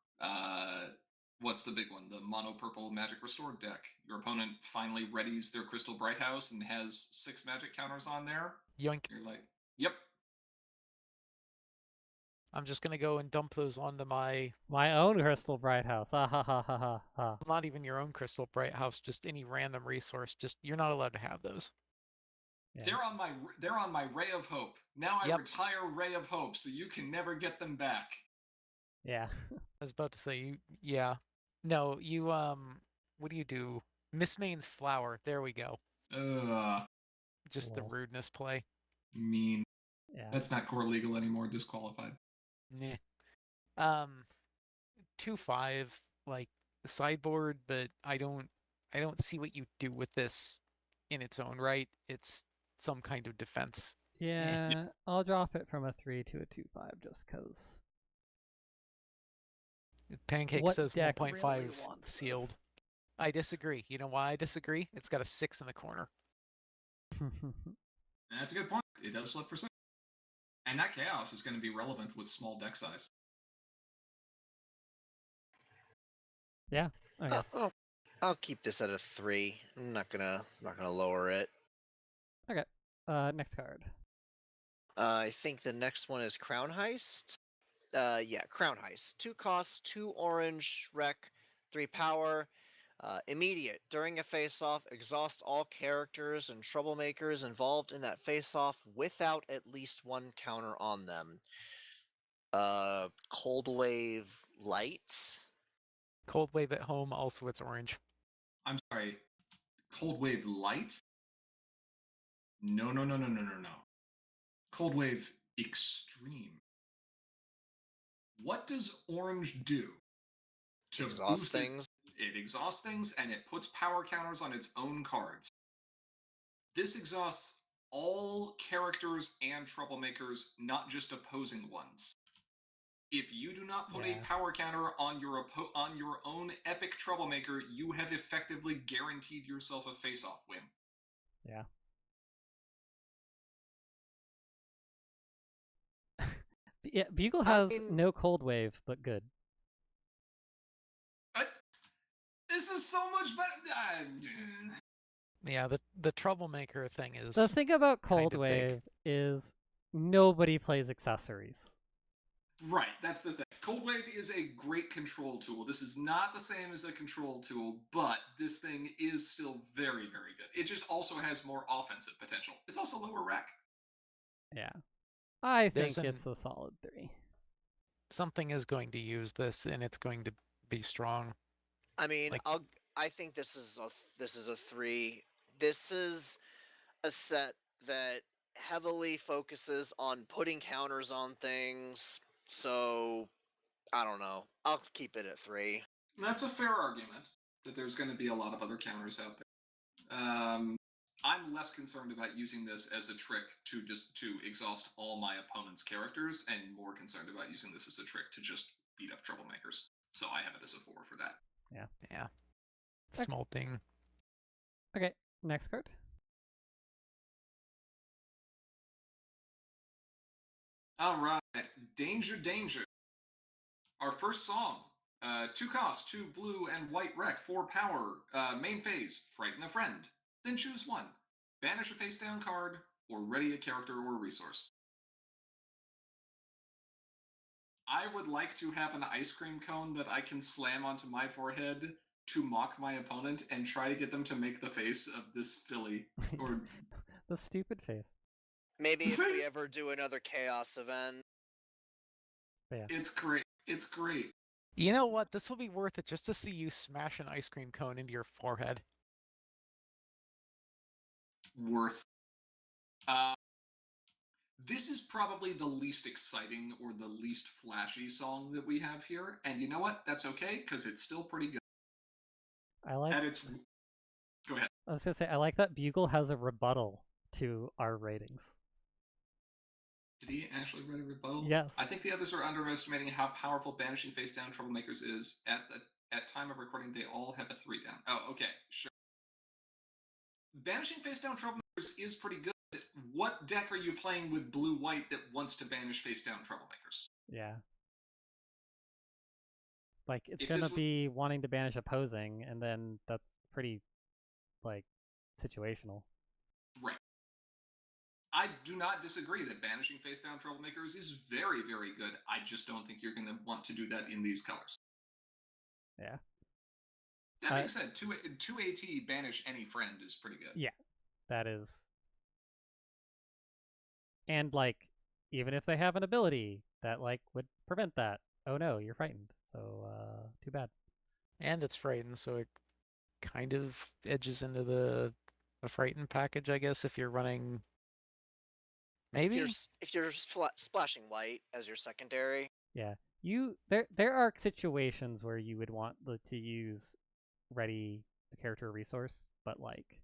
what's the big one? The mono purple Magic Restored deck. Your opponent finally readies their Crystal Bright House and has 6 magic counters on there. Yoink. You're like, yep. I'm just gonna go and dump those onto my own Crystal Bright House. Ah ha ha ha ha ha. Not even your own Crystal Bright House, just any random resource. Just you're not allowed to have those. Yeah. They're on my Ray of Hope. Now I retire Ray of Hope, so you can never get them back. Yeah. I was about to say No, you what do you do? Miss Maine's Flower. There we go. Just the rudeness play. Mean. Yeah. That's not core legal anymore. Disqualified. Nah. 2/5 like the sideboard, but I don't see what you do with this in its own right. It's some kind of defense. Yeah, I'll drop it from a 3 to a 2/5 just because. Pancake says 1.5 sealed. I disagree. You know why I disagree? It's got a 6 in the corner. That's a good point. It does flip for 6. And that chaos is going to be relevant with small deck size. Yeah. Okay. I'll keep this at a 3. I'm not gonna lower it. Okay. Next card. I think the next one is Crown Heist. Yeah, Crown Heist. 2 cost, 2 orange, wreck, 3 power. Immediate. During a face-off, exhaust all characters and troublemakers involved in that face-off without at least 1 counter on them. Cold Wave Light. Cold Wave at home, also it's orange. I'm sorry. Cold Wave Light? No. Cold Wave Extreme. What does orange do? To Exhaust boost things. It exhausts things, and it puts power counters on its own cards. This exhausts all characters and troublemakers, not just opposing ones. If you do not put a power counter on your own epic troublemaker, you have effectively guaranteed yourself a face-off win. Yeah. Yeah, Bugle has no cold wave, but good. This is so much better. Yeah, the troublemaker thing is. The thing about cold wave is nobody plays accessories. Right, that's the thing. Cold Wave is a great control tool. This is not the same as a control tool, but this thing is still very, very good. It just also has more offensive potential. It's also lower rec. Yeah. I think it's a solid 3. Something is going to use this, and it's going to be strong. I mean, I think this is a 3. This is a set that heavily focuses on putting counters on things. So, I don't know. I'll keep it at 3. That's a fair argument, that there's going to be a lot of other counters out there. I'm less concerned about using this as a trick to exhaust all my opponent's characters, and more concerned about using this as a trick to just beat up troublemakers. So I have it as a 4 for that. Yeah. Small thing. Okay, next card. All right, Danger, Danger. Our first song. 2 cost, 2 blue and white rec, 4 power. Main phase, frighten a friend. Then choose 1. Banish a face down card, or ready a character or resource. I would like to have an ice cream cone that I can slam onto my forehead to mock my opponent and try to get them to make the face of this filly. Or the stupid face. Maybe if we ever do another Chaos event. Yeah. It's great. It's great. You know what? This will be worth it just to see you smash an ice cream cone into your forehead. Worth. This is probably the least exciting or the least flashy song that we have here. And you know what? That's okay, because it's still pretty good. I like... Go ahead. I was going to say, I like that Bugle has a rebuttal to our ratings. Did he actually write a rebuttal? Yes. I think the others are underestimating how powerful Banishing Face Down Troublemakers is. At time of recording, they all have a 3 down. Oh, okay, sure. Banishing Face Down Troublemakers is pretty good. What deck are you playing with blue-white that wants to banish Face Down Troublemakers? Yeah. Like, it's going to be wanting to banish opposing, and then that's pretty, like, situational. Right. I do not disagree that banishing face down troublemakers is very, very good. I just don't think you're going to want to do that in these colors. Yeah. That being said, 2 AT banish any friend is pretty good. Yeah, that is. And, like, even if they have an ability that, like, would prevent that, oh no, you're frightened. So, too bad. And it's frightened, so it kind of edges into the frightened package, I guess, if you're running... Maybe? If you're splashing white as your secondary. Yeah. There are situations where you would want to use ready a character resource, but, like,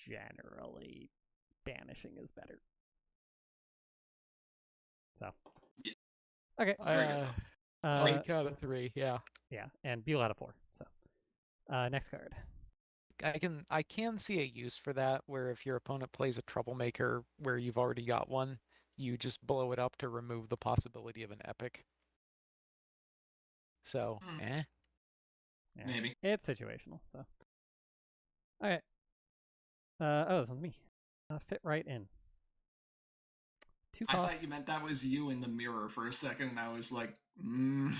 generally banishing is better. So. Yeah. Okay. Very good. 3 out of 3, yeah. Yeah, and Buell out of 4. So. Next card. I can see a use for that, where if your opponent plays a troublemaker where you've already got one, you just blow it up to remove the possibility of an epic. So, Yeah, maybe. It's situational, so. Alright. Oh, this one's me. Fit right in. 2 costs. I thought you meant that was you in the mirror for a second, and I was like, No,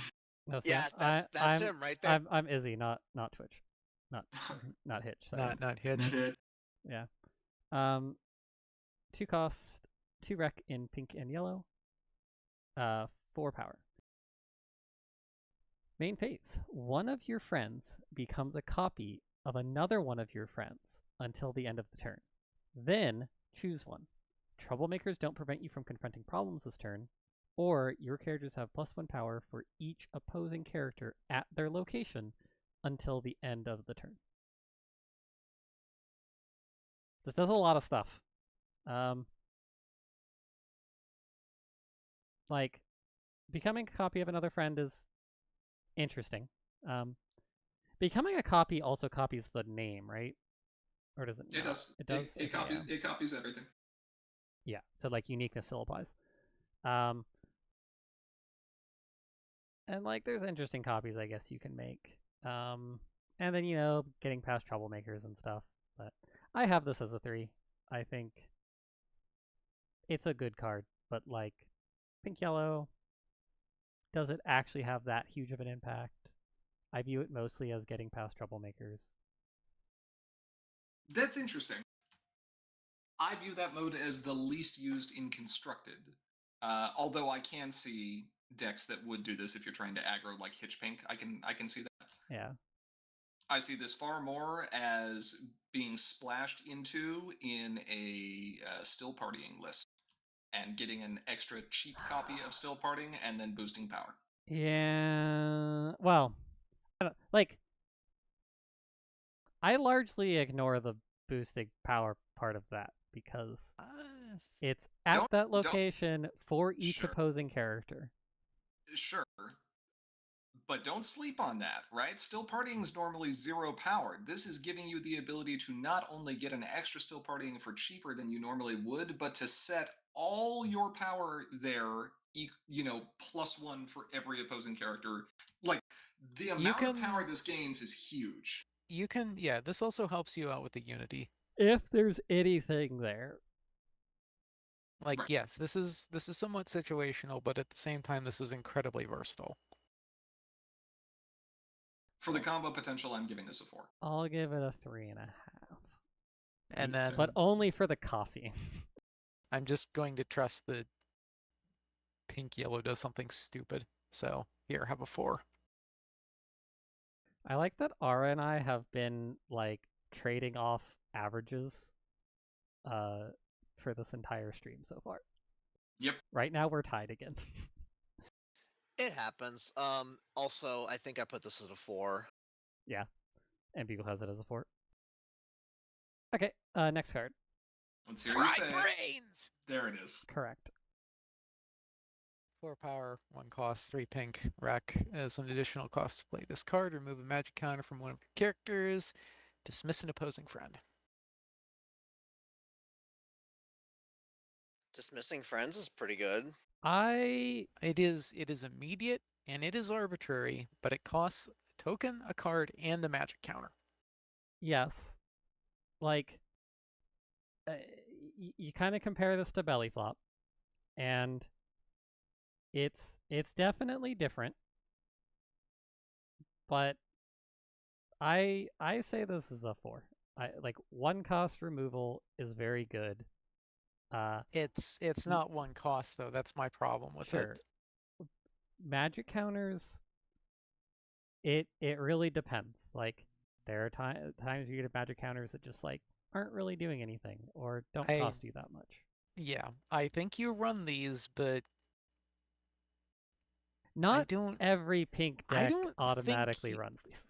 yeah, that's him right there. I'm Izzy, not Twitch. Not Hitch. Sorry. Not Hitch. Yeah. 2 cost, 2 rec in pink and yellow. 4 power. Main phase. One of your friends becomes a copy of another one of your friends until the end of the turn. Then choose one. Troublemakers don't prevent you from confronting problems this turn, or your characters have +1 power for each opposing character at their location until the end of the turn. This does a lot of stuff. Like, becoming a copy of another friend is interesting. Becoming a copy also copies the name, right? Or does it? It does. It does. It copies everything. Yeah. So like uniqueness still applies. And like there's interesting copies I guess you can make. And then getting past troublemakers and stuff. But I have this as a 3. I think it's a good card, but like pink yellow, does it actually have that huge of an impact? I view it mostly as getting past troublemakers. That's interesting. I view that mode as the least used in Constructed. Although I can see decks that would do this if you're trying to aggro like Hitch Pink. I can see that. Yeah. I see this far more as being splashed into in a still partying list and getting an extra cheap copy of still partying and then boosting power. Yeah. Well, I largely ignore the boosting power part of that because it's at that location for each opposing character. Sure. But don't sleep on that, right? Still partying is normally 0 power. This is giving you the ability to not only get an extra still partying for cheaper than you normally would, but to set all your power there, +1 for every opposing character. Like, the amount of power this gains is huge. This also helps you out with the Unity. If there's anything there. Like, right. Yes, this is somewhat situational, but at the same time, this is incredibly versatile. For the combo potential, I'm giving this a 4. I'll give it a 3.5. And then, but only for the coffee. I'm just going to trust that pink yellow does something stupid. So here, have a 4. I like that Ara and I have been like trading off averages for this entire stream so far. Yep. Right now we're tied again. It happens. Also, I think I put this as a 4. Yeah. And Beagle has it as a 4. Okay, next card. Let's hear you say brains! There it is. Correct. 4 power, 1 cost, 3 pink. Rec as an additional cost to play this card. Remove a magic counter from one of your characters. Dismiss an opposing friend. Dismissing friends is pretty good. It is immediate and it is arbitrary, but it costs a token, a card, and a magic counter. Yes. Like, you kind of compare this to Belly Flop, and it's definitely different. But I say this is a 4. Like 1 cost removal is very good. It's not 1 cost though. That's my problem with it. Magic counters. It really depends. Like there are times you get magic counters that just like aren't really doing anything or don't cost you that much. Yeah, I think you run these, but not every pink deck automatically runs these.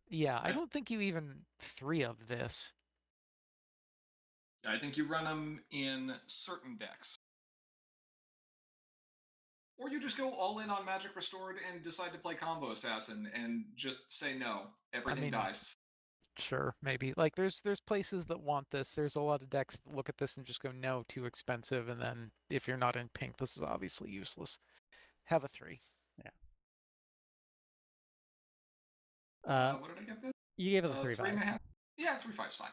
Yeah, I don't think you even 3 of this. I think you run them in certain decks. Or you just go all in on Magic Restored and decide to play Combo Assassin and just say no. Everything dies. Sure, maybe. Like there's places that want this. There's a lot of decks that look at this and just go, no, too expensive. And then if you're not in pink, this is obviously useless. Have a 3. Yeah. What did I give this? You gave it a 3.5. 3.5. Yeah, 3.5 is fine.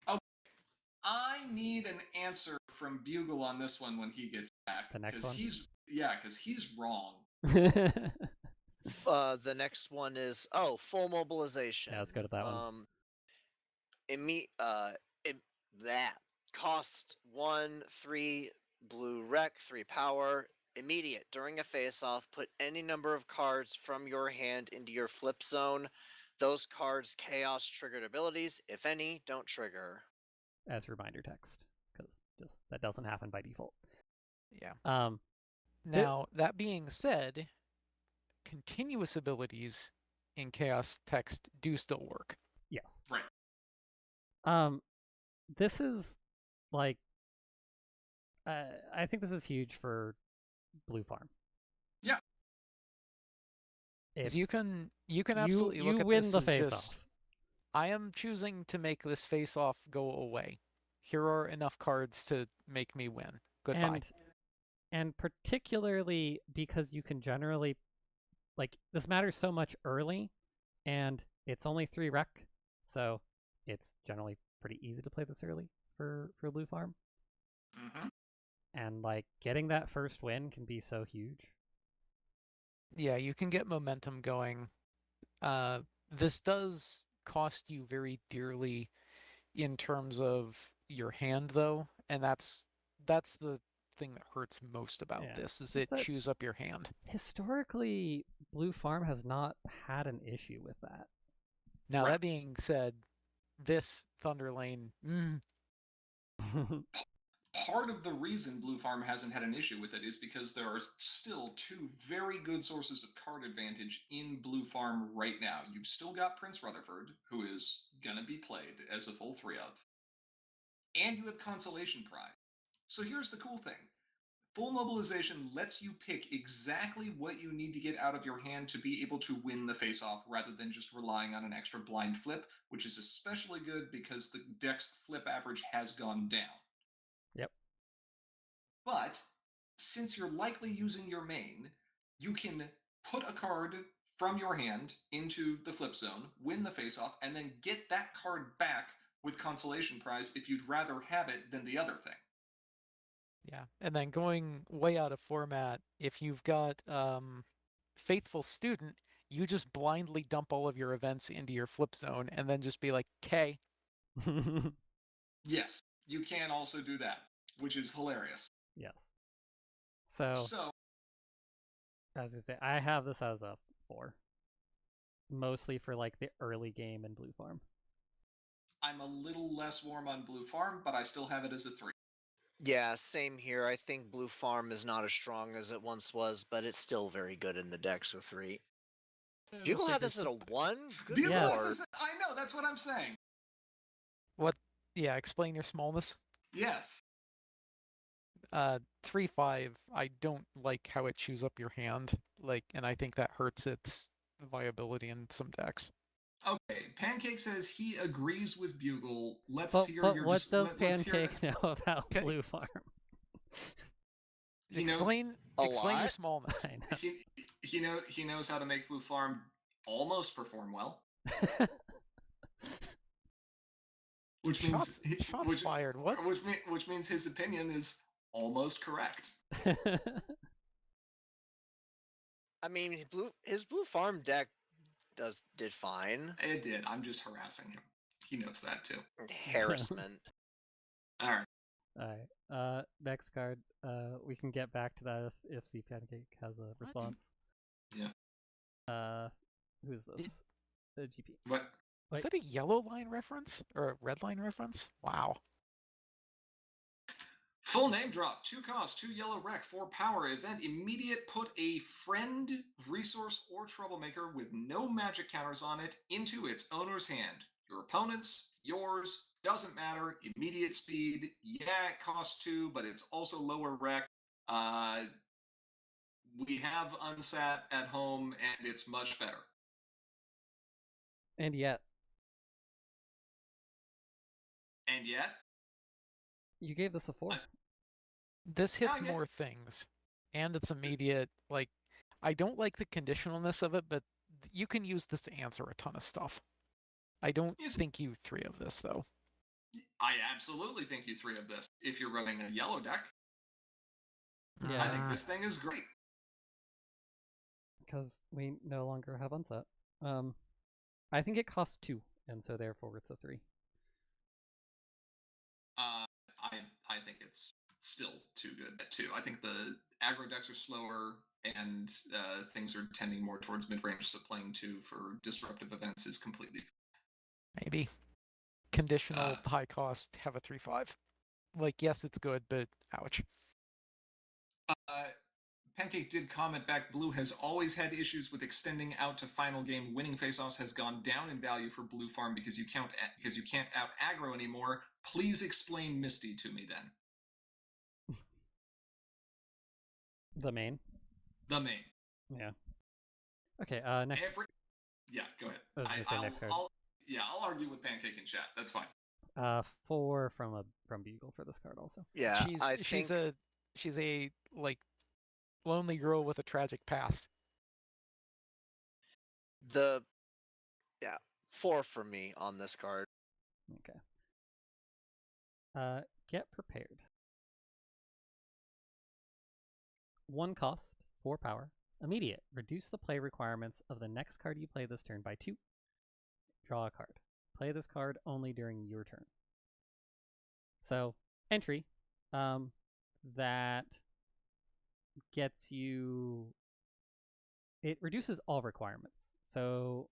Okay. I need an answer from Bugle on this one when he gets back. The next one? Because he's wrong. The next one is full mobilization. Yeah, let's go to that one. That cost 1/3 blue rec, 3 power. Immediate. During a face-off, put any number of cards from your hand into your flip zone. Those cards' chaos triggered abilities, if any, don't trigger. As reminder text, because that doesn't happen by default. Yeah. Now, that being said, continuous abilities in chaos text do still work. Yes. Right. This is like, I think this is huge for Blue Farm. Yeah. You can absolutely look at win this the as face just, off. I am choosing to make this face off go away. Here are enough cards to make me win. Goodbye. And particularly because you can generally, like, this matters so much early, and it's only 3 rec, so it's generally pretty easy to play this early for Blue Farm. Mm-hmm. And like getting that first win can be so huge. Yeah, you can get momentum going. This does cost you very dearly in terms of your hand, though, and that's the thing that hurts most about this, is it chews up your hand. Historically, Blue Farm has not had an issue with that. Now, that being said, this Thunder Lane... Part of the reason Blue Farm hasn't had an issue with it is because there are still 2 very good sources of card advantage in Blue Farm right now. You've still got Prince Rutherford, who is going to be played as a full 3 of, and you have Consolation Prize. So here's the cool thing. Full mobilization lets you pick exactly what you need to get out of your hand to be able to win the face-off rather than just relying on an extra blind flip, which is especially good because the deck's flip average has gone down. Yep. But since you're likely using your main, you can put a card from your hand into the flip zone, win the face-off, and then get that card back with Consolation Prize if you'd rather have it than the other thing. Yeah, and then going way out of format, if you've got Faithful Student, you just blindly dump all of your events into your flip zone and then just be like, K. Yes, you can also do that, which is hilarious. Yes. So as you say, I have this as a 4. Mostly for like the early game in Blue Farm. I'm a little less warm on Blue Farm, but I still have it as a 3. Yeah, same here. I think Blue Farm is not as strong as it once was, but it's still very good in the decks with 3. Bugle had this at a 1? Good lord. I know, that's what I'm saying. What? Yeah, explain your smallness. Yes. 3/5, I don't like how it chews up your hand, and I think that hurts its viability in some decks. Okay, Pancake says he agrees with Bugle. Let's hear but your... what does Pancake know about Blue Farm? Explain your smallness. I know. He knows how to make Blue Farm almost perform well. Which means shots fired. What? Which means his opinion is almost correct. I mean, his Blue Farm deck did fine. It did. I'm just harassing him. He knows that too. Harassment. All right. Next card. We can get back to that if C Pancake has a response. Yeah. Who's this? The GP. What? Is that a yellow line reference or a red line reference? Wow. Full name drop. 2 cost, 2 yellow rec, 4 power. Event immediate. Put a friend, resource, or troublemaker with no magic counters on it into its owner's hand. Your opponent's, yours, doesn't matter. Immediate speed. Yeah, it costs 2, but it's also lower rec. We have Unsat at home, and it's much better. And yet. And yet? You gave this a 4. This hits more things. And it's immediate. Like, I don't like the conditionalness of it, but you can use this to answer a ton of stuff. I don't think you 3 of this, though. I absolutely think you 3 of this. If you're running a yellow deck, yeah. I think this thing is great. Because we no longer have Unset. I think it costs 2, and so therefore it's a 3. I think it's still too good at 2. I think the aggro decks are slower, and things are tending more towards mid-range, so playing 2 for disruptive events is completely maybe. Conditional, high cost, have a 3/5. Like, yes, it's good, but ouch. Pancake did comment back, Blue has always had issues with extending out to final game. Winning face-offs has gone down in value for Blue Farm because you can't out aggro anymore. Please explain Misty to me then. The main? The main. Yeah. Okay, next. Yeah, go ahead. I was gonna say next card. I'll argue with Pancake in chat. That's fine. 4 from Bugle for this card also. Yeah, she's a like lonely girl with a tragic past. 4 for me on this card. Okay. Get prepared. 1 cost, 4 power. Immediate. Reduce the play requirements of the next card you play this turn by 2. Draw a card. Play this card only during your turn. So, entry. That gets you... It reduces all requirements. So,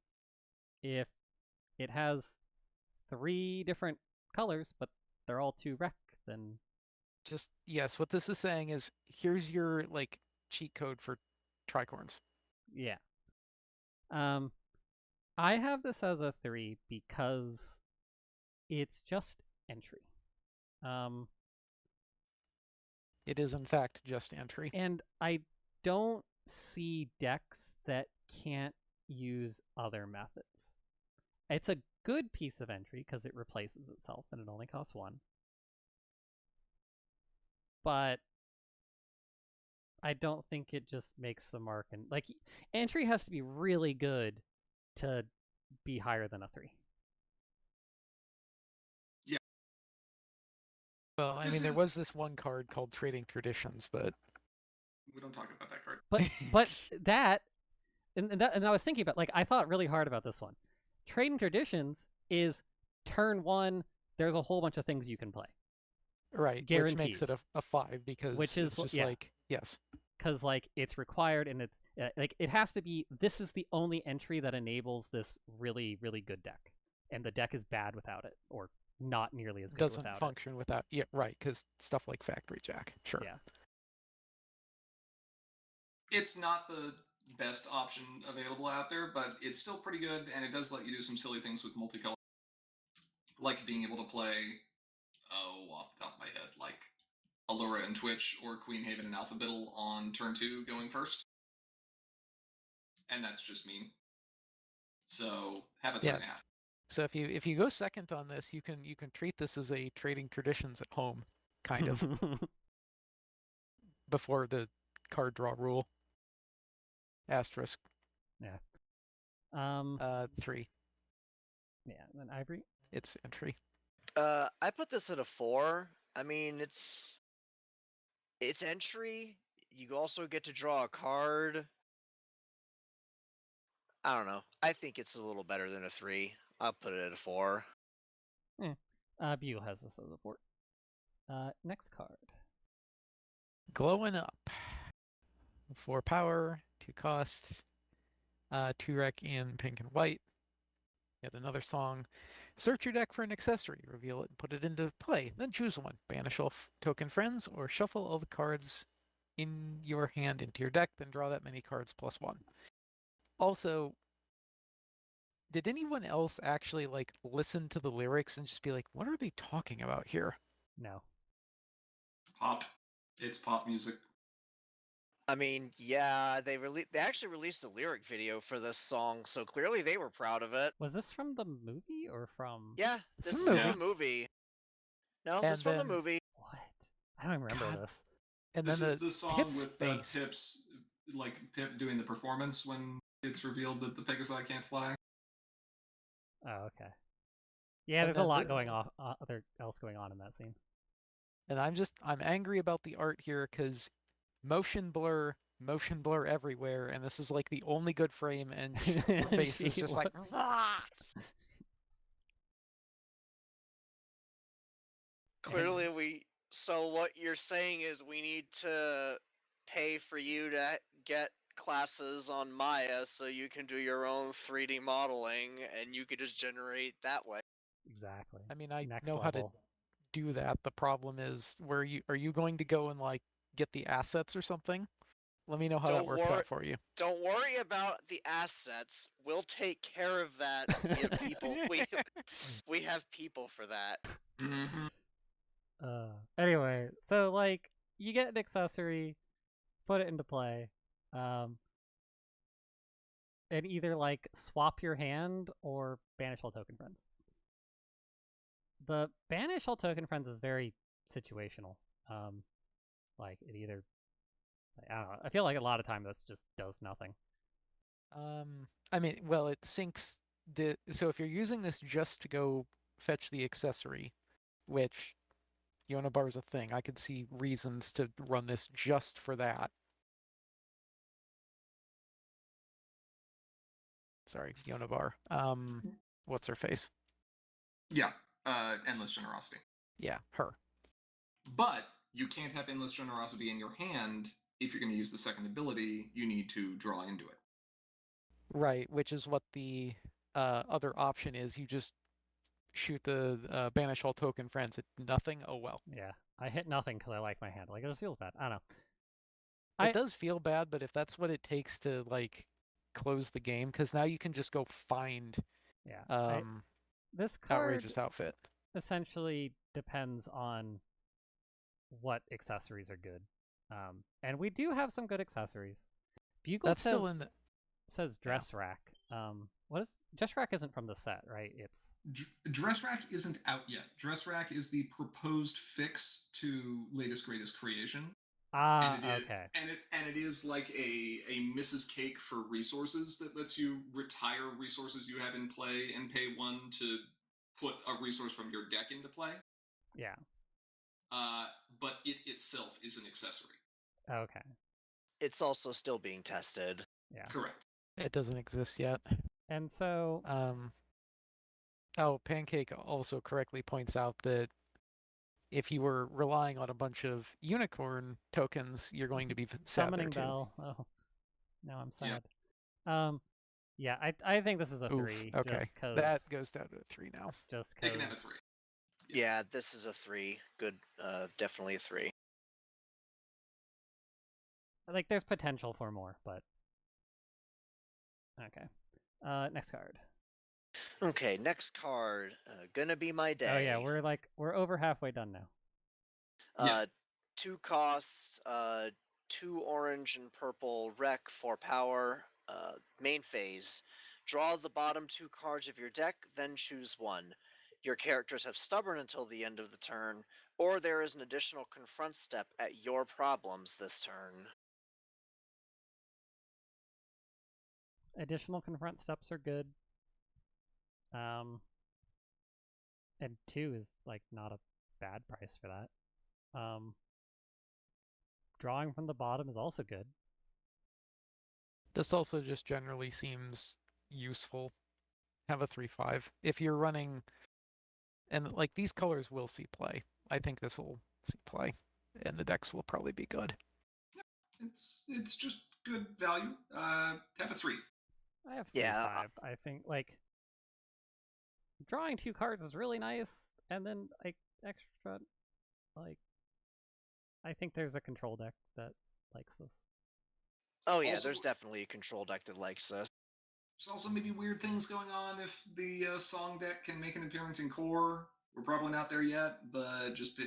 if it has 3 different colors, but they're all 2 rec, then... Just, yes, what this is saying is, here's your, like, cheat code for tricorns. Yeah. I have this as a 3 because it's just entry. It is, in fact, just entry. And I don't see decks that can't use other methods. It's a good piece of entry because it replaces itself and it only costs 1. But I don't think it just makes the mark. And like, entry has to be really good to be higher than a 3. Yeah. Well, I mean, there was this one card called Trading Traditions, but we don't talk about that card. But that, and I was thinking about, like, I thought really hard about this one. Trading Traditions is turn 1. There's a whole bunch of things you can play. Right, guaranteed. Which makes it a 5 because it's just like, yes. Because, like, it's required and it's, like, it has to be, this is the only entry that enables this really, really good deck. And the deck is bad without it, or not nearly as good without it. Doesn't function without, yeah, right, because stuff like Factory Jack, sure. Yeah. It's not the best option available out there, but it's still pretty good, and it does let you do some silly things with multicolor. Like being able to play, off the top of my head, like Allura and Twitch or Queen Haven and Alpha Biddle on turn 2 going first. And that's just mean. So have a 3.5. So if you go second on this, you can treat this as a Trading Traditions at home, kind of. Before the card draw rule. Asterisk. Yeah. 3. Yeah, and then Ivory? It's entry. I put this at a 4. I mean, it's entry. You also get to draw a card. I don't know. I think it's a little better than a 3. I'll put it at a 4. Buell has this as a 4. Next card. Glowing Up. 4 power, 2 cost, 2 rec in pink and white. Yet another song. Search your deck for an accessory, reveal it, and put it into play. Then choose one. Banish all token friends, or shuffle all the cards in your hand into your deck, then draw that many cards plus 1. Also, did anyone else actually, like, listen to the lyrics and just be like, what are they talking about here? No. Pop. It's pop music. I mean, yeah, they actually released a lyric video for this song, so clearly they were proud of it. Was this from the movie or from? Yeah, this is movie. from the movie. No, And this from the movie. What? I don't even remember this. And this then is the song Pip's with face. Pip's, like Pip doing the performance when it's revealed that the Pegasi can't fly. Oh, okay. Yeah, And there's a lot going on, else going on in that scene. And I'm angry about the art here because motion blur everywhere, and this is like the only good frame, and her face is just like. Clearly, so what you're saying is we need to pay for you to get classes on Maya so you can do your own 3D modeling and you could just generate that way. Exactly. I mean, I know how to do that. The problem is, are you going to go and like get the assets or something? Let me know how that works out for you. Don't worry about the assets. We'll take care of that. We have people. we have people for that. Mm-hmm. Anyway, so like you get an accessory, put it into play, and either like swap your hand or banish all token friends. The banish all token friends is very situational. Like it either, I don't know. I feel like a lot of time this just does nothing. I mean, well, it syncs the. So if you're using this just to go fetch the accessory, which Yonabar is a thing, I could see reasons to run this just for that. Sorry, Yonabar. What's her face? Yeah, endless generosity. Yeah, her. But you can't have endless generosity in your hand if you're going to use the second ability. You need to draw into it. Right, which is what the other option is. You just shoot the banish all token friends at nothing. Oh well. Yeah, I hit nothing because I like my hand. Like it just feels bad. I don't know. It does feel bad, but if that's what it takes to like close the game, because now you can just go find this card outrageous outfit. Essentially depends on what accessories are good, and we do have some good accessories. Bugle that's still in the says dress rack. What is dress rack? Isn't from the set, right? It's dress rack isn't out yet. Dress rack is the proposed fix to latest greatest creation. Okay. And it is like a Mrs. Cake for resources that lets you retire resources you have in play and pay one to put a resource from your deck into play. Yeah. But it itself is an accessory. Okay. It's also still being tested. Yeah. Correct. It doesn't exist yet. And so Pancake also correctly points out that if you were relying on a bunch of unicorn tokens, you're going to be summoning there too. bell. Oh, now I'm sad. Yeah, I think this is a 3. Okay, just cause, that goes down to a 3 now. Just they can have a 3. Yeah, this is a 3. Good, definitely a 3. Like, there's potential for more, but okay. Next card. Okay, next card. Gonna be my day. Oh yeah, we're over halfway done now. Yes. 2 costs, 2 orange and purple wreck for power. Main phase. Draw the bottom 2 cards of your deck, then choose one. Your characters have stubborn until the end of the turn, or there is an additional confront step at your problems this turn. Additional confront steps are good. And 2 is like not a bad price for that. Drawing from the bottom is also good. This also just generally seems useful. Have a 3/5 if you're running, and like these colors will see play. I think this will see play, and the decks will probably be good. It's just good value. Have a 3. I have 3/5. I think like drawing 2 cards is really nice, and then like extra, like I think there's a control deck that likes this. Oh yeah, there's definitely a control deck that likes this. There's also maybe weird things going on if the song deck can make an appearance in core. We're probably not there yet, but just pay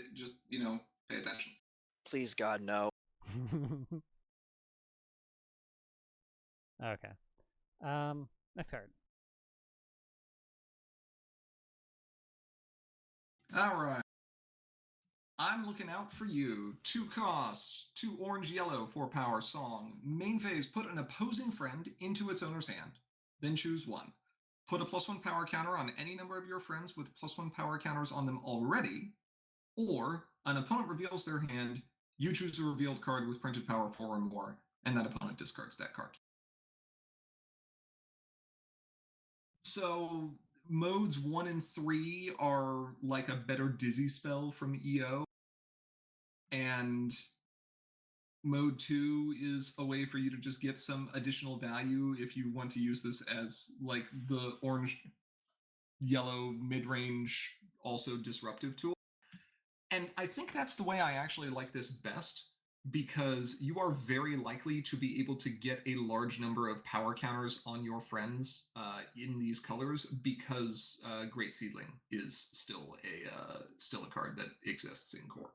attention. Please God, no. Okay. Next card. All right. I'm looking out for you. 2 cost, 2 orange yellow, 4 power song. Main phase, put an opposing friend into its owner's hand. Then choose one. Put a +1 power counter on any number of your friends with +1 power counters on them already. Or an opponent reveals their hand. You choose a revealed card with printed power 4 or more, and that opponent discards that card. So modes 1 and 3 are like a better Dizzy spell from EO. And mode 2 is a way for you to just get some additional value if you want to use this as like the orange yellow mid-range also disruptive tool. And I think that's the way I actually like this best, because you are very likely to be able to get a large number of power counters on your friends in these colors, because Great Seedling is still a card that exists in core.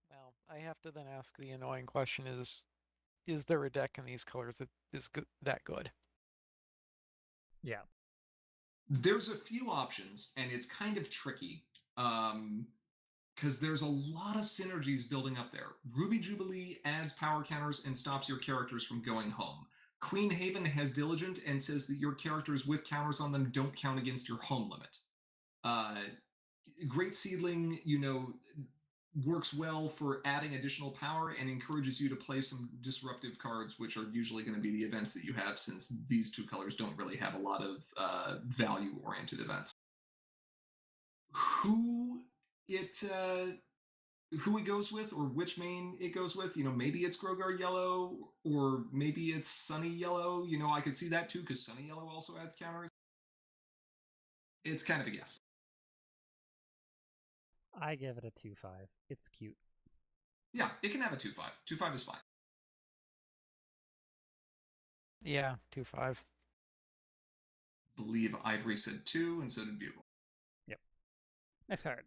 Well, I have to then ask the annoying question: is there a deck in these colors that is that good? Yeah. There's a few options, and it's kind of tricky. Because there's a lot of synergies building up there. Ruby Jubilee adds power counters and stops your characters from going home. Queen Haven has Diligent and says that your characters with counters on them don't count against your home limit. Great Seedling, works well for adding additional power and encourages you to play some disruptive cards, which are usually going to be the events that you have, since these 2 colors don't really have a lot of value-oriented events. Who it goes with, or which main it goes with, maybe it's Grogar Yellow, or maybe it's Sunny Yellow. I could see that too, because Sunny Yellow also adds counters. It's kind of a guess. I give it a 2-5. It's cute. Yeah, it can have a 2-5. 2-5 is fine. Yeah, 2-5. Believe Ivory said 2, and so did Bugle. Yep. Next card.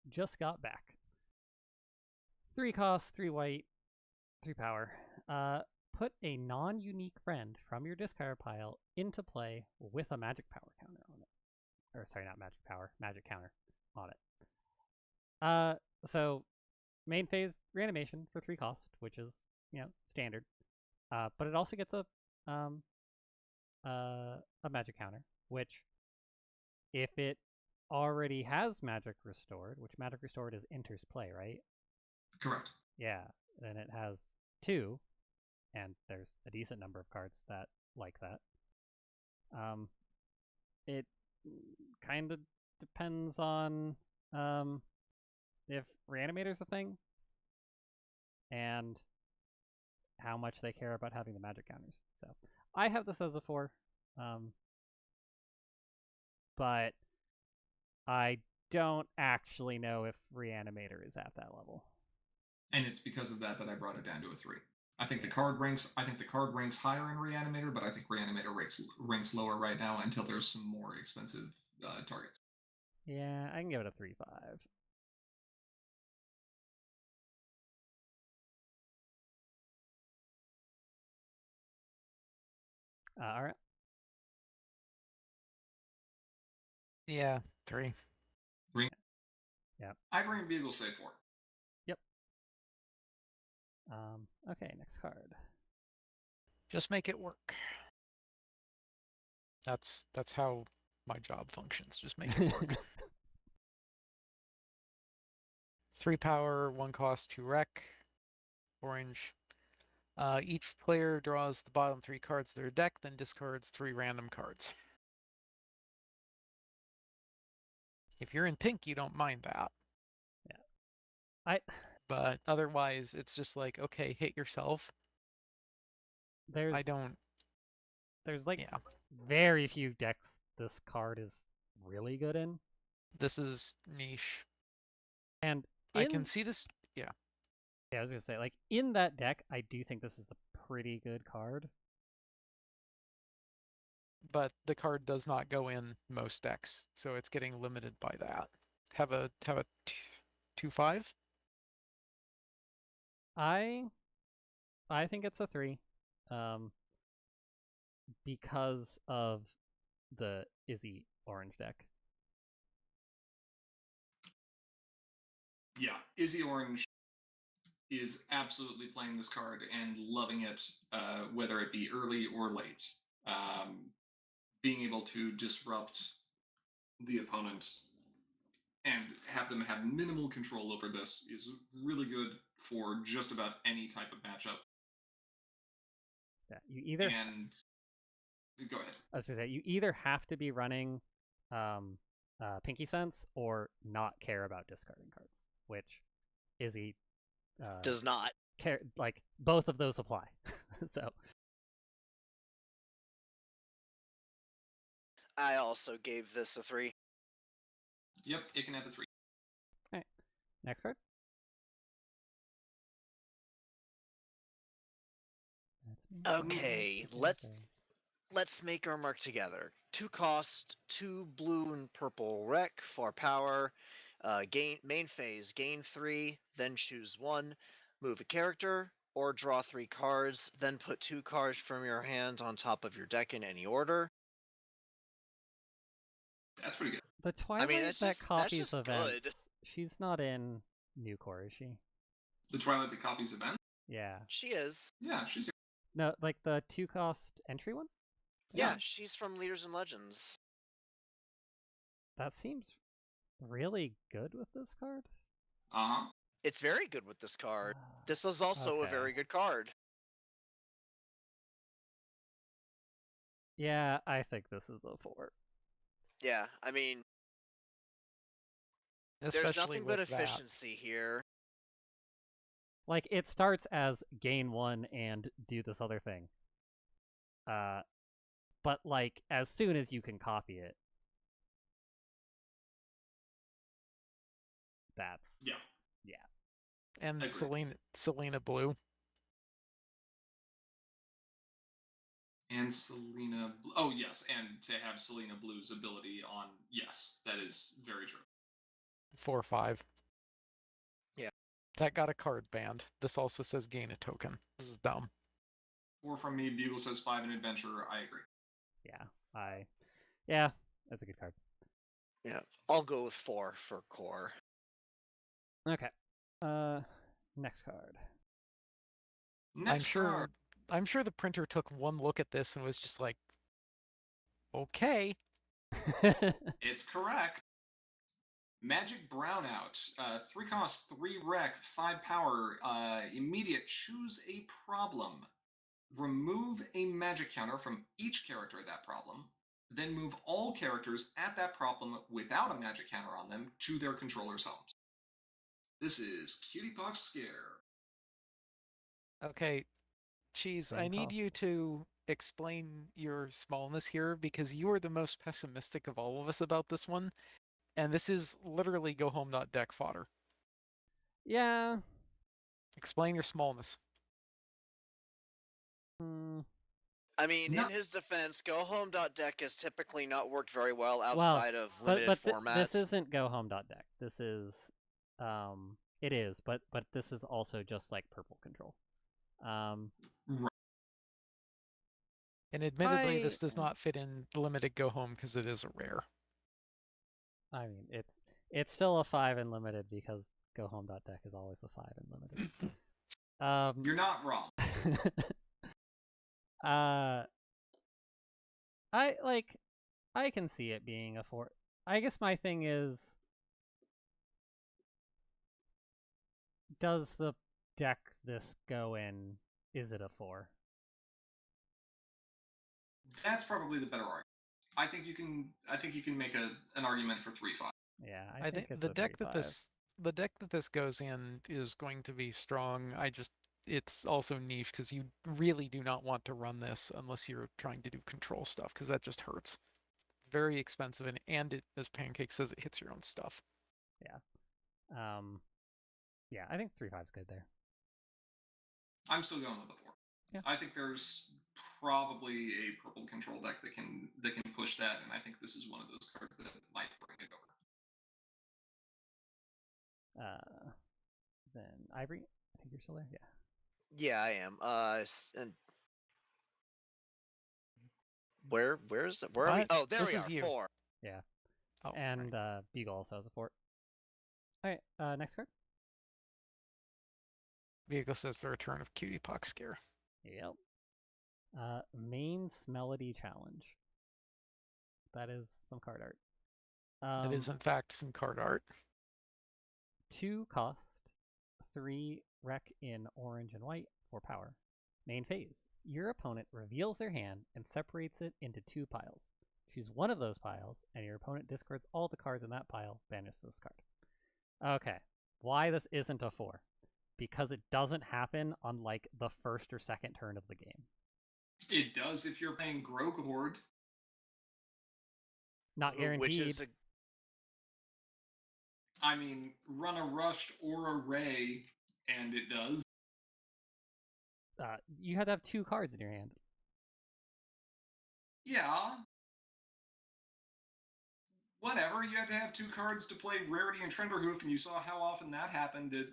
Just got back. 3 cost, 3 white, 3 power. Put a non-unique friend from your discard pile into play with a magic power counter on it. Or sorry, not magic power, magic counter on it. So main phase reanimation for 3 cost, which is, standard. But it also gets a magic counter, which if it already has magic restored, which magic restored is enters play, right? Correct. Yeah, then it has 2, and there's a decent number of cards that like that. It kind of depends on if Reanimator's a thing and how much they care about having the magic counters. So I have this as a 4, but I don't actually know if Reanimator is at that level. And it's because of that I brought it down to a 3. I think the card ranks higher in Reanimator, but I think Reanimator ranks lower right now until there's some more expensive targets. Yeah, I can give it a 3-5. All right. Yeah, 3. 3? Yeah. Ivory and Bugle say 4. Yep. Okay, next card. Just make it work. That's how my job functions. Just make it work. 3 power, 1 cost, 2 wreck. Orange. Each player draws the bottom 3 cards of their deck, then discards 3 random cards. If you're in pink, you don't mind that. Yeah. But otherwise, it's just like, okay, hit yourself. There's very few decks this card is really good in. This is niche. And I can see this. Yeah. Yeah, I was going to say, in that deck, I do think this is a pretty good card. But the card does not go in most decks, so it's getting limited by that. Have a 2-5? I I think it's a 3. Because of the Izzy orange deck. Yeah, Izzy Orange is absolutely playing this card and loving it, whether it be early or late. Being able to disrupt the opponent and have them have minimal control over this is really good for just about any type of matchup. Yeah, you either and go ahead. I was gonna say you either have to be running Pinky Sense or not care about discarding cards, which Izzy does not care. Like both of those apply. So I also gave this a 3. Yep, it can have a 3. All right, next card. Okay, let's make our mark together. 2 cost, 2 blue and purple rec for power. Main phase, gain 3, then choose 1. Move a character, or draw 3 cards, then put 2 cards from your hand on top of your deck in any order. That's pretty good. The Twilight that copies events, good. She's not in New Core, is she? The Twilight that copies events? Yeah. She is. Yeah, she's here. No, like the 2-cost entry one? Yeah, she's from Leaders and Legends. That seems really good with this card. Uh-huh. It's very good with this card. This is also a very good card. Yeah, I think this is a 4. Yeah, I mean, there's nothing but efficiency here. Like, it starts as gain 1 and do this other thing. But, like, as soon as you can copy it, that's... Yeah. And Selena Blue. And Selena... Oh, yes, and to have Selena Blue's ability on... Yes, that is very true. 4 or 5. Yeah. That got a card banned. This also says gain a token. This is dumb. 4 from me. Bugle says 5 in Adventure. I agree. Yeah, that's a good card. Yeah, I'll go with 4 for core. Okay. Next card. I'm sure the printer took one look at this and was just like, okay. It's correct. Magic Brownout. 3 cost, 3 rec, 5 power. Immediate. Choose a problem. Remove a magic counter from each character at that problem. Then move all characters at that problem without a magic counter on them to their controller's homes. This is Cutie Pox Scare. Okay, Cheese, I need you to explain your smallness here because you are the most pessimistic of all of us about this one. And this is literally go home not deck fodder. Yeah. Explain your smallness. I mean, in his defense, go home deck has typically not worked very well outside of limited formats. This isn't go home deck. This is, it is, but this is also just like purple control. Right. And admittedly, this does not fit in limited go home because it is a rare. I mean, it's still a 5 in limited because go home deck is always a 5 in limited. You're not wrong. I can see it being a 4. I guess my thing is, does the deck this go in? Is it a 4? That's probably the better argument. I think you can make an argument for 3/5. Yeah, I think it's the deck that this goes in is going to be strong. It's also niche because you really do not want to run this unless you're trying to do control stuff because that just hurts. Very expensive and it, as Pancake says, it hits your own stuff. Yeah. Yeah, I think 3/5's good there. I'm still going with a 4. Yeah. I think there's probably a purple control deck that can push that, and I think this is one of those cards that might bring it over. Then Ivory, I think you're still there. Yeah. Yeah, I am. And where is it? Where are we? Oh, there this we is are. You. 4. Yeah. Oh, and right. Bugle also has a 4. All right, next card. Bugle says the return of Cutie Pox Scare. Yep. Main Melody Challenge. That is some card art. That is, in fact, some card art. 2 cost, 3 rec in orange and white for power. Main phase. Your opponent reveals their hand and separates it into 2 piles. Choose one of those piles, and your opponent discards all the cards in that pile, banish this card. Okay, why this isn't a 4? Because it doesn't happen on, like, the first or second turn of the game. It does if you're playing Grog Horde. Not guaranteed. Which is I mean, run a rushed or a ray, and it does. You have to have 2 cards in your hand. Yeah. Whatever, you had to have 2 cards to play Rarity and Trenderhoof, and you saw how often that happened at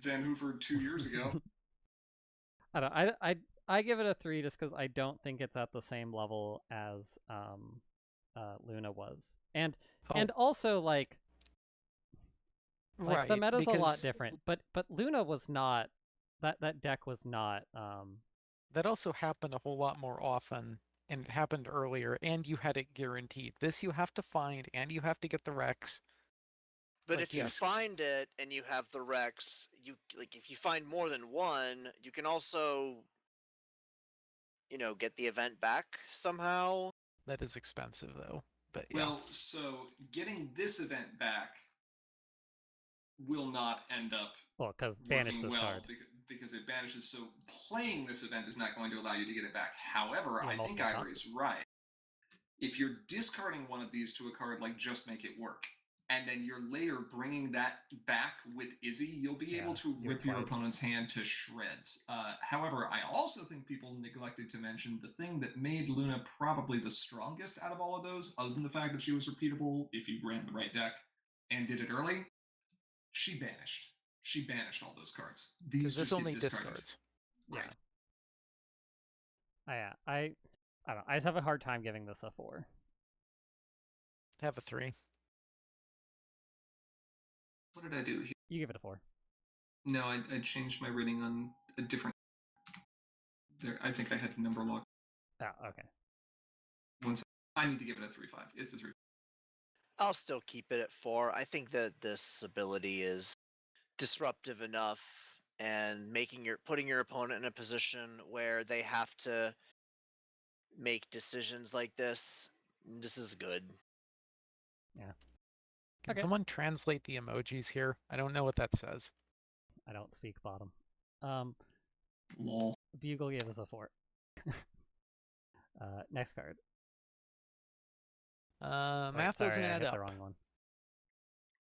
Van Hoover 2 years ago. I don't. I give it a 3 just because I don't think it's at the same level as Luna was, and also like right, the meta's a lot different. But Luna was not that deck was not. That also happened a whole lot more often, and it happened earlier, and you had it guaranteed. This you have to find, and you have to get the Rex. But if you find it and you have the Rex, if you find more than one, you can also, get the event back somehow. That is expensive, though. But yeah. Well, so getting this event back will not end up because banish this card. Because it banishes. So playing this event is not going to allow you to get it back. However, I think Ivory's right. If you're discarding one of these to a card like Just Make It Work, and then you're later bringing that back with Izzy, you'll be able to rip your opponent's hand to shreds. However, I also think people neglected to mention the thing that made Luna probably the strongest out of all of those, other than the fact that she was repeatable if you ran the right deck and did it early. She banished. She banished all those cards. These just only discarded. Discards. Right. Yeah. I don't know. I just have a hard time giving this a 4. Have a 3. What did I do here? You give it a 4. No, I changed my rating on a different. There, I think I had the number locked. Oh, okay. I need to give it a 3-5. It's a 3. I'll still keep it at 4. I think that this ability is disruptive enough and putting your opponent in a position where they have to make decisions like this. This is good. Yeah. Can someone translate the emojis here? I don't know what that says. I don't speak bottom. Lol. Bugle gave us a 4. Next card. Math doesn't add up. The wrong one.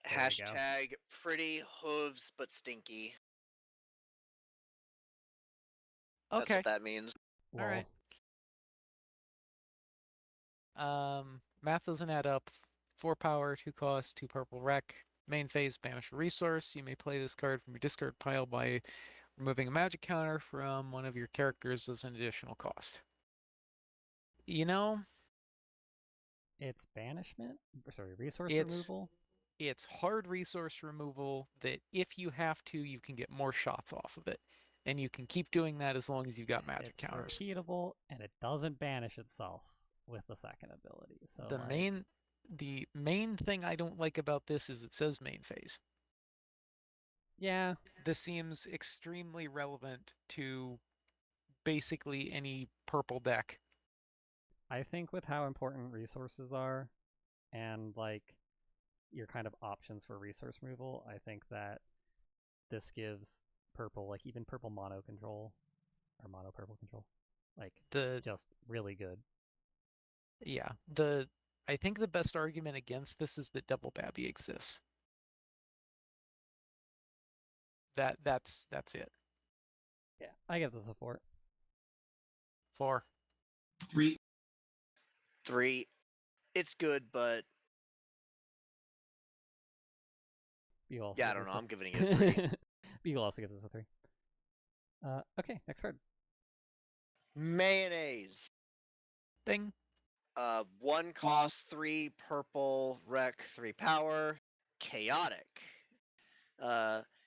Hashtag pretty hooves but stinky. Okay. That's what that means. All right. Math doesn't add up. 4 power, 2 cost, 2 purple rec. Main phase, banish a resource. You may play this card from your discard pile by removing a magic counter from one of your characters as an additional cost. It's banishment? Sorry, resource removal? It's hard resource removal that if you have to, you can get more shots off of it. And you can keep doing that as long as you've got magic counters. It's repeatable, and it doesn't banish itself with the second ability. So the main thing I don't like about this is it says main phase. Yeah. This seems extremely relevant to basically any purple deck. I think with how important resources are and like your kind of options for resource removal, I think that this gives purple, like even purple mono control or mono purple control, like just really good. Yeah. I think the best argument against this is that Double Babby exists. That's it. Yeah, I give this a 4. 4. 3. 3. It's good, but Beagle I don't know. I'm giving it a 3. Beagle also gives us a 3. Okay, next card. Mayonnaise. Ding. 1 cost, 3 purple, rec, 3 power. Chaotic.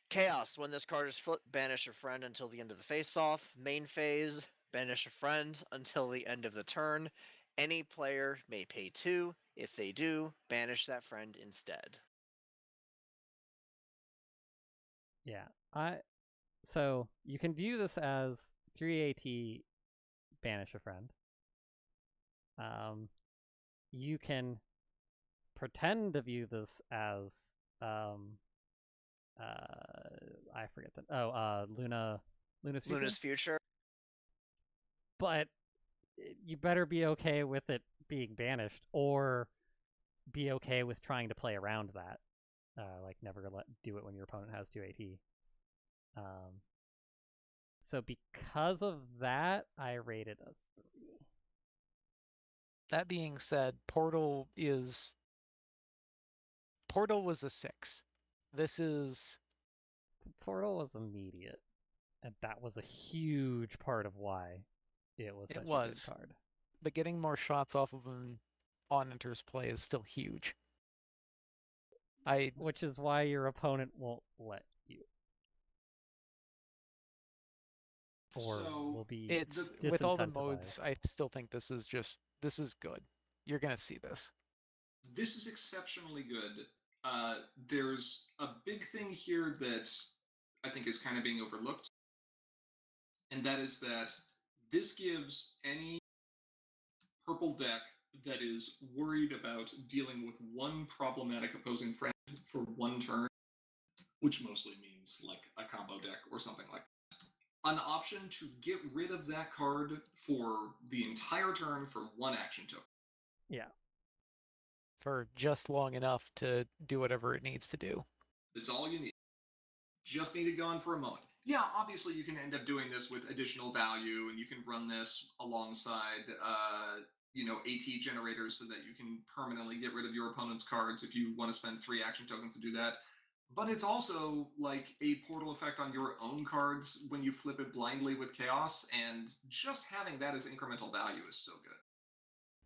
Chaos. When this card is flipped, banish a friend until the end of the face-off. Main phase, banish a friend until the end of the turn. Any player may pay 2. If they do, banish that friend instead. Yeah, so you can view this as 3 AT, banish a friend. You can pretend to view this as I forget that. Luna's future. Luna's future. But you better be okay with it being banished, or be okay with trying to play around that. Like never do it when your opponent has 2 AT. So because of that, I rated a 3. That being said, Portal was a 6. Portal was immediate, and that was a huge part of why it was such a good card. But getting more shots off of him on Enter's play is still huge. Which is why your opponent won't let you. Or will be with all the modes, I still think this is good. You're gonna see this. This is exceptionally good. There's a big thing here that I think is kind of being overlooked, and that is that this gives any purple deck that is worried about dealing with one problematic opposing friend for one turn, which mostly means like a combo deck or something like that, an option to get rid of that card for the entire turn for 1 action token. Yeah. For just long enough to do whatever it needs to do. That's all you need. Just need it gone for a moment. Yeah, obviously you can end up doing this with additional value, and you can run this alongside, AT generators so that you can permanently get rid of your opponent's cards if you want to spend 3 action tokens to do that. But it's also like a portal effect on your own cards when you flip it blindly with Chaos, and just having that as incremental value is so good.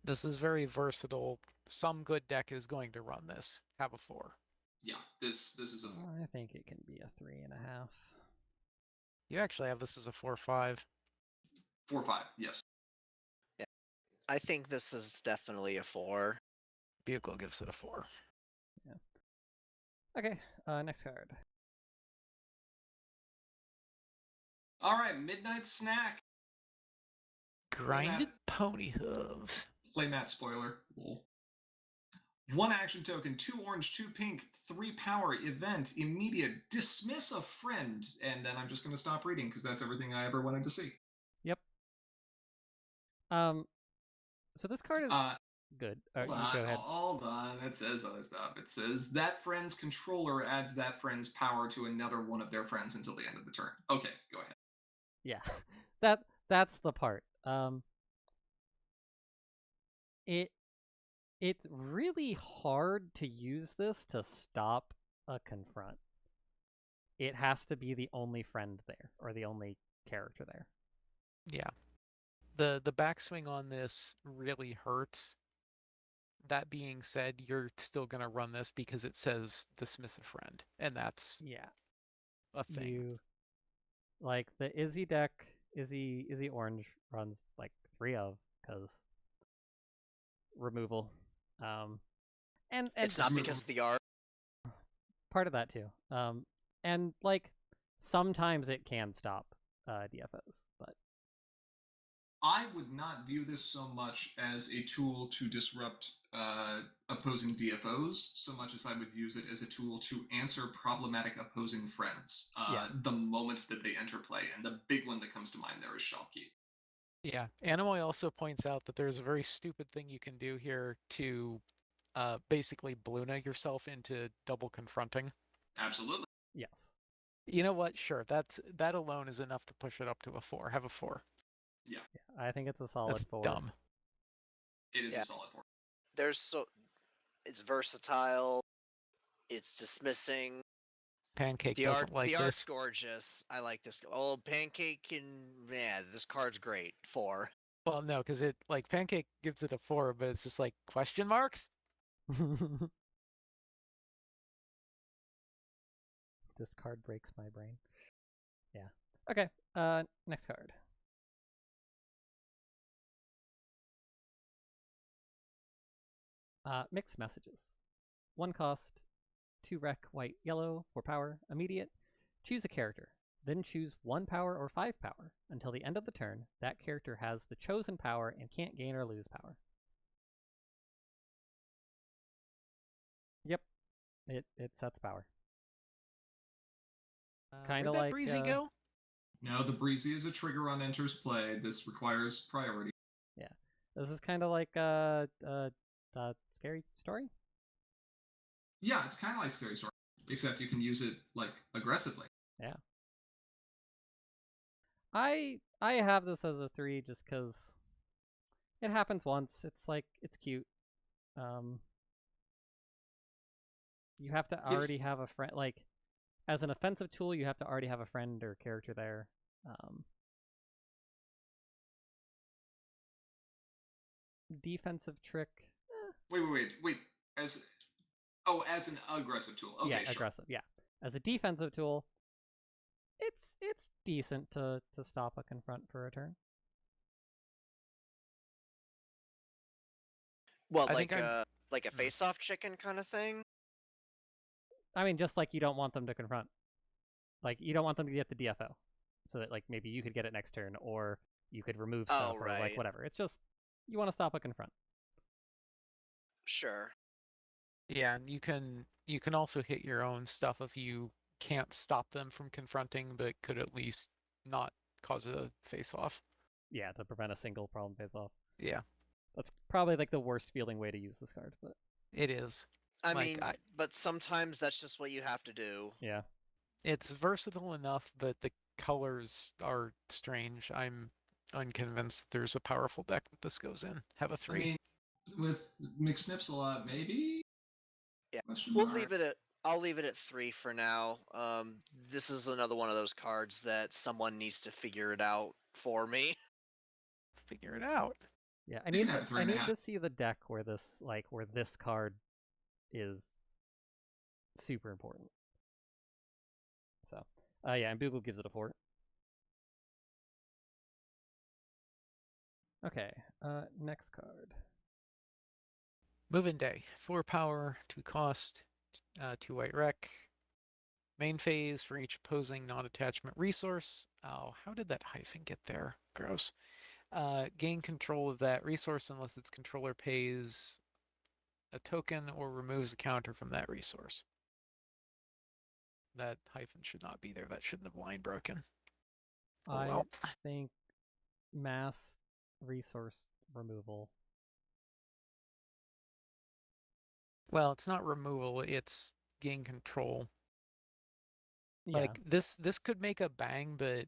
This is very versatile. Some good deck is going to run this. Have a 4. Yeah, this is a 4. I think it can be a 3.5. You actually have this as a 4-5. 4-5, yes. Yeah, I think this is definitely a 4. Bugle gives it a 4. Yeah. Okay, next card. All right, Midnight Snack. Grinded pony hooves. Play Matt spoiler. Lol. 1 action token, 2 orange, 2 pink, 3 power, event, immediate, dismiss a friend, and then I'm just going to stop reading because that's everything I ever wanted to see. Yep. So this card is good. Hold you on, go ahead. Hold on. It says other stuff. It says that friend's controller adds that friend's power to another one of their friends until the end of the turn. Okay, go ahead. Yeah, that's the part. It's really hard to use this to stop a confront. It has to be the only friend there, or the only character there. Yeah. The backswing on this really hurts. That being said, you're still going to run this because it says dismiss a friend, and that's a thing. Like the Izzy deck, Izzy Orange runs like 3 of, because removal. And it's not because of the art. Part of that too. And like sometimes it can stop DFOs, but I would not view this so much as a tool to disrupt opposing DFOs, so much as I would use it as a tool to answer problematic opposing friends the moment that they enter play. And the big one that comes to mind there is Shopkeep. Yeah, Animoy also points out that there's a very stupid thing you can do here to basically Bluna yourself into double confronting. Absolutely. Yes. You know what? Sure, that alone is enough to push it up to a 4. Have a 4. Yeah. I think it's a solid That's 4. Dumb. It is a solid 4. It's versatile. It's dismissing. Pancake doesn't like the this. The art's gorgeous. I like this. Oh, Pancake this card's great. 4. Well, no, because it Pancake gives it a 4, but it's just like question marks. This card breaks my brain. Yeah. Okay. Next card. Mixed messages. 1 cost, 2 rec, white, yellow, 4 power, immediate. Choose a character. Then choose 1 power or 5 power. Until the end of the turn, that character has the chosen power and can't gain or lose power. Yep. It sets power. Kind of like Breezy go? No, the Breezy is a trigger on enters play. This requires priority. Yeah. This is kind of like Scary Story? Yeah, it's kind of like Scary Story, except you can use it aggressively. Yeah. I have this as a 3 just because it happens once. It's cute. You have to already have a friend. As an offensive tool, you have to already have a friend or character there. Defensive trick. Wait. As an aggressive tool. Okay, yeah, sure. Aggressive. Yeah, as a defensive tool, it's decent to stop a confront for a turn. Well, like a face-off chicken kind of thing. I mean, just like you don't want them to confront. You don't want them to get the DFO, so that maybe you could get it next turn, or you could remove stuff, or whatever. It's just you want to stop a confront. Sure. Yeah, and you can also hit your own stuff if you can't stop them from confronting, but could at least not cause a face-off. Yeah, to prevent a single problem face-off. Yeah. That's probably the worst feeling way to use this card, but it is. I mean, but sometimes that's just what you have to do. Yeah. It's versatile enough, but the colors are strange. I'm unconvinced that there's a powerful deck that this goes in. Have a 3. I mean, with McSnips a lot, maybe? Yeah. I'll leave it at 3 for now. This is another one of those cards that someone needs to figure it out for me. Figure it out. Yeah, I need to see the deck where this card is super important. So, yeah, and Boogle gives it a 4. Okay, next card. Move-in Day. 4 power, 2 cost, 2 white rec. Main phase for each opposing non-attachment resource. Oh, how did that hyphen get there? Gross. Gain control of that resource unless its controller pays a token or removes a counter from that resource. That hyphen should not be there. That shouldn't have line broken. I think mass resource removal. Well, it's not removal, it's gain control. Yeah. This could make a bang, but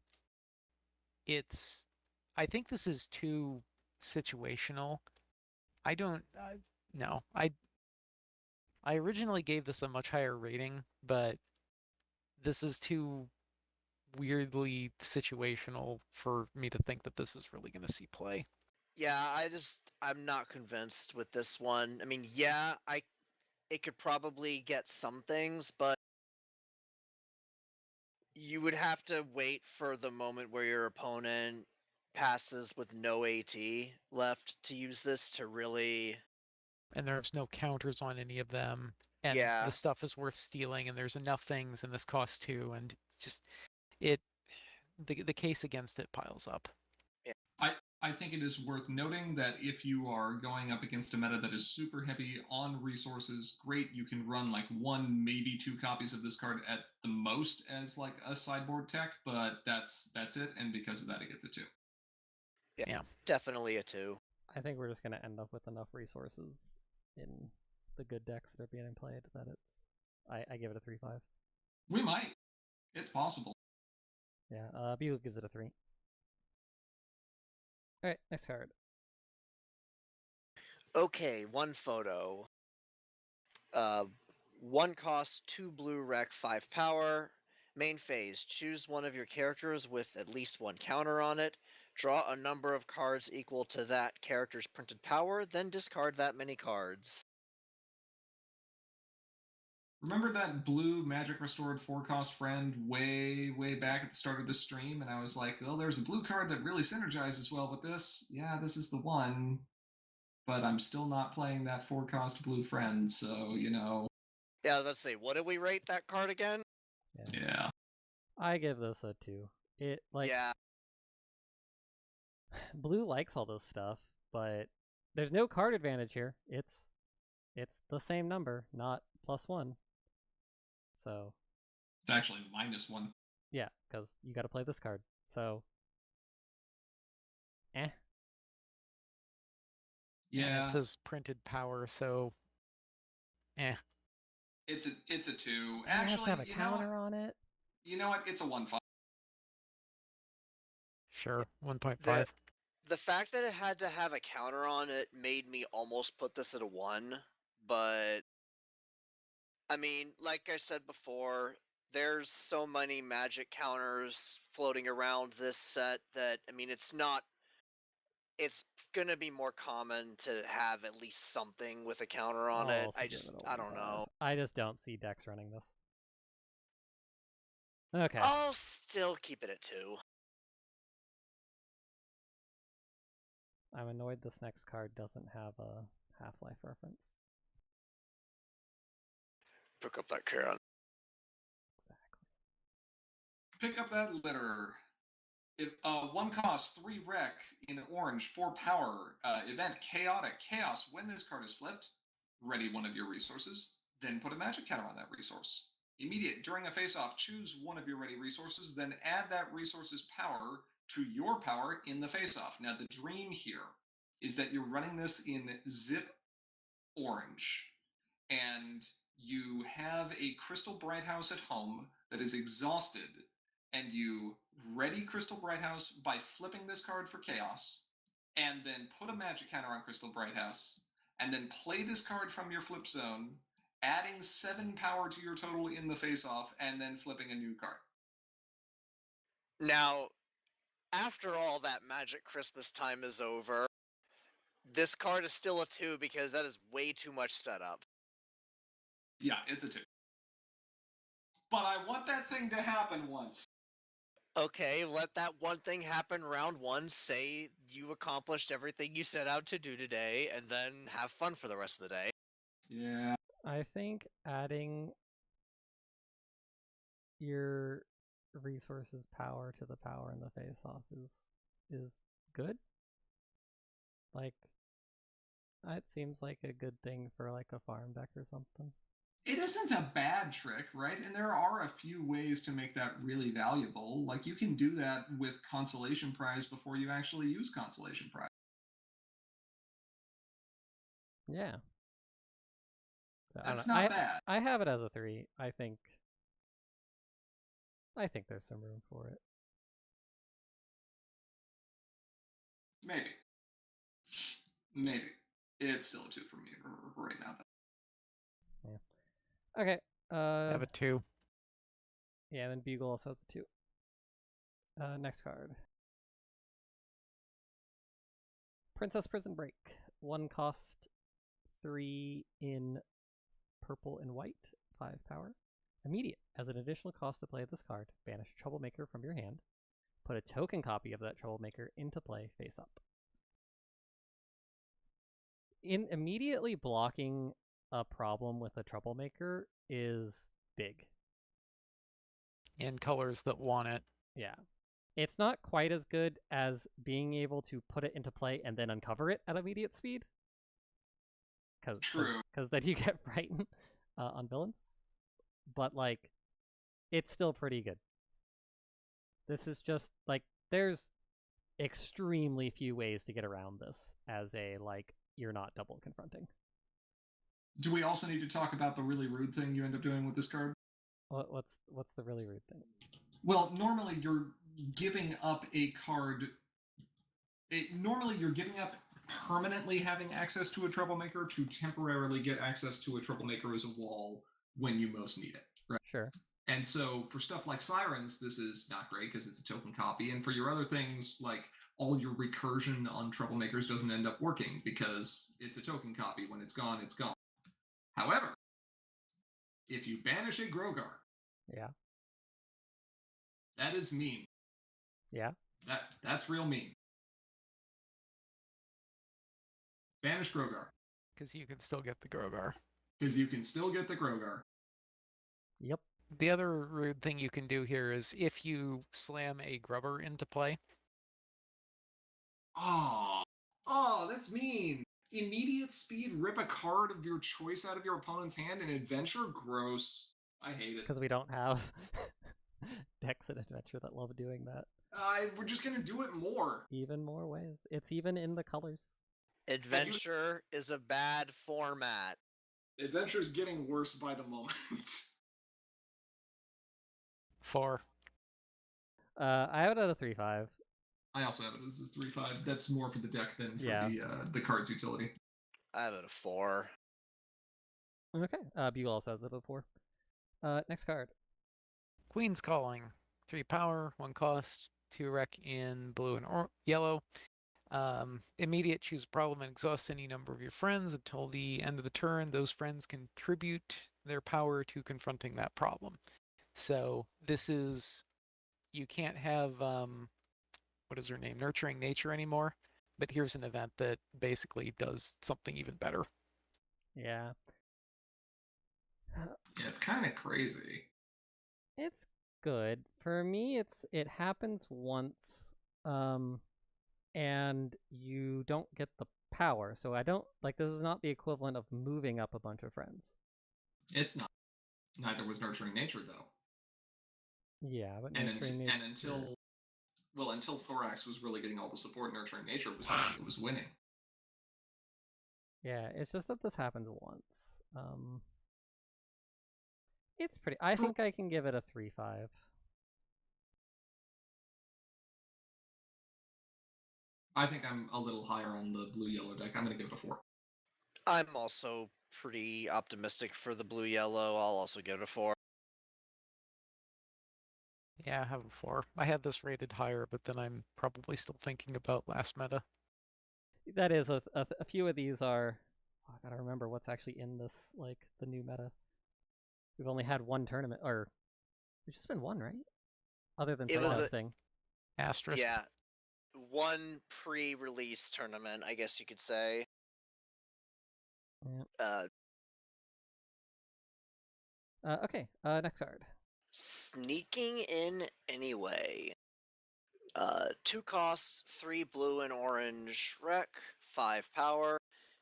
I think this is too situational. No. I originally gave this a much higher rating, but this is too weirdly situational for me to think that this is really going to see play. Yeah, I'm not convinced with this one. I mean, yeah, it could probably get some things, but you would have to wait for the moment where your opponent passes with no AT left to use this to really. And there's no counters on any of them. And the stuff is worth stealing, and there's enough things, and this costs 2, and just the case against it piles up. Yeah. I think it is worth noting that if you are going up against a meta that is super heavy on resources, great, you can run 1, maybe 2 copies of this card at the most as a sideboard tech, but that's it, and because of that it gets a 2. Yeah. Definitely a 2. I think we're just going to end up with enough resources in the good decks that are being played that I give it a 3/5. We might. It's possible. Yeah, Beagle gives it a 3. Alright, next card. Okay, one photo. 1 cost, 2 blue rec, 5 power. Main phase, choose one of your characters with at least 1 counter on it. Draw a number of cards equal to that character's printed power, then discard that many cards. Remember that blue magic restored 4-cost friend way back at the start of the stream, and I was like, well, there's a blue card that really synergizes well with this. Yeah, this is the one. But I'm still not playing that 4-cost blue friend, so, you know. Yeah, let's see. What did we rate that card again? Yeah. I give this a 2. It, like... Yeah. Blue likes all this stuff, but there's no card advantage here. It's the same number, not +1. So... It's actually -1. Yeah, because you gotta play this card. So... Yeah. And it says printed power, so... It's a 2. Actually, it has to have a counter on it. You know what? It's a 1.5. Sure, 1.5. The fact that it had to have a counter on it made me almost put this at a 1, but... I mean, like I said before, there's so many magic counters floating around this set that, I mean, it's gonna be more common to have at least something with a counter on it. I don't know. I just don't see decks running this. Okay. I'll still keep it at 2. I'm annoyed this next card doesn't have a Half-Life reference. Pick up that Karen. Exactly. Pick up that litter. 1 cost, 3 rec in orange, 4 power. Event Chaotic Chaos. When this card is flipped, ready one of your resources, then put a magic counter on that resource. Immediate. During a face-off, choose one of your ready resources, then add that resource's power to your power in the face-off. Now, the dream here is that you're running this in zip orange, and you have a Crystal Bright House at home that is exhausted, and you ready Crystal Bright House by flipping this card for chaos, and then put a magic counter on Crystal Bright House, and then play this card from your flip zone, adding 7 power to your total in the face-off, and then flipping a new card. Now, after all that magic Christmas time is over, this card is still a 2 because that is way too much setup. Yeah, it's a 2. But I want that thing to happen once. Okay, let that one thing happen round 1, say you accomplished everything you set out to do today, and then have fun for the rest of the day. Yeah. I think adding your resources power to the power in the face-off is good. Like, it seems like a good thing for like a farm deck or something. It isn't a bad trick, right? And there are a few ways to make that really valuable. Like, you can do that with Consolation Prize before you actually use Consolation Prize. Yeah. That's not bad. I have it as a 3. I think there's some room for it. Maybe. It's still a 2 for me right now, though. Yeah. Okay. I have a 2. Yeah, and then Bugle also has a 2. Next card. Princess Prison Break. 1 cost, 3 in purple and white, 5 power. Immediate. As an additional cost to play this card, banish Troublemaker from your hand. Put a token copy of that Troublemaker into play face up. In immediately blocking a problem with a Troublemaker is big. In colors that want it. Yeah. It's not quite as good as being able to put it into play and then uncover it at immediate speed. True. Because then you get frightened on villains. But, like, it's still pretty good. This is just, like, there's extremely few ways to get around this as a, like, you're not double confronting. Do we also need to talk about the really rude thing you end up doing with this card? What's the really rude thing? Well, normally you're giving up a card... normally you're giving up permanently having access to a Troublemaker to temporarily get access to a Troublemaker as a wall when you most need it, right? Sure. And so for stuff like Sirens, this is not great because it's a token copy. And for your other things, like all your recursion on Troublemakers doesn't end up working because it's a token copy. When it's gone, it's gone. However, if you banish a Grogar, yeah, that is mean. Yeah. That's real mean. Banish Grogar. Because you can still get the Grogar. Because you can still get the Grogar. Yep. The other rude thing you can do here is if you slam a Grubber into play. Oh, that's mean. Immediate speed, rip a card of your choice out of your opponent's hand in Adventure? Gross. I hate it. Because we don't have decks in Adventure that love doing that. We're just going to do it more. Even more ways. It's even in the colors. Adventure is a bad format. Adventure is getting worse by the moment. 4. I have it at a 3/5. I also have it as a 3/5. That's more for the deck than for the card's utility. I have it a 4. Okay. Buell also has it at a 4. Next card. Queen's Calling. 3 power, 1 cost, 2 rec in blue and yellow. Immediate, choose a problem and exhaust any number of your friends until the end of the turn. Those friends contribute their power to confronting that problem. So this is, you can't have, what is her name, Nurturing Nature anymore, but here's an event that basically does something even better. Yeah. Yeah, it's kind of crazy. It's good. For me, it happens once, and you don't get the power. So I don't, this is not the equivalent of moving up a bunch of friends. It's not. Neither was Nurturing Nature, though. Yeah, but until Thorax was really getting all the support, Nurturing Nature was winning. Yeah, it's just that this happens once. It's pretty. I think I can give it a 3/5. I think I'm a little higher on the blue-yellow deck. I'm going to give it a 4. I'm also pretty optimistic for the blue-yellow. I'll also give it a 4. Yeah, I have a 4. I had this rated higher, but then I'm probably still thinking about last meta. That is, a few of these are... Oh, I gotta remember what's actually in this, the new meta. We've only had one tournament, or... There's just been one, right? Other than playtesting. Asterisk. Yeah. One pre-release tournament, I guess you could say. Yeah. Okay, next card. Sneaking in Anyway. 2 costs, 3 blue and orange rec, 5 power.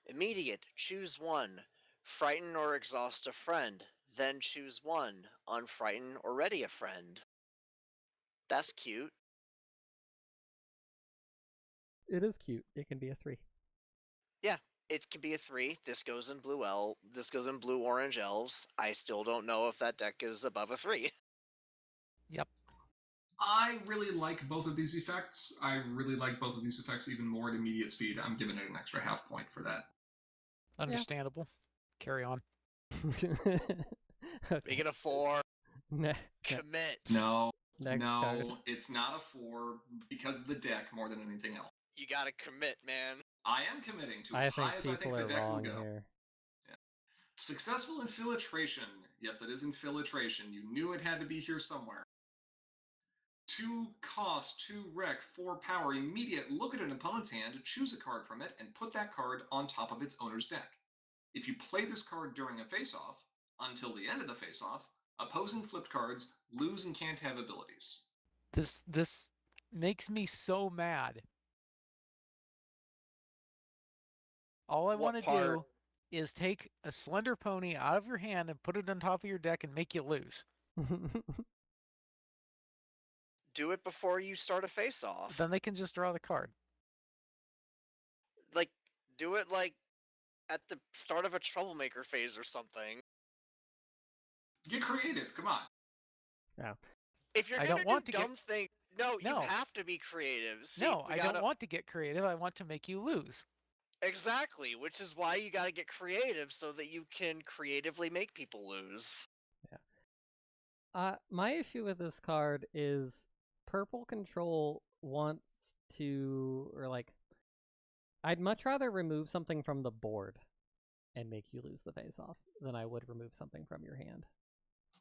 Immediate, choose 1. Frighten or exhaust a friend, then choose 1. Unfrighten or ready a friend. That's cute. It is cute. It can be a 3. Yeah, it can be a 3. This goes in blue orange elves. I still don't know if that deck is above a 3. Yep. I really like both of these effects. I really like both of these effects even more at immediate speed. I'm giving it an extra half point for that. Understandable. Yeah. Carry on. Okay. Make it a 4. Commit. No. Next card. It's not a 4 because of the deck more than anything else. You gotta commit, man. I am committing to as high as I think the deck will go. Here. Yeah. Successful Infiltration. Yes, that is Infiltration. You knew it had to be here somewhere. 2 cost, 2 rec, 4 power, immediate. Look at an opponent's hand, choose a card from it, and put that card on top of its owner's deck. If you play this card during a face-off, until the end of the face-off, opposing flipped cards lose and can't have abilities. This makes me so mad. All I want to do is take a Slender Pony out of your hand and put it on top of your deck and make you lose. Do it before you start a face-off. Then they can just draw the card. Do it at the start of a Troublemaker phase or something. Get creative, come on. Yeah. If you're gonna do dumb things, you have to be creative. See, I don't want to get creative. I want to make you lose. Exactly, which is why you gotta get creative so that you can creatively make people lose. Yeah. My issue with this card is purple control wants to, or like, I'd much rather remove something from the board and make you lose the face-off than I would remove something from your hand.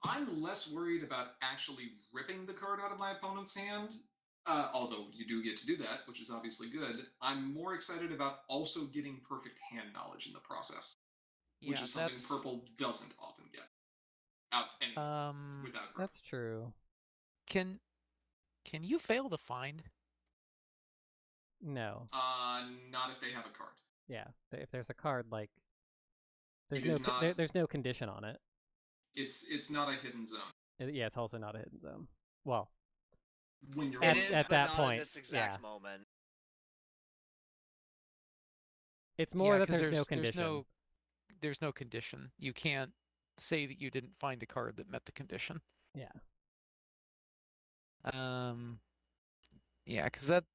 I'm less worried about actually ripping the card out of my opponent's hand, although you do get to do that, which is obviously good. I'm more excited about also getting perfect hand knowledge in the process, which is something purple doesn't often get. Without growth. That's true. Can you fail to find? No. Not if they have a card. Yeah, if there's a card, like, there's no condition on it. It's not a hidden zone. Yeah, it's also not a hidden zone. Well, when you're at that not point, at this exact moment. It's more that there's no condition. There's no condition. You can't say that you didn't find a card that met the condition. Yeah. Yeah, because that.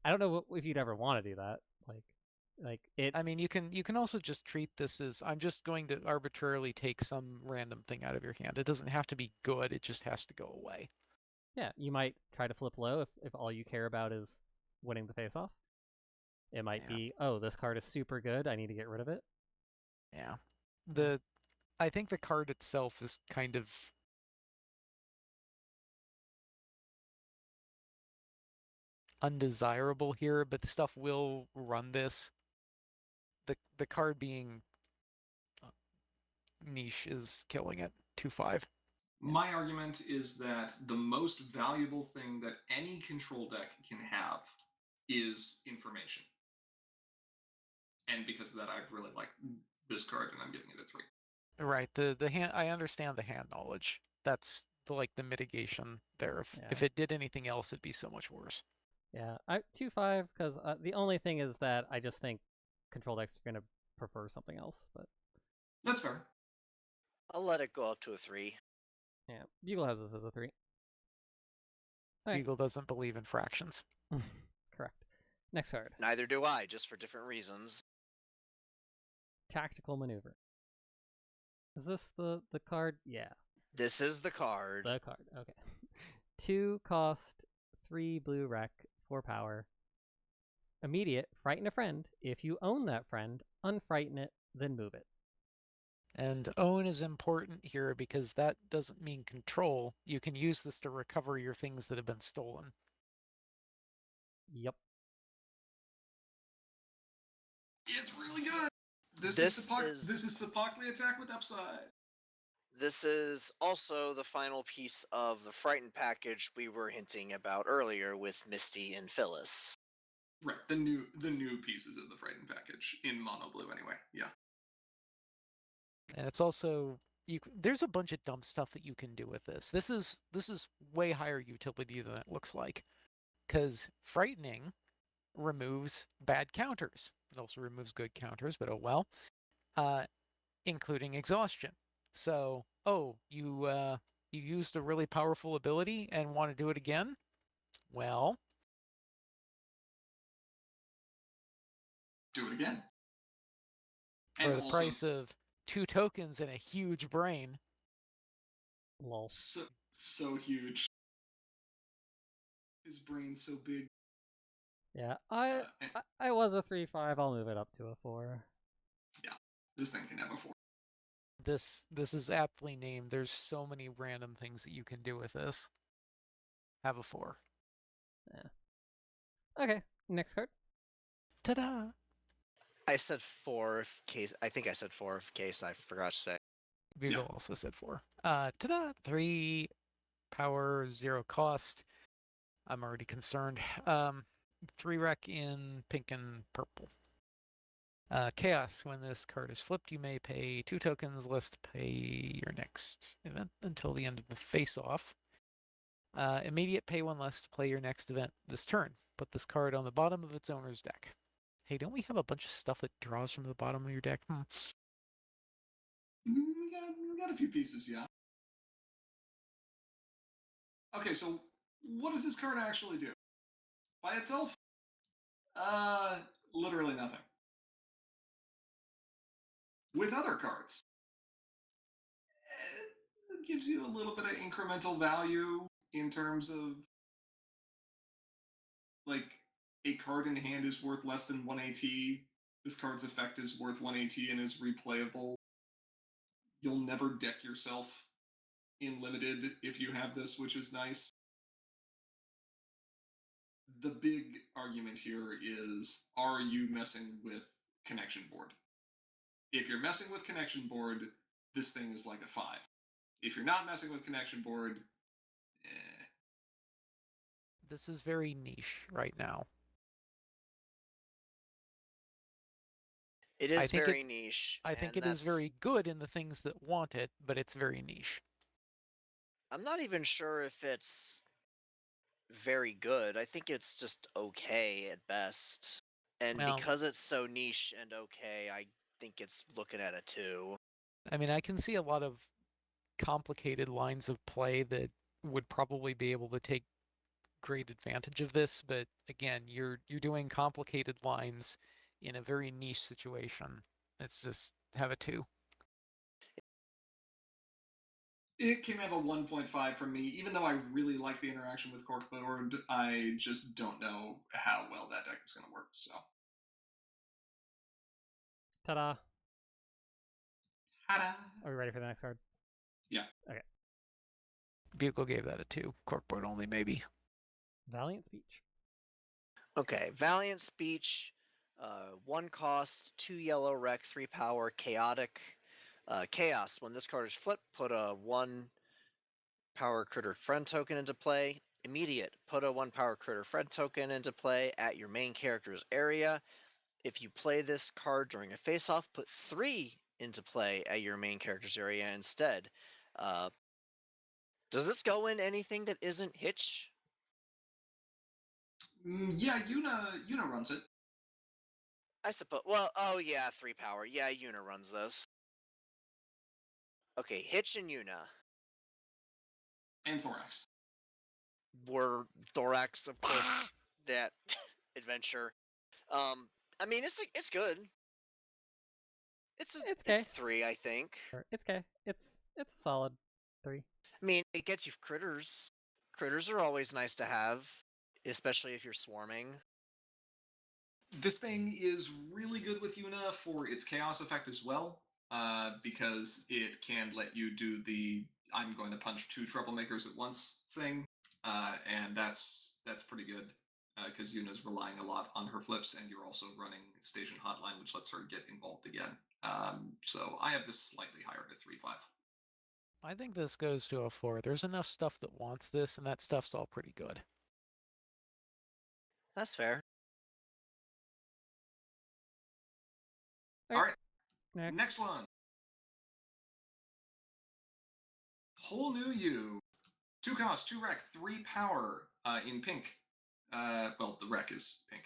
I don't know if you'd ever want to do that. Like it. I mean, you can also just treat this as I'm just going to arbitrarily take some random thing out of your hand. It doesn't have to be good. It just has to go away. Yeah, you might try to flip low if all you care about is winning the face-off. It might be, oh, this card is super good. I need to get rid of it. Yeah. I think the card itself is kind of undesirable here, but the stuff will run this. The card being niche is killing it. 2/5. My argument is that the most valuable thing that any control deck can have is information. And because of that, I really like this card, and I'm giving it a 3. Right. The hand. I understand the hand knowledge. That's the mitigation there. If it did anything else, it'd be so much worse. Yeah, 2/5 because the only thing is that I just think control decks are going to prefer something else. But that's fair. I'll let it go up to a 3. Yeah, Bugle has this as a 3. Bugle doesn't believe in fractions. Correct. Next card. Neither do I, just for different reasons. Tactical Maneuver. Is this the card? Yeah. This is the card. The card, okay. 2 cost, 3 blue rec, 4 power. Immediate, frighten a friend. If you own that friend, unfrighten it, then move it. And own is important here because that doesn't mean control. You can use this to recover your things that have been stolen. Yep. It's really good. This is Sepakli attack with upside. This is also the final piece of the Frightened package we were hinting about earlier with Misty and Phyllis. Right, the new pieces of the Frightened package in mono blue anyway. Yeah. And it's also there's a bunch of dumb stuff that you can do with this. This is way higher utility than it looks like, because frightening removes bad counters. It also removes good counters, but oh well. Including exhaustion. So, you used a really powerful ability and want to do it again? Well, do it again. For the price of 2 tokens and a huge brain. Lol. So huge. His brain's so big. Yeah, I was a 3/5. I'll move it up to a 4. Yeah, this thing can have a 4. This is aptly named. There's so many random things that you can do with this. Have a 4. Yeah. Okay, next card. Ta-da! I said 4 case. I think I said 4 case I forgot to say. Bugle also said 4. Ta-da! 3 power, 0 cost. I'm already concerned. 3 rec in pink and purple. Chaos. When this card is flipped, you may pay 2 tokens less to pay your next event until the end of the face-off. Immediate, pay 1 less to play your next event this turn. Put this card on the bottom of its owner's deck. Hey, don't we have a bunch of stuff that draws from the bottom of your deck? We got a few pieces, yeah. Okay, so what does this card actually do? By itself, literally nothing. With other cards, it gives you a little bit of incremental value in terms of, like, a card in hand is worth less than 1 AT. This card's effect is worth 1 AT and is replayable. You'll never deck yourself in limited if you have this, which is nice. The big argument here is, are you messing with connection board? If you're messing with connection board, this thing is like a 5. If you're not messing with connection board, This is very niche right now. It is very niche. I think it is very good in the things that want it, but it's very niche. I'm not even sure if it's very good. I think it's just okay at best. And because it's so niche and okay, I think it's looking at a 2. I mean, I can see a lot of complicated lines of play that would probably be able to take great advantage of this, but again, you're doing complicated lines in a very niche situation. Let's just have a 2. It can have a 1.5 from me. Even though I really like the interaction with Corkboard, I just don't know how well that deck is going to work, so. Ta-da. Ta-da. Are we ready for the next card? Yeah. Okay. Bugle gave that a 2. Corkboard only, maybe. Valiant Speech. Okay, Valiant Speech, 1 cost, 2 yellow rec, 3 power, chaotic. Chaos. When this card is flipped, put a 1 power critter friend token into play. Immediate. Put a 1 power critter friend token into play at your main character's area. If you play this card during a face-off, put 3 into play at your main character's area instead. Does this go in anything that isn't Hitch? Yeah, Yuna runs it. I suppose. Well, oh yeah, 3 power. Yeah, Yuna runs this. Okay, Hitch and Yuna. And Thorax. Were Thorax, of course, that adventure. I mean, it's good. It's okay. It's 3, I think. It's okay. It's a solid 3. I mean, it gets you critters. Critters are always nice to have, especially if you're swarming. This thing is really good with Yuna for its chaos effect as well, because it can let you do the I'm going to punch 2 troublemakers at once thing, and that's pretty good, because Yuna's relying a lot on her flips, and you're also running Station Hotline, which lets her get involved again. So I have this slightly higher to 3-5. I think this goes to a 4. There's enough stuff that wants this, and that stuff's all pretty good. That's fair. All right. Next one. Whole New You. 2 cost, 2 rec, 3 power in pink. Well, the rec is pink.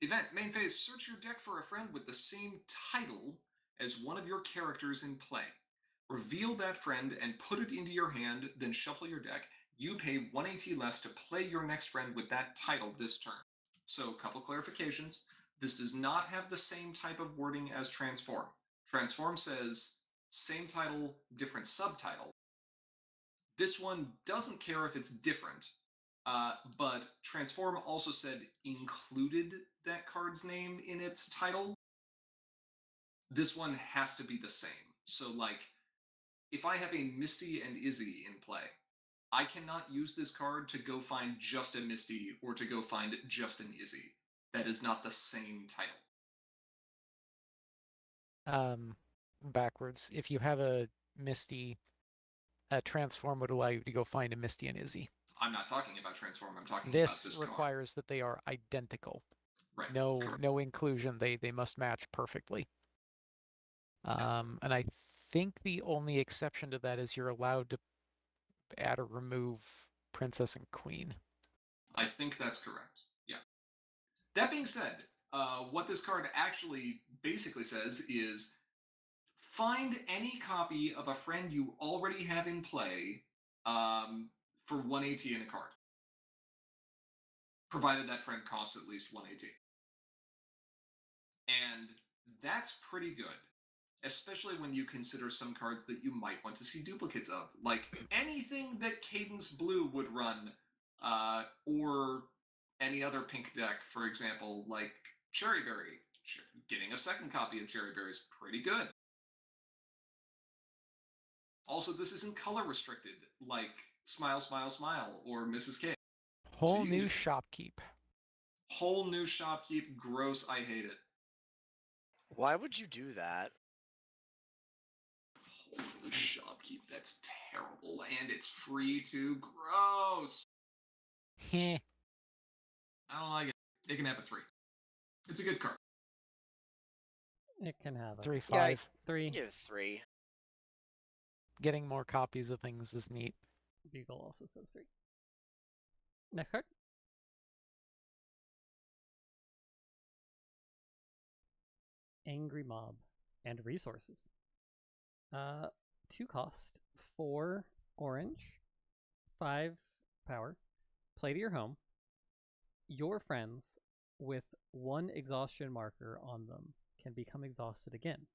Event, main phase, search your deck for a friend with the same title as one of your characters in play. Reveal that friend and put it into your hand, then shuffle your deck. You pay 1 AT less to play your next friend with that title this turn. So, a couple clarifications. This does not have the same type of wording as Transform. Transform says, same title, different subtitle. This one doesn't care if it's different, but Transform also said included that card's name in its title. This one has to be the same. So, like, if I have a Misty and Izzy in play, I cannot use this card to go find just a Misty or to go find just an Izzy. That is not the same title. Backwards. If you have a Misty, a Transform would allow you to go find a Misty and Izzy. I'm not talking about Transform. I'm talking about this card. This requires that they are identical. Right. No inclusion. They must match perfectly. And I think the only exception to that is you're allowed to add or remove Princess and Queen. I think that's correct. Yeah. That being said, what this card actually basically says is find any copy of a friend you already have in play for 1 AT in a card. provided that friend costs at least 1 AT. And that's pretty good, especially when you consider some cards that you might want to see duplicates of, like anything that Cadence Blue would run, or any other pink deck, for example, like Cherryberry. Getting a second copy of Cherryberry is pretty good. Also, this isn't color restricted, like Smile, Smile, Smile, or Mrs. K. Whole new shopkeep. Whole new shopkeep. Gross. I hate it. Why would you do that? Whole new shopkeep. That's terrible, and it's free too. Gross. Heh. I don't like it. It can have a 3. It's a good card. It can have a 3/5. Yeah, 3. Give 3. Getting more copies of things is neat. Bugle also says 3. Next card. Angry Mob and resources. 2 cost, 4 orange, 5 power. Play to your home. Your friends with 1 exhaustion marker on them can become exhausted again.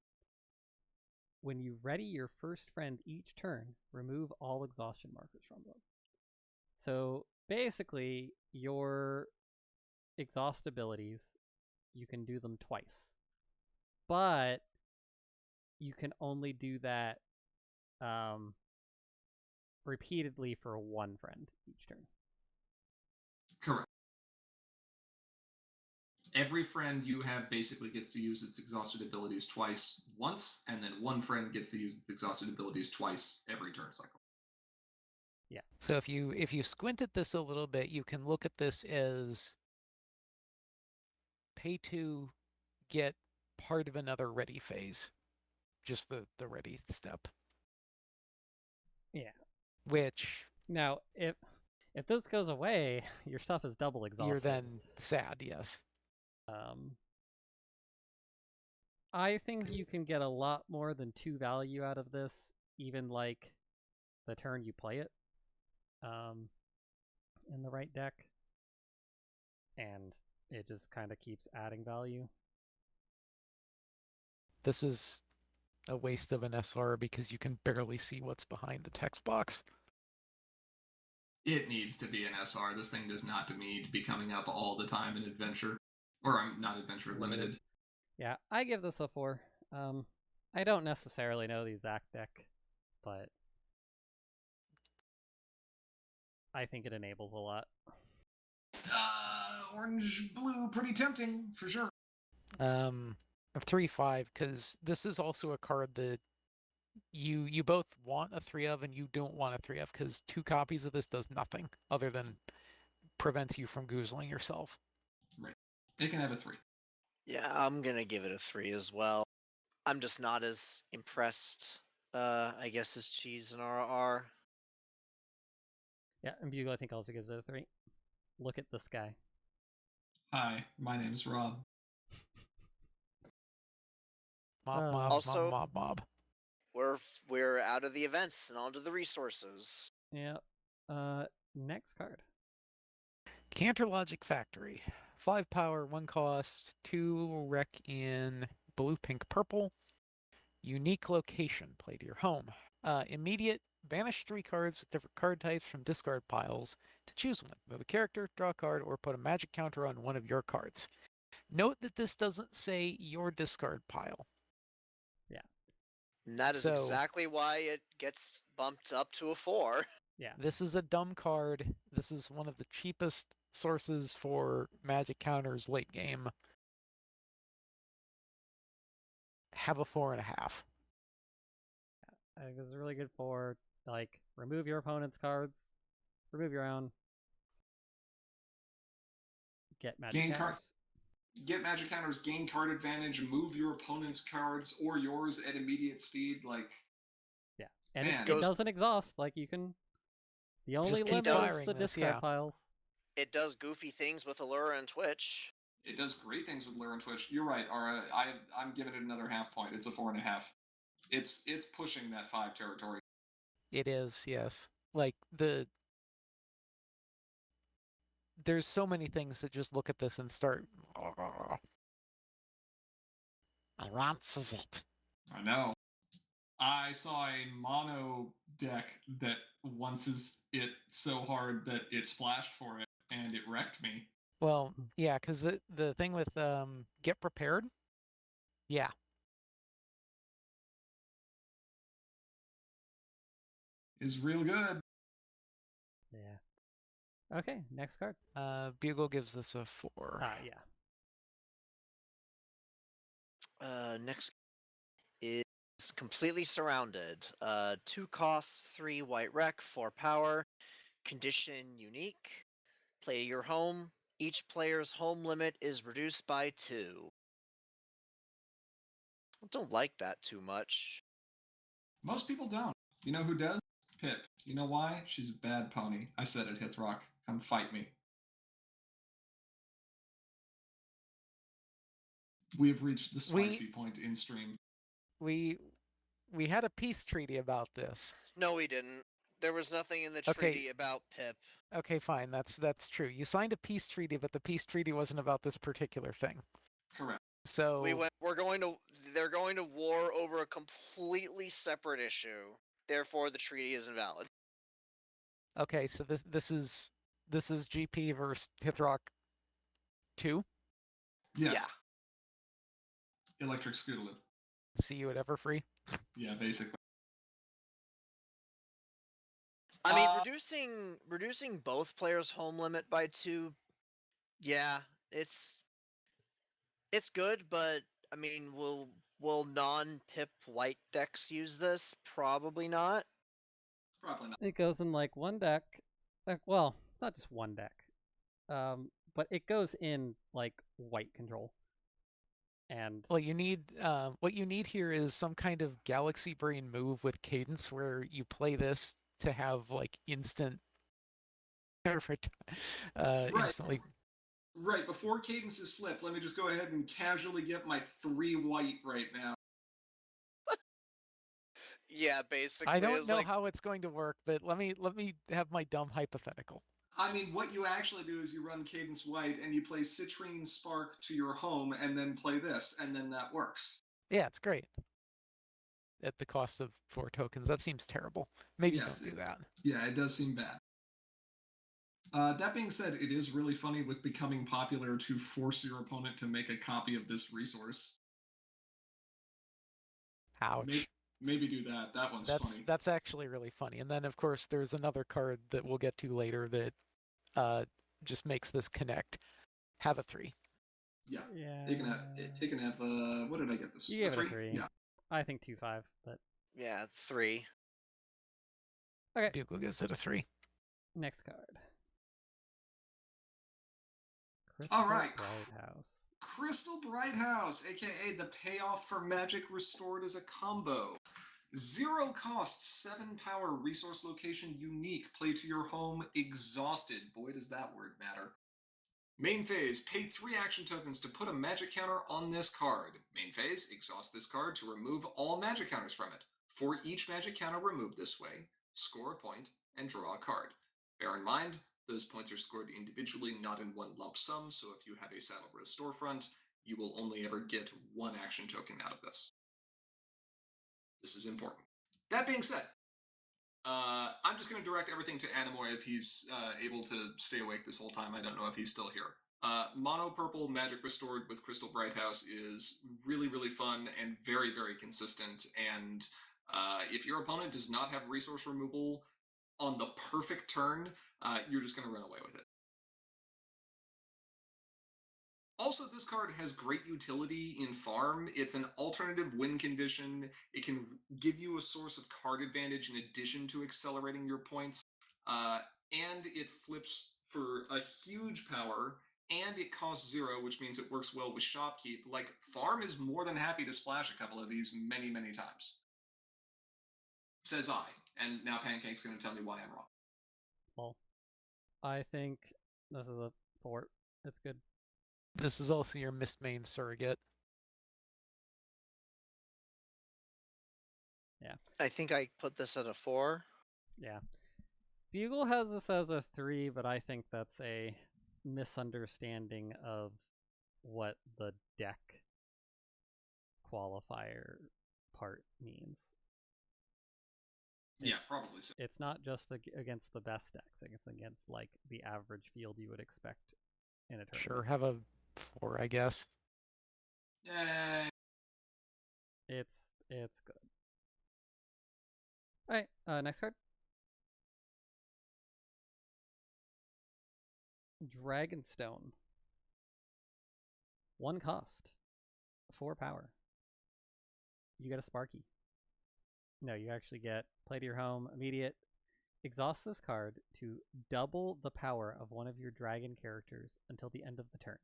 When you ready your first friend each turn, remove all exhaustion markers from them. So basically, your exhaust abilities, you can do them twice. But you can only do that repeatedly for 1 friend each turn. Correct. Every friend you have basically gets to use its exhausted abilities twice once, and then 1 friend gets to use its exhausted abilities twice every turn cycle. Yeah. So if you squint at this a little bit, you can look at this as pay to get part of another ready phase. Just the ready step. Yeah. Which now if this goes away, your stuff is double exhausted. You're then sad, yes. I think you can get a lot more than 2 value out of this, even like the turn you play it, in the right deck, and it just kind of keeps adding value. This is a waste of an SR because you can barely see what's behind the text box. It needs to be an SR. This thing does not need to be coming up all the time in Adventure. Or I'm not Adventure, Limited. Yeah, I give this a 4. I don't necessarily know the exact deck, but I think it enables a lot. Orange, blue, pretty tempting, for sure. 3/5, because this is also a card that you both want a 3 of and you don't want a 3 of, because 2 copies of this does nothing other than prevents you from goozling yourself. Right. It can have a 3. Yeah, I'm gonna give it a 3 as well. I'm just not as impressed, I guess, as Cheese and RR. Yeah, and Bugle I think also gives it a 3. Look at this guy. Hi, my name's Rob. Mob. We're out of the events and onto the resources. Yeah. Next card. Cantor Logic Factory. 5 power, 1 cost, 2 rec in blue, pink, purple. Unique location. Play to your home. Immediate. Banish 3 cards with different card types from discard piles to choose one. Move a character, draw a card, or put a magic counter on one of your cards. Note that this doesn't say your discard pile. Yeah. And that is exactly why it gets bumped up to a 4. Yeah. This is a dumb card. This is one of the cheapest sources for magic counters late game. Have a 4.5. I think it's really good for, like, remove your opponent's cards, remove your own, get magic counters. Get magic counters, gain card advantage, move your opponent's cards or yours at immediate speed, like... Yeah, and it doesn't exhaust, like, you can... The only limit is the discard piles. It does goofy things with Allura and Twitch. It does great things with Allura and Twitch. You're right, Ara. I'm giving it another half point. It's a 4.5. It's pushing that 5 territory. It is, yes. Like, the there's so many things that just look at this and start. I wants it. I know. I saw a mono deck that onces it so hard that it splashed for it, and it wrecked me. Well, yeah, because the thing with get prepared, yeah. Is real good. Yeah. Okay, next card. Bugle gives this a 4. Yeah. Next is completely surrounded. 2 costs, 3 white wreck, 4 power. Condition unique. Play your home. Each player's home limit is reduced by 2. I don't like that too much. Most people don't. You know who does? Pip. You know why? She's a bad pony. I said it, Hithrock. Come fight me. We have reached the spicy point in stream. We had a peace treaty about this. No, we didn't. There was nothing in the treaty about Pip. Okay, fine. That's true. You signed a peace treaty, but the peace treaty wasn't about this particular thing. Correct. So they're going to war over a completely separate issue. Therefore, the treaty is invalid. Okay, so this is GP versus Hithrock 2? Yes. Yeah. Electric Scootaloo. See you at Everfree? Yeah, basically. I mean, reducing both players' home limit by 2, yeah, it's good, but I mean, will non-Pip white decks use this? Probably not. Probably not. It goes in like one deck. Well, not just one deck. But it goes in like white control. And well, you need what you need here is some kind of Galaxy Brain move with Cadence where you play this to have like instant instantly. Right, before Cadence is flipped, let me just go ahead and casually get my 3 white right now. Yeah, basically. I don't know how it's going to work, but let me have my dumb hypothetical. I mean, what you actually do is you run Cadence White and you play Citrine Spark to your home and then play this, and then that works. Yeah, it's great. At the cost of 4 tokens. That seems terrible. Maybe don't do that. Yeah, it does seem bad. That being said, it is really funny with becoming popular to force your opponent to make a copy of this resource. Ouch. Maybe do that. That one's funny. That's actually really funny. And then, of course, there's another card that we'll get to later that just makes this connect. Have a 3. Yeah. It can have what did I get this? You gave it a 3. Yeah. I think 2/5, but yeah, 3. Okay. Bugle gives it a 3. Next card. All right. Brighthouse. Crystal Brighthouse, aka the payoff for magic restored as a combo. 0 costs, 7 power, resource location unique, play to your home, exhausted. Boy, does that word matter. Main phase, pay 3 action tokens to put a magic counter on this card. Main phase, exhaust this card to remove all magic counters from it. For each magic counter removed this way, score a point and draw a card. Bear in mind, those points are scored individually, not in one lump sum, so if you have a Saddle Row storefront, you will only ever get 1 action token out of this. This is important. That being said, I'm just going to direct everything to Animoy if he's able to stay awake this whole time. I don't know if he's still here. Mono Purple Magic Restored with Crystal Brighthouse is really, really fun and very, very consistent. And if your opponent does not have resource removal on the perfect turn, you're just going to run away with it. Also, this card has great utility in farm. It's an alternative win condition. It can give you a source of card advantage in addition to accelerating your points. And it flips for a huge power, and it costs 0, which means it works well with Shopkeep. Like, farm is more than happy to splash a couple of these many, many times. Says I. And now Pancake's going to tell me why I'm wrong. Well, I think this is a 4. It's good. This is also your missed main surrogate. Yeah. I think I put this at a 4. Yeah. Bugle has this as a 3, but I think that's a misunderstanding of what the deck qualifier part means. Yeah, probably so. It's not just against the best decks, it's against like the average field you would expect in a tournament. Sure, have a 4, I guess. It's good. Alright, next card. Dragonstone. 1 cost. 4 power. You get a Sparky. No, you actually get play to your home, immediate. Exhaust this card to double the power of one of your dragon characters until the end of the turn.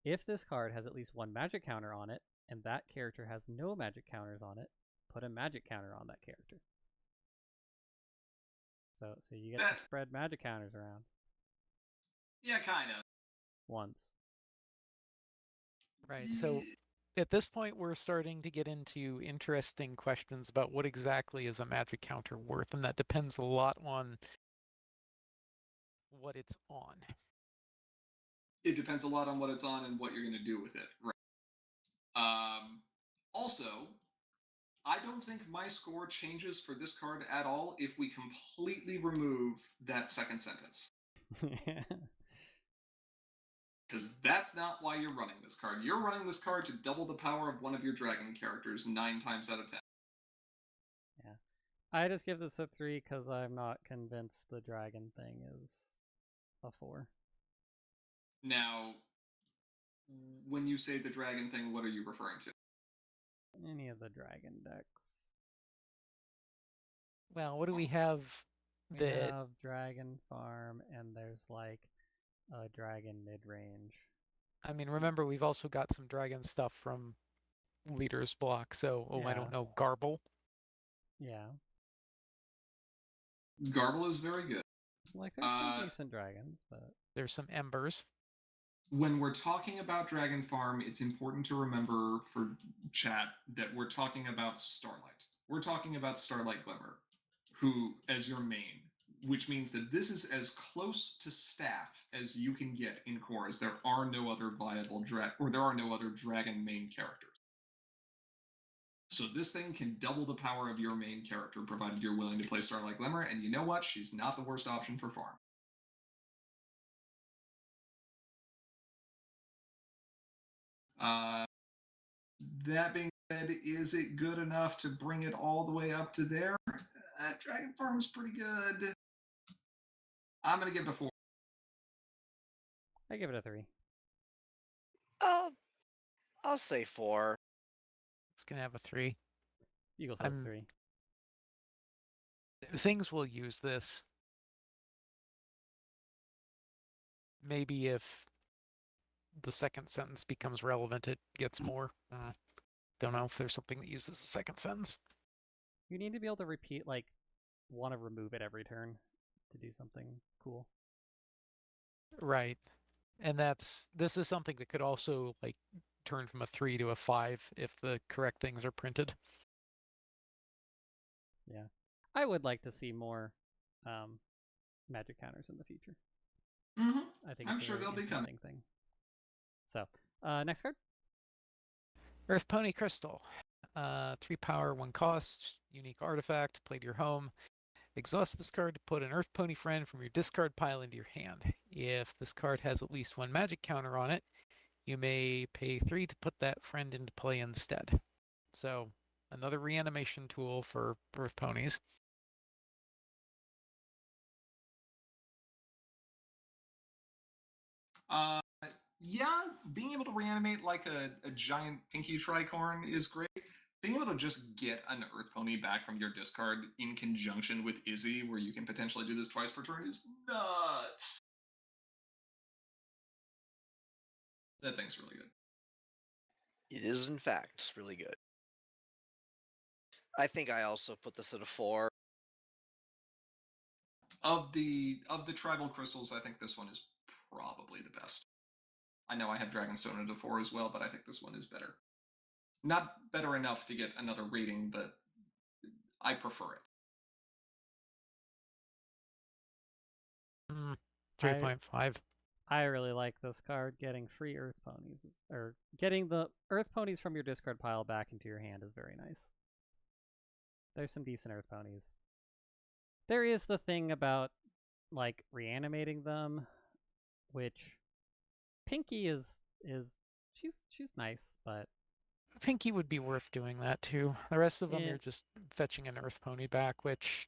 If this card has at least 1 magic counter on it, and that character has no magic counters on it, put a magic counter on that character. So you get to spread magic counters around. Yeah, kind of. Once. Right, so at this point, we're starting to get into interesting questions about what exactly is a magic counter worth, and that depends a lot on what it's on. It depends a lot on what it's on and what you're going to do with it. Right. Also, I don't think my score changes for this card at all if we completely remove that second sentence. Because that's not why you're running this card. You're running this card to double the power of one of your dragon characters 9 times out of 10. Yeah. I just give this a 3 because I'm not convinced the dragon thing is a 4. Now, when you say the dragon thing, what are you referring to? Any of the dragon decks. Well, what do we have? We have Dragon Farm, and there's like a dragon mid-range. I mean, remember, we've also got some dragon stuff from Leader's Block, so, I don't know, Garble? Yeah. Garble is very good. Like, there's some decent dragons, but... There's some Embers. When we're talking about Dragon Farm, it's important to remember for chat that we're talking about Starlight. We're talking about Starlight Glimmer, who as your main, which means that this is as close to staff as you can get in core, as there are no other viable dragon main characters. So this thing can double the power of your main character, provided you're willing to play Starlight Glimmer, and you know what? She's not the worst option for farm. That being said, is it good enough to bring it all the way up to there? Dragon Farm is pretty good. I'm going to give it a 4. I give it a 3. I'll say 4. It's going to have a 3. Eagle says 3. Things will use this. Maybe if the second sentence becomes relevant, it gets more. Don't know if there's something that uses the second sentence. You need to be able to repeat, like, want to remove it every turn to do something cool. Right. And this is something that could also, like, turn from a 3 to a 5 if the correct things are printed. Yeah. I would like to see more magic counters in the future. Mm-hmm. I think I'm sure they'll be coming. Thing. So, next card. Earth Pony Crystal. 3 power, 1 cost, unique artifact, play to your home. Exhaust this card to put an Earth Pony friend from your discard pile into your hand. If this card has at least 1 magic counter on it, you may pay 3 to put that friend into play instead. So, another reanimation tool for Earth Ponies. Yeah, being able to reanimate like a giant pinky tricorn is great. Being able to just get an Earth Pony back from your discard in conjunction with Izzy, where you can potentially do this twice per turn, is nuts. That thing's really good. It is, in fact, really good. I think I also put this at a 4. Of the tribal crystals, I think this one is probably the best. I know I have Dragonstone at a 4 as well, but I think this one is better. Not better enough to get another rating, but I prefer it. 3.5. I really like this card. Getting free Earth Ponies, or getting the Earth Ponies from your discard pile back into your hand is very nice. There's some decent Earth Ponies. There is the thing about, like, reanimating them, which Pinky is she's nice, but Pinky would be worth doing that too. The rest of them, you're just fetching an Earth Pony back, which,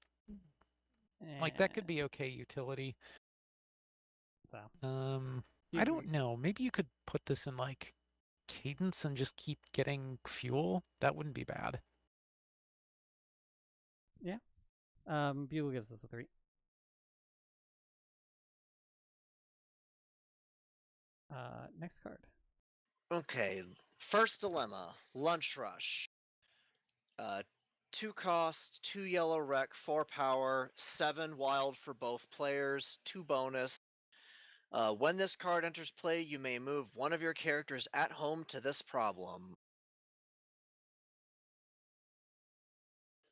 like, that could be okay utility. So, I don't know. Maybe you could put this in, like, Cadence and just keep getting fuel. That wouldn't be bad. Yeah. Bugle gives us a 3. Next card. Okay, first dilemma, Lunch Rush. 2 cost, 2 yellow rec, 4 power, 7 wild for both players, 2 bonus. When this card enters play, you may move one of your characters at home to this problem.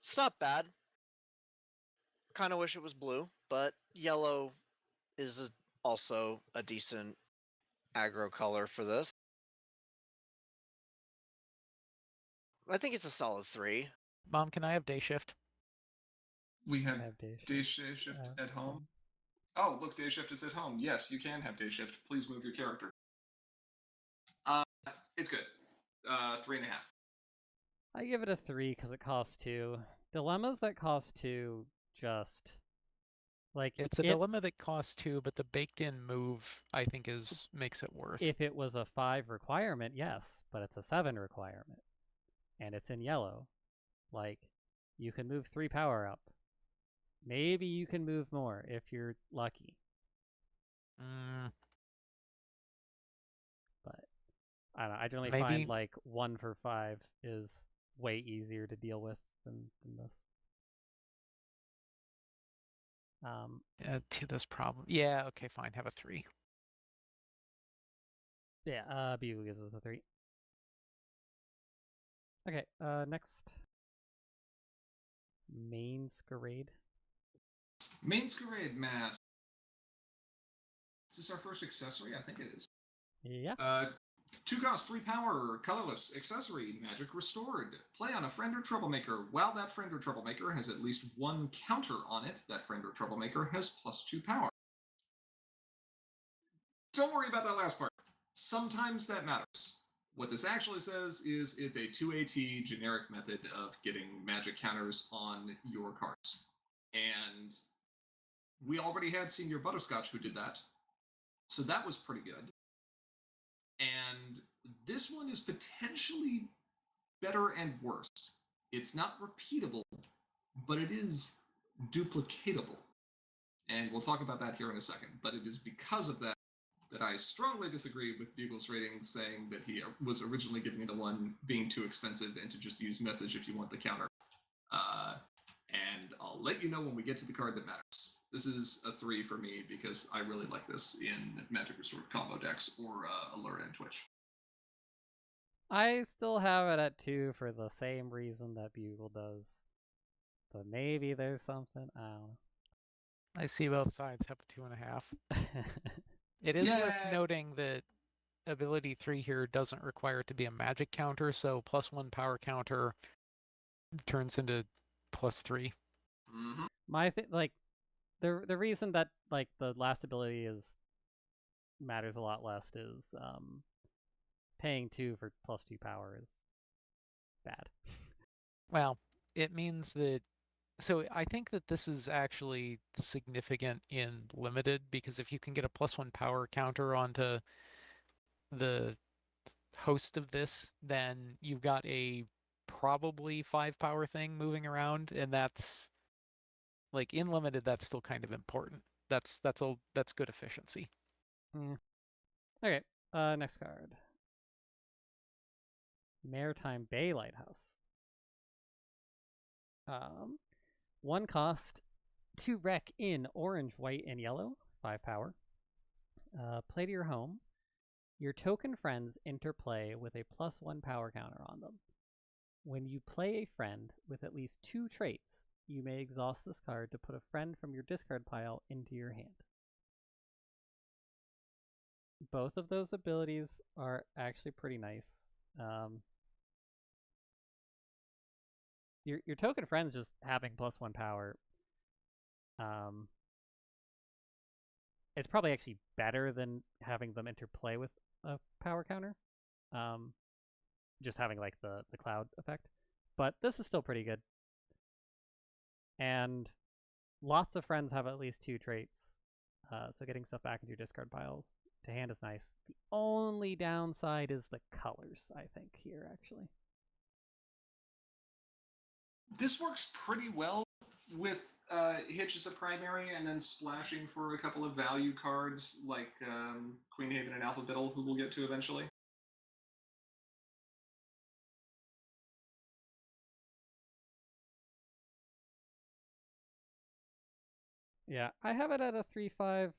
It's not bad. Kind of wish it was blue, but yellow is also a decent aggro color for this. I think it's a solid 3. Mom, can I have day shift? We have day shift at home. Oh, look, day shift is at home. Yes, you can have day shift. Please move your character. It's good. 3.5. I give it a 3 because it costs 2. Dilemmas that cost 2 just, like, it's a dilemma that costs 2, but the baked-in move, I think, makes it worth. If it was a 5 requirement, yes, but it's a 7 requirement, and it's in yellow. Like, you can move 3 power up. Maybe you can move more if you're lucky. But I don't know. I generally find, like, 1 for 5 is way easier to deal with than this. To this problem. Yeah, okay, fine. Have a 3. Yeah, Bugle gives us a 3. Okay, next. Masquerade. Masquerade Mask. Is this our first accessory? I think it is. Yeah. 2 cost, 3 power, colorless, accessory, magic restored. Play on a friend or troublemaker. While that friend or troublemaker has at least 1 counter on it, that friend or troublemaker has +2 power. Don't worry about that last part. Sometimes that matters. What this actually says is it's a 2AT generic method of getting magic counters on your cards. And we already had Senior Butterscotch who did that. So that was pretty good. And this one is potentially better and worse. It's not repeatable, but it is duplicatable. And we'll talk about that here in a second. But it is because of that I strongly disagree with Bugle's rating, saying that he was originally giving it a 1, being too expensive, and to just use message if you want the counter. And I'll let you know when we get to the card that matters. This is a 3 for me because I really like this in Magic Restored combo decks or Allure and Twitch. I still have it at 2 for the same reason that Bugle does. But maybe there's something, I don't know. I see both sides. Have a 2.5. It is worth noting that ability 3 here doesn't require it to be a magic counter, so +1 power counter turns into +3. Mm-hmm. My like the reason that, like, the last ability matters a lot less is paying 2 for +2 power is bad. Well, it means that. So I think that this is actually significant in limited, because if you can get a +1 power counter onto the host of this, then you've got a probably 5 power thing moving around, and that's, like, in limited, that's still kind of important. That's good efficiency. Okay, next card. Maritime Bay Lighthouse. 1 cost, 2 rec in orange, white, and yellow, 5 power. Play to your home. Your token friends enter play with a +1 power counter on them. When you play a friend with at least 2 traits, you may exhaust this card to put a friend from your discard pile into your hand. both of those abilities are actually pretty nice. Your token friends just having +1 power. It's probably actually better than having them interplay with a power counter. Just having like the cloud effect. But this is still pretty good. And lots of friends have at least 2 traits. So getting stuff back into your discard piles to hand is nice. The only downside is the colors, I think, here, actually. This works pretty well with Hitch as a primary and then splashing for a couple of value cards like Queen Haven and Alpha Biddle, who we'll get to eventually. Yeah, I have it at a 3/5.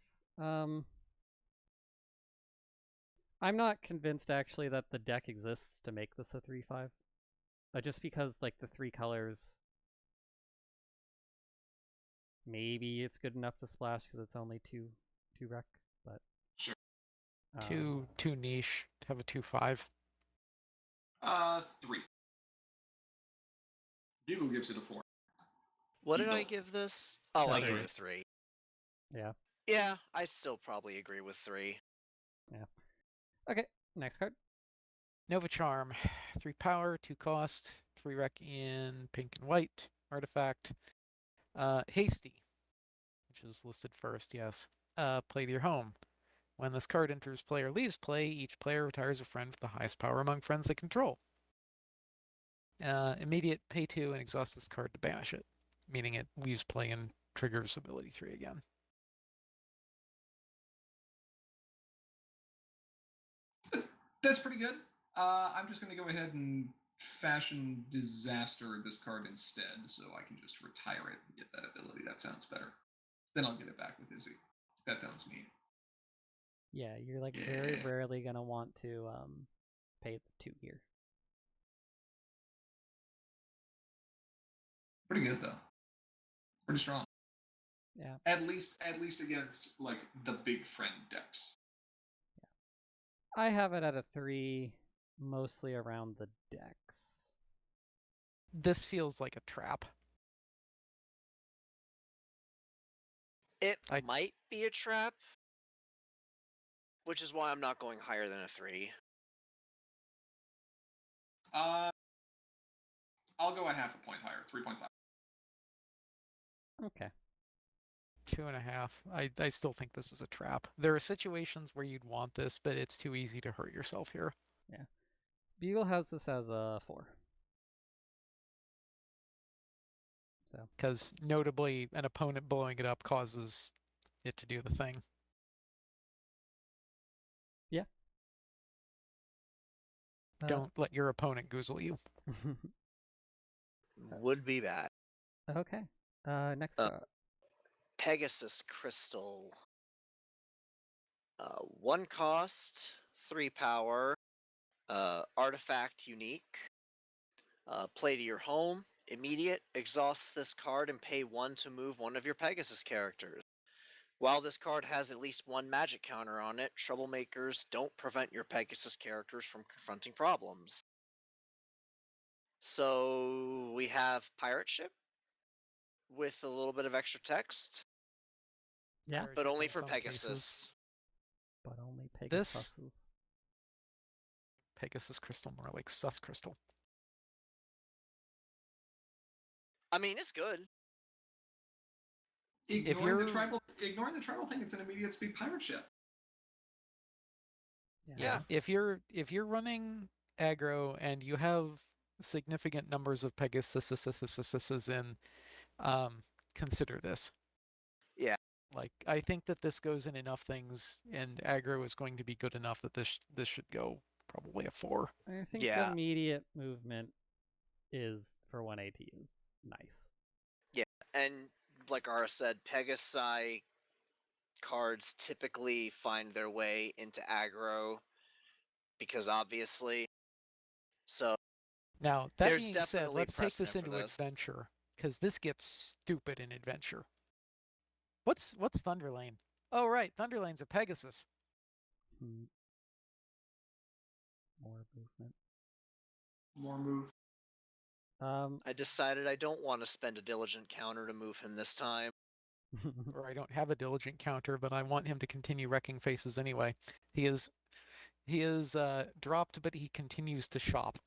I'm not convinced actually that the deck exists to make this a 3/5. Just because like the 3 colors, maybe it's good enough to splash because it's only 2 rec, but sure. Too niche to have a 2/5. 3. Bugle gives it a 4. What did I give this? Oh, I gave it a 3. Yeah. Yeah, I still probably agree with 3. Yeah. Okay, next card. Nova Charm, 3 power, 2 cost, 3 rec in pink and white artifact. Hasty, which is listed first, yes. Play to your home. When this card enters play or leaves play, each player retires a friend with the highest power among friends they control. Immediate pay 2 and exhaust this card to banish it, meaning it leaves play and triggers ability 3 again. That's pretty good. I'm just going to go ahead and Fashion Disaster this card instead, so I can just retire it and get that ability. That sounds better. Then I'll get it back with Izzy. That sounds mean. Yeah, you're like very rarely going to want to pay the 2 here. Pretty good though. Pretty strong. Yeah. At least against like the big friend decks. Yeah. I have it at a 3, mostly around the decks. This feels like a trap. It might be a trap, which is why I'm not going higher than a 3. I'll go a half a point higher, 3.5. Okay. 2.5. I still think this is a trap. There are situations where you'd want this, but it's too easy to hurt yourself here. Yeah. Bugle has this as a 4. So. Because notably, an opponent blowing it up causes it to do the thing. Yeah. Don't let your opponent goozle you. Would be bad. Okay. Next card. Pegasus Crystal. 1 cost, 3 power, artifact unique. Play to your home. Immediate, exhaust this card and pay 1 to move one of your Pegasus characters. While this card has at least 1 magic counter on it, troublemakers don't prevent your Pegasus characters from confronting problems. So we have Pirate Ship with a little bit of extra text. Yeah. But only for Pegasus. But only Pegasus. Pegasus Crystal, more like Sus Crystal. I mean, it's good. Ignoring the tribal thing, it's an immediate speed pirate ship. Yeah. If you're running aggro and you have significant numbers of Pegasus in, consider this. Yeah. Like, I think that this goes in enough things, and aggro is going to be good enough that this should go probably a 4. I think the immediate movement is for 1 AT is nice. Yeah, and like Ara said, Pegasi cards typically find their way into aggro because obviously. So now that being said, let's take this into adventure because this gets stupid in adventure. What's Thunderlane? Oh right, Thunderlane's a Pegasus. More movement. More move. I decided I don't want to spend a diligent counter to move him this time. Or I don't have a diligent counter, but I want him to continue wrecking faces anyway. He is dropped, but he continues to shop.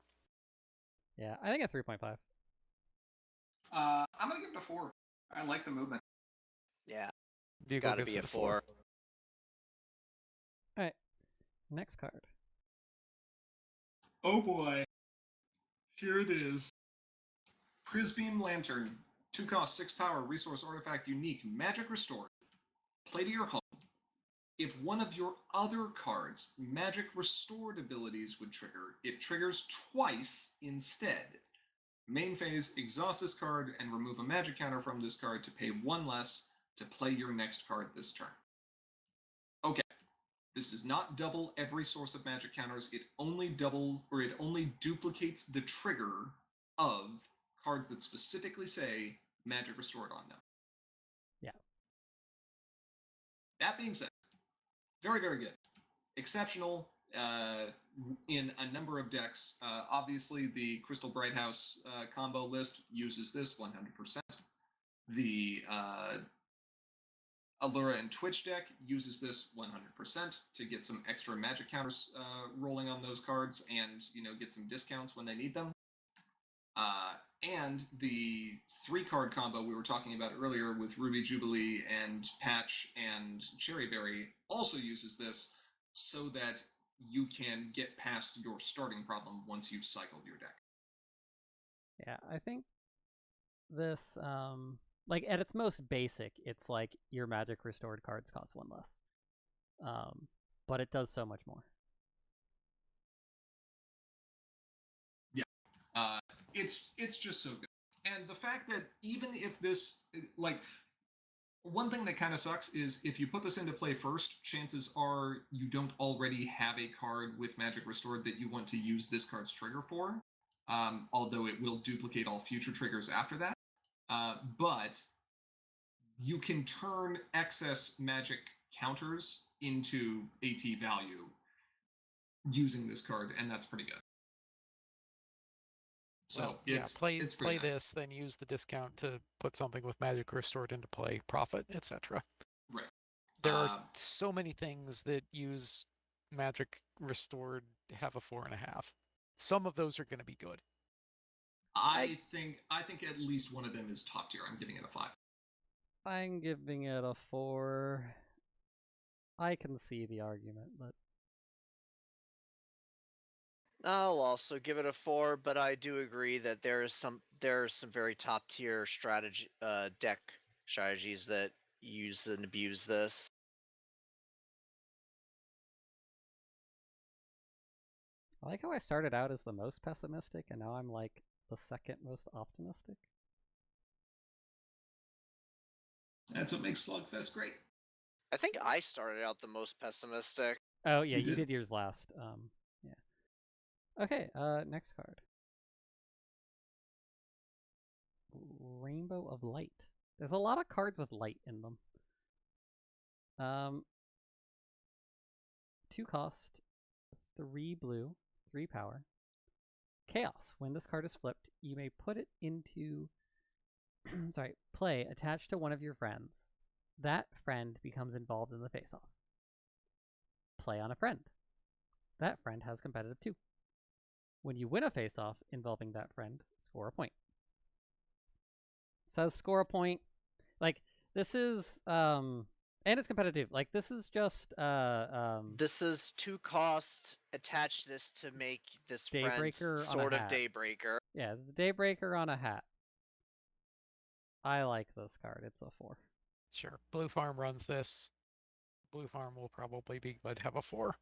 Yeah, I think a 3.5. I'm gonna give it a 4. I like the movement. Yeah, Bugle gotta gives be it a 4. All right, next card. Oh boy. Here it is. Prisbeam Lantern. 2 cost, 6 power, resource artifact unique, magic restored. Play to your home. If one of your other cards' magic restored abilities would trigger, it triggers twice instead. Main phase, exhaust this card and remove a magic counter from this card to pay 1 less to play your next card this turn. Okay. This does not double every source of magic counters. It only duplicates the trigger of cards that specifically say magic restored on them. Yeah. That being said, very, very good. Exceptional in a number of decks. Obviously, the Crystal Bright House combo list uses this 100%. The Allura and Twitch deck uses this 100% to get some extra magic counters rolling on those cards and, get some discounts when they need them. And the 3-card combo we were talking about earlier with Ruby Jubilee and Patch and Cherryberry also uses this so that you can get past your starting problem once you've cycled your deck. Yeah, I think this, at its most basic, it's like your magic restored cards cost 1 less. But it does so much more. Yeah. It's just so good. And the fact that even if this, one thing that kind of sucks is if you put this into play first, chances are you don't already have a card with Magic Restored that you want to use this card's trigger for, although it will duplicate all future triggers after that. But you can turn excess magic counters into AT value using this card, and that's pretty good. So play nice. this, then use the discount to put something with Magic Restored into play, profit, etc. Right. There are so many things that use Magic Restored to have a 4.5. Some of those are going to be good. I think at least one of them is top tier. I'm giving it a 5. I'm giving it a 4. I can see the argument, but I'll also give it a 4, but I do agree that there are some very top tier deck strategies that use and abuse this. I like how I started out as the most pessimistic, and now I'm like the second most optimistic. That's what makes Slugfest great. I think I started out the most pessimistic. Oh yeah, you did yours last. Yeah. Okay, next card. Rainbow of Light. There's a lot of cards with light in them. 2 cost, 3 blue, 3 power. Chaos. When this card is flipped, you may put it into play attached to one of your friends. That friend becomes involved in the face-off. Play on a friend. That friend has competitive 2. When you win a face-off involving that friend, score a point. It says score a point. This is and it's competitive. This is just This is 2 cost. Attach this to make this Daybreaker friend sort of Daybreaker. Yeah, it's Daybreaker on a hat. I like this card. It's a 4. Sure. Blue Farm runs this. Blue Farm will probably be good. Have a 4.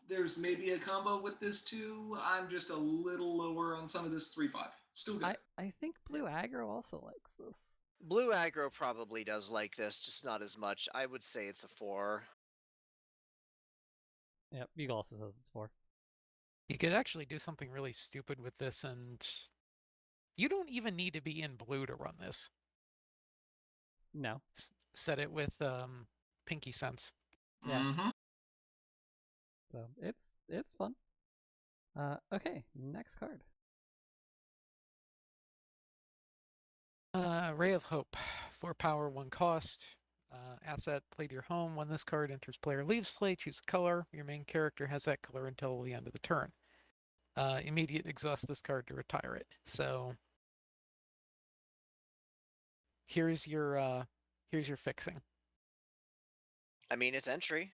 There's maybe a combo with this too. I'm just a little lower on some of this 3-5. Still good. I think Blue Aggro also likes this. Blue Aggro probably does like this, just not as much. I would say it's a 4. Yep, Beagle also says it's 4. You could actually do something really stupid with this, and you don't even need to be in blue to run this. No. Set it with Pinky Sense. Yeah. Mm-hmm. So it's fun. Okay, next card. Ray of Hope. 4 power, 1 cost. Asset, play to your home. When this card enters player leaves play, choose a color. Your main character has that color until the end of the turn. Immediate exhaust this card to retire it. So here's your fixing. I mean, it's entry.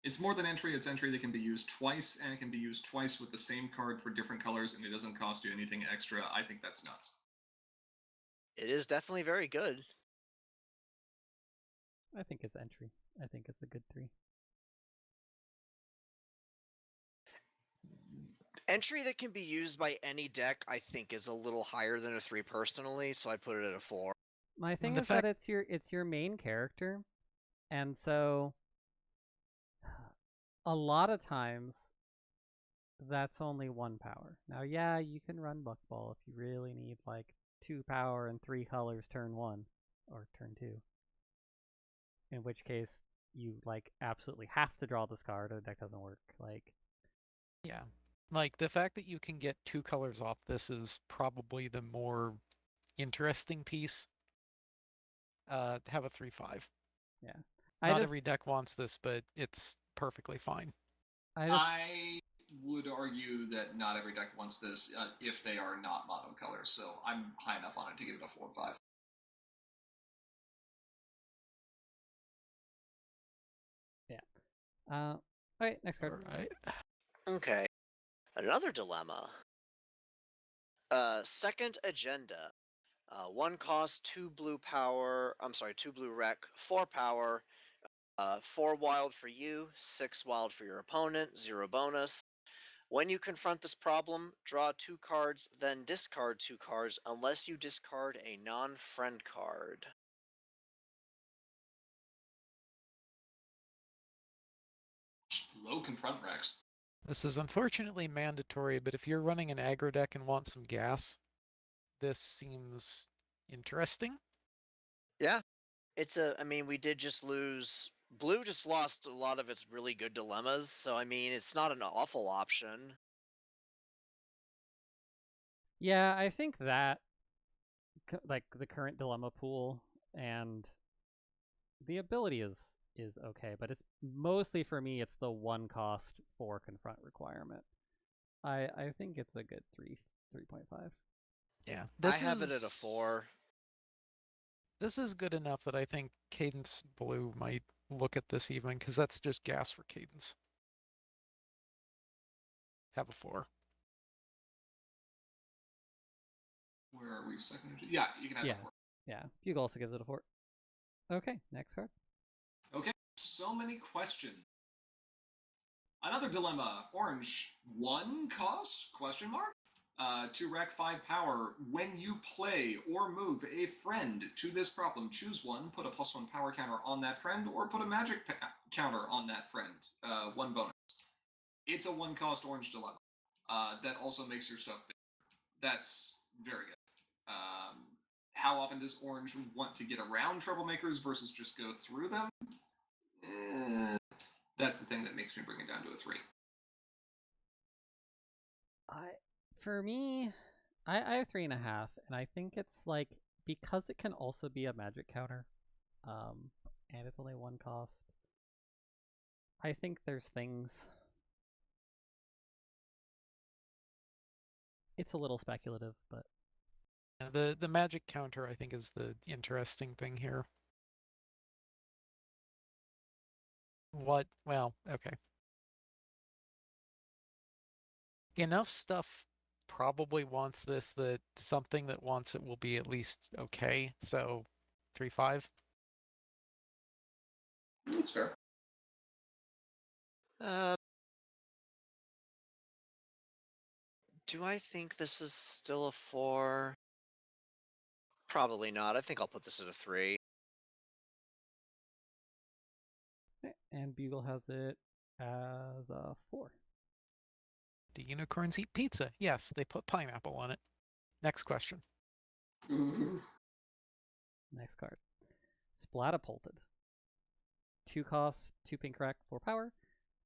It's more than entry. It's entry that can be used twice, and it can be used twice with the same card for different colors, and it doesn't cost you anything extra. I think that's nuts. It is definitely very good. I think it's entry. I think it's a good 3. Entry that can be used by any deck, I think, is a little higher than a 3 personally, so I put it at a 4. My thing is that it's your main character, and so a lot of times that's only 1 power. Now, yeah, you can run Buckball if you really need like 2 power and 3 colors turn 1 or turn 2. In which case you like absolutely have to draw this card or the deck doesn't work. Like, yeah. Like the fact that you can get 2 colors off this is probably the more interesting piece. Have a 3/5. Yeah. Not every deck wants this, but it's perfectly fine. I would argue that not every deck wants this if they are not mono colors, so I'm high enough on it to give it a 4 or 5. Yeah. Alright, next card. Alright. Okay. Another dilemma. Second agenda. 1 cost, 2 blue power. I'm sorry, 2 blue rec, 4 power. 4 wild for you, 6 wild for your opponent, 0 bonus. When you confront this problem, draw 2 cards, then discard 2 cards unless you discard a non-friend card. Low confront Rex. This is unfortunately mandatory, but if you're running an aggro deck and want some gas, this seems interesting. Yeah. I mean, we did just lose. Blue just lost a lot of its really good dilemmas, so I mean, it's not an awful option. Yeah, I think that like the current dilemma pool and the ability is okay, but it's mostly for me it's the 1 cost 4 confront requirement. I think it's a good 3.5. Yeah, I have it at a 4. This is good enough that I think Cadence Blue might look at this even, because that's just gas for Cadence. Have a 4. Where are we? Second? Yeah, you can have a 4. Yeah, Bugle also gives it a 4. Okay, next card. Okay, so many questions. Another dilemma. Orange. 1 cost? Question mark? 2 rec, 5 power. When you play or move a friend to this problem, choose one, put a +1 power counter on that friend, or put a magic counter on that friend. 1 bonus. It's a 1 cost orange dilemma. That also makes your stuff big. That's very good. How often does orange want to get around troublemakers versus just go through them? That's the thing that makes me bring it down to a 3. For me, I have 3.5, and I think it's like because it can also be a magic counter, and it's only 1 cost. I think there's things. It's a little speculative, but the magic counter I think is the interesting thing here. What? Well, okay. Enough stuff probably wants this that something that wants it will be at least okay. So 3/5. That's fair. Do I think this is still a 4? Probably not. I think I'll put this at a 3. And Bugle has it as a 4. Do unicorns eat pizza? Yes, they put pineapple on it. Next question. Ooh. Next card. Splatapulted. 2 cost, 2 pink rec, 4 power.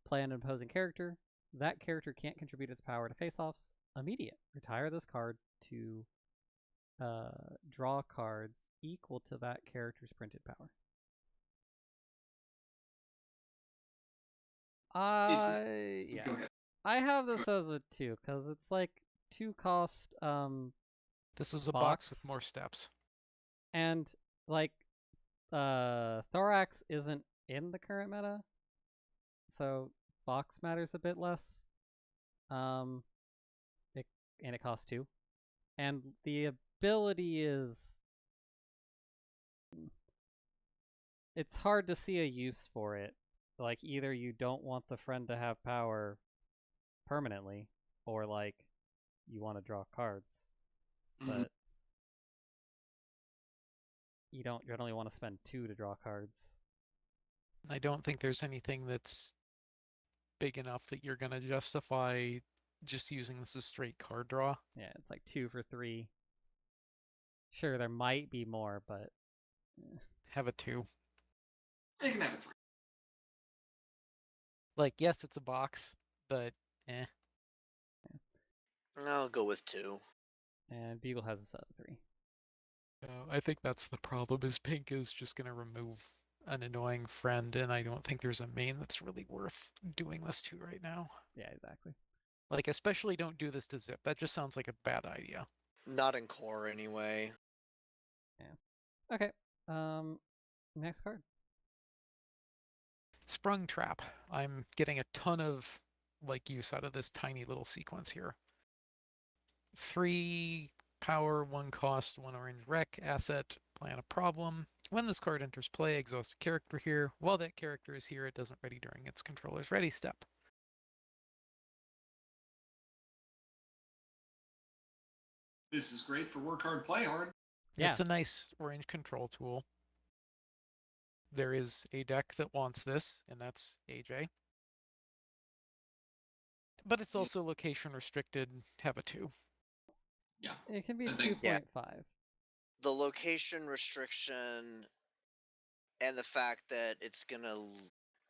play an opposing character. That character can't contribute its power to face-offs. Immediate. Retire this card to draw cards equal to that character's printed power. Yeah. Go ahead. I have this as a 2 because it's like 2 cost. This is a box with more steps. And like, Thorax isn't in the current meta, so box matters a bit less. It costs 2, and the ability is. It's hard to see a use for it. Like, either you don't want the friend to have power permanently, or like you want to draw cards, but you don't generally want to spend 2 to draw cards. I don't think there's anything that's big enough that you're going to justify just using this as straight card draw. Yeah, it's like 2 for 3. Sure, there might be more, but have a 2. You can have a 3. Like, yes, it's a box, but eh. I'll go with 2. And Beagle has a set of 3. I think that's the problem, is Pink is just going to remove an annoying friend, and I don't think there's a main that's really worth doing this to right now. Yeah, exactly. Like, especially don't do this to Zip. That just sounds like a bad idea. Not in core, anyway. Yeah. Okay. Next card. Sprung Trap. I'm getting a ton of use out of this tiny little sequence here. 3 power, 1 cost, 1 orange rec asset, plan a problem. When this card enters play, exhaust a character here. While that character is here, it doesn't ready during its controller's ready step. This is great for work hard, play hard. Yeah. It's a nice orange control tool. There is a deck that wants this, and that's AJ. But it's also location restricted, have a 2. Yeah. It can be 2.5. Yeah. The location restriction and the fact that it's going to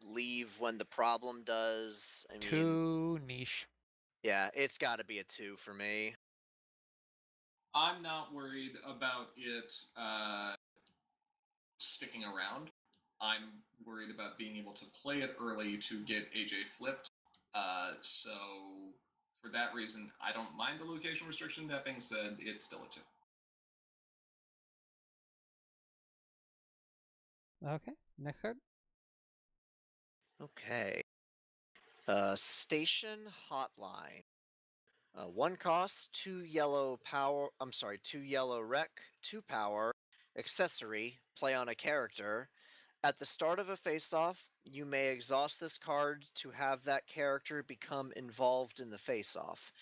leave when the problem does. I mean, too niche. Yeah, it's got to be a 2 for me. I'm not worried about it sticking around. I'm worried about being able to play it early to get AJ flipped. So for that reason, I don't mind the location restriction. That being said, it's still a 2. Okay, next card. Okay. Station Hotline. 1 cost, 2 yellow power. 2 yellow rec, 2 power. Accessory. Play on a character. At the start of a face-off, you may exhaust this card to have that character become involved in the face-off.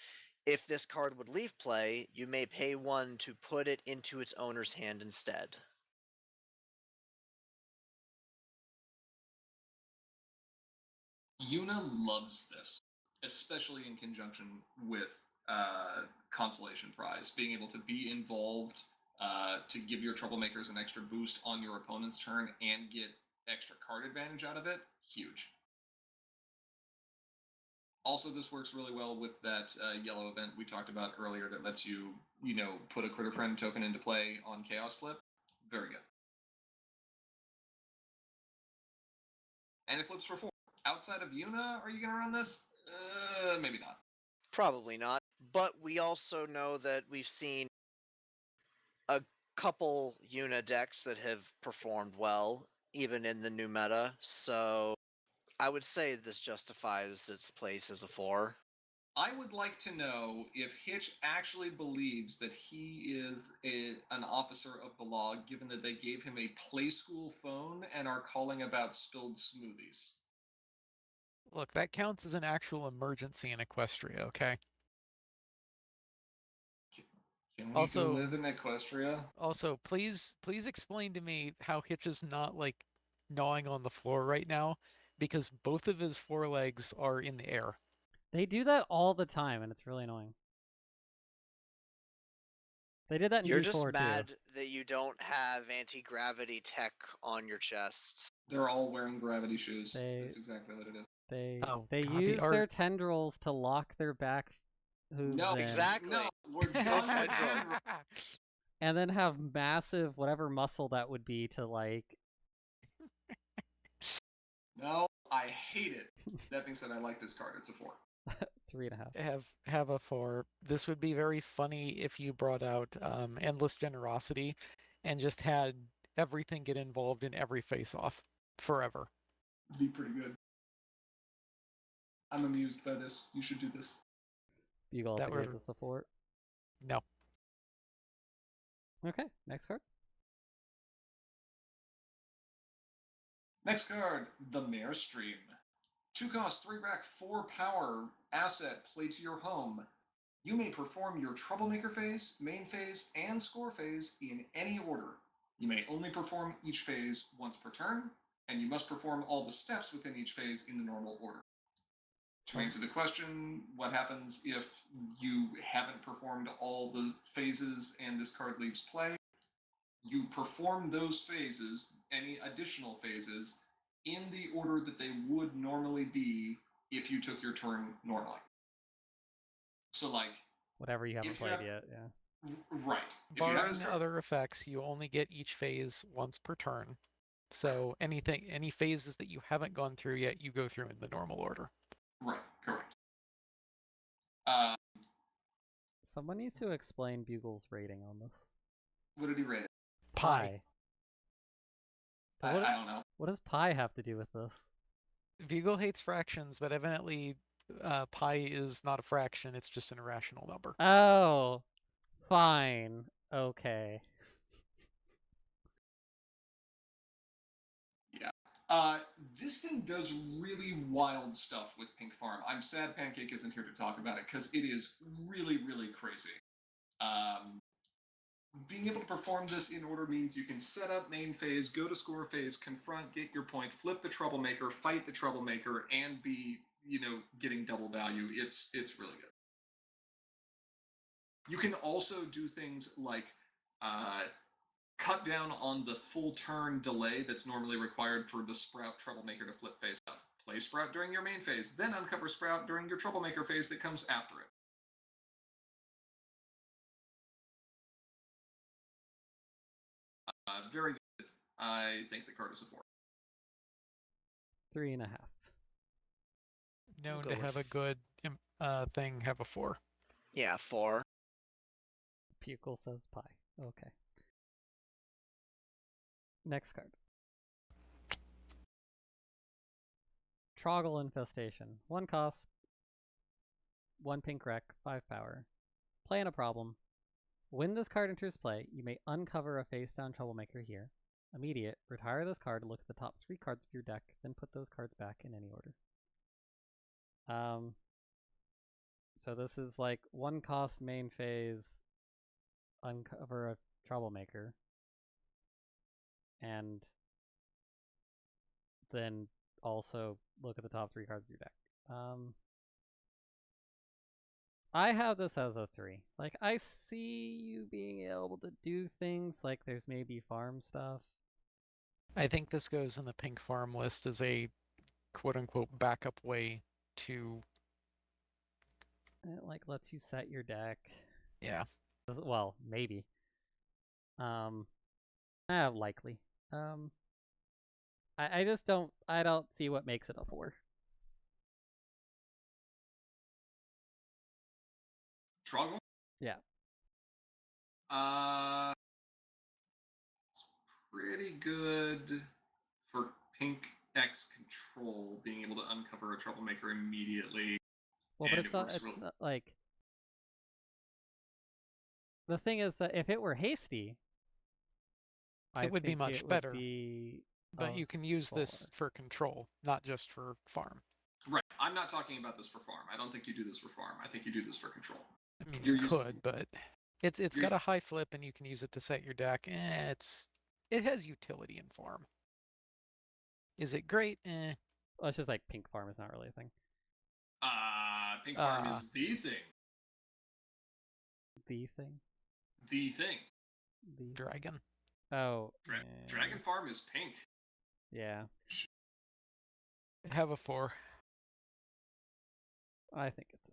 If this card would leave play, you may pay 1 to put it into its owner's hand instead. Yuna loves this, especially in conjunction with Consolation Prize. Being able to be involved to give your troublemakers an extra boost on your opponent's turn and get extra card advantage out of it, huge. Also, this works really well with that yellow event we talked about earlier that lets you, put a Critter Friend token into play on Chaos Flip. Very good. And it flips for 4. Outside of Yuna, are you going to run this? Maybe not. Probably not. But we also know that we've seen a couple Yuna decks that have performed well, even in the new meta. So I would say this justifies its place as a 4. I would like to know if Hitch actually believes that he is an officer of the law, given that they gave him a play school phone and are calling about spilled smoothies. Look, that counts as an actual emergency in Equestria, okay? Can we go live in Equestria? Also, please explain to me how Hitch is not, gnawing on the floor right now, because both of his forelegs are in the air. They do that all the time, and it's really annoying. They did that in You're G4 just mad too. that you don't have anti-gravity tech on your chest. They're all wearing gravity shoes. That's exactly what it is. They use their tendrils to lock their back hooves No, in. exactly. No, we're done with tendrils. And then have massive whatever muscle that would be to like. No, I hate it. That being said, I like this card. It's a 4. 3.5. Have a 4. This would be very funny if you brought out Endless Generosity and just had everything get involved in every face-off forever. It'd be pretty good. I'm amused by this. You should do this. You also gave this a 4? No. Okay, next card. Next card, the Mare Stream. 2 cost, 3 back, 4 power, asset, play to your home. You may perform your Troublemaker phase, main phase, and score phase in any order. You may only perform each phase once per turn, and you must perform all the steps within each phase in the normal order. To answer the question, what happens if you haven't performed all the phases and this card leaves play? You perform those phases, any additional phases, in the order that they would normally be if you took your turn normally. So, like... whatever you haven't played yet, yeah. Right. Barring other effects, you only get each phase once per turn. So any phases that you haven't gone through yet, you go through in the normal order. Right, correct. Someone needs to explain Bugle's rating on this. What did he rate it? Pi. I don't know. What does pi have to do with this? Bugle hates fractions, but evidently pi is not a fraction, it's just an irrational number. Oh, fine. Okay. Yeah. This thing does really wild stuff with Pink Farm. I'm sad Pancake isn't here to talk about it, because it is really, really crazy. Being able to perform this in order means you can set up main phase, go to score phase, confront, get your point, flip the Troublemaker, fight the Troublemaker, and be, getting double value. It's really good. You can also do things like cut down on the full turn delay that's normally required for the Sprout Troublemaker to flip phase up. Play Sprout during your main phase, then uncover Sprout during your Troublemaker phase that comes after it. Very good. I think the card is a 4. 3.5. Known to have a good thing, have a 4. Yeah, 4. Bugle says pi. Okay. Next card. Troggle Infestation. 1 cost, 1 pink wreck, 5 power. Play in a problem. When this card enters play, you may uncover a face-down Troublemaker here. Immediate. Retire this card, look at the top 3 cards of your deck, then put those cards back in any order. So this is like 1 cost main phase, uncover a Troublemaker, and then also look at the top 3 cards of your deck. I have this as a 3. Like, I see you being able to do things, like there's maybe farm stuff. I think this goes in the pink farm list as a quote-unquote backup way to... It, like, lets you set your deck. Yeah. Well, maybe. Likely. I just don't see what makes it a 4. Troggle? Yeah. It's pretty good for Pink X control, being able to uncover a Troublemaker immediately. Well, but it's not like... The thing is that if it were hasty, it would be much better. But you can use 4. this for control, not just for farm. Right. I'm not talking about this for farm. I don't think you do this for farm. I think you do this for control. I mean, you could, but it's got a high flip, and you can use it to set your deck. It has utility in farm. Is it great? Well, it's just like pink farm is not really a thing. Pink farm is the thing. The thing? The thing. The dragon. Oh. Dragon farm is pink. Yeah. Have a 4. I think it's a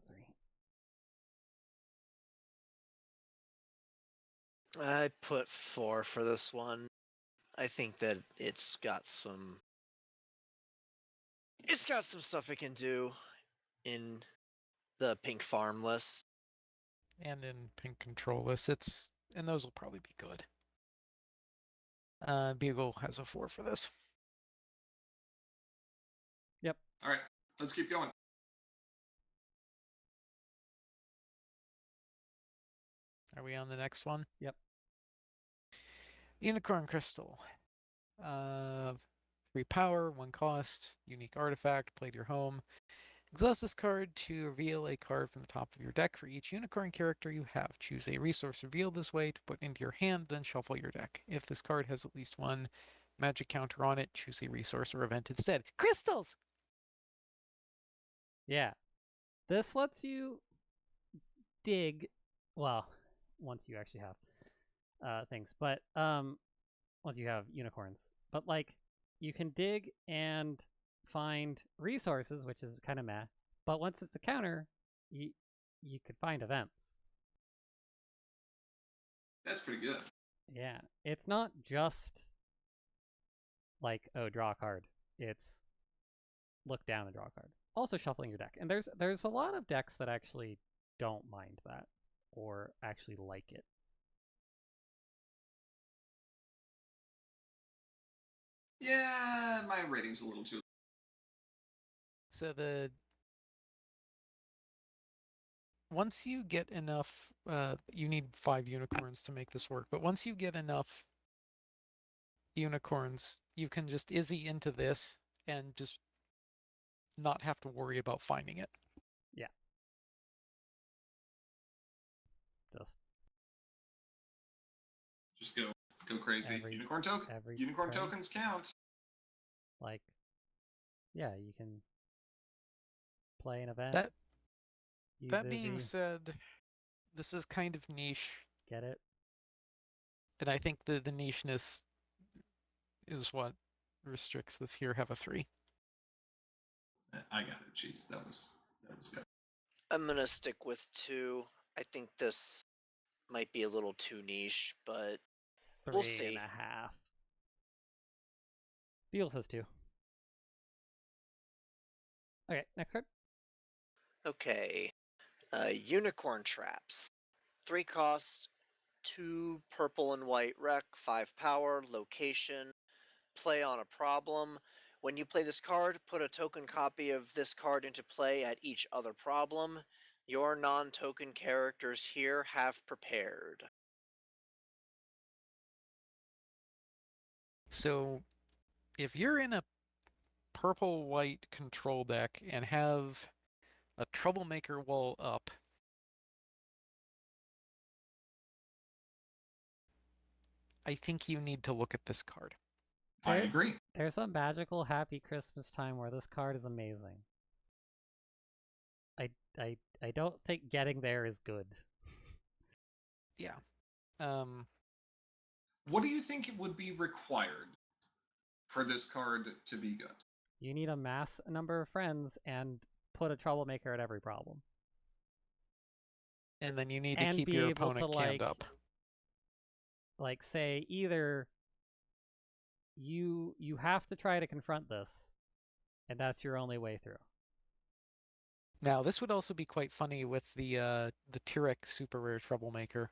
3. I put 4 for this one. I think that it's got some stuff it can do in the pink farm list. And in pink control lists, and those will probably be good. Bugle has a 4 for this. Yep. All right, let's keep going. Are we on the next one? Yep. Unicorn Crystal. 3 power, 1 cost, unique artifact, play to your home. Exhaust this card to reveal a card from the top of your deck for each unicorn character you have. Choose a resource revealed this way to put into your hand, then shuffle your deck. If this card has at least 1 magic counter on it, choose a resource or event instead. Crystals! Yeah. This lets you dig, well, once you actually have things, but once you have unicorns. But like, you can dig and find resources, which is kind of meh. But once it's a counter, you could find events. That's pretty good. Yeah, it's not just like, oh, draw a card. It's look down and draw a card. Also shuffling your deck. And there's a lot of decks that actually don't mind that or actually like it. Yeah, my rating's a little too. So once you get enough, you need 5 unicorns to make this work, but once you get enough unicorns, you can just Izzy into this and just not have to worry about finding it. Yeah. Just go crazy. Unicorn tokens count. Like, yeah, you can play an event. That being said, this is kind of niche. Get it? And I think the nicheness is what restricts this here. Have a 3. I got it. Jeez, that was good. I'm gonna stick with 2. I think this might be a little too niche, but we'll see. 3.5. Beal says 2. Okay, next card. Okay. Unicorn Traps. 3 cost, 2 purple and white rec, 5 power, location, play on a problem. When you play this card, put a token copy of this card into play at each other problem. Your non-token characters here have prepared. So if you're in a purple-white control deck and have a troublemaker wall up, I think you need to look at this card. I agree. There's a magical happy Christmas time where this card is amazing. I don't think getting there is good. Yeah. What do you think would be required for this card to be good? You need a mass number of friends and put a troublemaker at every problem. And then you need to keep your opponent canned up. Like, say, either you have to try to confront this, and that's your only way through. Now, this would also be quite funny with the Tyrek super rare troublemaker.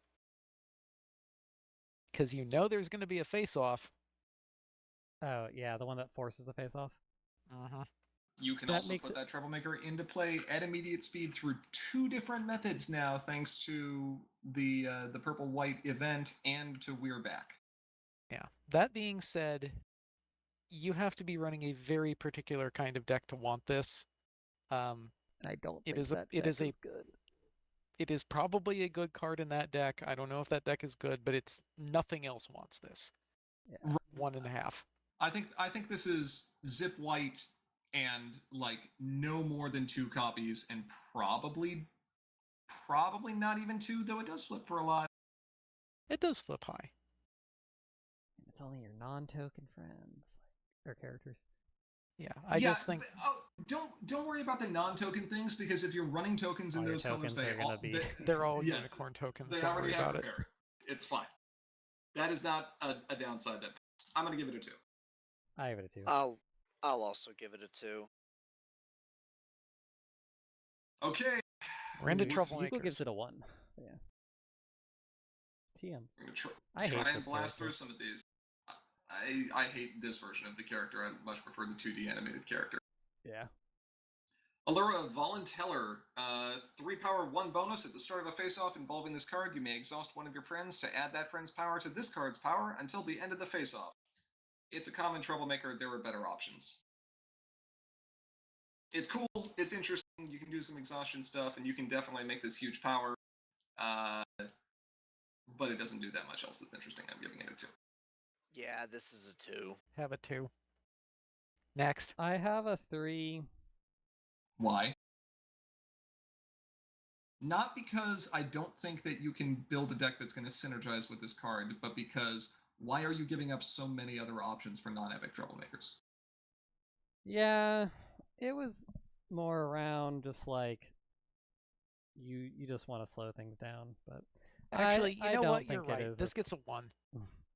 Because you know there's going to be a face-off. Oh, yeah, the one that forces the face-off? Uh-huh. You can also put that troublemaker into play at immediate speed through 2 different methods now, thanks to the purple-white event and to We're Back. Yeah. That being said, you have to be running a very particular kind of deck to want this. I don't think it is good. It is probably a good card in that deck. I don't know if that deck is good, but it's nothing else wants this. Yeah. 1.5. I think this is zip white and like no more than 2 copies, and probably not even 2, though it does flip for a lot. It does flip high. And it's only your non-token friends or characters. Yeah, I just think. Don't worry about the non-token things, because if you're running tokens in those colors, they're all unicorn tokens. They don't already worry have about it. It's fine. That is not a downside that matters. I'm gonna give it a 2. I give it a 2. I'll also give it a 2. Okay. We're into troublemakers. Eagle gives it a 1. Yeah. TMs. I hate and blast through some of these. I hate this version of the character. I much prefer the 2D animated character. Yeah. Allura Volunteller, 3 power, 1 bonus. At the start of a face-off involving this card, you may exhaust one of your friends to add that friend's power to this card's power until the end of the face-off. It's a common troublemaker. There are better options. It's cool. It's interesting. You can do some exhaustion stuff, and you can definitely make this huge power. But it doesn't do that much else that's interesting. I'm giving it a 2. Yeah, this is a 2. Have a 2. Next. I have a 3. Why? Not because I don't think that you can build a deck that's going to synergize with this card, but because why are you giving up so many other options for non-epic troublemakers? Yeah, it was more around just like you just want to slow things down, but actually, you know what? You're right. This gets a 1.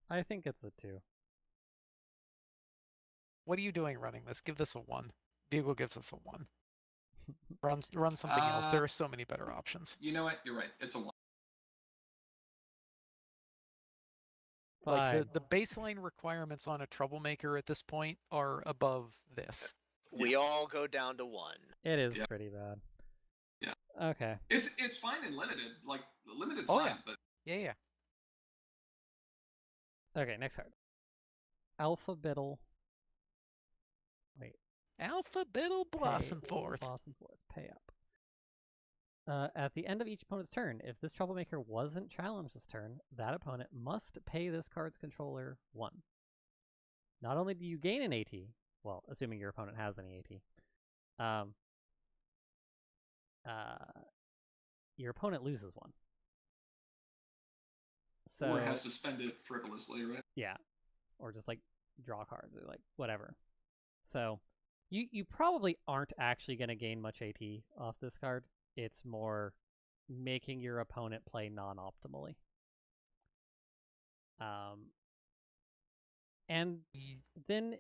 I think it's a 2. What are you doing running this? Give this a 1. Bugle gives us a 1. Run something else. There are so many better options. You know what? You're right. It's a 1. Like the baseline requirements on a troublemaker at this point are above this. We all go down to 1. It is pretty bad. Yeah. Okay. It's fine in limited. Like limited's fine, but yeah. Okay, next card. Alpha Biddle. Wait. Alpha Biddle Blossom Forth. Blossom Forth. Pay up. At the end of each opponent's turn, if this troublemaker wasn't challenged this turn, that opponent must pay this card's controller 1. Not only do you gain an AT, well, assuming your opponent has any AT, your opponent loses 1. So, or has to spend it frivolously, right? Yeah. Or just like draw cards or like whatever. So you probably aren't actually going to gain much AT off this card. It's more making your opponent play non-optimally. And then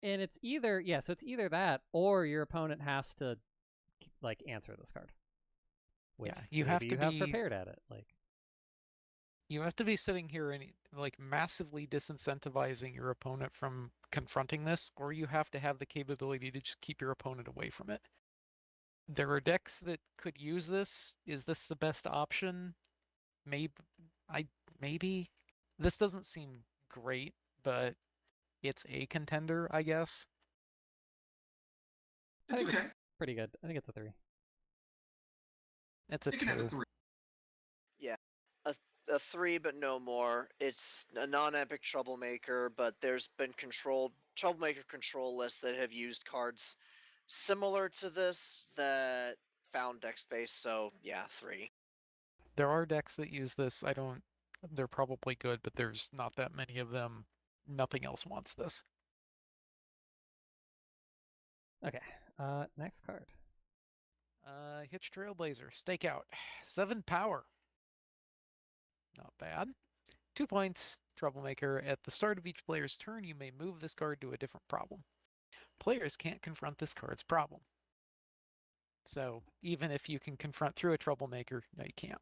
it's either so it's either that or your opponent has to like answer this card. Which you have to be prepared at it. Like you have to be sitting here and like massively disincentivizing your opponent from confronting this, or you have to have the capability to just keep your opponent away from it. There are decks that could use this. Is this the best option? Maybe. This doesn't seem great, but it's a contender, I guess. It's okay. Pretty good. I think it's a 3. It's a 2. Can have a 3. Yeah, a 3, but no more. It's a non-epic troublemaker, but there's been troublemaker control lists that have used cards similar to this that found deck space. So yeah, 3. There are decks that use this. They're probably good, but there's not that many of them. Nothing else wants this. Okay. Next card. Hitch Trailblazer. Stakeout. 7 power. Not bad. 2 points. Troublemaker. At the start of each player's turn, you may move this card to a different problem. Players can't confront this card's problem. So even if you can confront through a troublemaker, no, you can't.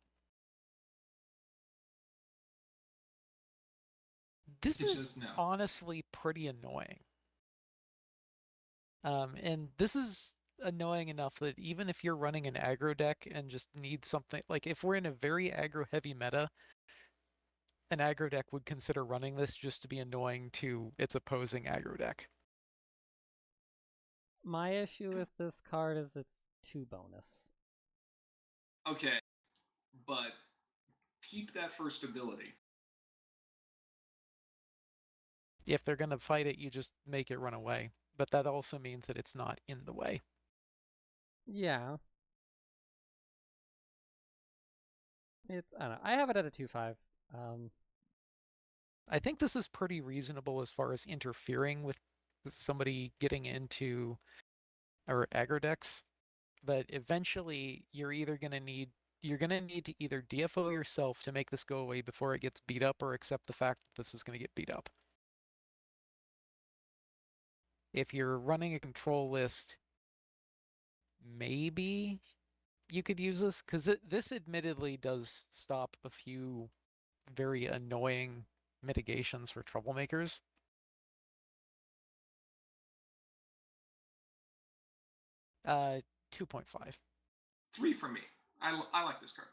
This is honestly pretty annoying. And this is annoying enough that even if you're running an aggro deck and just need something, like if we're in a very aggro heavy meta, an aggro deck would consider running this just to be annoying to its opposing aggro deck. My issue with this card is it's 2 bonus. Okay, but keep that first ability. If they're going to fight it, you just make it run away. But that also means that it's not in the way. Yeah. I don't know. I have it at a 2/5. I think this is pretty reasonable as far as interfering with somebody getting into or aggro decks, but eventually you're gonna need to either DFO yourself to make this go away before it gets beat up, or accept the fact that this is gonna get beat up. If you're running a control list, maybe you could use this, because this admittedly does stop a few very annoying mitigations for troublemakers. Uh, 2.5. 3 for me. I like this card.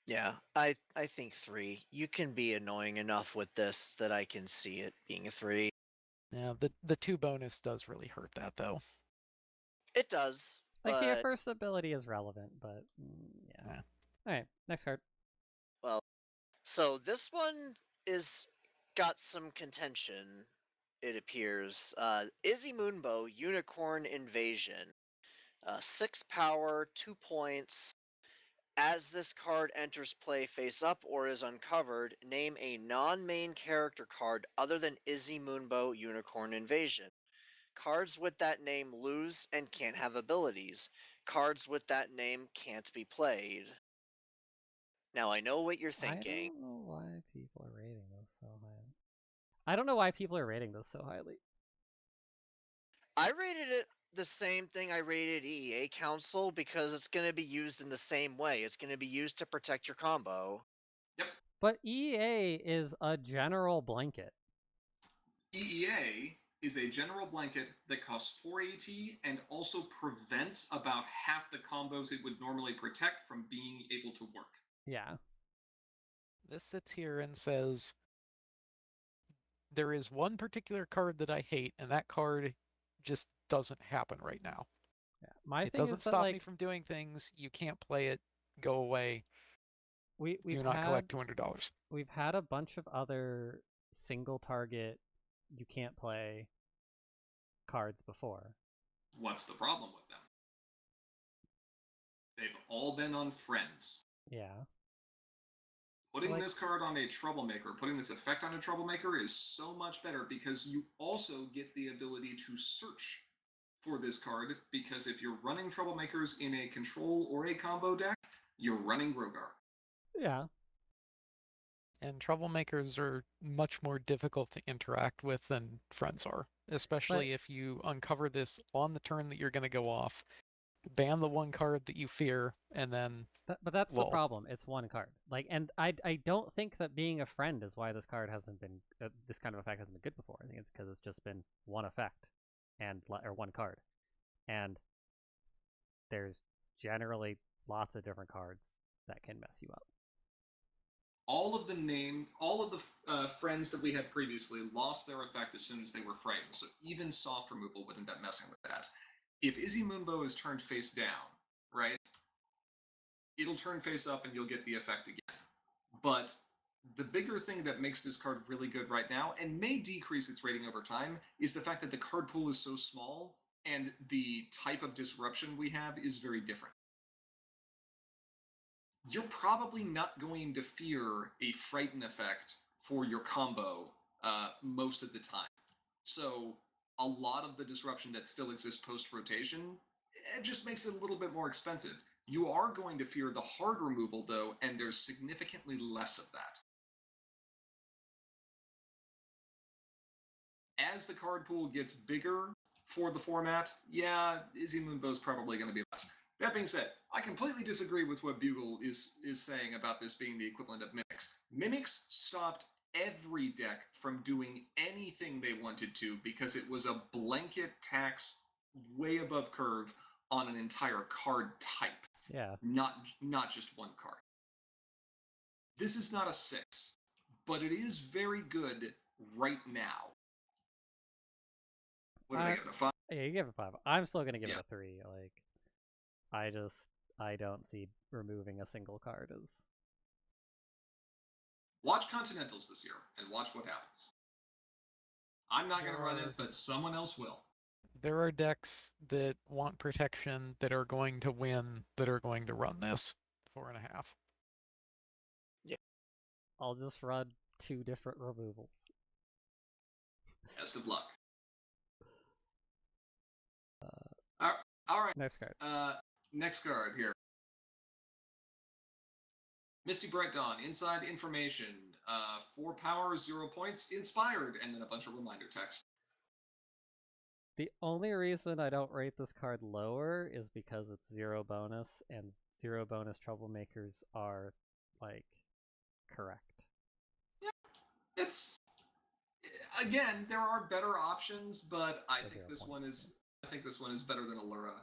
Yeah, I think 3. You can be annoying enough with this that I can see it being a 3. Yeah, the 2 bonus does really hurt that, though. It does. Like, but... your first ability is relevant, but yeah. Alright, next card. Well, so this one is got some contention, it appears. Izzy Moonbow, Unicorn Invasion. 6 power, 2 points. As this card enters play face up or is uncovered, name a non-main character card other than Izzy Moonbow, Unicorn Invasion. Cards with that name lose and can't have abilities. Cards with that name can't be played. Now, I know what you're thinking. I don't know why people are rating this so high. I don't know why people are rating this so highly. I rated it the same thing I rated EEA Council, because it's going to be used in the same way. It's going to be used to protect your combo. Yep. But EEA is a general blanket. EEA is a general blanket that costs 4 AT and also prevents about half the combos it would normally protect from being able to work. Yeah. This sits here and says, there is one particular card that I hate, and that card just doesn't happen right now. Yeah. It doesn't stop me from doing things. You can't play it. Go away. Do not collect $200. We've had a bunch of other single target, you can't play cards before. What's the problem with them? They've all been on Friends. Yeah. Putting this card on a Troublemaker, putting this effect on a Troublemaker is so much better, because you also get the ability to search for this card, because if you're running Troublemakers in a control or a combo deck, you're running Grogar. Yeah. And Troublemakers are much more difficult to interact with than Friends are, especially if you uncover this on the turn that you're going to go off, ban the one card that you fear, and then... But that's the problem. It's one card. Like, and I don't think that being a friend is why this card hasn't been, this kind of effect hasn't been good before. I think it's because it's just been one effect, or one card. And there's generally lots of different cards that can mess you up. All of the friends that we had previously lost their effect as soon as they were frightened, so even soft removal would end up messing with that. If Izzy Moonbow is turned face down, right, it'll turn face up and you'll get the effect again. But the bigger thing that makes this card really good right now, and may decrease its rating over time, is the fact that the card pool is so small and the type of disruption we have is very different. You're probably not going to fear a Frighten effect for your combo most of the time. So a lot of the disruption that still exists post-rotation, it just makes it a little bit more expensive. You are going to fear the hard removal, though, and there's significantly less of that. As the card pool gets bigger for the format, yeah, Izzy Moonbow is probably going to be less. That being said, I completely disagree with what Bugle is saying about this being the equivalent of Mimics. Mimics stopped every deck from doing anything they wanted to because it was a blanket tax way above curve on an entire card type. Yeah. Not just one card. This is not a 6, but it is very good right now. What did I give it, a 5? Yeah, you give it a 5. I'm still going to give it a 3. Like, I don't see removing a single card as... Watch Continentals this year and watch what happens. I'm not going to run it, but someone else will. There are decks that want protection that are going to win, that are going to run this 4.5. Yeah. I'll just run 2 different removals. Best of luck. All right. Next card. Next card here. Misty Bright Dawn, Inside Information, 4 power, 0 points, inspired, and then a bunch of reminder text. The only reason I don't rate this card lower is because it's 0 bonus, and 0 bonus troublemakers are, like, correct. Yeah, it's... Again, there are better options, but I think this one is better than Allura.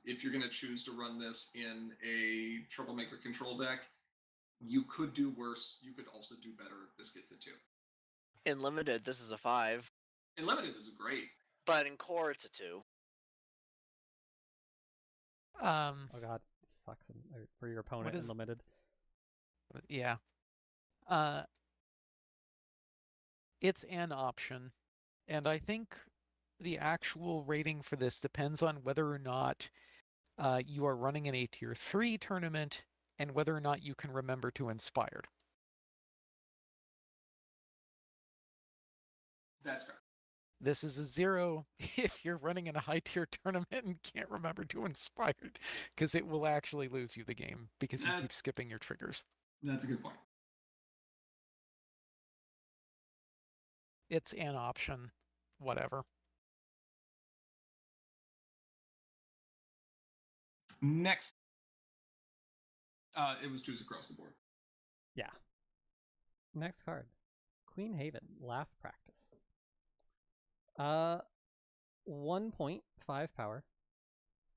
If you're going to choose to run this in a troublemaker control deck, you could do worse. You could also do better. This gets it 2. In limited, this is a 5. In limited, this is great. But in core, it's a 2. Oh god, it sucks for your opponent in limited. Yeah. It's an option, and I think the actual rating for this depends on whether or not you are running an A tier 3 tournament and whether or not you can remember to inspired. That's fair. This is a 0 if you're running in a high tier tournament and can't remember to inspired, because it will actually lose you the game because you keep skipping your triggers. That's a good point. It's an option, whatever. Next. It was 2s across the board. Yeah. Next card. Queen Haven, Laugh Practice. 1 point, 5 power.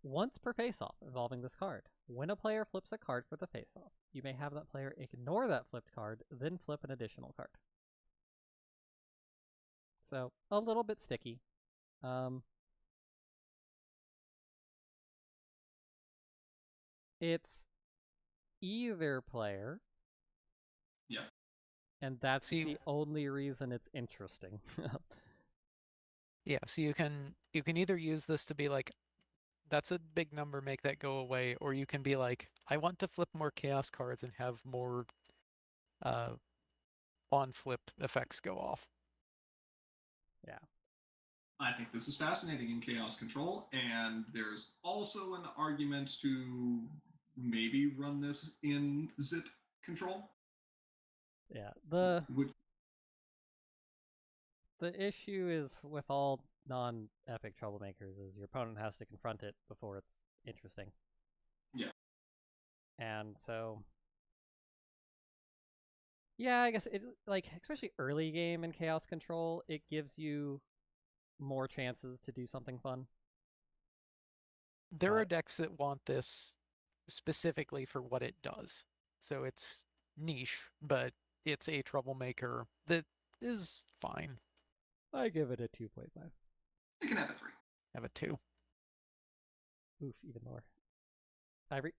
Once per face-off involving this card. When a player flips a card for the face-off, you may have that player ignore that flipped card, then flip an additional card. So, a little bit sticky. It's either player. Yeah. And that's the only reason it's interesting. Yeah, so you can either use this to be like, that's a big number, make that go away, or you can be like, I want to flip more chaos cards and have more on-flip effects go off. Yeah. I think this is fascinating in Chaos Control, and there's also an argument to maybe run this in Zip Control. Yeah, the issue is with all non-epic troublemakers is your opponent has to confront it before it's interesting. Yeah. And so, yeah, I guess it, like, especially early game in Chaos Control, it gives you more chances to do something fun. There are decks that want this specifically for what it does. So it's niche, but it's a troublemaker that is fine. I give it a 2.5. You can have a 3. Have a 2. Oof, even more.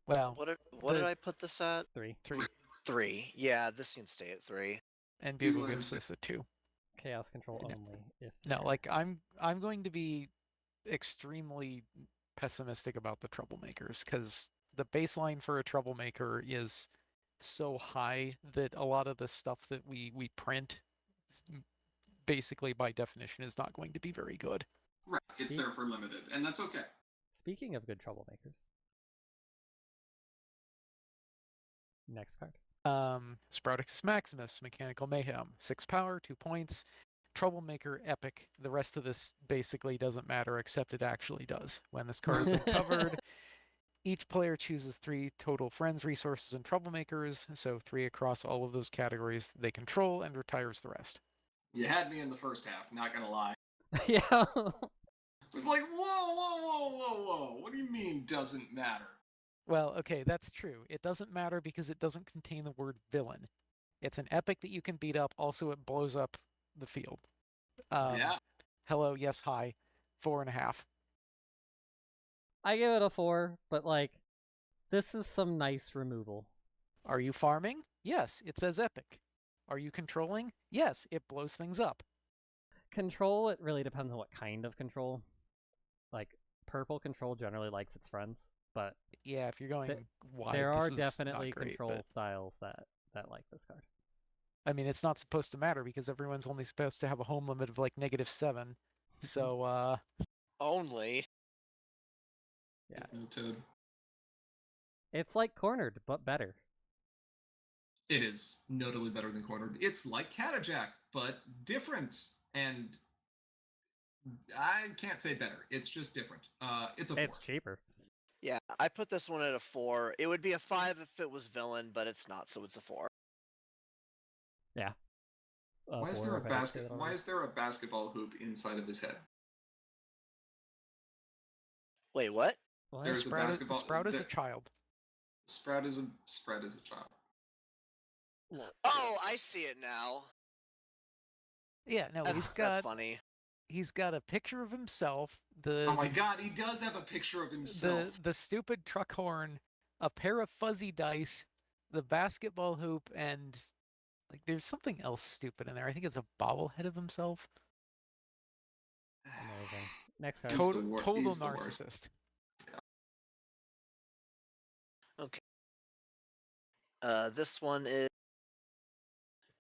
Well, what did I put this at? 3. 3. Yeah, this can stay at 3. And Bugle gives this a 2. Chaos Control only. No, like I'm going to be extremely pessimistic about the troublemakers, because the baseline for a troublemaker is so high that a lot of the stuff that we print basically by definition is not going to be very good. Right, it's there for limited, and that's okay. Speaking of good troublemakers. Next card. Sprouticus Maximus, Mechanical Mayhem, 6 power, 2 points, troublemaker epic. The rest of this basically doesn't matter, except it actually does. When this card is uncovered, each player chooses 3 total friends, resources, and troublemakers, so 3 across all of those categories they control, and retires the rest. You had me in the first half, not gonna lie. Yeah. It was like, whoa. What do you mean doesn't matter? Well, okay, that's true. It doesn't matter because it doesn't contain the word villain. It's an epic that you can beat up. Also, it blows up the field. Yeah. Hello, yes, hi. 4.5. I give it a 4, but like, this is some nice removal. Are you farming? Yes, it says epic. Are you controlling? Yes, it blows things up. Control, it really depends on what kind of control. Like, purple control generally likes its friends, but yeah, if you're going wide, there are definitely control styles that like this card. I mean, it's not supposed to matter because everyone's only supposed to have a home limit of like -7. So, only. Yeah. Hypnotoad. It's like Cornered, but better. It is notably better than Cornered. It's like Catajack, but different. And I can't say better. It's just different. It's a 4. It's cheaper. Yeah, I put this one at a 4. It would be a 5 if it was villain, but it's not, so it's a 4. Yeah. Why is there a basketball hoop inside of his head? Wait, what? Well, There's a basketball. Sprout is a child. Sprout is a child. Oh, I see it now. Yeah, no, that's funny. He's got a picture of himself. Oh my god, he does have a picture of himself. The stupid truck horn, a pair of fuzzy dice, the basketball hoop, and like there's something else stupid in there. I think it's a bobblehead of himself. Amazing. Next card. Total narcissist. Yeah. Okay. This one is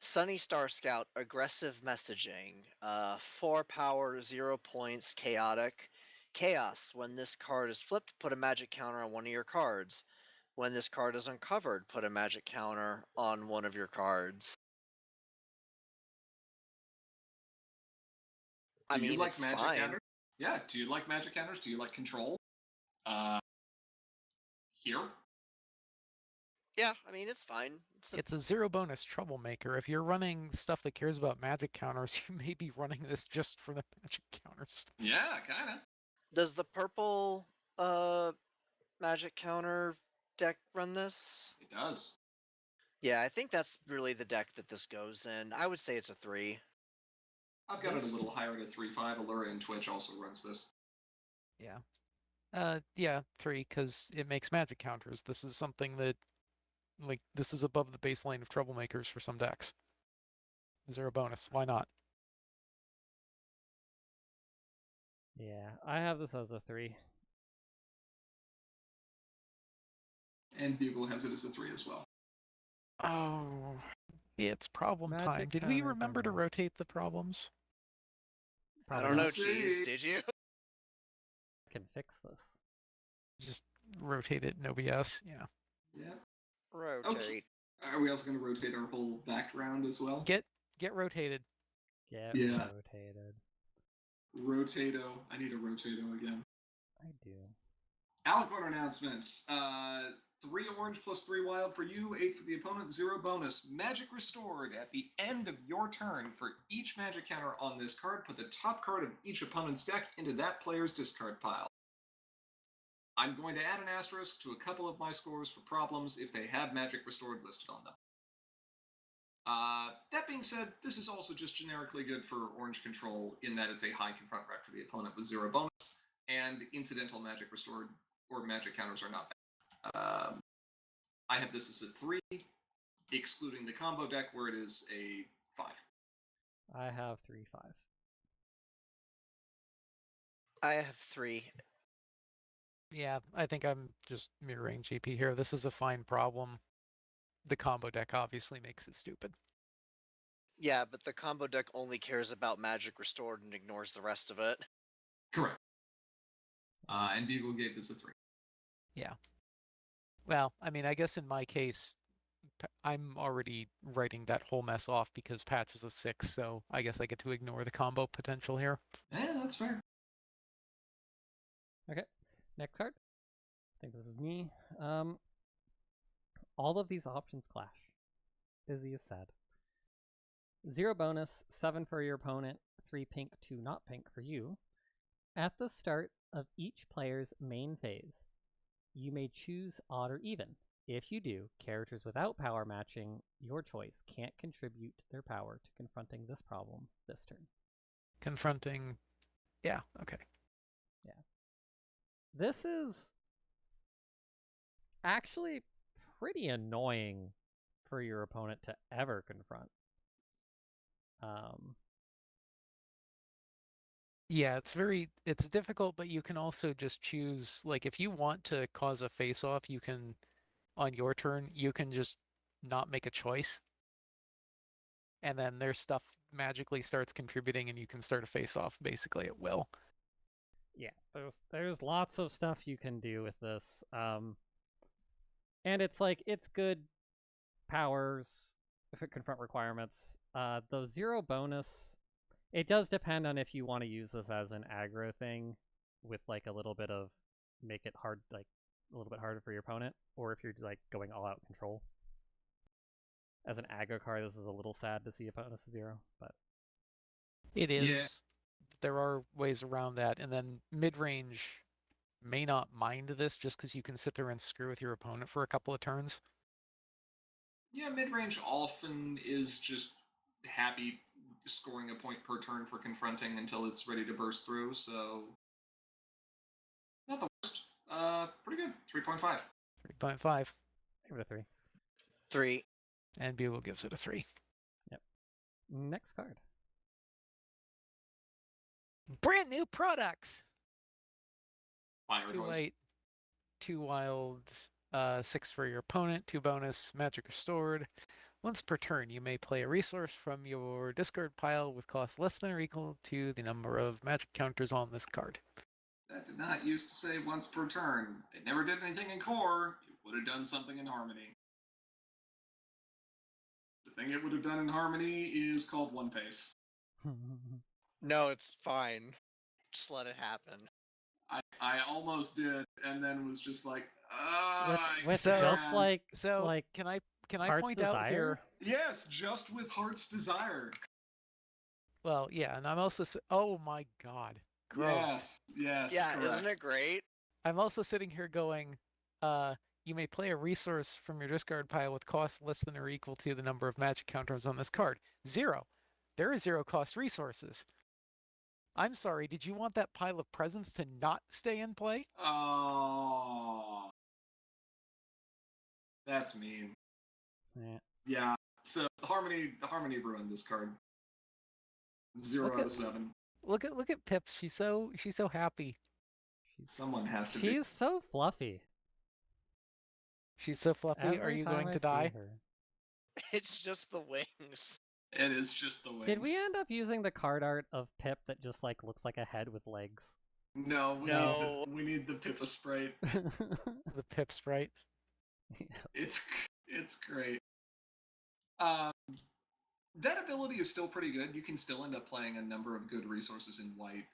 Sunny Star Scout, aggressive messaging. 4 power, 0 points, chaotic. Chaos. When this card is flipped, put a magic counter on one of your cards. When this card is uncovered, put a magic counter on one of your cards. Do you like magic counters? Yeah, do you like magic counters? Do you like control? Here? Yeah, I mean, it's fine. It's a 0 bonus troublemaker. If you're running stuff that cares about magic counters, you may be running this just for the magic counters. Yeah, kinda. Does the purple magic counter deck run this? It does. Yeah, I think that's really the deck that this goes in. I would say it's a 3. I've got it a little higher at a 3-5. Allura and Twitch also runs this. Yeah. Yeah, 3, because it makes magic counters. This is something that, like, this is above the baseline of troublemakers for some decks. 0 bonus. Why not? Yeah, I have this as a 3. And Bugle has it as a 3 as well. Oh, it's problem Magic time. Did we counter remember to counter. rotate the problems? I don't know, Cheese. Did you? I can fix this. Just rotate it, no BS. Yeah. Yeah. Rotate. Okay. Are we also going to rotate our whole background as well? Get rotated. Get rotated. Rotato. I need a Rotato again. I do. Alicorn announcements. 3 orange plus 3 wild for you, 8 for the opponent, 0 bonus. Magic restored at the end of your turn. For each magic counter on this card, put the top card of each opponent's deck into that player's discard pile. I'm going to add an asterisk to a couple of my scores for problems if they have magic restored listed on them. That being said, this is also just generically good for orange control in that it's a high confront rec for the opponent with 0 bonus, and incidental magic restored or magic counters are not bad. I have this as a 3, excluding the combo deck where it is a 5. I have 3-5. I have 3. Yeah, I think I'm just mirroring GP here. This is a fine problem. The combo deck obviously makes it stupid. Yeah, but the combo deck only cares about magic restored and ignores the rest of it. Correct. And Bugle gave this a 3. Yeah. Well, I mean, I guess in my case, I'm already writing that whole mess off because patch was a 6, so I guess I get to ignore the combo potential here. Yeah, that's fair. Okay, next card. I think this is me. All of these options clash. Busy is sad. 0 bonus, 7 for your opponent, 3 pink, 2 not pink for you. At the start of each player's main phase, you may choose odd or even. If you do, characters without power matching your choice can't contribute their power to confronting this problem this turn. Confronting... Yeah, okay. Yeah. This is actually pretty annoying for your opponent to ever confront. Yeah, it's difficult, but you can also just choose, like, if you want to cause a face-off, you can, on your turn, you can just not make a choice. And then their stuff magically starts contributing and you can start a face-off basically at will. Yeah, there's lots of stuff you can do with this. And it's like, it's good powers if it confront requirements. The 0 bonus, it does depend on if you want to use this as an aggro thing with like a little bit of make it hard, like a little bit harder for your opponent, or if you're like going all out control. As an aggro card, this is a little sad to see a bonus 0, but it is. Yeah. There are ways around that, and then mid-range may not mind this just because you can sit there and screw with your opponent for a couple of turns. Yeah, mid-range often is just happy scoring a point per turn for confronting until it's ready to burst through, so not the worst. Pretty good. 3.5. 3.5. give it a 3. 3. And Bugle gives it a 3. Yep. Next card. Brand new products! Fire 2 voice. white, 2 wild, 6 for your opponent, 2 bonus, magic restored. Once per turn, you may play a resource from your discard pile with cost less than or equal to the number of magic counters on this card. That did not used to say once per turn. It never did anything in core. It would have done something in Harmony. The thing it would have done in Harmony is called One Pace. No, it's fine. Just let it happen. I almost did, and then was just like, with so, just like can I Heart's point Desire? out here? Yes, just with Heart's Desire. Well, yeah, and I'm also oh my god, gross. Yes. Yeah, correct. isn't it great? I'm also sitting here going, you may play a resource from your discard pile with cost less than or equal to the number of magic counters on this card. 0. There are 0 cost resources. I'm sorry, did you want that pile of presents to not stay in play? Oh, that's mean. Yeah. So Harmony ruined this card. 0 out of 7. Look at Pip. She's so happy. Someone has to She's be. so fluffy. She's so fluffy. Every Are you time going I to see die? her. It's just the wings. It is just the wings. Did we end up using the card art of Pip that just like looks like a head with legs? No, No. we need the Pippa sprite. The Pip sprite. It's great. That ability is still pretty good. You can still end up playing a number of good resources in white.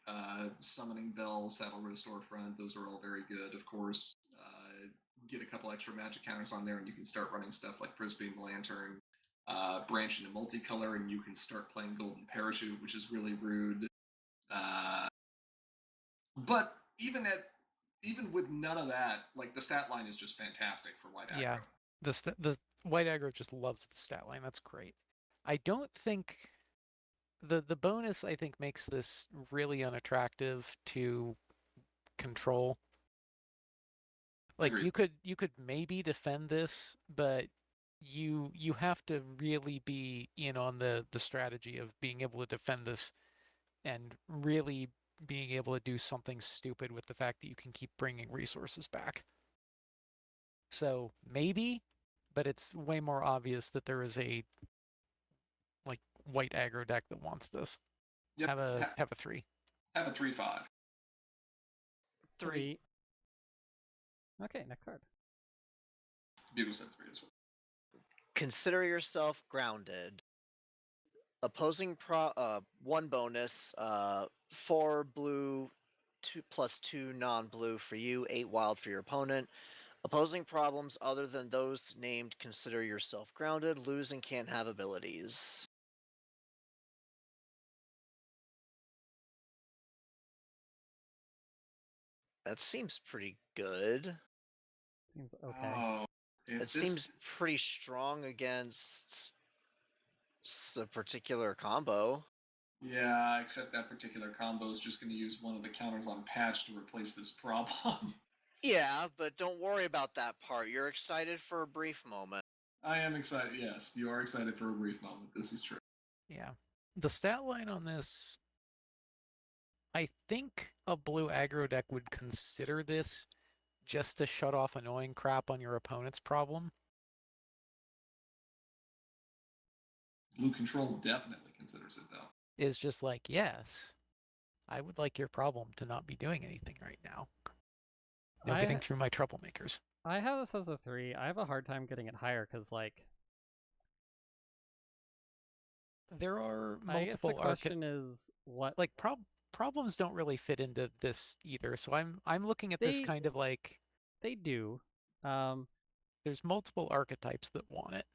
Summoning Bell, Saddle Row Storefront, those are all very good, of course. Get a couple extra magic counters on there, and you can start running stuff like Prisbeam Lantern, branch into multicolor, and you can start playing Golden Parachute, which is really rude. But even with none of that, like the stat line is just fantastic for white aggro. Yeah, the white aggro just loves the stat line. That's great. I don't think the bonus I think makes this really unattractive to control. Like Agreed. you could maybe defend this, but you have to really be in on the strategy of being able to defend this and really being able to do something stupid with the fact that you can keep bringing resources back. So maybe, but it's way more obvious that there is a like white aggro deck that wants this. Yep. Have a 3. Have a 3/5. 3. Okay, next card. Bugle said 3 as well. Consider yourself grounded. Opposing 1 bonus, 4 blue, 2+2 non-blue for you, 8 wild for your opponent. Opposing problems other than those named consider yourself grounded. Lose and can't have abilities. That seems pretty good. Seems okay. Oh, it seems pretty strong against a particular combo. Yeah, except that particular combo is just going to use one of the counters on patch to replace this problem. Yeah, but don't worry about that part. You're excited for a brief moment. I am excited. Yes, you are excited for a brief moment. This is true. Yeah. The stat line on this, I think a blue aggro deck would consider this just to shut off annoying crap on your opponent's problem. Blue control definitely considers it, though. Is just like, yes, I would like your problem to not be doing anything right now. No getting through my troublemakers. I have this as a 3. I have a hard time getting it higher because, like, there are multiple. I guess the question is what, like, problems don't really fit into this either. So I'm looking at this kind of like they do. There's multiple archetypes that want it.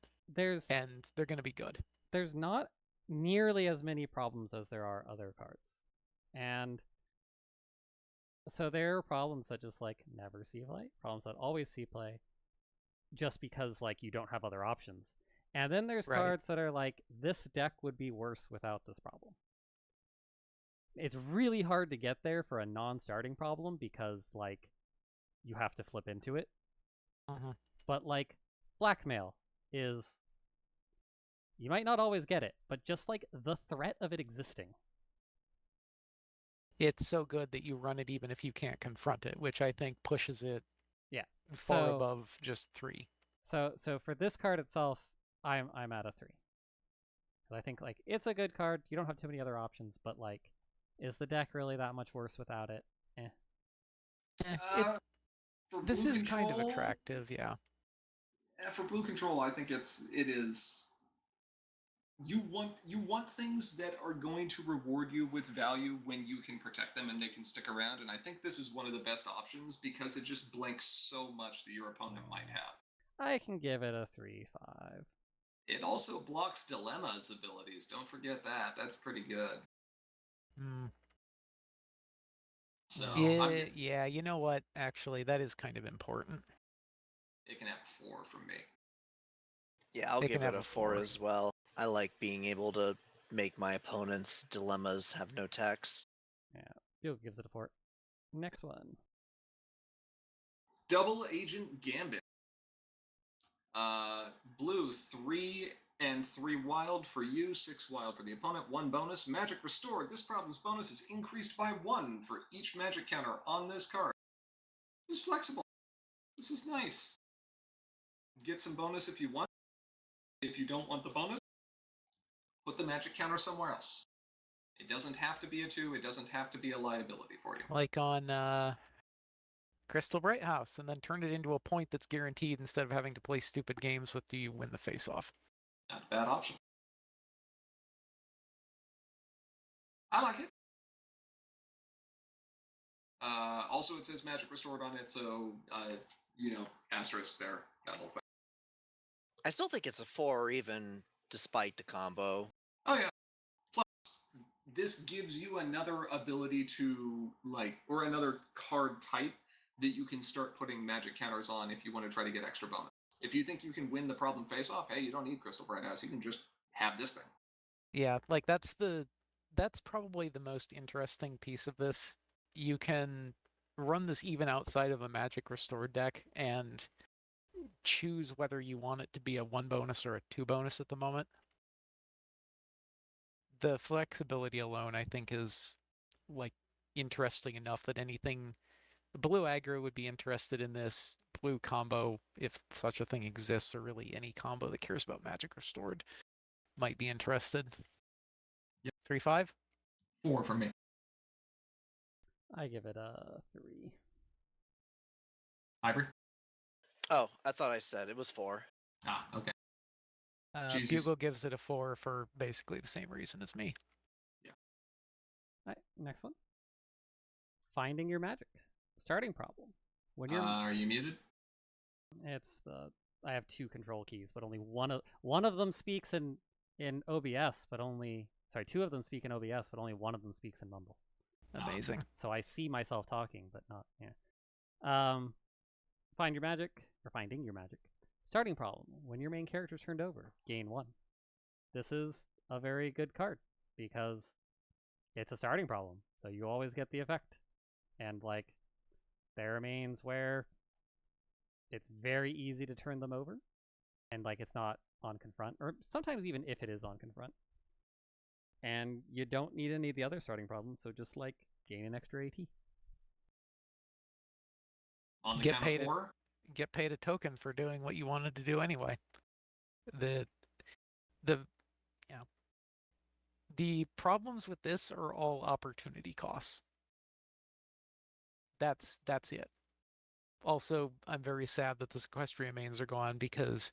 And they're going to be good. There's not nearly as many problems as there are other cards, and so there are problems that just like never see play, problems that always see play, just because like you don't have other options. And then there's cards that are like, this deck would be worse without this problem. It's really hard to get there for a non-starting problem because like you have to flip into it. But like blackmail is, you might not always get it, but just like the threat of it existing, it's so good that you run it even if you can't confront it, which I think pushes it far above just 3. So for this card itself, I'm at a 3. Because I think like it's a good card. You don't have too many other options, but like, is the deck really that much worse without it? This is kind of attractive, yeah. For blue control, I think it is. You want things that are going to reward you with value when you can protect them and they can stick around. And I think this is one of the best options because it just blanks so much that your opponent might have. I can give it a 3/5. It also blocks Dilemma's abilities. Don't forget that. That's pretty good. So yeah, you know what? Actually, that is kind of important. It can have a 4 from me. Yeah, I'll give it a 4 as well. I like being able to make my opponent's dilemmas have no text. Yeah, Bill gives it a 4. Next one. Double Agent Gambit. Blue, 3 and 3 wild for you, 6 wild for the opponent, 1 bonus. Magic Restored. This problem's bonus is increased by 1 for each magic counter on this card. It's flexible. This is nice. Get some bonus if you want. If you don't want the bonus, put the magic counter somewhere else. It doesn't have to be a 2. It doesn't have to be a liability for you. Like on Crystal Bright House, and then turn it into a point that's guaranteed instead of having to play stupid games with do you win the face-off. Not a bad option. I like it. Also, it says Magic Restored on it, so, asterisk there, that whole thing. I still think it's a 4 even despite the combo. Oh, yeah. Plus, this gives you another ability to, or another card type that you can start putting magic counters on if you want to try to get extra bonus. If you think you can win the problem face-off, hey, you don't need Crystal Bright House. You can just have this thing. Yeah, like that's probably the most interesting piece of this. You can run this even outside of a Magic Restored deck and choose whether you want it to be a 1 bonus or a 2 bonus at the moment. The flexibility alone, I think, is like interesting enough that anything blue aggro would be interested in this. Blue combo, if such a thing exists, or really any combo that cares about Magic Restored, might be interested. Yep. 3/5? 4 for me. I give it a 3. Ivory? Oh, I thought I said it was 4. Ah, okay. Bugle gives it a 4 for basically the same reason as me. Yeah. All right, next one. Finding your magic. Starting problem. When you're are you muted? I have 2 control keys, but only one of them speaks in OBS, but only 2 of them speak in OBS, but only one of them speaks in Mumble. Amazing. So I see myself talking, but not Find your magic, or finding your magic. Starting problem. When your main character is turned over, gain 1. This is a very good card because it's a starting problem, so you always get the effect. And there are mains where it's very easy to turn them over, and it's not on confront, or sometimes even if it is on confront. And you don't need any of the other starting problems, so just gain an extra AT. On the count of 4? Get paid a token for doing what you wanted to do anyway. The The problems with this are all opportunity costs. That's it. Also, I'm very sad that the Sequestria mains are gone because,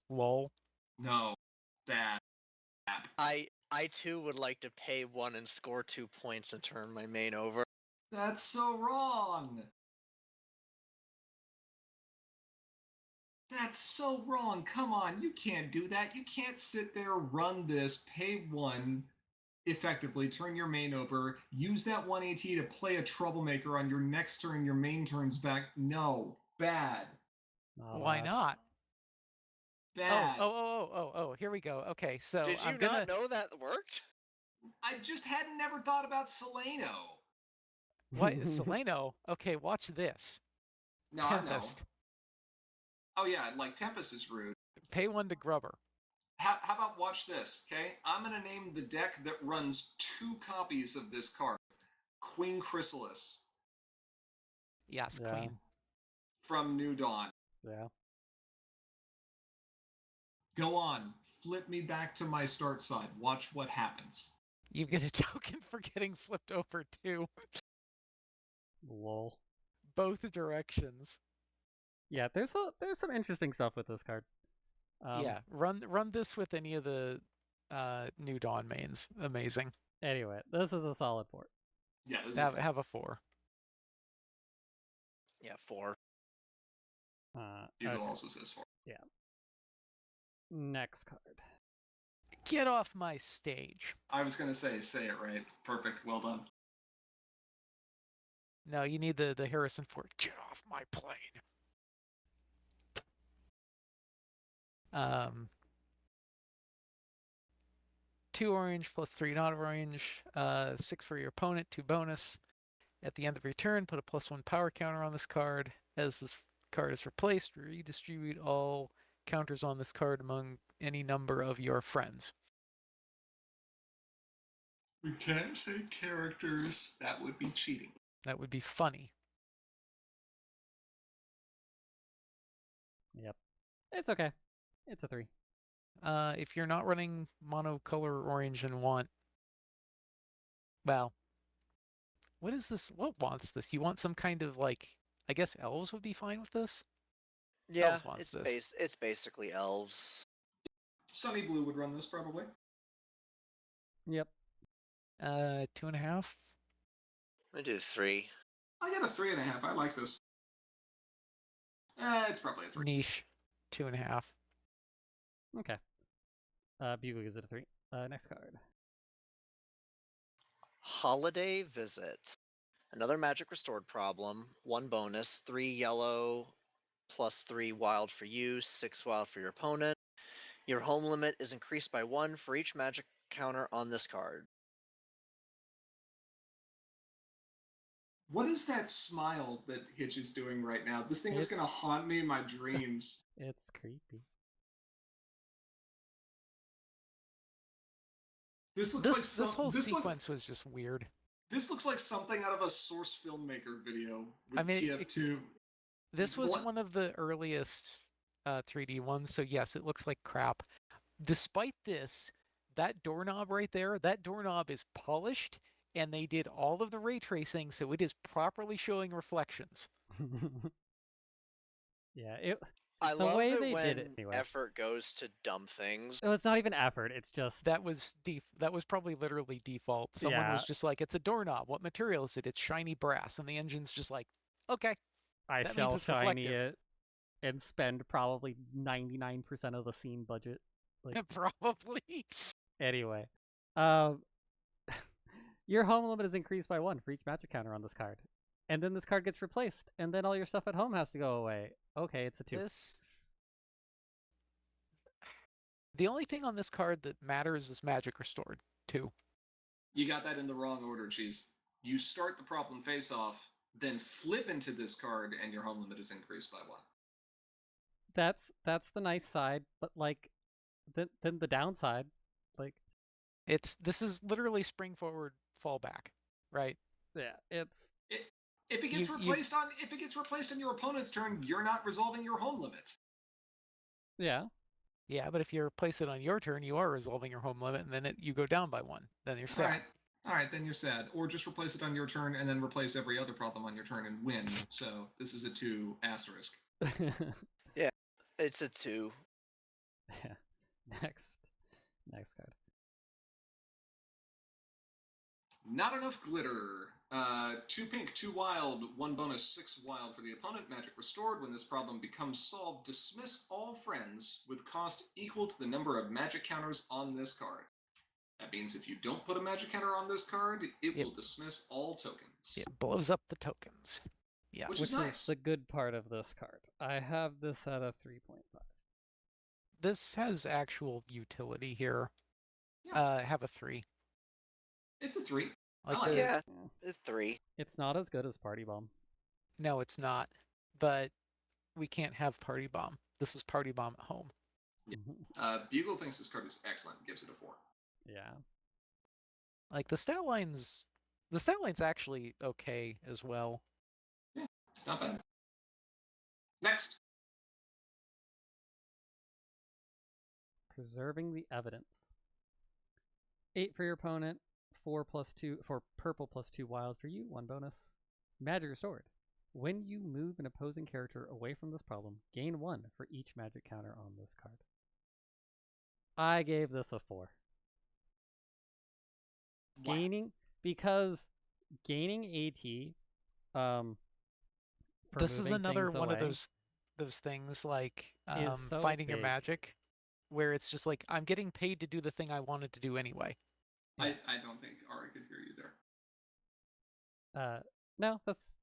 lol. No, bad. I too would like to pay 1 and score 2 points and turn my main over. That's so wrong. That's so wrong. Come on, you can't do that. You can't sit there, run this, pay 1, effectively turn your main over, use that 1 AT to play a troublemaker on your next turn, your main turns back. No, bad. Why not? Bad. Oh, here we go. Okay, so Did you not know that worked? I just hadn't never thought about Seleno. What? Seleno? Okay, watch this. No, Tempest. I know. Oh yeah, like Tempest is rude. Pay 1 to Grubber. How about watch this, okay? I'm going to name the deck that runs 2 copies of this card. Queen Chrysalis. Yes, yeah. Queen. From New Dawn. Yeah. Go on. Flip me back to my start side. Watch what happens. You get a token for getting flipped over too. Lol. Both directions. Yeah, there's some interesting stuff with this card. Yeah, run this with any of the New Dawn mains. Amazing. Anyway, this is a solid 4. Yeah, this have a 4. Yeah, 4. Hugo also says 4. Yeah. Next card. Get off my stage. I was going to say it right. Perfect. Well done. No, you need the Harrison Ford. Get off my plane. 2 orange plus 3 not orange. 6 for your opponent, 2 bonus. At the end of your turn, put a +1 power counter on this card. As this card is replaced, redistribute all counters on this card among any number of your friends. We can't say characters. That would be cheating. That would be funny. Yep. It's okay. It's a 3. If you're not running monocolor orange and want... Well, what is this? What wants this? You want some kind of, like... I guess elves would be fine with this? Yeah, elves wants this. It's basically elves. Sunny Blue would run this, probably. Yep. 2.5? I do 3. I got a 3.5. I like this. It's probably a 3. Niche. 2.5. Okay. Bugle gives it a 3. Next card. Holiday Visit. Another Magic Restored problem. 1 bonus. 3 yellow plus 3 wild for you. 6 wild for your opponent. Your home limit is increased by 1 for each magic counter on this card. What is that smile that Hitch is doing right now? This thing is going to haunt me in my dreams. It's creepy. This whole sequence was just weird. This looks like something out of a Source Filmmaker video with TF2. This was one of the earliest 3D ones, so yes, it looks like crap. Despite this, that doorknob right there, that doorknob is polished, and they did all of the ray tracing, so it is properly showing reflections. Yeah, I love it when effort goes to dumb things. No, it's not even effort. It's just that was probably literally default. Someone was just like, "It's a doorknob. What material is it? It's shiny brass." And the engine's just like, "Okay, I shall shiny it and spend probably 99% of the scene budget." Like, probably. Anyway, your home limit is increased by 1 for each magic counter on this card, and then this card gets replaced, and then all your stuff at home has to go away. Okay, it's a 2. The only thing on this card that matters is Magic Restored, 2. You got that in the wrong order, Cheese. You start the problem face-off, then flip into this card, and your home limit is increased by 1. That's the nice side, but like, then the downside, like, this is literally spring forward, fall back, right? Yeah, If it gets replaced on your opponent's turn, you're not resolving your home limit. Yeah. Yeah, but if you place it on your turn, you are resolving your home limit, and then you go down by 1. Then you're sad. All right, then you're sad. Or just replace it on your turn and then replace every other problem on your turn and win. So this is a 2 asterisk. Yeah, it's a 2. Yeah. Next card. Not enough glitter. 2 pink, 2 wild, 1 bonus, 6 wild for the opponent. Magic restored. When this problem becomes solved, dismiss all friends with cost equal to the number of magic counters on this card. That means if you don't put a magic counter on this card, it will dismiss all tokens. It blows up the tokens. Yeah, which is nice. Is the good part of this card. I have this at a 3.5. This has actual utility here. Yeah. Have a 3. It's a 3. Yeah, it's 3. It's not as good as Party Bomb. No, it's not. But we can't have Party Bomb. This is Party Bomb at home. Yeah. Bugle thinks this card is excellent. Gives it a 4. Yeah. Like the stat line's actually okay as well. Yeah, it's not bad. Next. Preserving the evidence. 8 for your opponent, 4+2 for purple +2 wild for you, 1 bonus. Magic restored. When you move an opposing character away from this problem, gain 1 for each magic counter on this card. I gave this a 4. Wow. Gaining AT. This is another one of those things like so finding big. your magic, where it's just like, I'm getting paid to do the thing I wanted to do anyway. I don't think Ari could hear you there. No, that's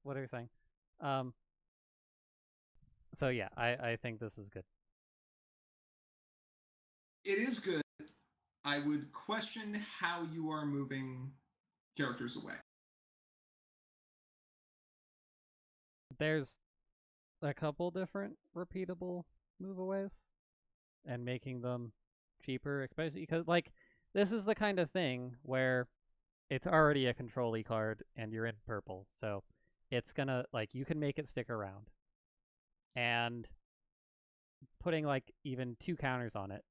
what are you saying? So yeah, I think this is good. It is good. I would question how you are moving characters away. There's a couple different repeatable moveaways, and making them cheaper, especially because like this is the kind of thing where it's already a control-y card and you're in purple, so it's gonna like you can make it stick around, and putting like even 2 counters on it,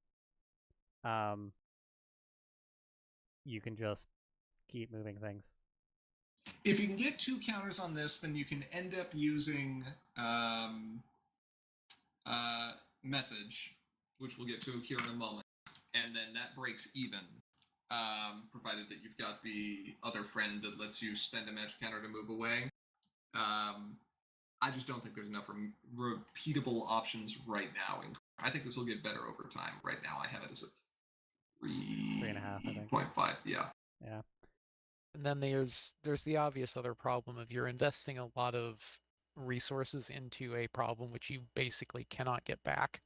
you can just keep moving things. If you can get 2 counters on this, then you can end up using message, which we'll get to here in a moment, and then that breaks even, provided that you've got the other friend that lets you spend a magic counter to move away. I just don't think there's enough repeatable options right now. I think this will get better over time. Right now, I have it as a 3.5. Yeah. And then there's the obvious other problem of you're investing a lot of resources into a problem which you basically cannot get back.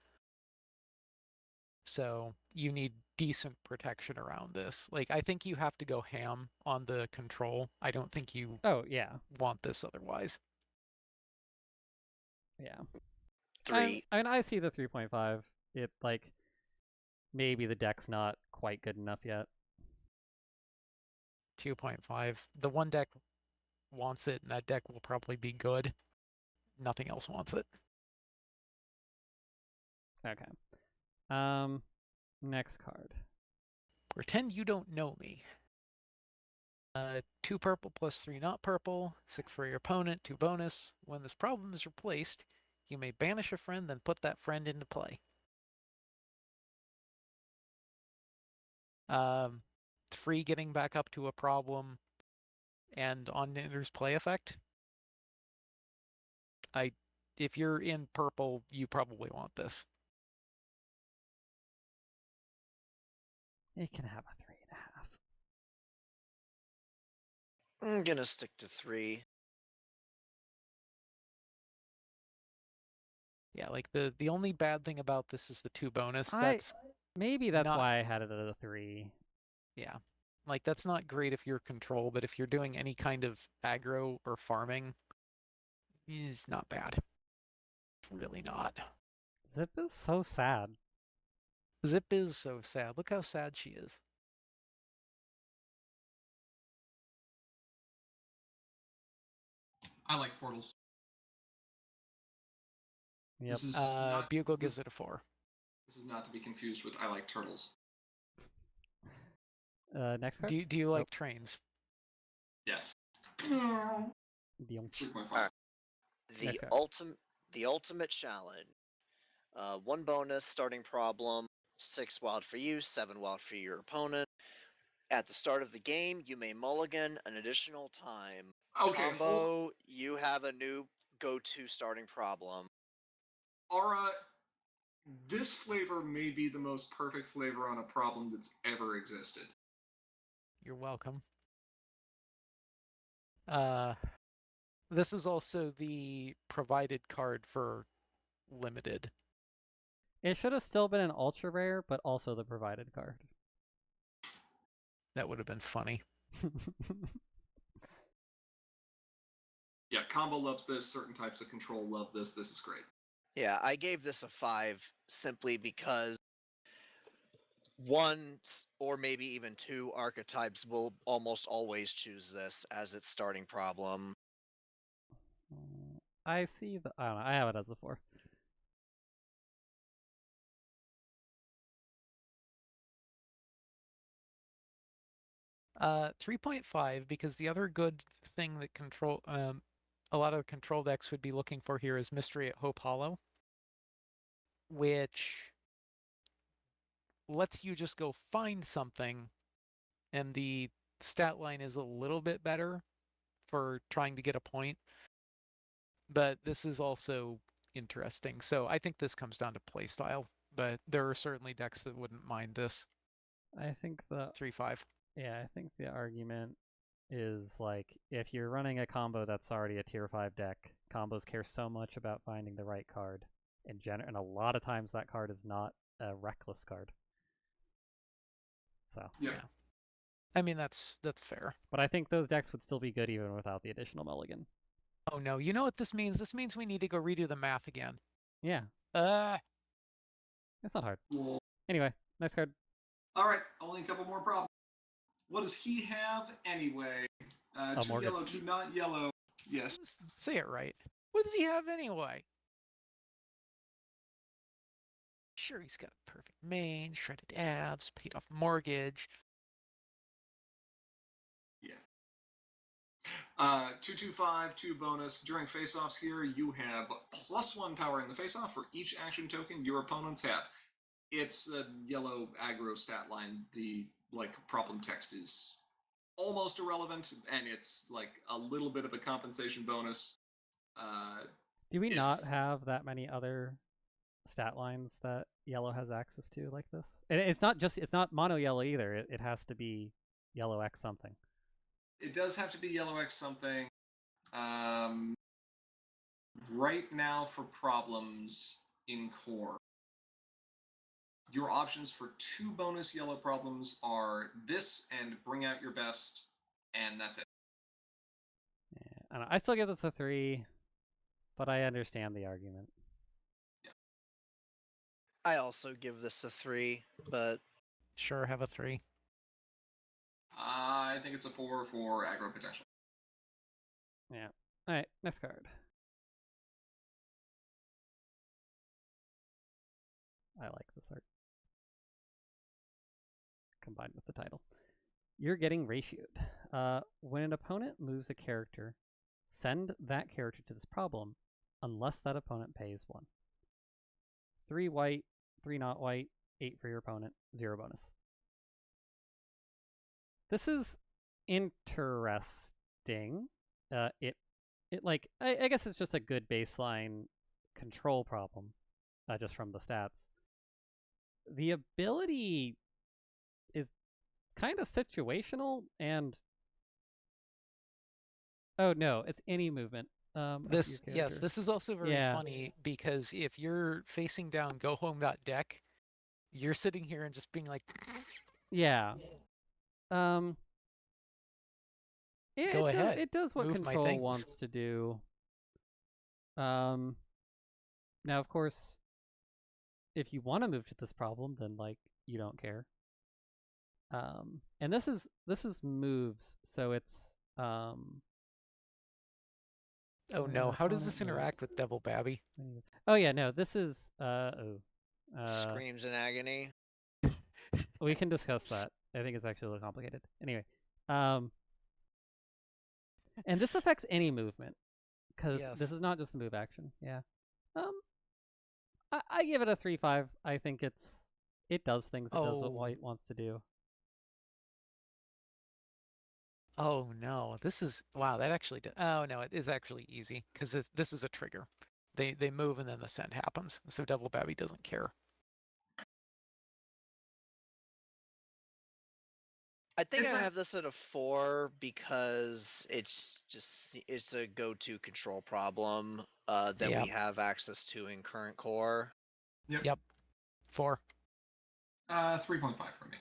So you need decent protection around this. Like, I think you have to go ham on the control. I don't think you want this otherwise. Yeah. 3. I mean, I see the 3.5. It like maybe the deck's not quite good enough yet. 2.5. The one deck wants it, and that deck will probably be good. Nothing else wants it. Okay. Next card. Pretend you don't know me. 2 purple +3 not purple. 6 for your opponent, 2 bonus. When this problem is replaced, you may banish a friend, then put that friend into play. 3 getting back up to a problem, and on Ninder's play effect. If you're in purple, you probably want this. It can have a 3.5. I'm gonna stick to 3. Yeah, like the only bad thing about this is the 2 bonus. Maybe that's why I had it at a 3. Yeah. Like, that's not great if you're control, but if you're doing any kind of aggro or farming, it's not bad. Really not. Zip is so sad. Zip is so sad. Look how sad she is. I like portals. Yep. Bugle gives it a 4. This is not to be confused with I like turtles. Next card? Do you like trains? Yes. The ultimate challenge. 1 bonus starting problem, 6 wild for you, 7 wild for your opponent. At the start of the game, you may mulligan an additional time. Okay, Combo, you have a new go-to starting problem. Aura, this flavor may be the most perfect flavor on a problem that's ever existed. You're welcome. This is also the provided card for limited. It should have still been an ultra rare, but also the provided card. That would have been funny. Yeah, combo loves this. Certain types of control love this. This is great. Yeah, I gave this a 5 simply because 1 or maybe even 2 archetypes will almost always choose this as its starting problem. I see the. I don't know. I have it as a 4. 3.5, because the other good thing that a lot of control decks would be looking for here is Mystery at Hope Hollow, which lets you just go find something, and the stat line is a little bit better for trying to get a point. But this is also interesting. So I think this comes down to playstyle, but there are certainly decks that wouldn't mind this. I think the 3/5. Yeah, I think the argument is like if you're running a combo that's already a tier 5 deck, combos care so much about finding the right card and a lot of times that card is not a reckless card. So yeah. I mean that's fair. But I think those decks would still be good even without the additional mulligan. Oh no, you know what this means? This means we need to go redo the math again. Yeah. It's not hard. Cool. Anyway, next card. Alright, only a couple more problems. What does he have anyway? 2 yellow, 2 not yellow. Yes. Say it right. What does he have anyway? Sure, he's got a perfect main, shredded abs, paid off mortgage. Yeah. 2/5, 2 bonus. During face-offs here, you have +1 power in the face-off for each action token your opponents have. It's a yellow aggro stat line. The problem text is almost irrelevant, and it's like a little bit of a compensation bonus. Do we not have that many other stat lines that yellow has access to like this? And it's not mono yellow either. It has to be yellow X something. It does have to be yellow X something. Right now for problems in core, your options for 2 bonus yellow problems are this and Bring Out Your Best, and that's it. Yeah, I still give this a 3, but I understand the argument. Yeah. I also give this a 3, but sure, have a 3. I think it's a 4 for aggro potential. Yeah. All right, next card. I like this art. Combined with the title. You're getting ratioed. When an opponent moves a character, send that character to this problem unless that opponent pays 1. 3 white, 3 not white, 8 for your opponent, 0 bonus. This is interesting. I guess it's just a good baseline control problem, just from the stats. The ability is kind of situational, and oh no, it's any movement. This is also very funny because if you're facing down go home.deck, you're sitting here and just being like, yeah. Go ahead. It does what control wants to do. Now of course, if you want to move to this problem, then you don't care. And this is moves, so it's oh no, how does this interact with Devil Babby? Oh yeah, no, this is Screams in agony. We can discuss that. I think it's actually a little complicated. Anyway, and this affects any movement because this is not just a move action. Yeah. I give it a 3/5. I think it does things. It does what White wants to do. Oh no, this is wow. That actually did. Oh no, it is actually easy because this is a trigger. They move and then the send happens. So Devil Babby doesn't care. I think I have this at a 4 because it's a go-to control problem that we have access to in current core. Yep. 4. 3.5 for me.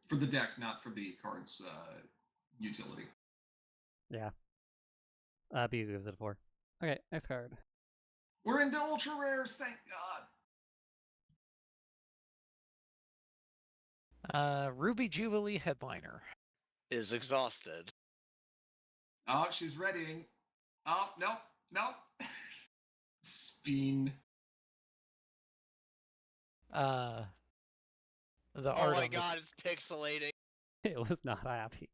For the deck, not for the card's utility. Yeah. B gives it a 4. Okay, next card. We're into ultra rares, thank God. Ruby Jubilee Headliner is exhausted. Oh, she's readying. Oh, no. Spin. The oh my god, it's pixelating. It was not happy.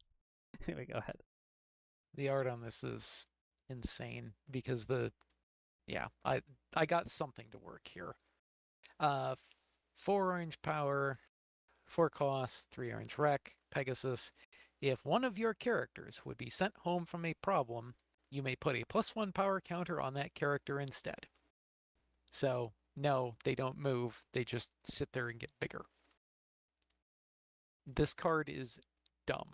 Anyway, go ahead. The art on this is insane because I got something to work here. 4 orange power, 4 cost, 3 orange wreck, Pegasus. If one of your characters would be sent home from a problem, you may put a +1 power counter on that character instead. So, no, they don't move. They just sit there and get bigger. This card is dumb.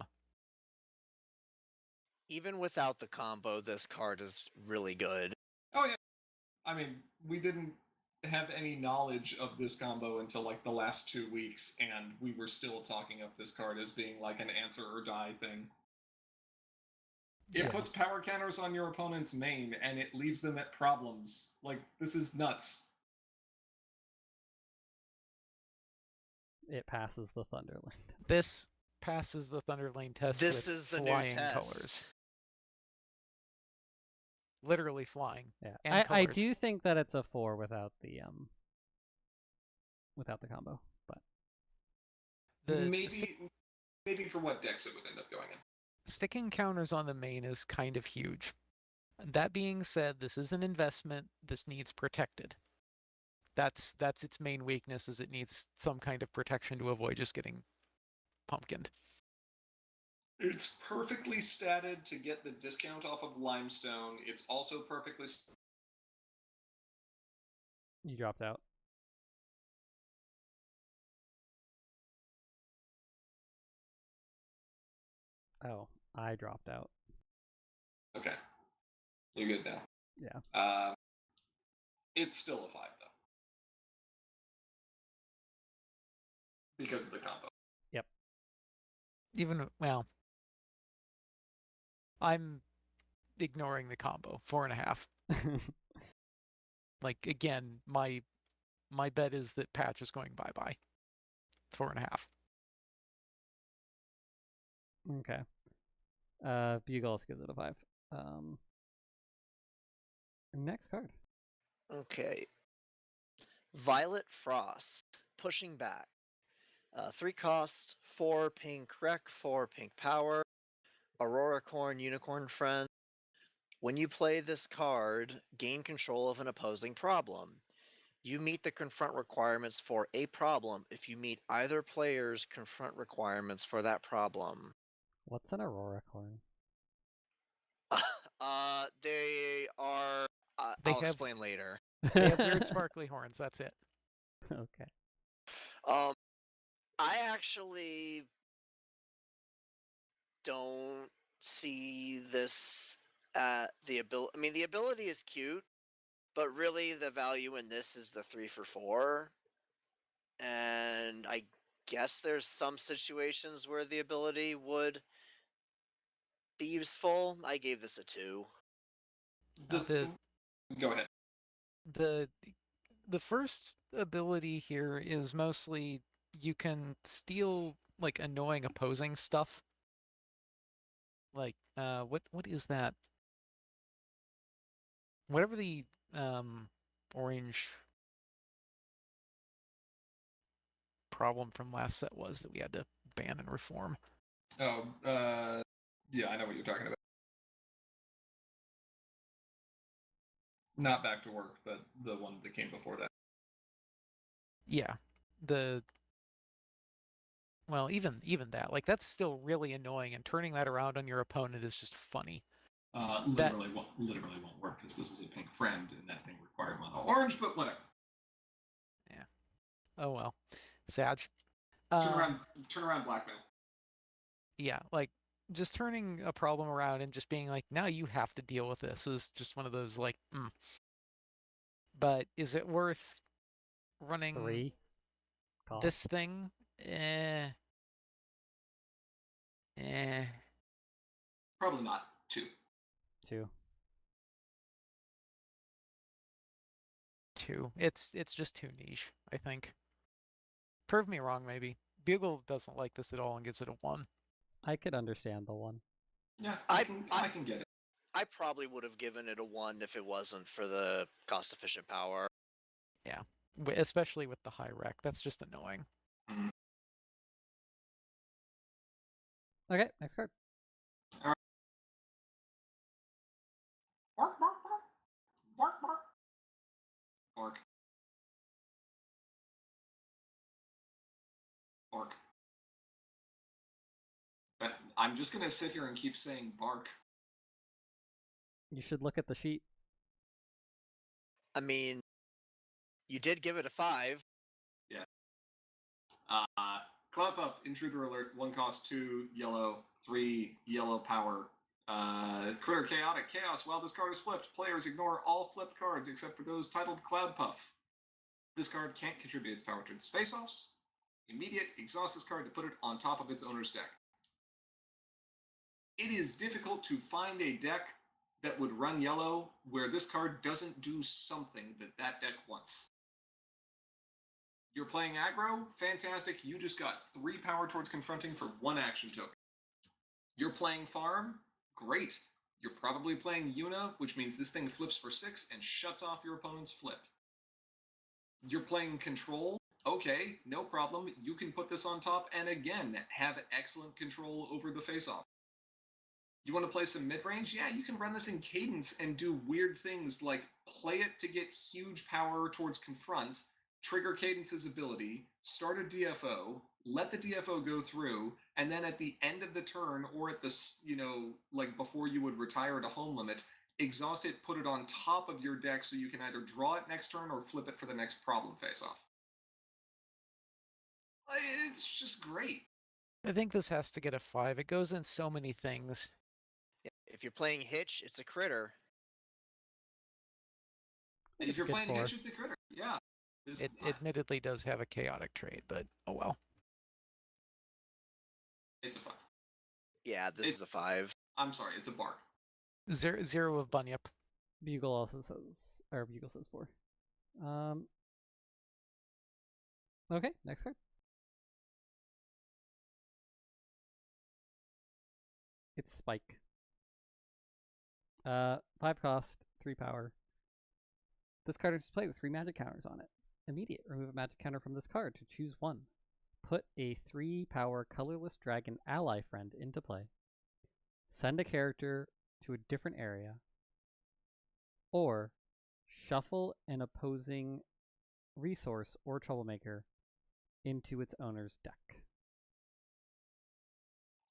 Even without the combo, this card is really good. Oh yeah. I mean, we didn't have any knowledge of this combo until like the last 2 weeks, and we were still talking up this card as being like an answer or die thing. It puts power counters on your opponent's main, and it leaves them at problems. Like, this is nuts. It passes the Thunderlane. This passes the Thunderlane test this with is the flying new test. colors. Literally flying. Yeah, and I do think that it's a 4 without the combo, but maybe for what decks it would end up going in. Sticking counters on the main is kind of huge. That being said, this is an investment. This needs protected. That's its main weakness, is it needs some kind of protection to avoid just getting pumpkined. It's perfectly statted to get the discount off of Limestone. It's also perfectly... You dropped out. Oh, I dropped out. Okay. You're good now. Yeah. It's still a 5, though. Because of the combo. Yep. I'm ignoring the combo. 4.5. Like, again, my bet is that Patch is going bye-bye. 4.5. Okay. Bugles gives it a 5. Next card. Okay. Violet Frost. Pushing back. 3 costs, 4 pink wreck, 4 pink power. Aurora Corn, Unicorn Friend. When you play this card, gain control of an opposing problem. You meet the confront requirements for a problem if you meet either player's confront requirements for that problem. What's an Aurora Corn? They are... I'll explain later. They have weird sparkly horns, that's it. Okay. I actually don't see this the ability. I mean, the ability is cute, but really the value in this is the 3 for 4. And I guess there's some situations where the ability would be useful. I gave this a 2. Go ahead. The first ability here is mostly you can steal like annoying opposing stuff. Like what is that? Whatever the orange problem from last set was that we had to ban and reform. Oh, yeah, I know what you're talking about. Not Back to Work, but the one that came before that. Yeah, well, even that, like, that's still really annoying, and turning that around on your opponent is just funny. Literally won't work because this is a pink friend and that thing required mono orange, but whatever. Yeah. Oh well. Sag. Turn around blackmail. Yeah, like just turning a problem around and just being like, now you have to deal with this is just one of those like, But is it worth running 3 cost? this thing? Probably not 2. 2. 2. It's just too niche, I think. Prove me wrong, maybe. Bugle doesn't like this at all and gives it a 1. I could understand the 1. Yeah, I can get it. I probably would have given it a 1 if it wasn't for the cost-efficient power. Yeah, especially with the high rec. That's just annoying. Mm-hmm. Okay, next card. All right. Bark, bark, bark. Bark, bark. Bark. Bark. But I'm just going to sit here and keep saying bark. You should look at the sheet. I mean, you did give it a 5. Yeah. Cloud Puff, Intruder Alert, 1 cost, 2 yellow, 3 yellow power. Critter Chaotic Chaos. While this card is flipped, players ignore all flipped cards except for those titled Cloud Puff. This card can't contribute its power to its face-offs. Immediate, exhaust this card to put it on top of its owner's deck. It is difficult to find a deck that would run yellow where this card doesn't do something that deck wants. You're playing aggro? Fantastic. You just got 3 power towards confronting for 1 action token. You're playing farm? Great. You're probably playing Yuna, which means this thing flips for 6 and shuts off your opponent's flip. You're playing control? Okay, no problem. You can put this on top and again have excellent control over the face-off. You want to play some mid-range? Yeah, you can run this in Cadence and do weird things like play it to get huge power towards confront, trigger Cadence's ability, start a DFO, let the DFO go through, and then at the end of the turn, or at the, like before you would retire to home limit, exhaust it, put it on top of your deck so you can either draw it next turn or flip it for the next problem face-off. It's just great. I think this has to get a 5. It goes in so many things. If you're playing Hitch, it's a critter. If you're playing Hitch, it's a critter. Yeah. It admittedly does have a chaotic trait, but oh well. It's a 5. Yeah, this is a 5. I'm sorry, it's a bark. 0 of Bunyip. Bugle also says, or Bugle says 4. Okay, next card. It's Spike. 5 cost, 3 power. This card is displayed with 3 magic counters on it. Immediate, remove a magic counter from this card to choose 1. Put a 3 power colorless dragon ally friend into play. Send a character to a different area. Or shuffle an opposing resource or troublemaker into its owner's deck.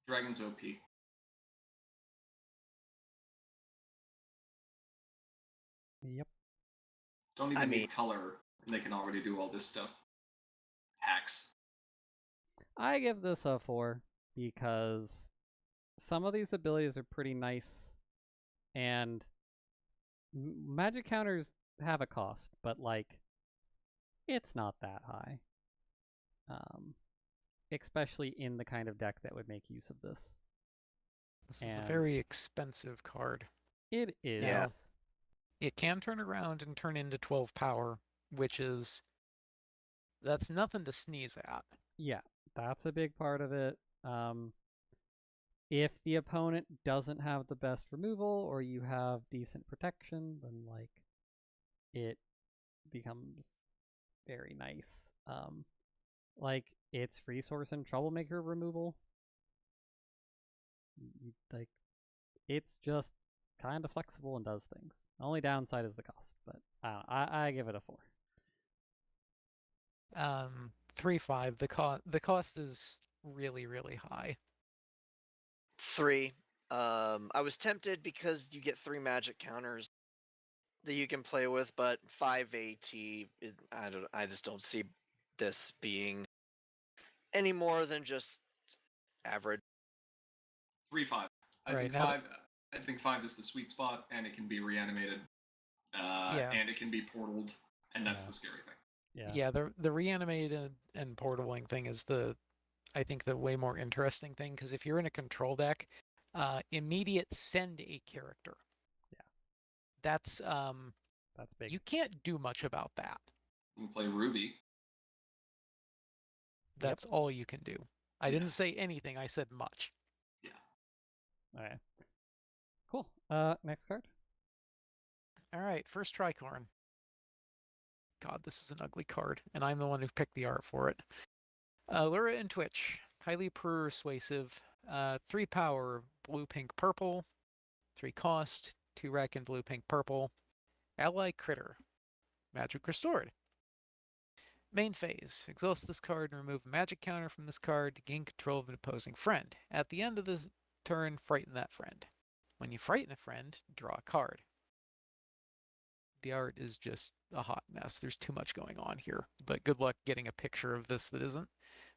Dragon's OP. Yep. Don't even need color, and they can already do all this stuff. Hacks. I give this a 4 because some of these abilities are pretty nice, and magic counters have a cost, but like, it's not that high. Especially in the kind of deck that would make use of this. This is a very expensive card. It is. Yeah. It can turn around and turn into 12 power, which is... that's nothing to sneeze at. Yeah, that's a big part of it. If the opponent doesn't have the best removal, or you have decent protection, then like, it becomes very nice. like its resource and troublemaker removal. Like, it's just kind of flexible and does things. The only downside is the cost, but I give it a 4. 3-5. The cost is really, really high. 3. I was tempted because you get 3 magic counters that you can play with, but 5 AT, I just don't see this being any more than just average. 3-5. I think 5 is the sweet spot, and it can be reanimated, and it can be portaled, and that's the scary thing. Yeah, the reanimated and portaling thing is I think the way more interesting thing, because if you're in a control deck, immediate send a character. Yeah. That's big. You can't do much about that. You can play Ruby. That's all you can do. I didn't say anything, I said much. Yes. Alright. Cool. Next card. Alright, first Tricorn. God, this is an ugly card, and I'm the one who picked the art for it. Lura and Twitch, highly persuasive. 3 power, blue, pink, purple. 3 cost, 2 rec and blue, pink, purple. Ally Critter, magic restored. Main phase, exhaust this card and remove a magic counter from this card to gain control of an opposing friend. At the end of this turn, frighten that friend. When you frighten a friend, draw a card. The art is just a hot mess. There's too much going on here, but good luck getting a picture of this that isn't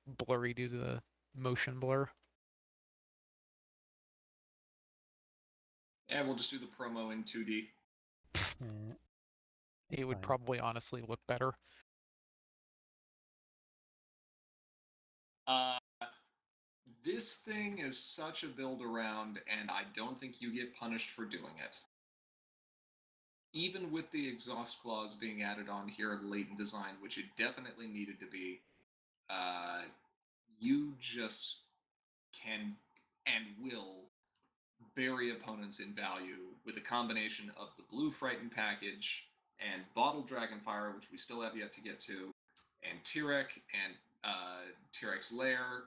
blurry due to the motion blur. And we'll just do the promo in 2D. It would probably honestly look better. This thing is such a build around, and I don't think you get punished for doing it. Even with the exhaust clause being added on here late in design, which it definitely needed to be, you just can and will bury opponents in value with a combination of the blue Frightened package and Bottled Dragonfire, which we still have yet to get to, and Tyrek and Tyrek's Lair,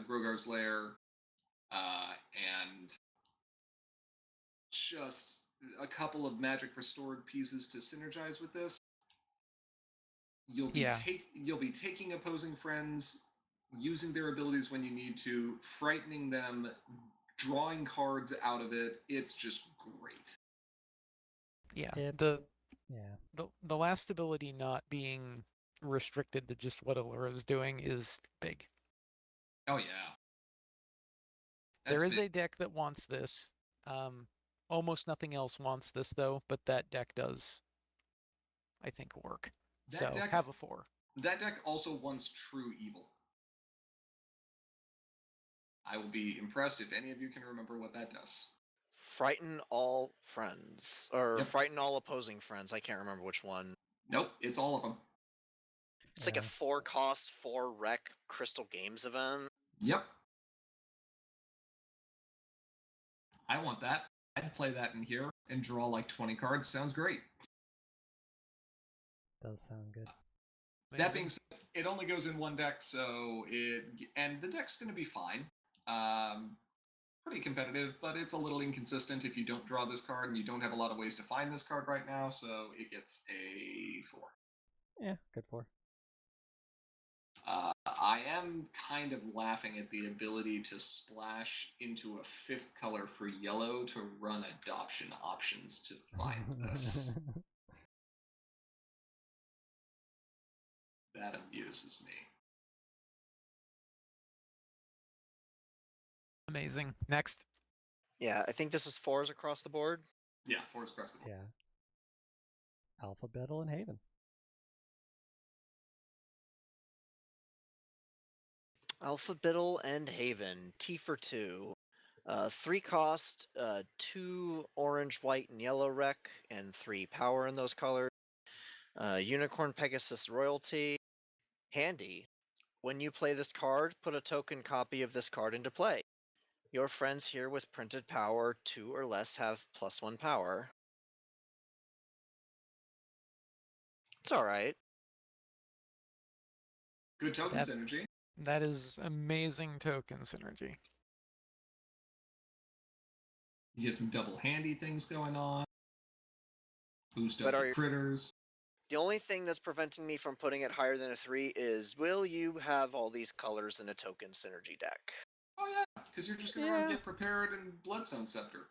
Grogar's Lair, and just a couple of magic restored pieces to synergize with this. You'll be taking opposing friends, using their abilities when you need to, frightening them, drawing cards out of it. It's just great. Yeah. The last ability not being restricted to just what Allura is doing is big. Oh yeah. There is a deck that wants this. Almost nothing else wants this though, but that deck does, I think, work. Have a 4. That deck also wants True Evil. I will be impressed if any of you can remember what that does. Frighten all friends. Or frighten all opposing friends. I can't remember which one. Nope, it's all of them. It's like a 4 cost, 4 rec Crystal Games event. Yep. I want that. I'd play that in here and draw like 20 cards. Sounds great. Does sound good. That being said, it only goes in one deck, and the deck's going to be fine. Pretty competitive, but it's a little inconsistent if you don't draw this card, and you don't have a lot of ways to find this card right now, so it gets a 4. Yeah, good 4. I am kind of laughing at the ability to splash into a 5th color for yellow to run adoption options to find this. That amuses me. Amazing. Next. Yeah, I think this is 4s across the board. Yeah, 4s across the board. Yeah. Alphabettle and Haven. Alphabettle and Haven. T for 2. 3 cost, 2 orange, white, and yellow rec, and 3 power in those colors. Unicorn Pegasus Royalty. Handy. When you play this card, put a token copy of this card into play. Your friends here with printed power 2 or less have +1 power. It's alright. Good token synergy. That is amazing token synergy. You get some double handy things going on. Boost up the critters. The only thing that's preventing me from putting it higher than a 3 is, will you have all these colors in a token synergy deck? Oh yeah, because you're just going to run Get Prepared and Bloodstone Scepter.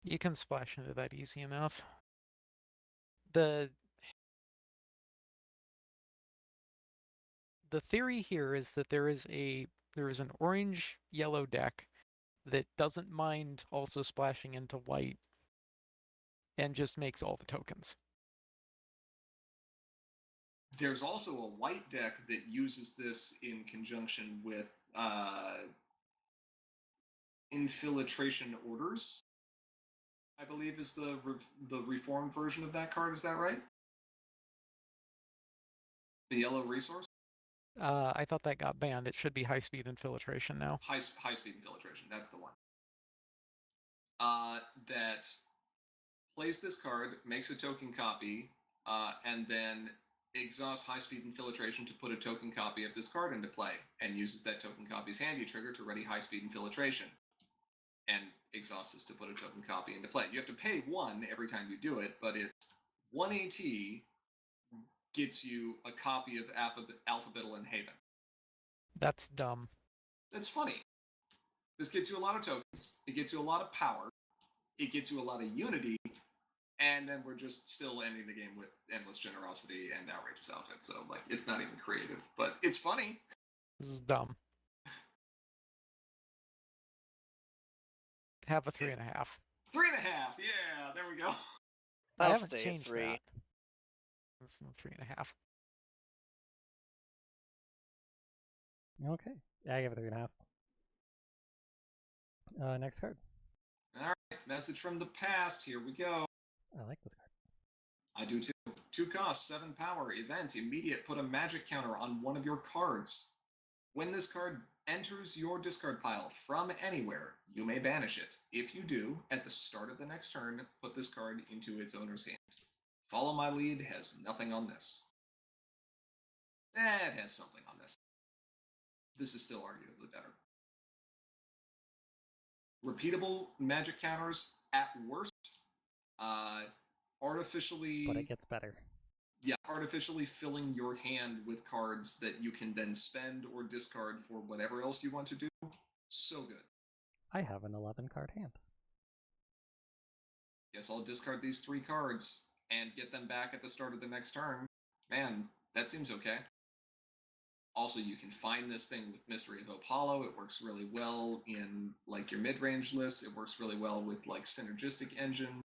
You can splash into that easy enough. The theory here is that there is an orange-yellow deck that doesn't mind also splashing into white and just makes all the tokens. There's also a white deck that uses this in conjunction with Infiltration Orders, I believe is the reformed version of that card. Is that right? The yellow resource? I thought that got banned. It should be high-speed infiltration now. High-speed infiltration, that's the one. That plays this card, makes a token copy, and then exhausts high-speed infiltration to put a token copy of this card into play, and uses that token copy's handy trigger to ready high-speed infiltration, and exhausts this to put a token copy into play. You have to pay 1 every time you do it, but it's 1 AT gets you a copy of Alphabetal and Haven. That's dumb. That's funny. This gets you a lot of tokens. It gets you a lot of power. It gets you a lot of unity. And then we're just still ending the game with Endless Generosity and Outrageous Outfit. So, like, it's not even creative. But it's funny. This is dumb. Have a 3.5. 3.5. Yeah, there we go. I haven't changed 3. That. It's 3.5. Okay. Yeah, I give it 3.5. Next card. All right. Message from the past. Here we go. I like this card. I do too. 2 cost, 7 power, event, immediate. Put a magic counter on one of your cards. When this card enters your discard pile from anywhere, you may banish it. If you do, at the start of the next turn, put this card into its owner's hand. Follow My Lead has nothing on this. It has something on this. This is still arguably better. Repeatable magic counters at worst. Artificially... But it gets better. Yeah, artificially filling your hand with cards that you can then spend or discard for whatever else you want to do. So good. I have an 11-card hand. Guess I'll discard these 3 cards and get them back at the start of the next turn. Man, that seems okay. Also, you can find this thing with Mystery of Hope Hollow. It works really well in, like, your mid-range lists. It works really well with, like, Synergistic Engine.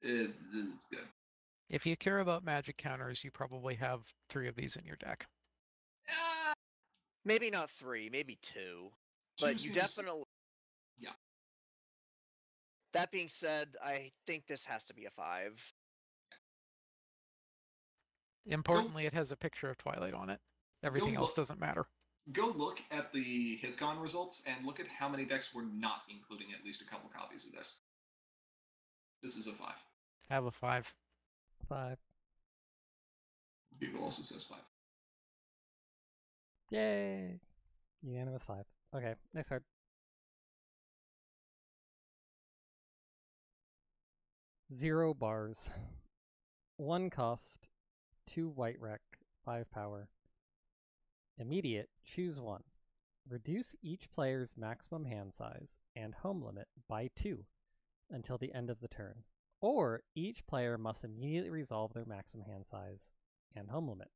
It is good. If you care about magic counters, you probably have 3 of these in your deck. Maybe not 3, maybe 2. But you definitely... Yeah. That being said, I think this has to be a 5. Importantly, it has a picture of Twilight on it. Everything else doesn't matter. Go look at the HitCon results and look at how many decks were not including at least a couple copies of this. This is a 5. Have a 5. 5. Google also says 5. Yay! Unanimous 5. Okay, next card. Zero bars. 1 cost, 2 white wreck, 5 power. Immediate, choose 1. Reduce each player's maximum hand size and home limit by 2 until the end of the turn. Or each player must immediately resolve their maximum hand size and home limit.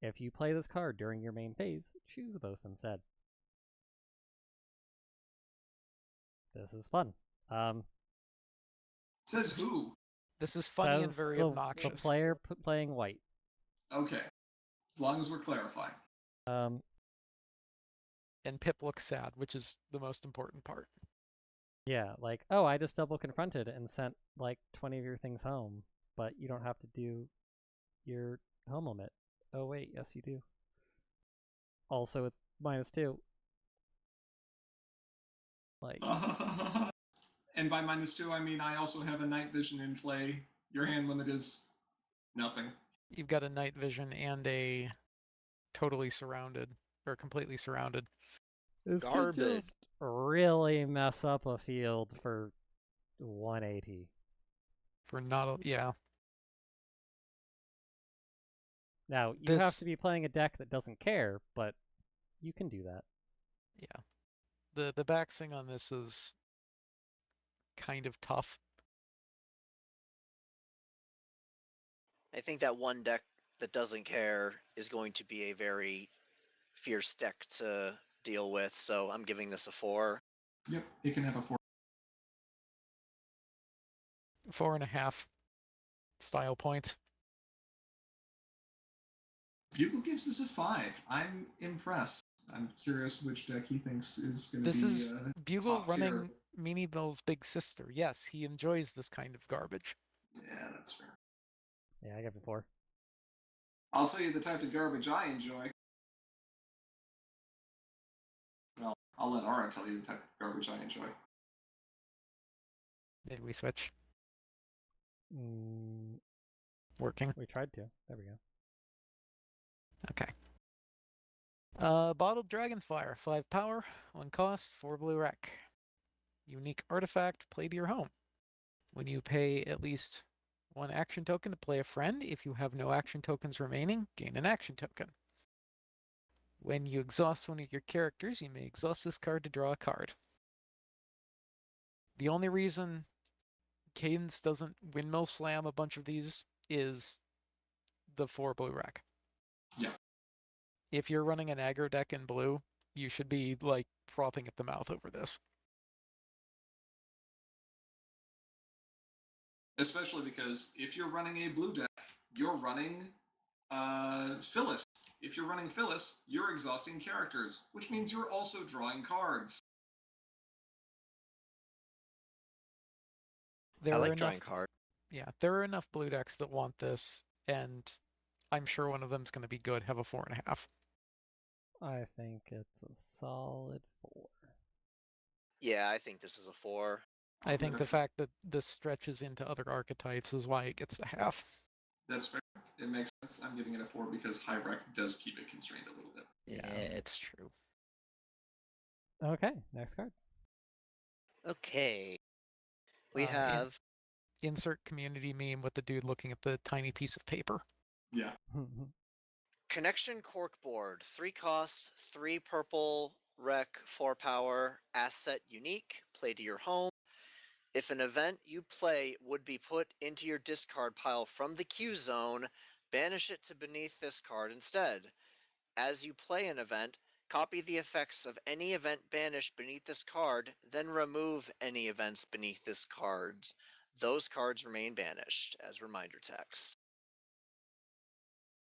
If you play this card during your main phase, choose both instead. This is fun. Says who? This is funny and very obnoxious. The player playing white. Okay. As long as we're clarifying. And Pip looks sad, which is the most important part. Yeah, like, oh, I just double confronted and sent like 20 of your things home, but you don't have to do your home limit. Oh wait, yes you do. Also, it's -2. Like, and by -2, I mean I also have a night vision in play. Your hand limit is nothing. You've got a night vision and a totally surrounded, or completely surrounded. This could just really mess up a field for 180. For not, yeah. Now, you have to be playing a deck that doesn't care, but you can do that. Yeah. The backswing on this is kind of tough. I think that one deck that doesn't care is going to be a very fierce deck to deal with, so I'm giving this a 4. Yep, it can have a 4. 4.5 style points. Bugle gives this a 5. I'm impressed. I'm curious which deck he thinks is going to be. This is Bugle running tier. Meanie Bill's big sister. Yes, he enjoys this kind of garbage. Yeah, that's fair. Yeah, I give it 4. I'll tell you the type of garbage I enjoy. Well, I'll let Aura tell you the type of garbage I enjoy. Did we switch? Working. We tried to. There we go. Okay. Bottled Dragonfire, 5 power, 1 cost, 4 blue rec. Unique artifact, play to your home. When you pay at least 1 action token to play a friend, if you have no action tokens remaining, gain an action token. When you exhaust one of your characters, you may exhaust this card to draw a card. The only reason Cadence doesn't windmill slam a bunch of these is the 4 blue rec. Yeah. If you're running an aggro deck in blue, you should be like frothing at the mouth over this. Especially because if you're running a blue deck, you're running Phyllis. If you're running Phyllis, you're exhausting characters, which means you're also drawing cards. I like drawing cards. Yeah, there are enough blue decks that want this, and I'm sure one of them's going to be good. Have a 4.5. I think it's a solid 4. Yeah, I think this is a 4. I think the fact that this stretches into other archetypes is why it gets the half. That's fair. It makes sense. I'm giving it a 4 because high rec does keep it constrained a little bit. Yeah, it's true. Okay, next card. Okay. We have... Insert community meme with the dude looking at the tiny piece of paper. Yeah. Connection Corkboard. 3 costs, 3 purple, rec, 4 power, asset unique, play to your home. If an event you play would be put into your discard pile from the Q zone, banish it to beneath this card instead. As you play an event, copy the effects of any event banished beneath this card, then remove any events beneath this cards. Those cards remain banished as reminder text.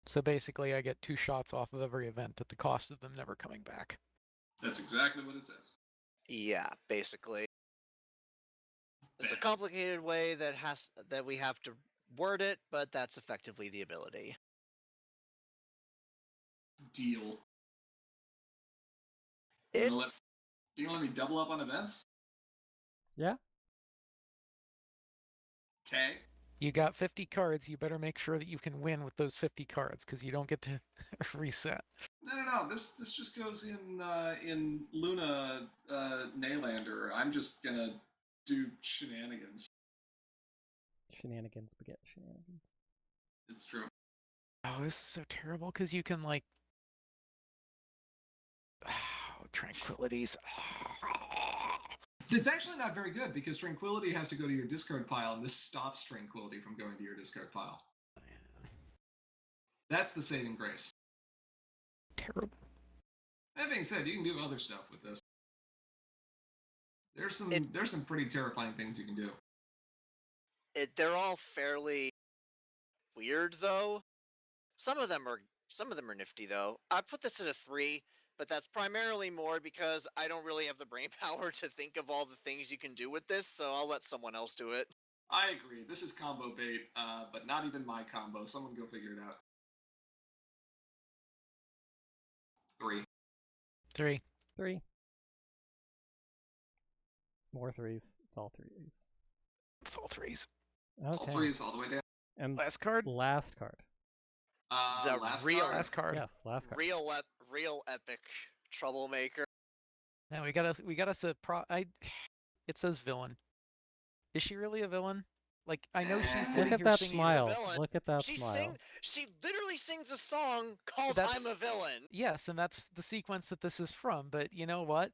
So basically, I get 2 shots off of every event at the cost of them never coming back. That's exactly what it says. Yeah, basically. It's a complicated way that we have to word it, but that's effectively the ability. Deal. You gonna let me double up on events? Yeah. Okay. You got 50 cards, you better make sure that you can win with those 50 cards, because you don't get to reset. No. This just goes in Luna Naylander. I'm just gonna do shenanigans. Shenanigans beget shenanigans. It's true. Oh, this is so terrible, because you can, like... Tranquilities. It's actually not very good, because Tranquility has to go to your discard pile, and this stops Tranquility from going to your discard pile. That's the saving grace. Terrible. That being said, you can do other stuff with this. There's some pretty terrifying things you can do. They're all fairly weird, though. Some of them are nifty, though. I put this at a 3, but that's primarily more because I don't really have the brain power to think of all the things you can do with this, so I'll let someone else do it. I agree. This is combo bait, but not even my combo. Someone go figure it out. 3. 3. More 3s. It's all 3s. It's all 3s. Okay. All 3s all the way down. And last card? Last card. Last card. Yes, last card. Real epic troublemaker. Now we got us a It says villain. Is she really a villain? Like, I know she's sitting Look at here that singing. smile. Look at that smile. She literally sings a song called "I'm a Villain." Yes, and that's the sequence that this is from. But you know what?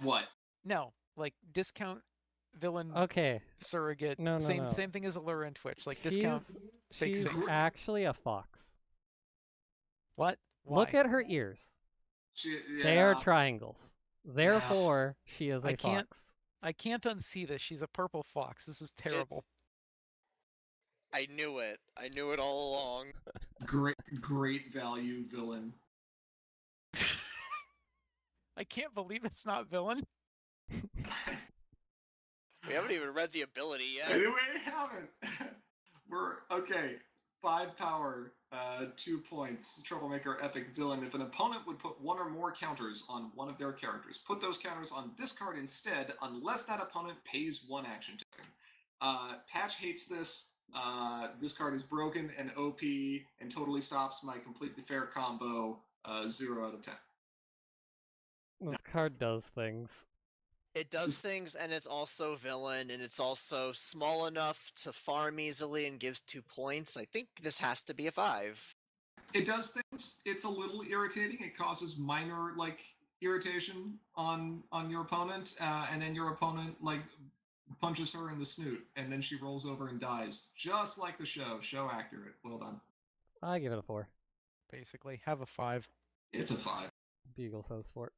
What? No, like discount villain. Okay. Surrogate. No. Same thing as Allura and Twitch. Like discount. She's actually a fox. What? Why? Look at her ears. They are triangles. Therefore, she is a fox. I can't unsee this. She's a purple fox. This is terrible. I knew it. I knew it all along. Great value villain. I can't believe it's not villain. We haven't even read the ability yet. We haven't. We're okay. 5 power, 2 points. Troublemaker, epic villain. If an opponent would put one or more counters on one of their characters, put those counters on this card instead, unless that opponent pays 1 action token. Patch hates this. This card is broken and OP and totally stops my completely fair combo. 0 out of 10. This card does things. It does things, and it's also villain, and it's also small enough to farm easily and gives 2 points. I think this has to be a 5. It does things. It's a little irritating. It causes minor irritation on your opponent, and then your opponent punches her in the snoot, and then she rolls over and dies, just like the show. Show accurate. Well done. I give it a 4. Basically, have a 5. It's a 5. Bugle says 4.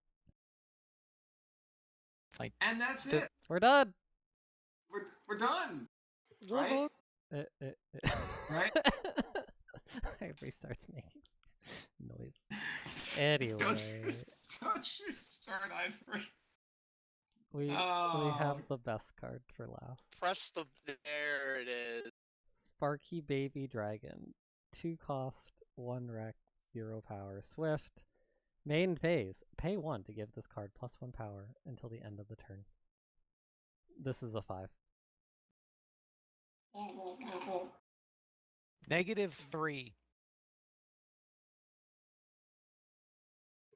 And that's it. We're done. We're done. Right? Right? Everybody starts making noise. Anyway. Don't you start, Ivory. We have the best card for last. There it is. Sparky Baby Dragon. 2 cost, 1 rec, 0 power. Swift. Main phase. Pay 1 to give this card +1 power until the end of the turn. This is a 5. -3.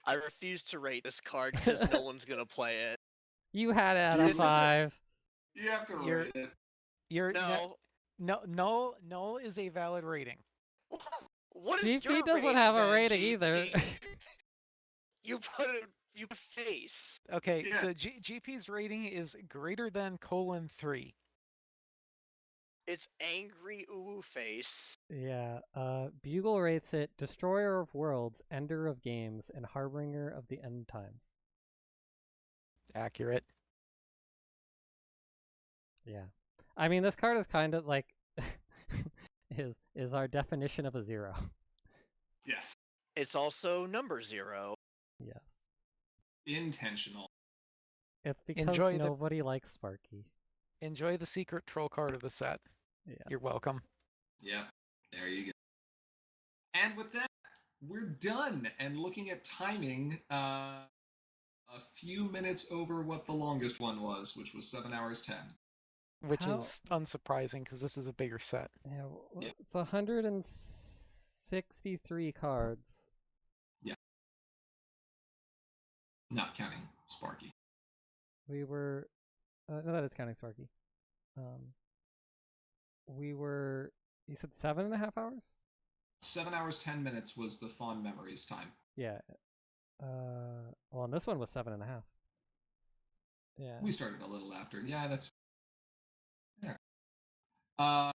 I refuse to rate this card because no one's gonna play it. You had it at a 5. You have to rate it. No is a valid rating. What is GP your doesn't rating, have a then, rating GP? either. You put face. Okay, Yeah. so GP's rating is greater than :3. It's angry ooh face. Yeah, Bugle rates it Destroyer of Worlds, Ender of Games, and Harbinger of the End Times. Accurate. Yeah. I mean, this card is kind of like is our definition of a 0. Yes. It's also number 0. Yes. Intentional. It's because nobody likes Sparky. Enjoy the secret troll card of the set. Yeah. You're welcome. Yep. There you go. And with that, we're done. And looking at timing, a few minutes over what the longest one was, which was 7 hours 10. Which is unsurprising because this is a bigger set. Yeah, it's 163 cards. Yeah. Not counting Sparky. We were... no, that is counting Sparky. We were... You said 7.5 hours? 7 hours 10 minutes was the Fond Memories time. Yeah. Well, and this one was 7.5. Yeah. We started a little after. Yeah, that's... There. High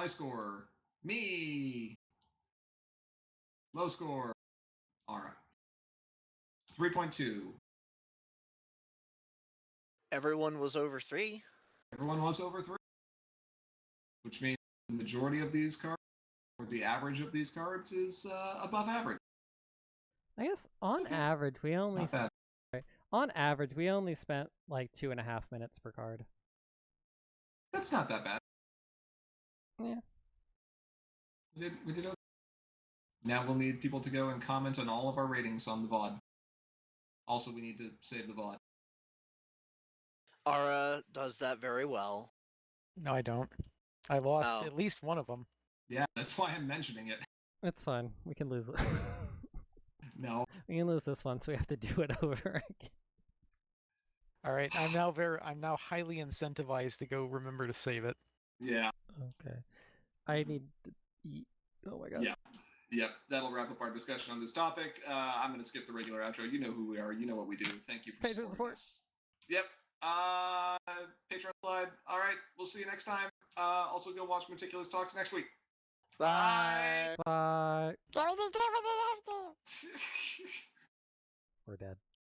score, me. Low score, Ara. 3.2. Everyone was over 3. Everyone was over 3. Which means the majority of these cards, or the average of these cards, is above average. I guess on average we only spent like 2.5 minutes per card. That's not that bad. Yeah. We did okay. Now we'll need people to go and comment on all of our ratings on the VOD. Also, we need to save the VOD. Ara does that very well. No, I don't. I lost at least one of them. Yeah, that's why I'm mentioning it. It's fine. We can lose it. No. We can lose this one, so we have to do it over again. All right, I'm now highly incentivized to go remember to save it. Yeah. Okay. I need to eat. Oh my god. Yeah. Yep, that'll wrap up our discussion on this topic. I'm going to skip the regular outro. You know who we are. You know what we do. Thank you for Patreon supporting us. Yep. Patreon slide. All right. We'll see you next time. Also, go watch Meticulous Talks next week. Bye. Bye. We're dead.